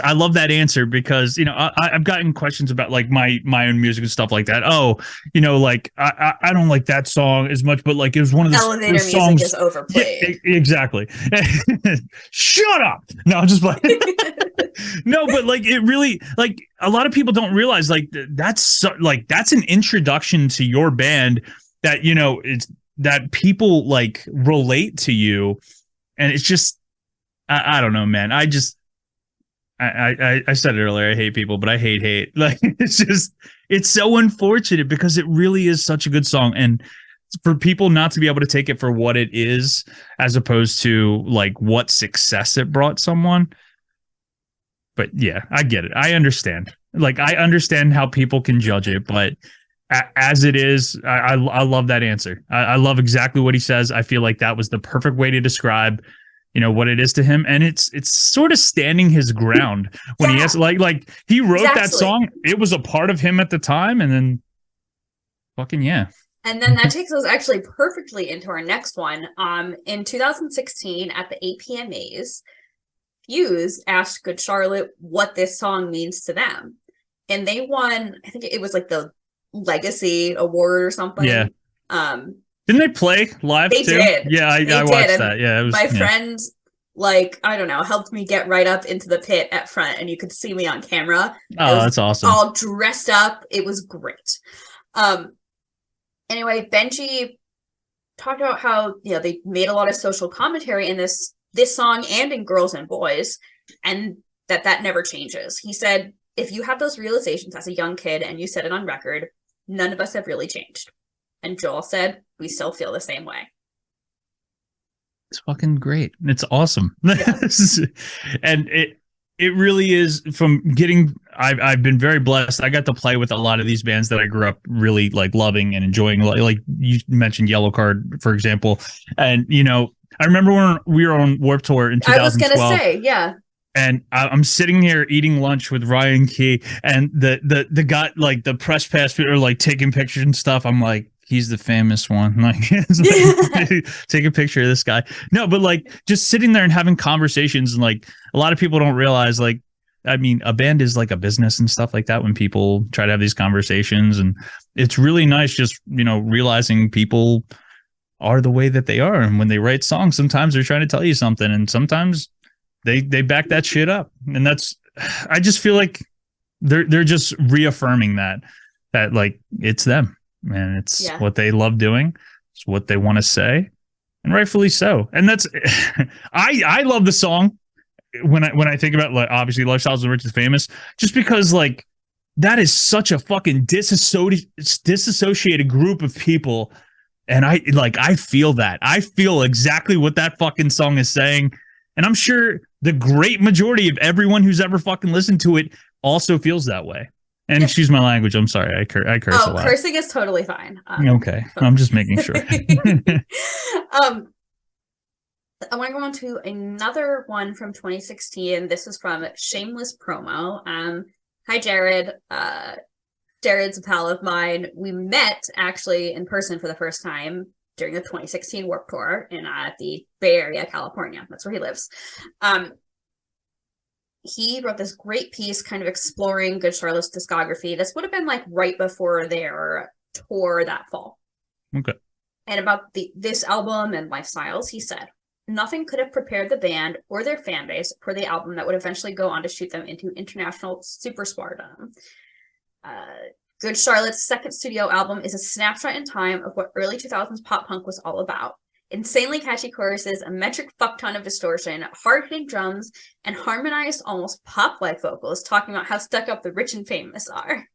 I love that answer, because I've gotten questions about like my own music and stuff like that. Oh, like I don't like that song as much, but like it was one of the elevator music songs is overplayed. Yeah, exactly. Shut up. No, I'm just like no, but like it really, like a lot of people don't realize like that's an introduction to your band that it's that people like relate to you, and it's just I don't know, man. I said it earlier. I hate people, but I hate. Like it's so unfortunate, because it really is such a good song, and for people not to be able to take it for what it is, as opposed to like what success it brought someone. But yeah, I get it. I understand. Like I understand how people can judge it, but as it is, I love that answer. I love exactly what he says. I feel like that was the perfect way to describe what it is to him, and it's sort of standing his ground when he has like he wrote that song. It was a part of him at the time, and then fucking yeah. And then that takes us actually perfectly into our next one. In 2016 at the APMAs, Fuse asked Good Charlotte what this song means to them, and they won. I think it was like the Legacy Award or something. Yeah. Didn't they play live? They too? did. Yeah, I watched that. Yeah, it was, my friends, like, I don't know, helped me get right up into the pit at front, and you could see me on camera. Oh, that's awesome. All dressed up. It was great. Anyway, Benji talked about how they made a lot of social commentary in this song and in Girls and Boys, and that never changes. He said, if you have those realizations as a young kid and you said it on record, none of us have really changed. And Joel said, we still feel the same way. It's fucking great. It's awesome. Yeah. And it really is. From getting, I've been very blessed. I got to play with a lot of these bands that I grew up really like loving and enjoying. Like you mentioned Yellow Card, for example. And, I remember when we were on Warped Tour in 2012. I was going to say, yeah. And I'm sitting here eating lunch with Ryan Key, and the guy, like the press pass are like taking pictures and stuff. I'm like, he's the famous one. Like, take a picture of this guy. No, but like just sitting there and having conversations, and like a lot of people don't realize, like, I mean, a band is like a business and stuff like that when people try to have these conversations, and it's really nice just, realizing people are the way that they are. And when they write songs, sometimes they're trying to tell you something, and sometimes they back that shit up. And I just feel like they're just reaffirming that like it's them, and it's what they love doing. It's what they want to say, and rightfully so. And that's, I love the song when I think about, like, obviously Lifestyles of the Rich and Famous, just because like that is such a fucking disassociated group of people. And I feel that. I feel exactly what that fucking song is saying. And I'm sure the great majority of everyone who's ever fucking listened to it also feels that way. And excuse my language. I'm sorry. I curse a lot. Cursing is totally fine. Okay. I'm just making sure. I want to go on to another one from 2016. This is from Shameless Promo. Hi, Jared. Jared's a pal of mine. We met actually in person for the first time during the 2016 Warped Tour in the Bay Area, California. That's where he lives. He wrote this great piece kind of exploring Good Charlotte's discography. This would have been like right before their tour that fall. Okay. And about this album and Lifestyles, he said, nothing could have prepared the band or their fan base for the album that would eventually go on to shoot them into international superstardom. Good Charlotte's second studio album is a snapshot in time of what early 2000s pop punk was all about. Insanely catchy choruses, a metric fuckton of distortion, hard-hitting drums, and harmonized, almost pop-like vocals talking about how stuck up the rich and famous are.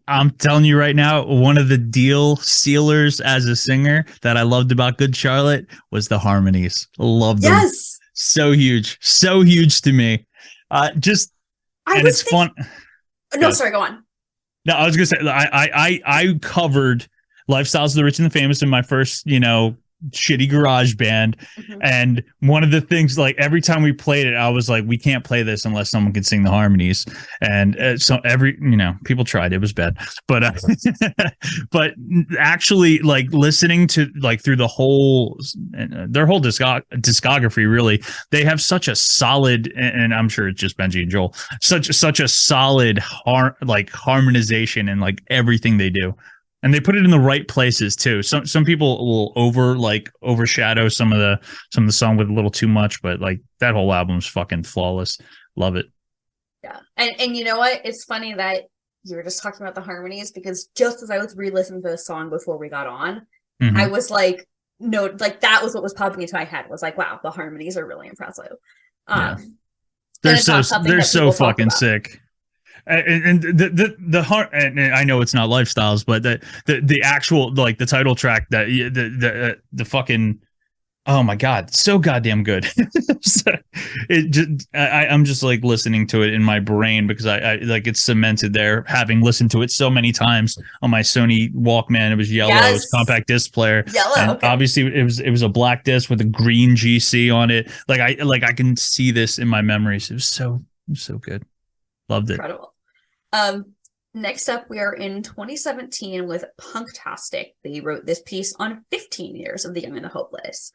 I'm telling you right now, one of the deal sealers as a singer that I loved about Good Charlotte was the harmonies. Loved them. Yes! So huge to me. It's fun. No, sorry, go on. No, I was gonna say I covered Lifestyles of the Rich and the Famous in my first, shitty garage band. And one of the things, like every time we played it, I was like, we can't play this unless someone can sing the harmonies. And so people tried, it was bad, but but actually like listening to like through the whole their whole discography, really, they have such a solid, and I'm sure it's just Benji and Joel, such a solid harmonization and like everything they do. And they put it in the right places too. Some people will overshadow some of the song with a little too much, but like that whole album's fucking flawless. Love it. Yeah. And you know what? It's funny that you were just talking about the harmonies, because just as I was re-listening to the song before we got on, I was like, no, like that was what was popping into my head, was like, wow, the harmonies are really impressive. They're so fucking sick. And the heart, and I know it's not Lifestyles, but the actual, like the title track, that the fucking, oh my god, so goddamn good. I'm just like listening to it in my brain because I like it's cemented there, having listened to it so many times on my Sony Walkman. It was yellow. Yes. It was compact disc player. Yellow. And obviously it was a black disc with a green GC on it. I can see this in my memories. It was so good. Loved it. Incredible. Next up, we are in 2017 with Punktastic. They wrote this piece on 15 years of The Young and the Hopeless.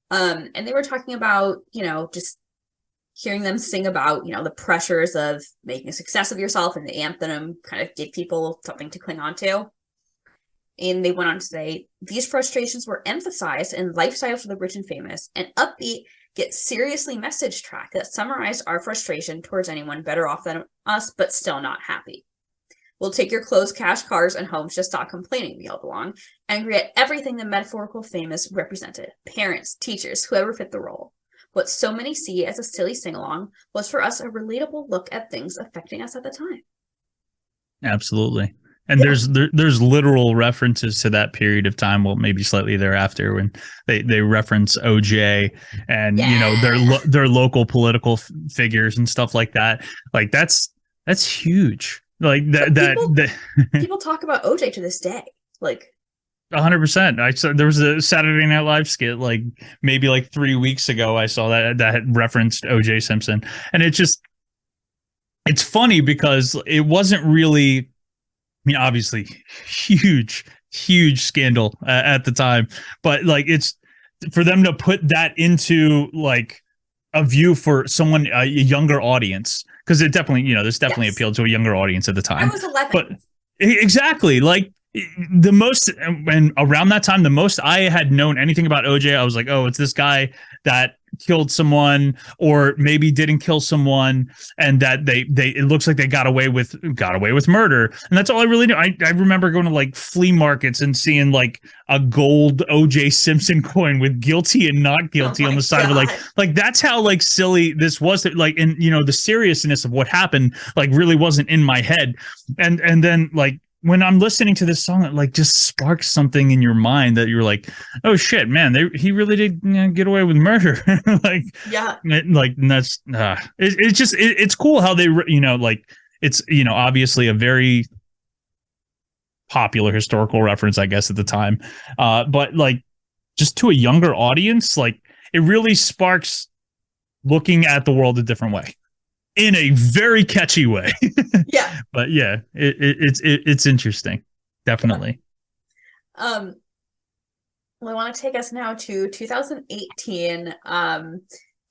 And they were talking about, just hearing them sing about, the pressures of making a success of yourself, and the anthem kind of give people something to cling on to. And they went on to say, these frustrations were emphasized in Lifestyle for the Rich and Famous, an upbeat yet seriously message track that summarized our frustration towards anyone better off than us, but still not happy. We'll take your clothes, cash, cars, and homes. Just stop complaining. We all belong. Angry at everything the metaphorical famous represented. Parents, teachers, whoever fit the role. What so many see as a silly sing-along was for us a relatable look at things affecting us at the time. Absolutely. And there's literal references to that period of time, well, maybe slightly thereafter, when they reference OJ and their local political figures and stuff like that. Like that's huge. Like that people talk about OJ to this day. Like 100%. I saw there was a Saturday Night Live skit like maybe like 3 weeks ago. I saw that had referenced OJ Simpson, and it's funny because it wasn't really. I mean, obviously, huge scandal at the time, but like it's for them to put that into like a view for someone, a younger audience, because it definitely, this definitely appealed to a younger audience at the time. I was 11. But exactly, like the most, and around that time, the most I had known anything about OJ, I was like, oh, it's this guy that killed someone or maybe didn't kill someone, and that they it looks like they got away with murder, and that's all I really knew. I remember going to like flea markets and seeing like a gold OJ Simpson coin with guilty and not guilty on the side of it, like that's how like silly this was, like, and the seriousness of what happened like really wasn't in my head, and then like when I'm listening to this song, it like just sparks something in your mind that you're like, oh shit, man, he really did get away with murder. Like, yeah, that's it's cool how they, like it's, obviously a very popular historical reference, I guess, at the time. But like just to a younger audience, like it really sparks looking at the world a different way. In a very catchy way. Yeah. But yeah, it's interesting. Definitely. Well, I want to take us now to 2018.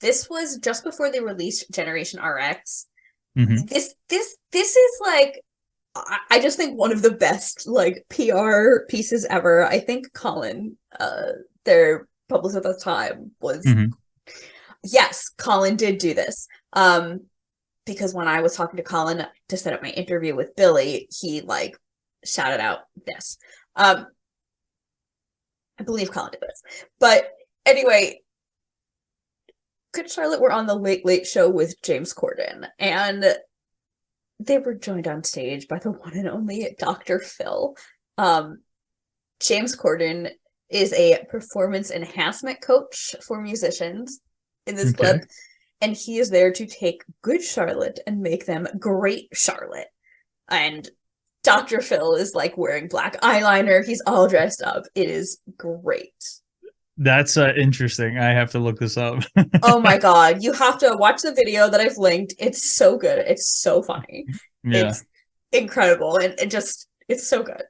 This was just before they released Generation RX. Mm-hmm. This is like, I just think one of the best like PR pieces ever. I think Colin, their publicist at the time, was yes, Colin did do this. Because when I was talking to Colin to set up my interview with Billy, he like shouted out this. I believe Colin did this. But anyway, Good Charlotte were on the Late Late Show with James Corden, and they were joined on stage by the one and only Dr. Phil. James Corden is a performance enhancement coach for musicians in this clip. And he is there to take Good Charlotte and make them Great Charlotte. And Dr. Phil is like wearing black eyeliner. He's all dressed up. It is great. That's interesting. I have to look this up. Oh my God. You have to watch the video that I've linked. It's so good. It's so funny. Yeah. It's incredible. And it's so good.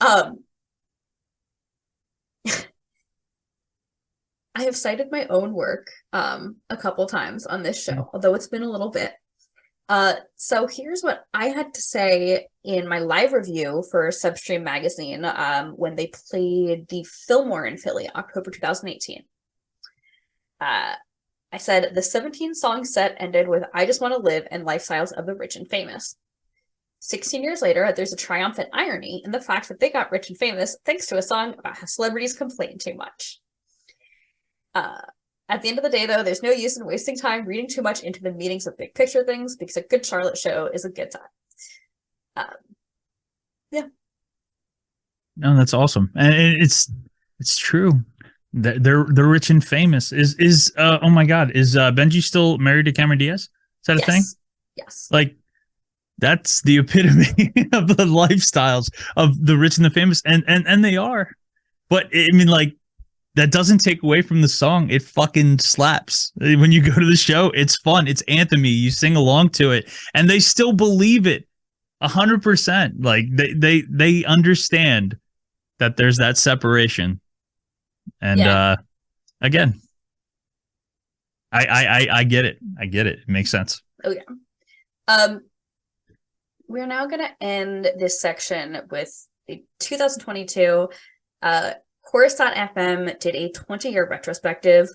I have cited my own work a couple times on this show, although it's been a little bit. So here's what I had to say in my live review for Substream Magazine when they played the Fillmore in Philly, October 2018. I said, the 17-song set ended with I Just Want to Live and Lifestyles of the Rich and Famous. 16 years later, there's a triumphant irony in the fact that they got rich and famous thanks to a song about how celebrities complain too much. At the end of the day, though, there's no use in wasting time reading too much into the meanings of big picture things because a good Charlotte show is a good time. Yeah. No, that's awesome, and it's true. They're rich and famous. Is oh my God, is Benji still married to Cameron Diaz? Is that a thing? Yes. Like, that's the epitome of the lifestyles of the rich and the famous, and they are. But I mean, like, that doesn't take away from the song. It fucking slaps. When you go to the show, it's fun. It's anthemy. You sing along to it, and they still believe it 100%. Like they understand that there's that separation. And again, I get it. I get it. It makes sense. Oh yeah. We're now gonna end this section with the 2022 Chorus.fm did a 20-year retrospective.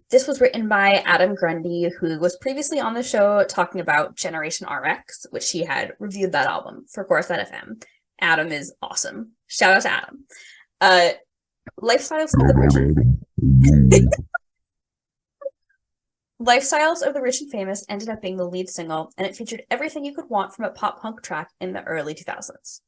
This was written by Adam Grundy, who was previously on the show talking about Generation RX, which he had reviewed that album for Chorus.fm. Adam is awesome. Shout out to Adam. Lifestyles of the Rich and Famous ended up being the lead single, and it featured everything you could want from a pop-punk track in the early 2000s.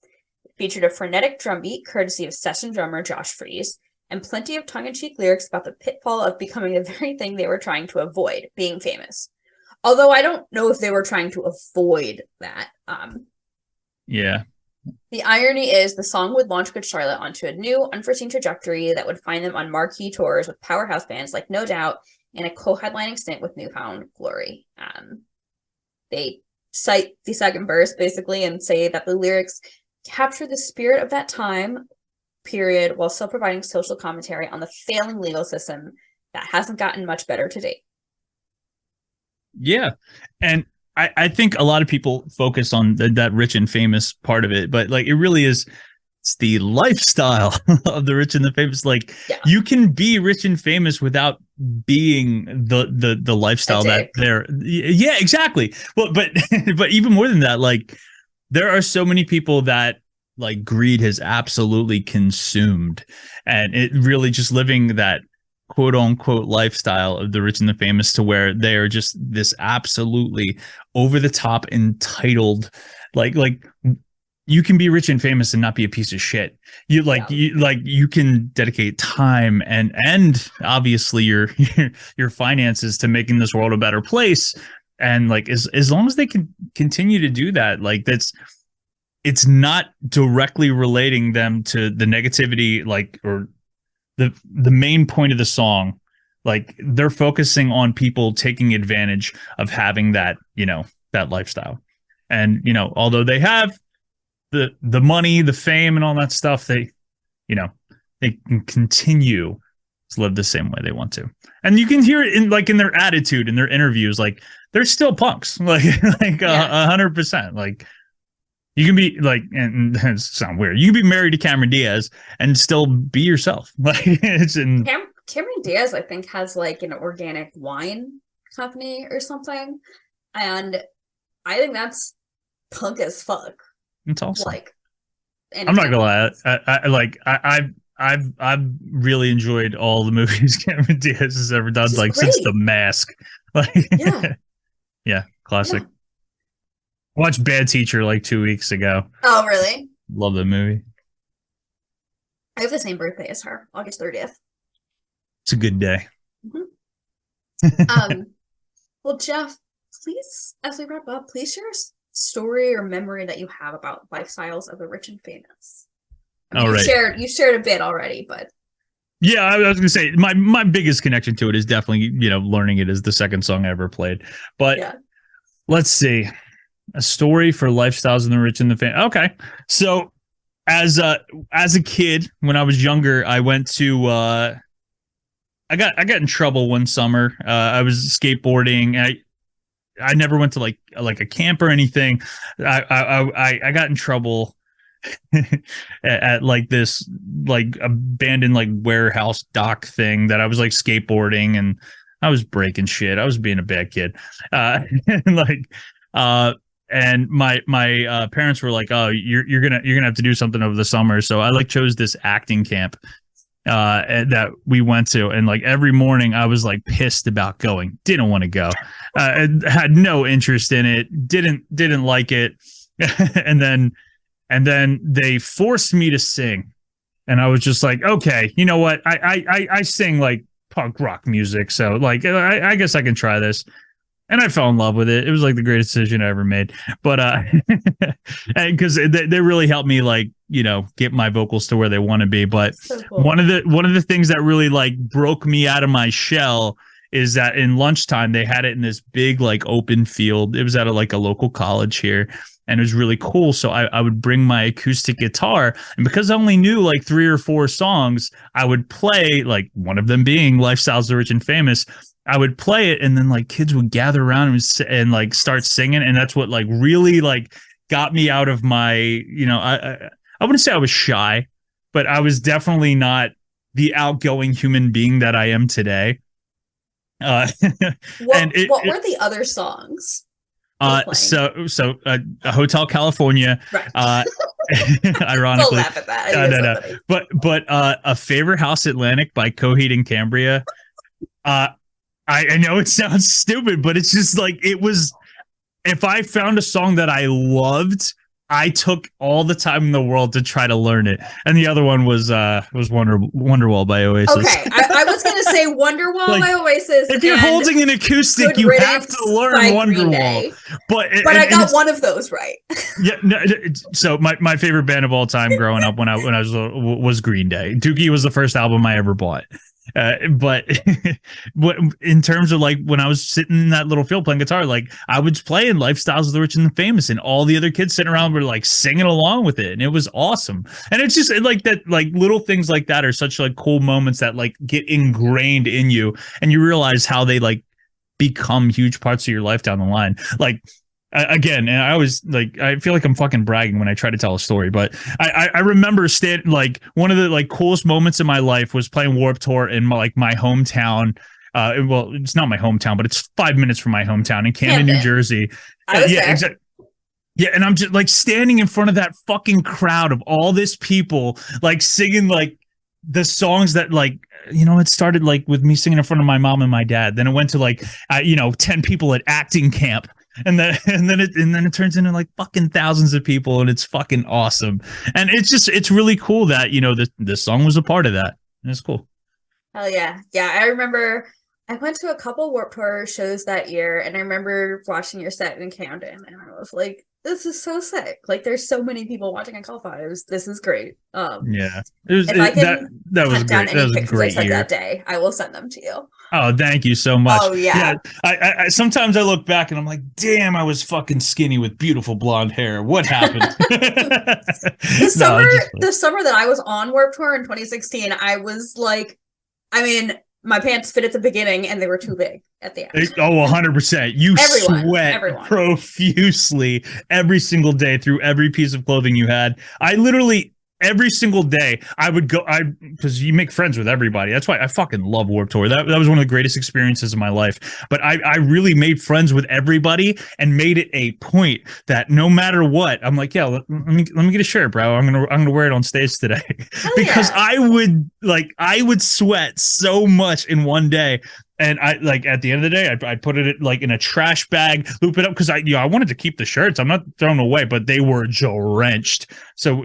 Featured a frenetic drum beat courtesy of session drummer Josh Freese, and plenty of tongue-in-cheek lyrics about the pitfall of becoming the very thing they were trying to avoid, being famous. Although I don't know if they were trying to avoid that. Yeah. The irony is the song would launch Good Charlotte onto a new, unforeseen trajectory that would find them on marquee tours with powerhouse bands like No Doubt and a co-headlining stint with Newfound Glory. They cite the second verse, basically, and say that the lyrics capture the spirit of that time period while still providing social commentary on the failing legal system that hasn't gotten much better to date. Yeah. And I think a lot of people focus on that rich and famous part of it, but like it really is, it's the lifestyle of the rich and the famous. Like you can be rich and famous without being the lifestyle that they're. Yeah, exactly. Well, but even more than that, like, there are so many people that like greed has absolutely consumed, and it really just living that quote unquote lifestyle of the rich and the famous to where they are just this absolutely over the top entitled, like you can be rich and famous and not be a piece of shit. You can dedicate time and obviously your finances to making this world a better place. And like, as long as they can continue to do that, like it's not directly relating them to the negativity, like, or the main point of the song. Like, they're focusing on people taking advantage of having that, that lifestyle. And, although they have the money, the fame and all that stuff, they can continue to live the same way they want to. And you can hear it in their attitude, in their interviews, like they're still punks, like 100%. Like, you can be like, and it sounds weird, you can be married to Cameron Diaz and still be yourself. Like, it's in Cameron Diaz, I think, has like an organic wine company or something, and I think that's punk as fuck. It's awesome. Like, I'm not gonna lie, I've really enjoyed all the movies Cameron Diaz has ever done, like great. Since The Mask. Like, yeah, classic. Yeah. I watched Bad Teacher like 2 weeks ago. Oh, really? Love the movie. I have the same birthday as her, August 30th. It's a good day. Mm-hmm. Well, Jeff, please, as we wrap up, please share a story or memory that you have about lifestyles of the rich and famous. I mean, you shared a bit already, but Yeah, I was gonna say my biggest connection to it is definitely, learning it as the second song I ever played. But let's see. A story for lifestyles of the rich and the famous. Okay. So as a kid, when I was younger, I went to I got in trouble one summer. I was skateboarding. I never went to like a camp or anything. I got in trouble at like this like abandoned like warehouse dock thing that I was like skateboarding, and I was breaking shit. I was being a bad kid. And my parents were like, "Oh, you're gonna have to do something over the summer." So I like chose this acting camp that we went to, and like every morning I was like pissed about going. Didn't want to go. Had no interest in it. Didn't like it. And then they forced me to sing, and I was just like, okay, you know what? I sing like punk rock music, so like I guess I can try this. And I fell in love with it. It was like the greatest decision I ever made. But because they really helped me like, get my vocals to where they want to be. But so cool. one of the things that really like broke me out of my shell is that in lunchtime they had it in this big like open field. It was at a local college here. And it was really cool. So I would bring my acoustic guitar, and because I only knew like 3 or 4 songs, I would play, like one of them being Lifestyles of the Rich and Famous. I would play it, and then like kids would gather around and like start singing. And that's what like really like got me out of my, I wouldn't say I was shy, but I was definitely not the outgoing human being that I am today. What were the other songs? So Hotel California, right. Ironically, laugh at that. No. But A Favorite House Atlantic by Coheed and Cambria. I know it sounds stupid, but it's just like, it was, if I found a song that I loved, I took all the time in the world to try to learn it. And the other one was Wonderwall by Oasis. Okay, I was going to say Wonderwall by Oasis. If you're holding an acoustic, you have to learn Wonderwall. But I got one of those right. Yeah. No, so my favorite band of all time growing up when I was Green Day. Dookie was the first album I ever bought. But in terms of like when I was sitting in that little field playing guitar, like I was playing Lifestyles of the Rich and the Famous, and all the other kids sitting around were like singing along with it, and it was awesome. And it's just like that, like little things like that are such like cool moments that like get ingrained in you, and you realize how they like become huge parts of your life down the line. Like again, and I always like, I feel like I'm fucking bragging when I try to tell a story, but I remember like one of the like coolest moments in my life was playing Warped Tour in my hometown. Well, it's not my hometown, but it's 5 minutes from my hometown in Camden, New Jersey. Yeah, exactly. Yeah, and I'm just like standing in front of that fucking crowd of all this people, like singing like the songs that like, it started like with me singing in front of my mom and my dad. Then it went to like, 10 people at acting camp. And then it turns into like fucking thousands of people, and it's fucking awesome. And it's really cool that this song was a part of that, and it's cool. Hell yeah. I remember I went to a couple Warped Tour shows that year, and I remember watching your set in Camden, and I was like, this is so sick. Like, there's so many people watching California. This is great. Yeah, if I can that was great. That was a great year. That day, I will send them to you. Oh, thank you so much. Oh yeah. I sometimes I look back and I'm like, damn, I was fucking skinny with beautiful blonde hair. What happened? The summer that I was on Warped Tour in 2016, I was like, my pants fit at the beginning and they were too big at the end. Oh, 100%. You sweat profusely every single day through every piece of clothing you had. I literally, every single day I would go, because you make friends with everybody. That's why I fucking love Warped Tour. That was one of the greatest experiences of my life. But I really made friends with everybody and made it a point that no matter what, I'm like, yeah, let me get a shirt, bro. I'm gonna wear it on stage today. Because I would sweat so much in one day. And I like at the end of the day, I put it like in a trash bag, loop it up, because I wanted to keep the shirts. I'm not throwing them away, but they were drenched. So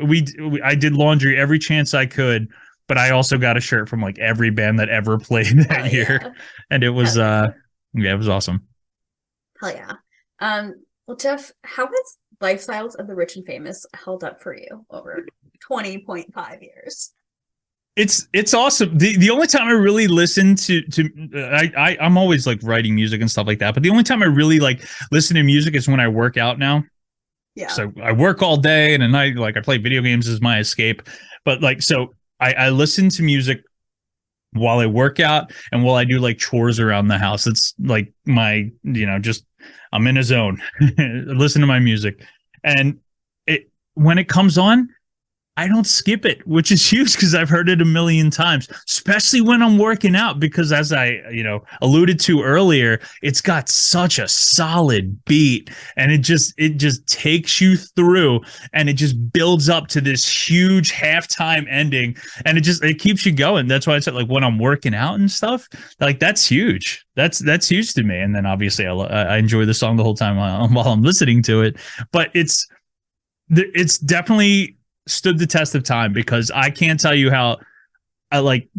I did laundry every chance I could, but I also got a shirt from like every band that ever played that year, and it was it was awesome. Hell yeah. Well, Jeff, how has Lifestyles of the Rich and Famous held up for you over 20.5 years? It's awesome. The only time I really listen to I'm always like writing music and stuff like that, but the only time I really like listen to music is when I work out now. Yeah. So I work all day and at night, like I play video games as my escape. But like, so I listen to music while I work out and while I do like chores around the house. It's like my, just I'm in a zone. Listen to my music. And when it comes on, I don't skip it, which is huge because I've heard it a million times, especially when I'm working out, because as I, alluded to earlier, it's got such a solid beat and it just takes you through and it just builds up to this huge halftime ending and it keeps you going. That's why I said like when I'm working out and stuff, like that's huge. That's huge to me. And then obviously I enjoy the song the whole time while I'm listening to it, but it's definitely stood the test of time because I can't tell you how I like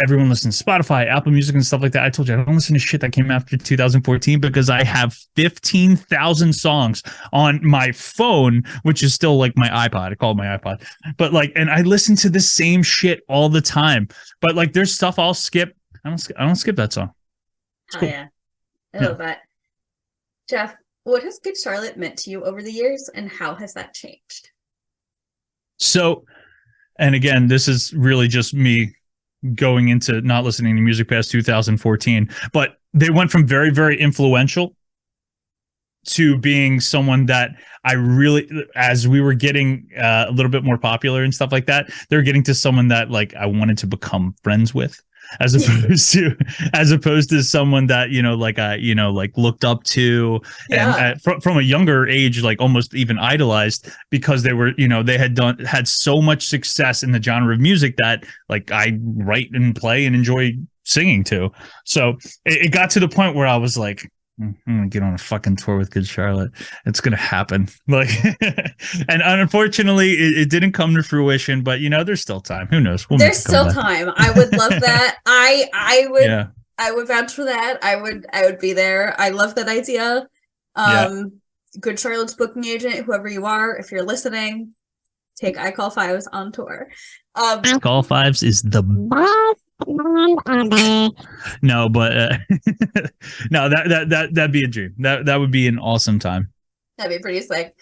everyone listens to Spotify, Apple Music and stuff like that. I told you I don't listen to shit that came after 2014 because I have 15,000 songs on my phone, which is still like my iPod. I call it my iPod. But like, and I listen to the same shit all the time. But like there's stuff I'll skip. I don't skip that song. Oh cool. Yeah. I love that. Jeff, what has Good Charlotte meant to you over the years and how has that changed? So, and again, this is really just me going into not listening to music past 2014, but they went from very, very influential to being someone that I really, as we were getting a little bit more popular and stuff like that, they're getting to someone that like I wanted to become friends with. As opposed to someone that like looked up to and from a younger age, like almost even idolized because they were they had so much success in the genre of music that like I write and play and enjoy singing to. So it got to the point where I was like, I'm gonna get on a fucking tour with Good Charlotte. It's gonna happen. Like, and unfortunately, it didn't come to fruition. But there's still time. Who knows? There's still time. I would love that. I would vouch for that. I would be there. I love that idea. Good Charlotte's booking agent, whoever you are, if you're listening, take I Call Fives on tour. Call Fives is the best. No, but no, that'd be a dream. That would be an awesome time. That'd be pretty sick.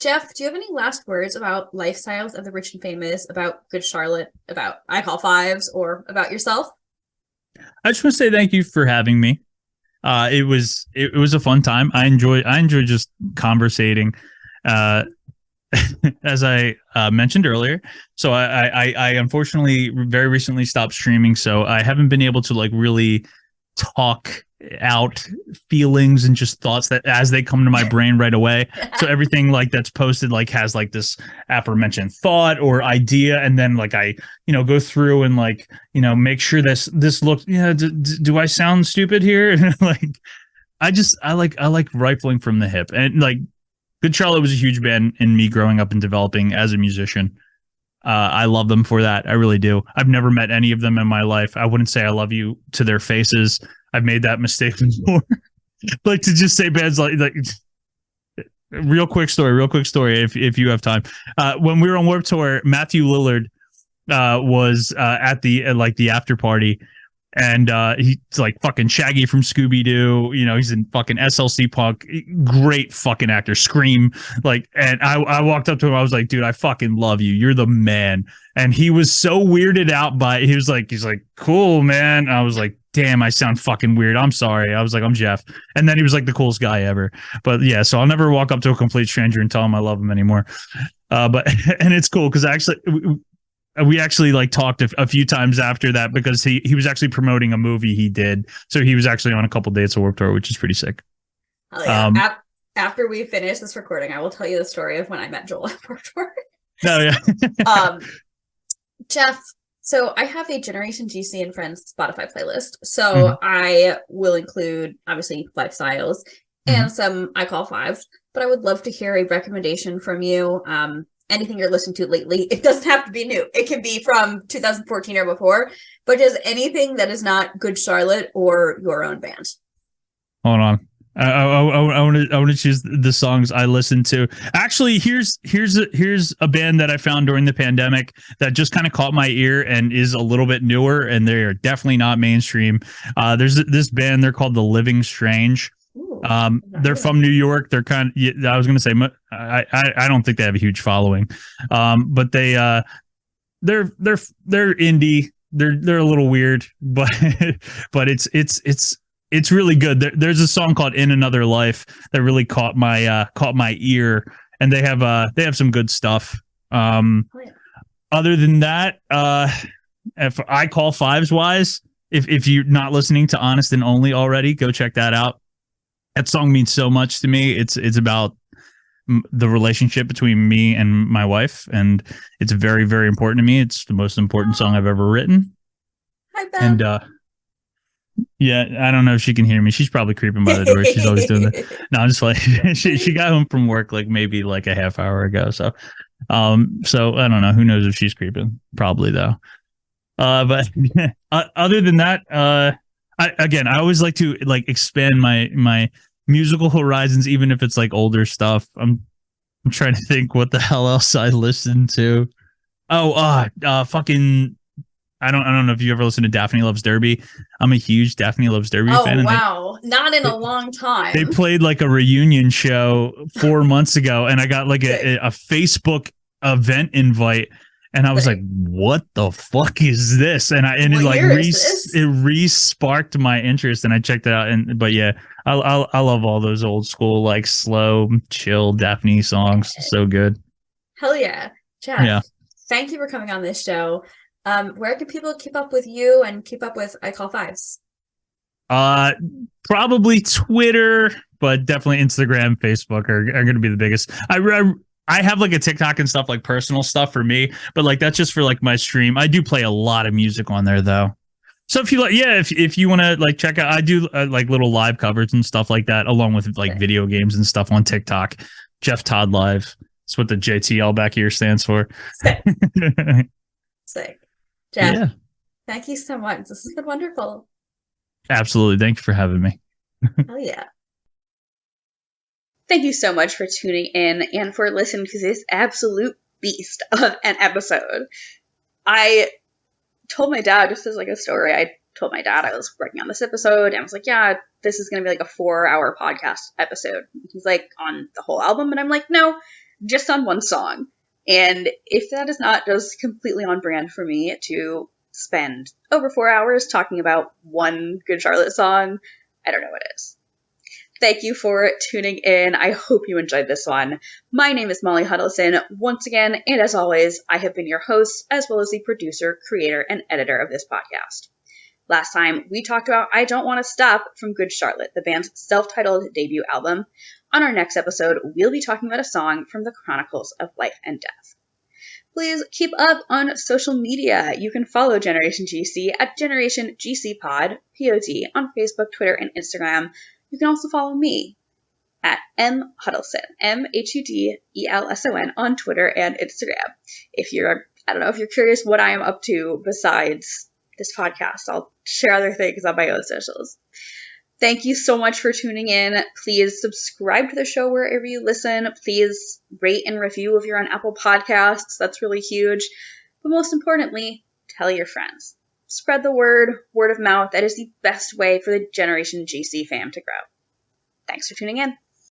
Jeff, do you have any last words about Lifestyles of the Rich and Famous, about Good Charlotte, about I Call Fives, or about yourself? I just want to say thank you for having me. It was a fun time. I enjoy just conversating. As I mentioned earlier, so I unfortunately very recently stopped streaming, so I haven't been able to like really talk out feelings and just thoughts that as they come to my brain right away. So everything like that's posted like has like this aforementioned thought or idea, and then like I go through and like make sure this looks do I sound stupid here? Like I like rifling from the hip, and like Good Charlotte was a huge band in me growing up and developing as a musician. I love them for that. I really do. I've never met any of them in my life. I wouldn't say I love you to their faces. I've made that mistake before. Like to just say bands like real quick story if you have time. When we were on Warped Tour, Matthew Lillard was at the after party. And he's like fucking Shaggy from Scooby-Doo. He's in fucking SLC Punk. Great fucking actor. Scream. Like, and I walked up to him. I was like, dude, I fucking love you. You're the man. And he was so weirded out by it. He's like, cool, man. I was like, damn, I sound fucking weird. I'm sorry. I was like, I'm Jeff. And then he was like the coolest guy ever. But yeah, so I'll never walk up to a complete stranger and tell him I love him anymore. But and it's cool because actually we actually like talked a few times after that because he was actually promoting a movie he did. So he was actually on a couple dates of Warped Tour, which is pretty sick. Oh, yeah. After we finish this recording, I will tell you the story of when I met Joel at Warped Tour. Oh, yeah. Jeff, so I have a Generation GC and Friends Spotify playlist. So I will include, obviously, Lifestyles and some I Call Fives. But I would love to hear a recommendation from you. Anything you're listening to lately. It doesn't have to be new. It can be from 2014 or before, but just anything that is not Good Charlotte or your own band. Hold on. I want to choose the songs I listen to. Actually, here's a band that I found during the pandemic that just kind of caught my ear and is a little bit newer, and they are definitely not mainstream. There's this band, they're called The Living Strange. They're from New York. They're kind of, I was going to say, I don't think they have a huge following, but they're indie. They're a little weird, but it's really good. There's a song called "In Another Life" that really caught my ear, and they have some good stuff. Other than that, if I call fives wise, if you're not listening to Honest and Only already, go check that out. That song means so much to me. It's about the relationship between me and my wife, and it's very, very important to me. It's the most important song I've ever written. Hi, Ben. And yeah, I don't know if she can hear me. She's probably creeping by the door. She's always doing that. No, I'm just like, she got home from work maybe a half hour ago. So I don't know. Who knows if she's creeping? Probably though. But other than that, I always like to expand my musical horizons, even if it's older stuff. I'm trying to think what the hell else I listen to. Fucking. I don't know if you ever listened to Daphne Loves Derby. I'm a huge Daphne Loves Derby fan. Oh, wow. Not in a long time. They played a reunion show 4 months ago, and I got a Facebook event invite, and I was like, what the fuck is this? And it re-sparked my interest, and I checked it out. But yeah, I love all those old school, slow, chill Daphne songs. So good. Hell yeah. Jeff, thank you for coming on this show. Where can people keep up with you and keep up with I Call Fives? Probably Twitter, but definitely Instagram, Facebook are going to be the biggest. I have a TikTok and stuff, personal stuff for me, but that's just for my stream. I do play a lot of music on there though. So if you if you want to check out, I do little live covers and stuff like that, along with video games and stuff on TikTok. Jeff Todd Live. That's what the JTL back here stands for. Sick. Jeff, thank you so much. This has been wonderful. Absolutely. Thank you for having me. Hell yeah. Thank you so much for tuning in and for listening to this absolute beast of an episode. I told my dad, just as a story, I told my dad I was working on this episode, and I was like, yeah, this is going to be a 4-hour podcast episode. He's like, on the whole album? And I'm like, no, just on one song. And if that is not just completely on brand for me to spend over 4 hours talking about one Good Charlotte song, I don't know what is. Thank you for tuning in. I hope you enjoyed this one. My name is Molly Huddleston once again, and as always, I have been your host, as well as the producer, creator, and editor of this podcast. Last time, we talked about I Don't Want to Stop from Good Charlotte, the band's self-titled debut album. On our next episode, we'll be talking about a song from the Chronicles of Life and Death. Please keep up on social media. You can follow Generation GC at Generation GC Pod, POD, on Facebook, Twitter, and Instagram. You can also follow me at M Huddleston, MHUDELSON, on Twitter and Instagram. If you're curious what I am up to besides this podcast, I'll share other things on my own socials. Thank you so much for tuning in. Please subscribe to the show wherever you listen. Please rate and review if you're on Apple Podcasts. That's really huge. But most importantly, tell your friends. Spread the word of mouth. That is the best way for the Generation GC fam to grow. Thanks for tuning in.